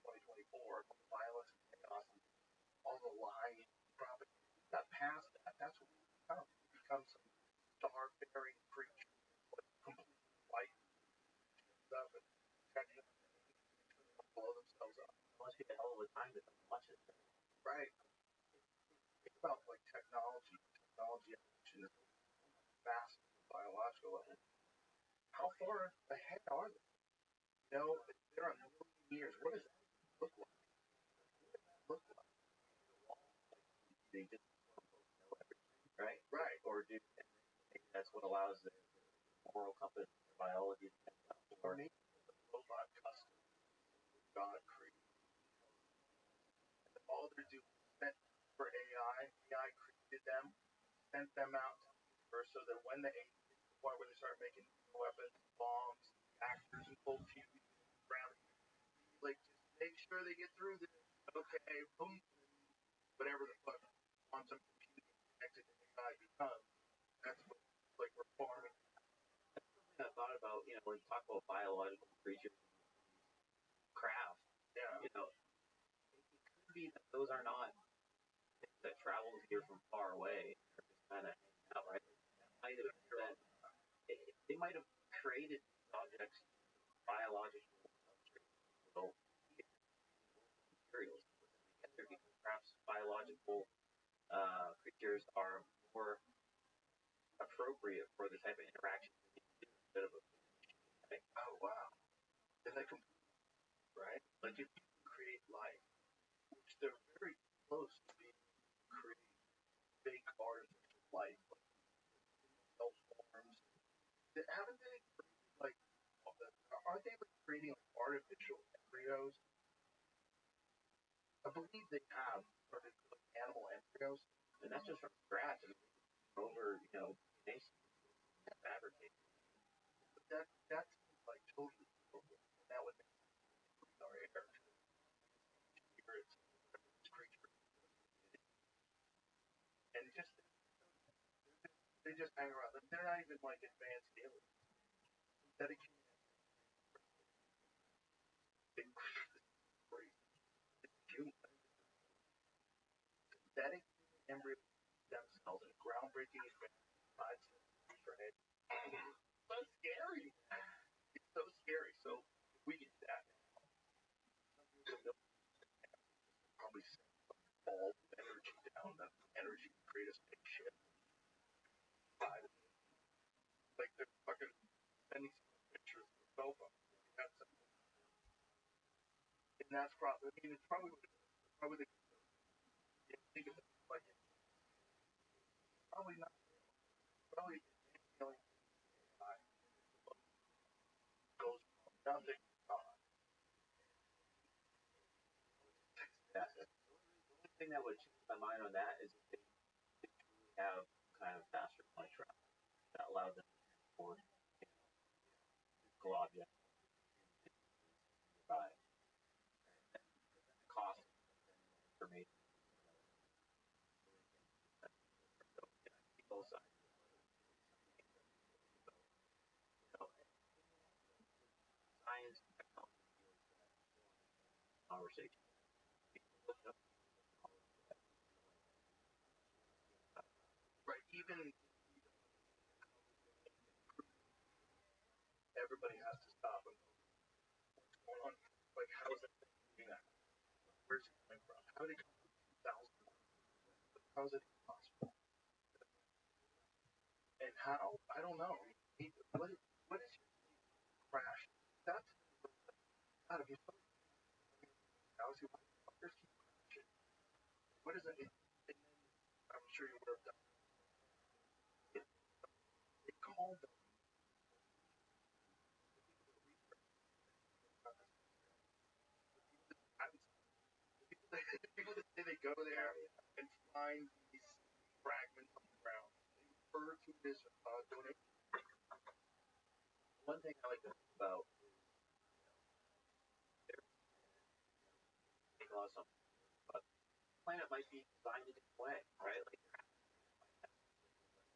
Speaker 3: 2024, all the violence and chaos, and all the lying, propaganda. We got past that. That's what we become. We become some star-bearing creature, like completely white stuff, and blow themselves up.
Speaker 5: It must be a hell of a time to watch it.
Speaker 3: Right. Think about like technology evolution is fast biological level. How far ahead are they? You know, if they're a million years, what does that look like? What does that look like?
Speaker 5: They just know everything, right?
Speaker 3: Right.
Speaker 5: Or do maybe that's what allows the moral compass, biology to catch up.
Speaker 3: Or maybe the robot custom God created. All they're doing is sent for AI. AI created them, sent them out to the universe so that when the age gets to the point where they start making weapons, bombs, reactors, and cold fusion, gravity, like just make sure they get through this. Okay, boom, whatever the fuck quantum computing connected to AI becomes. That's what like we're forming.
Speaker 5: I thought about, when you talk about biological creatures, craft,
Speaker 3: Yeah.
Speaker 5: it could be that those are not things that travel here from far away. They're just kind of hanging out, right? They might have created these objects, biological materials, together because perhaps biological creatures are more appropriate for the type of interaction instead of a genetic.
Speaker 3: Oh wow. And they completely right? Like if you create life, which they're very close to being create fake artificial life, like cell forms. Haven't they created like aren't they like creating like artificial embryos? I believe they have started like animal embryos.
Speaker 5: And that's just from scratch. I mean, over, fabricated.
Speaker 3: But that's like totally doable. And that would make our air spirits, creatures. And just they just hang around. They're not even like advanced aliens. Dedicated synthetic embryo stem cells and groundbreaking advances for it. So scary. It's so scary. So if we get that, probably send some ball of energy down, that energy to create a spaceship. Like they're fucking sending pictures of their cell phone. And that's probably, I mean, it's probably the, think of it like, probably not, probably alien goes from nothing to God. The only thing
Speaker 5: thing that would change my mind on that is if they truly have kind of faster flight travel that allows them to transport, physical objects by cost information. Both sides. Science, technology, conversation.
Speaker 3: Right. Even everybody has to stop and go, what's going on? Like, how is it doing that? Where's it coming from? How did it come from 2,000 miles? How is it possible? And how? I don't know. What is your crash? That's out of your galaxy. Why the fuckers keep crashing? What is it? And then I'm sure you would have done. They called them. The people that say they go there and find these fragments on the ground, they refer to it as donation.
Speaker 5: One thing I like to think about is there's a lot of something, but the planet might be designed a different way, right? Like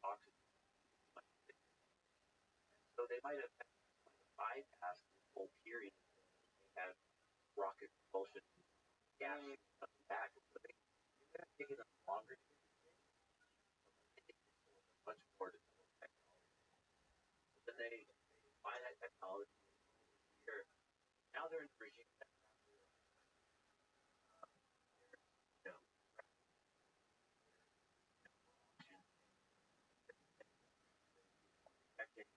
Speaker 5: oxygen. So they might have bypassed this whole period. They had rocket propulsion, gas coming back. So they could have taken them longer to get much more developed technology. But then they find that technology here. Now they're in the regime that you know protecting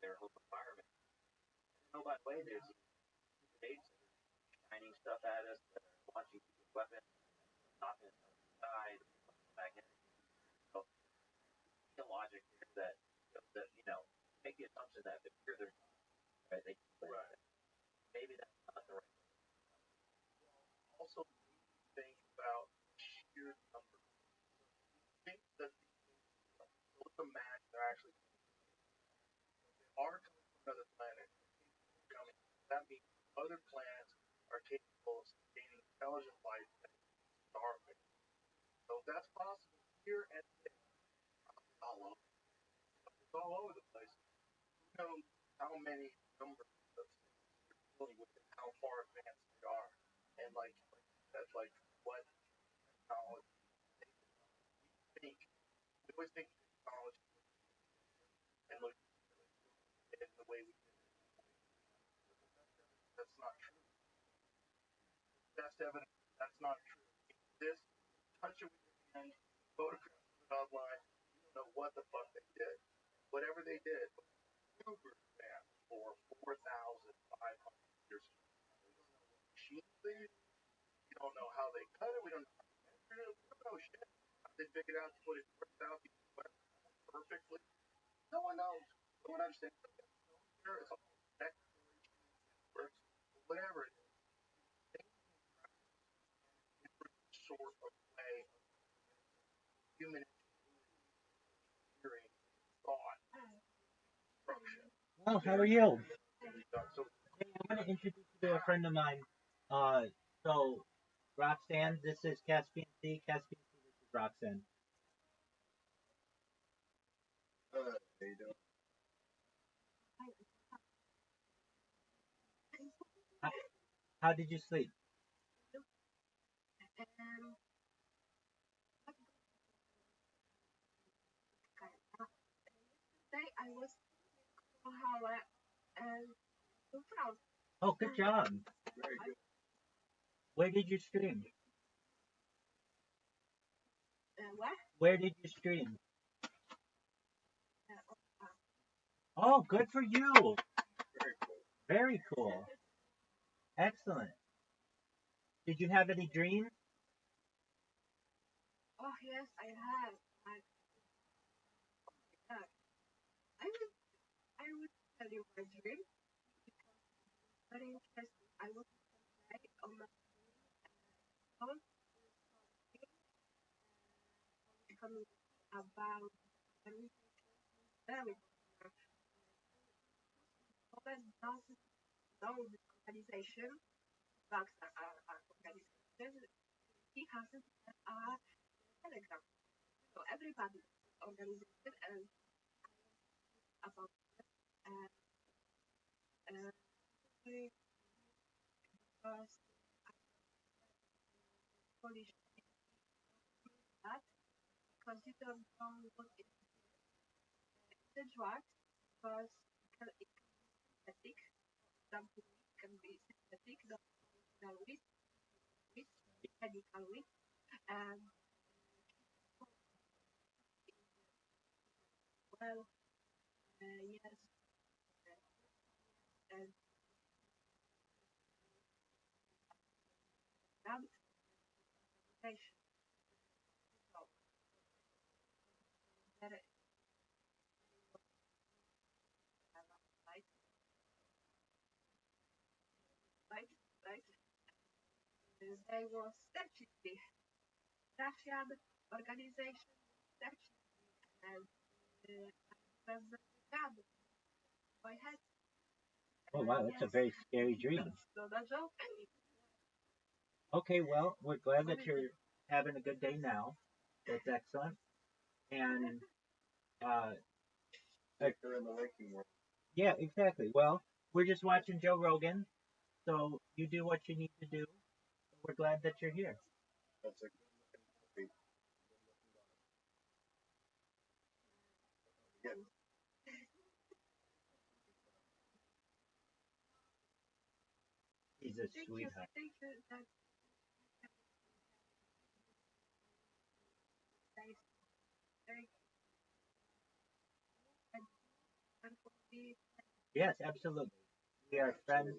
Speaker 5: their home environment. And oh, by the way, there's these states shining stuff at us that are launching weapons, knocking us out of the sky, magnetic. So the logic here that make the assumption that if you're there, right, they right. Maybe that's not the right.
Speaker 3: Also, think about sheer numbers. Think that let's imagine they're actually coming from another planet. Coming. That means other planets are capable of sustaining intelligent life and starving. So that's possible here and there. All over. It's all over the place. Who knows how many numbers of things you're dealing with and how far advanced they are. And like that's like what technology think. We always think technology and look at the way we do it. That's not true. Best evidence that's not true. This touch it with your hand, photograph of it online, you don't know what the fuck they did. Whatever they did was super advanced for 4,500 years ago. We don't know what machines they used. We don't know how they cut it. We don't know how they measured it. We don't know shit. How they figured out to put it north, south, east, west perfectly. No one knows. No one understands. It's all exploration, works, whatever it is. Different sort of way of human hearing, thought, construction.
Speaker 1: Well, how are you? Hey, I'm going to introduce you to a friend of mine. So, Roxanne, this is Caspian C. Caspian C, this is Roxanne.
Speaker 3: How you doing?
Speaker 1: How did you sleep?
Speaker 6: I was how and proud.
Speaker 1: Oh, good job.
Speaker 3: Very good.
Speaker 1: Where did you stream?
Speaker 6: What?
Speaker 1: Where did you stream? Oh, good for you.
Speaker 3: Very cool.
Speaker 1: Very cool. Excellent. Did you have any dreams?
Speaker 6: Oh yes, I have. I would tell you my dream because very interesting. I was on my phone information about organization is very popular. Always doesn't know the organization, bugs are organization. He hasn't had a telegram. So everybody is organization and about and uh, because Polish that because you don't know what is the drugs because it can be synthetic. Something can be synthetic, the original with medical with and well yes and that organization. So there is right right right. They was searching the Russian organization searching and President God my head.
Speaker 1: Oh wow, that's a
Speaker 6: Yes,
Speaker 1: very scary dream.
Speaker 6: so that's all.
Speaker 1: Okay, well, we're glad that you're having a good day now. That's excellent. And uh,
Speaker 3: They're in the waking world.
Speaker 1: yeah, exactly. Well, we're just watching Joe Rogan, so you do what you need to do. We're glad that you're here.
Speaker 3: That's a good looking puppy.
Speaker 1: He's a
Speaker 6: Thank you.
Speaker 1: sweetheart.
Speaker 6: Thank you. That's nice. Very good. And for me,
Speaker 1: Yes, absolutely. We are friends.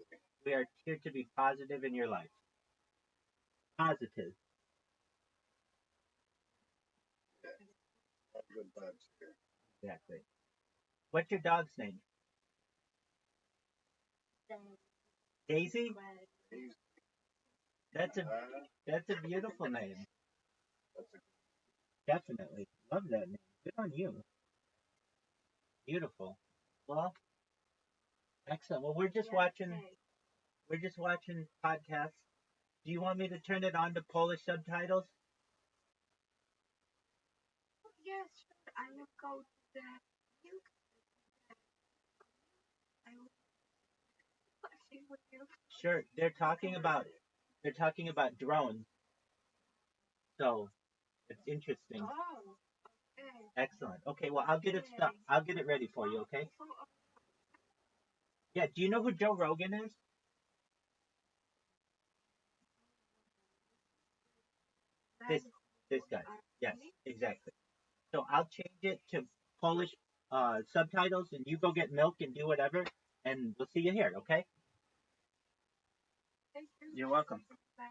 Speaker 1: We are here to be positive in your life. Positive.
Speaker 3: All good vibes here.
Speaker 1: Exactly. What's your dog's name? Daisy?
Speaker 3: He's
Speaker 1: That's a
Speaker 3: uh,
Speaker 1: that's a beautiful name.
Speaker 3: that's a
Speaker 1: Definitely. Love that name. Good on you. Beautiful. Well, excellent. Well,
Speaker 6: okay.
Speaker 1: we're just watching podcasts. Do you want me to turn it on to Polish subtitles?
Speaker 6: Yes, sure. I will go to the milk. I will watching with you.
Speaker 1: Sure. They're talking about drones. So it's interesting.
Speaker 6: Oh, okay.
Speaker 1: Excellent. Okay, well I'll get it stuff.
Speaker 6: Okay.
Speaker 1: I'll get it ready for you, okay?
Speaker 6: So,
Speaker 1: Yeah, do you know who Joe Rogan is? This
Speaker 6: then
Speaker 1: this guy. Yes,
Speaker 6: me.
Speaker 1: exactly. So I'll change it to Polish subtitles and you go get milk and do whatever and we'll see you here, okay?
Speaker 6: Thank you.
Speaker 1: You're welcome.
Speaker 6: Bye.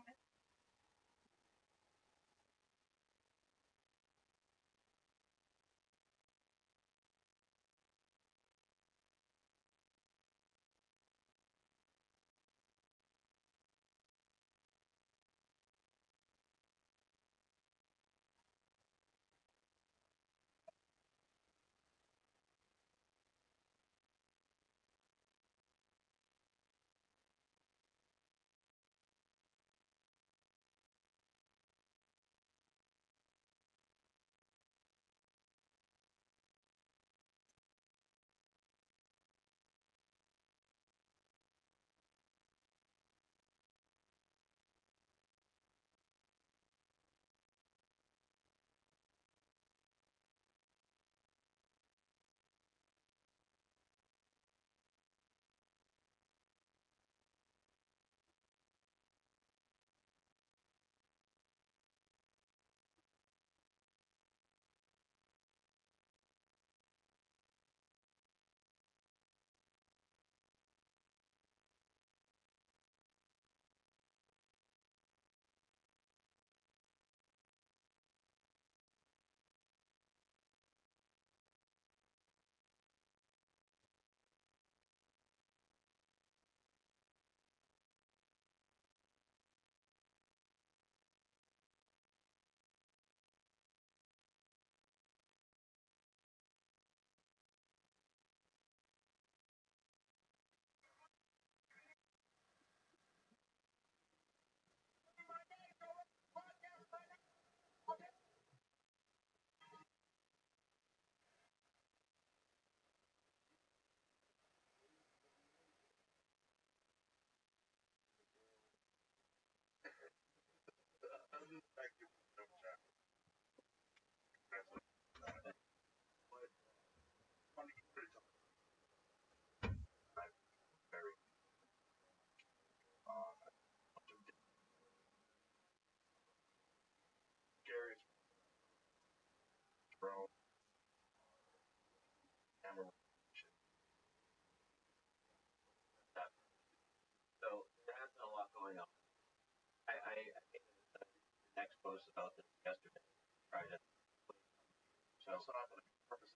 Speaker 5: post about this yesterday. Try to so
Speaker 3: That's not the purpose.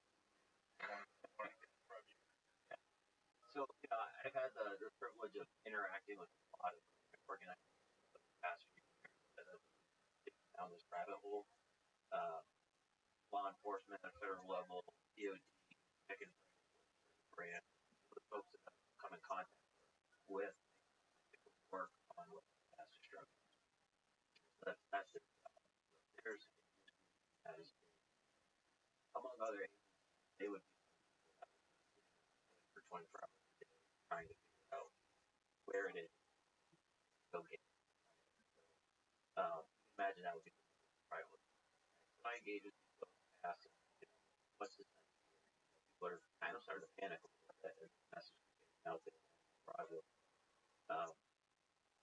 Speaker 5: So I've had the privilege of interacting with a lot of organizations for the past few years that have down this rabbit hole. Law enforcement at federal level, DOD, second brand, the folks that have come in contact with work on what mass destruction. So that's it. There's as among other agencies, they would be for 24 hours a day trying to figure out where it is, go get it. Imagine that would be right. When I engage with these folks, I ask them, what's the sense? People are kind of starting to panic a little bit as the message is getting out there.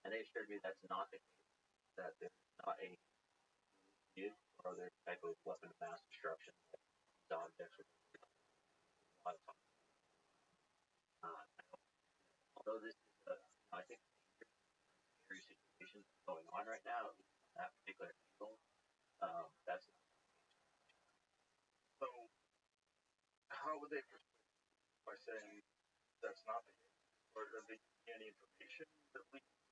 Speaker 5: And they assured me that's not the case, that there's not a nuke or other type of weapon of mass destruction that these objects would be a lot of time. Although this is, I think, a scary situation that's going on right now, at least on that particular angle, that's not.
Speaker 3: So, how would they proceed by saying that's not the case? Or are they giving any information that leads to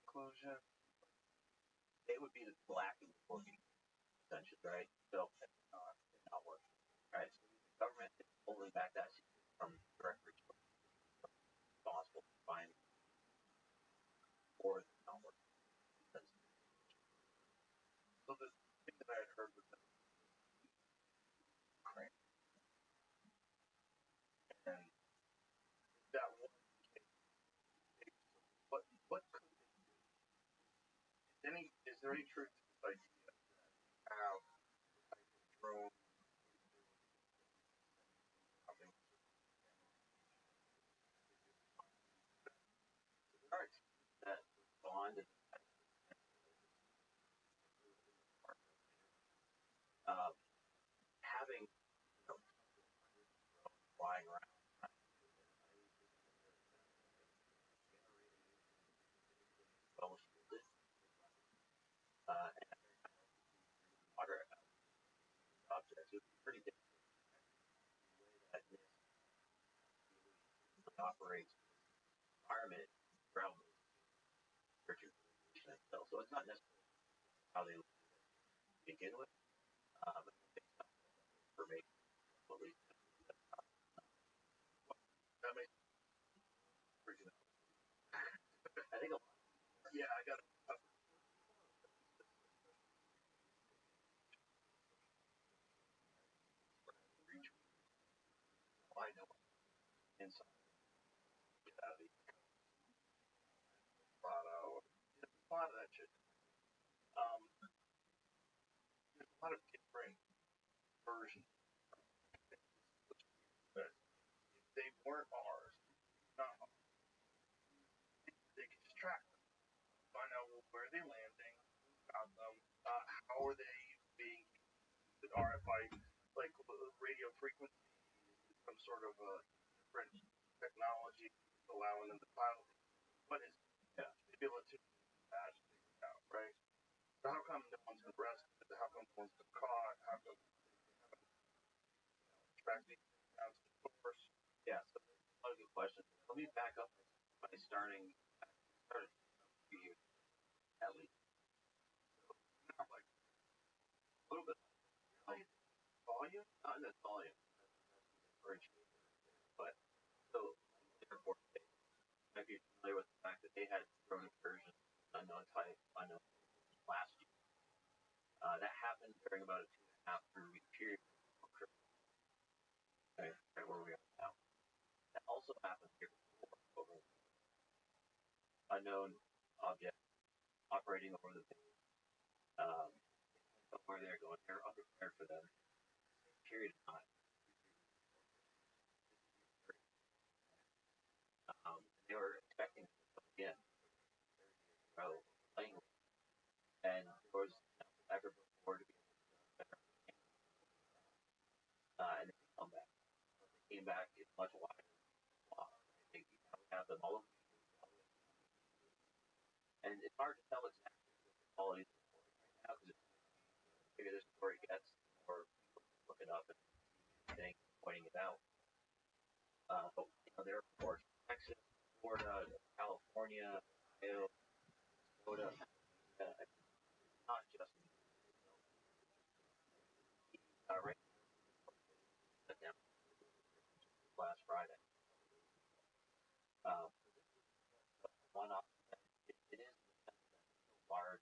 Speaker 3: conclusion?
Speaker 5: They would be the lacking working, essentially, right? So it's not working, right? So the government is holding back that secret from direct resources responsible for finding or it's not working.
Speaker 3: So the thing that I had heard was that Ukraine, and that one case, what could they do? Is there any truth to this idea that have like a drone something
Speaker 5: There are teams that respond to having flying around well shielded and water objects would be pretty difficult that this operates environment around searching for radiation itself. So it's not necessarily how they begin with, but based on information, at least
Speaker 3: that makes freaking
Speaker 5: I think a lot
Speaker 3: yeah, I got reach.
Speaker 5: I know inside
Speaker 3: Get out of the Colorado. There's a lot of that shit. There's a lot of different versions. But if they weren't ours, not ours, they could just track them, find out where they're landing, got them, how are they being used, RFI, like radio frequency, some sort of a different technology allowing them to pilot. What is
Speaker 5: yeah.
Speaker 3: to be able to that out, right? So how come no one's been arrested? How come no one's been caught? How come they haven't tracked these down to the source?
Speaker 5: Yeah, so a lot of good questions. Let me back up by started a few years at least. So not like a little bit like
Speaker 3: Volume?
Speaker 5: not in the volume, but so airport might be familiar with the fact that they had drone incursions, unknown type, unknown last year. That happened during about a 2.5 3 week period. Okay, right where we are now. That also happened here before over unknown object operating over the base. Where they're going, they're unprepared for them. Period of time. They were expecting to come again. Playing and there was ever before to be and they come back. They came back in much wider. They have them all over and it's hard to tell exactly what the quality of the right now bigger this story gets, the more people look it up and think, pointing it out. But there are reports from Texas, Florida, California, Ohio, Minnesota, not just right down last Friday. One off, it is large.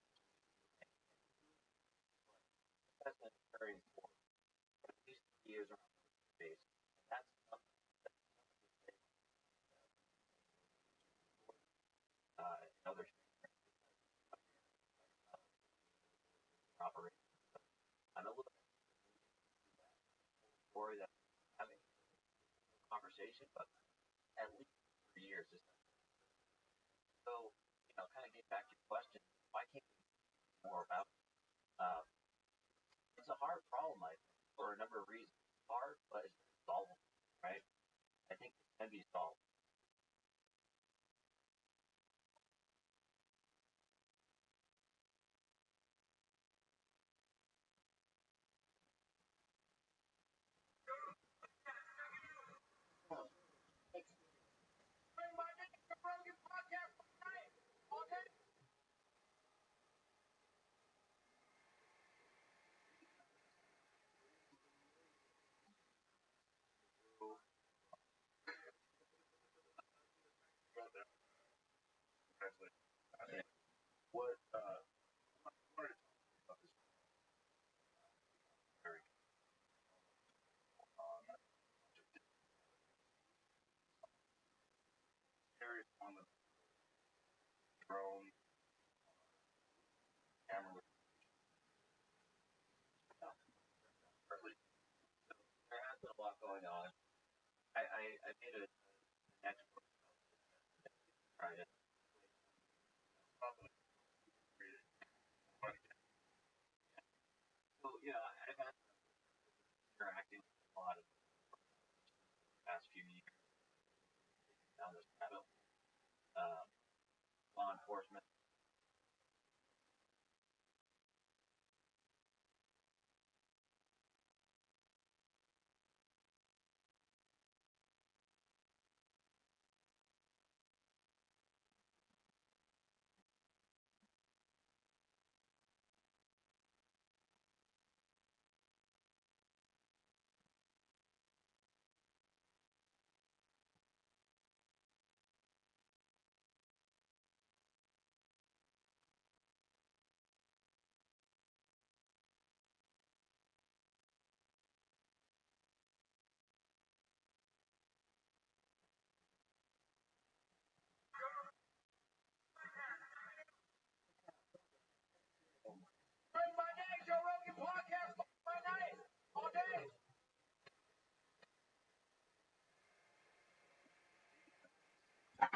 Speaker 5: That's been occurring for at least 3 years around the base. That's something in other operations. I'm a little worried that I'm having a conversation, but at least for years. So, kind of get back to your question, why can't we do more about it? It's a hard problem, I think, for a number of reasons. It's hard, but it's solvable, right? I think it can be solved.
Speaker 3: About that translate.
Speaker 5: Yeah.
Speaker 3: What I wanted to talk about this very areas on the drone camera.
Speaker 5: There has been a lot going on. I made an expert try to. So, I've had interacting with a lot of the past few years down this rabbit hole. Law enforcement.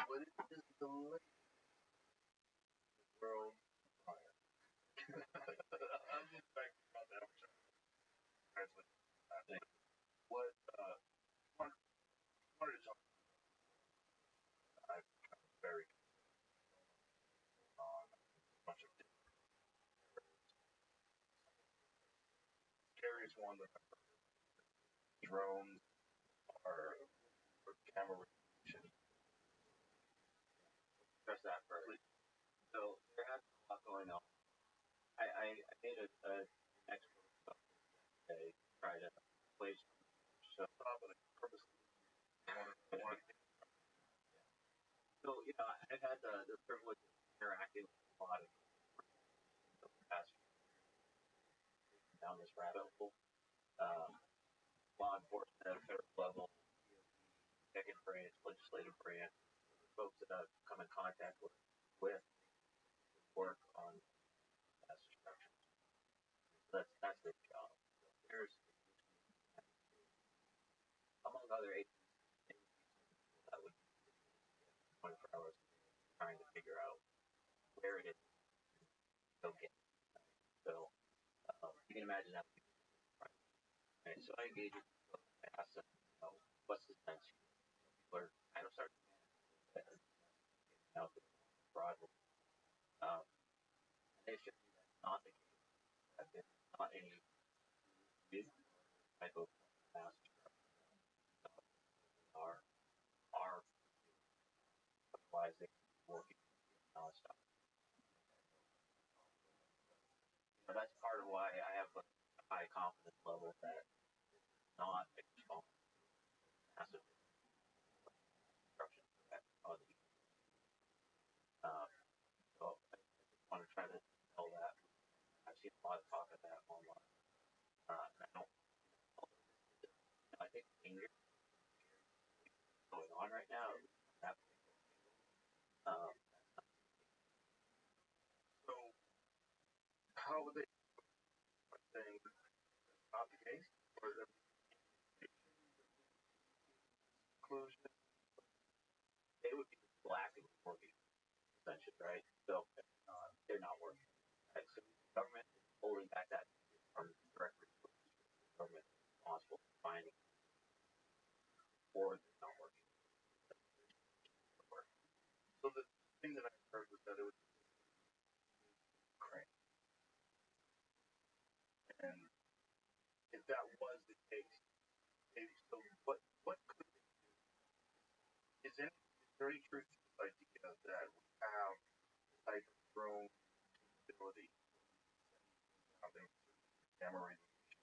Speaker 3: What is the world fire? I'm just thinking about that. Translate. What wanted to talk about very on a bunch of different scariest one that drones are or camera recognition.
Speaker 5: Address that first. So there has been a lot going on. I made an expert today try to place so I've had the privilege of interacting with a lot of the past down this rabbit hole. Law enforcement at a federal level, executive branch, legislative branch, folks that I've come in contact with work on mass destruction. That's their job. There's among other agencies that would 24 hours trying to figure out where it is to get. So you can imagine that. Right? So I engage with people. I ask them, what's the sense? People are kind of starting to out there broadly. They should be not the case. Not any new type of mass are otherwise they working nonstop. But that's part of why I have a high confidence level that it's not a response to massive destruction that so I want to try to tell that. I've seen a lot of talk of that online. And I don't. I think anger going on right now. That, um,
Speaker 3: So how would they saying not the case or the conclusion?
Speaker 5: they would be lacking working essentially, right? So they're not working. Right? So the government is holding back that from direct resources. The government is responsible for finding or they're not working.
Speaker 3: So the thing that I heard was that it was Ukraine, and if that was the case, so what could is there any truth to this idea that we have type of drone capability out there, camera radiation,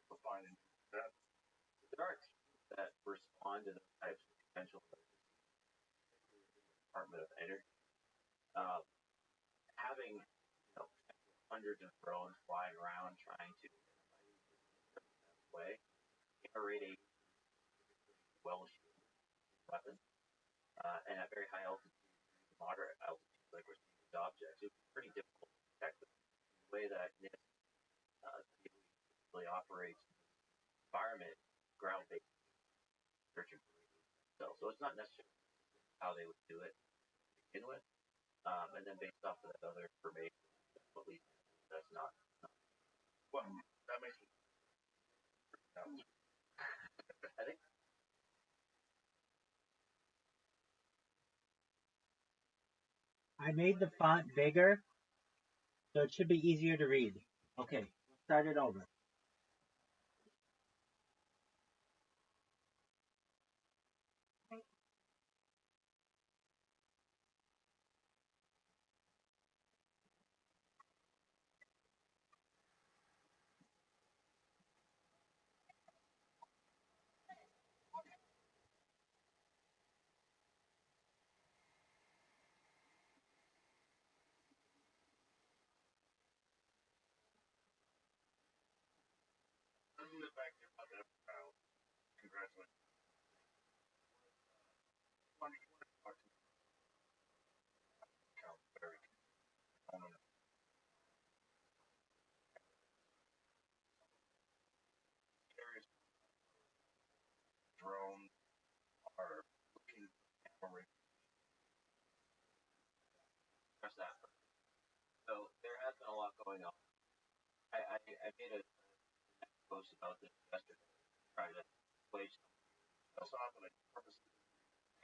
Speaker 3: to find that?
Speaker 5: There are teams that respond to those types of potential Department of Energy. Um, having hundreds of drones flying around trying to way generate a well weapon and at very high altitude, moderate altitude, like we're seeing these objects, it would be pretty difficult to detect them. The way that NIST typically operates in the environment, ground-based searching for cells. So it's not necessarily how they would do it to begin with, and then based off of that other information, at least that's not.
Speaker 3: Well, that makes me.
Speaker 5: I think
Speaker 1: I made the font bigger, so it should be easier to read. Okay, start it over.
Speaker 3: Doesn't the fact you're about to have a child, congratulations. Why don't you want to talk to me about very various drones are looking camera
Speaker 5: there's that. So there has been a lot going on. I made a post about this yesterday. Try to wage.
Speaker 3: that's not what I purposely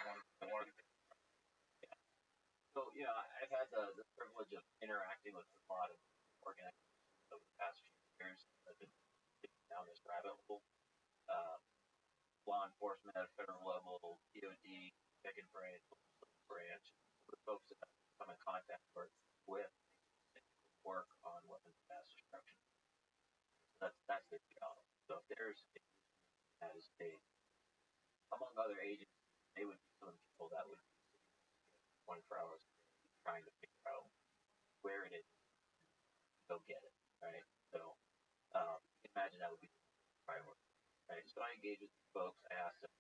Speaker 3: wanted to
Speaker 5: Yeah. So I've had the privilege of interacting with a lot of organizations over the past few years. I've been digging down this rabbit hole. Uh, Law enforcement at a federal level, DOD, second branch, branch, the folks that I've come in contact with work on weapons of mass destruction. That's their job. So if there's as a among other agencies, they would be some of the people that would be 24 hours trying to figure out where it is to go get it, right? So you can imagine that would be the priority, right? So I engage with these folks, I ask them,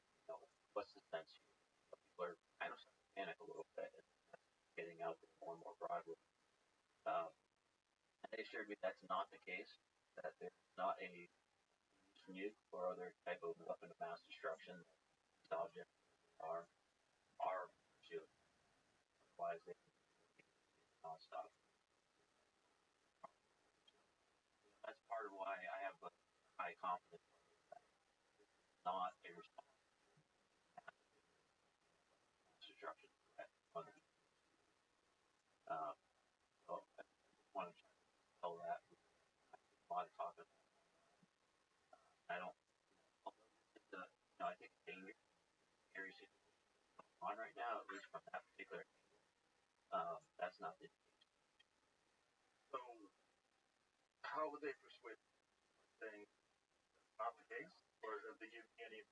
Speaker 5: what's the sense here? People are kind of starting to panic a little bit, and that's getting out there more and more broadly. And they assured me that's not the case, that there's not a nuke or other type of weapon of mass destruction that these objects are pursuing. Otherwise, they nonstop. That's part of why I have a high confidence that it's not a response to destruction threat. So I want to try to tell that a lot on right now, at least from that particular that's not the
Speaker 3: So, how would they persuade saying not the case, or have they given any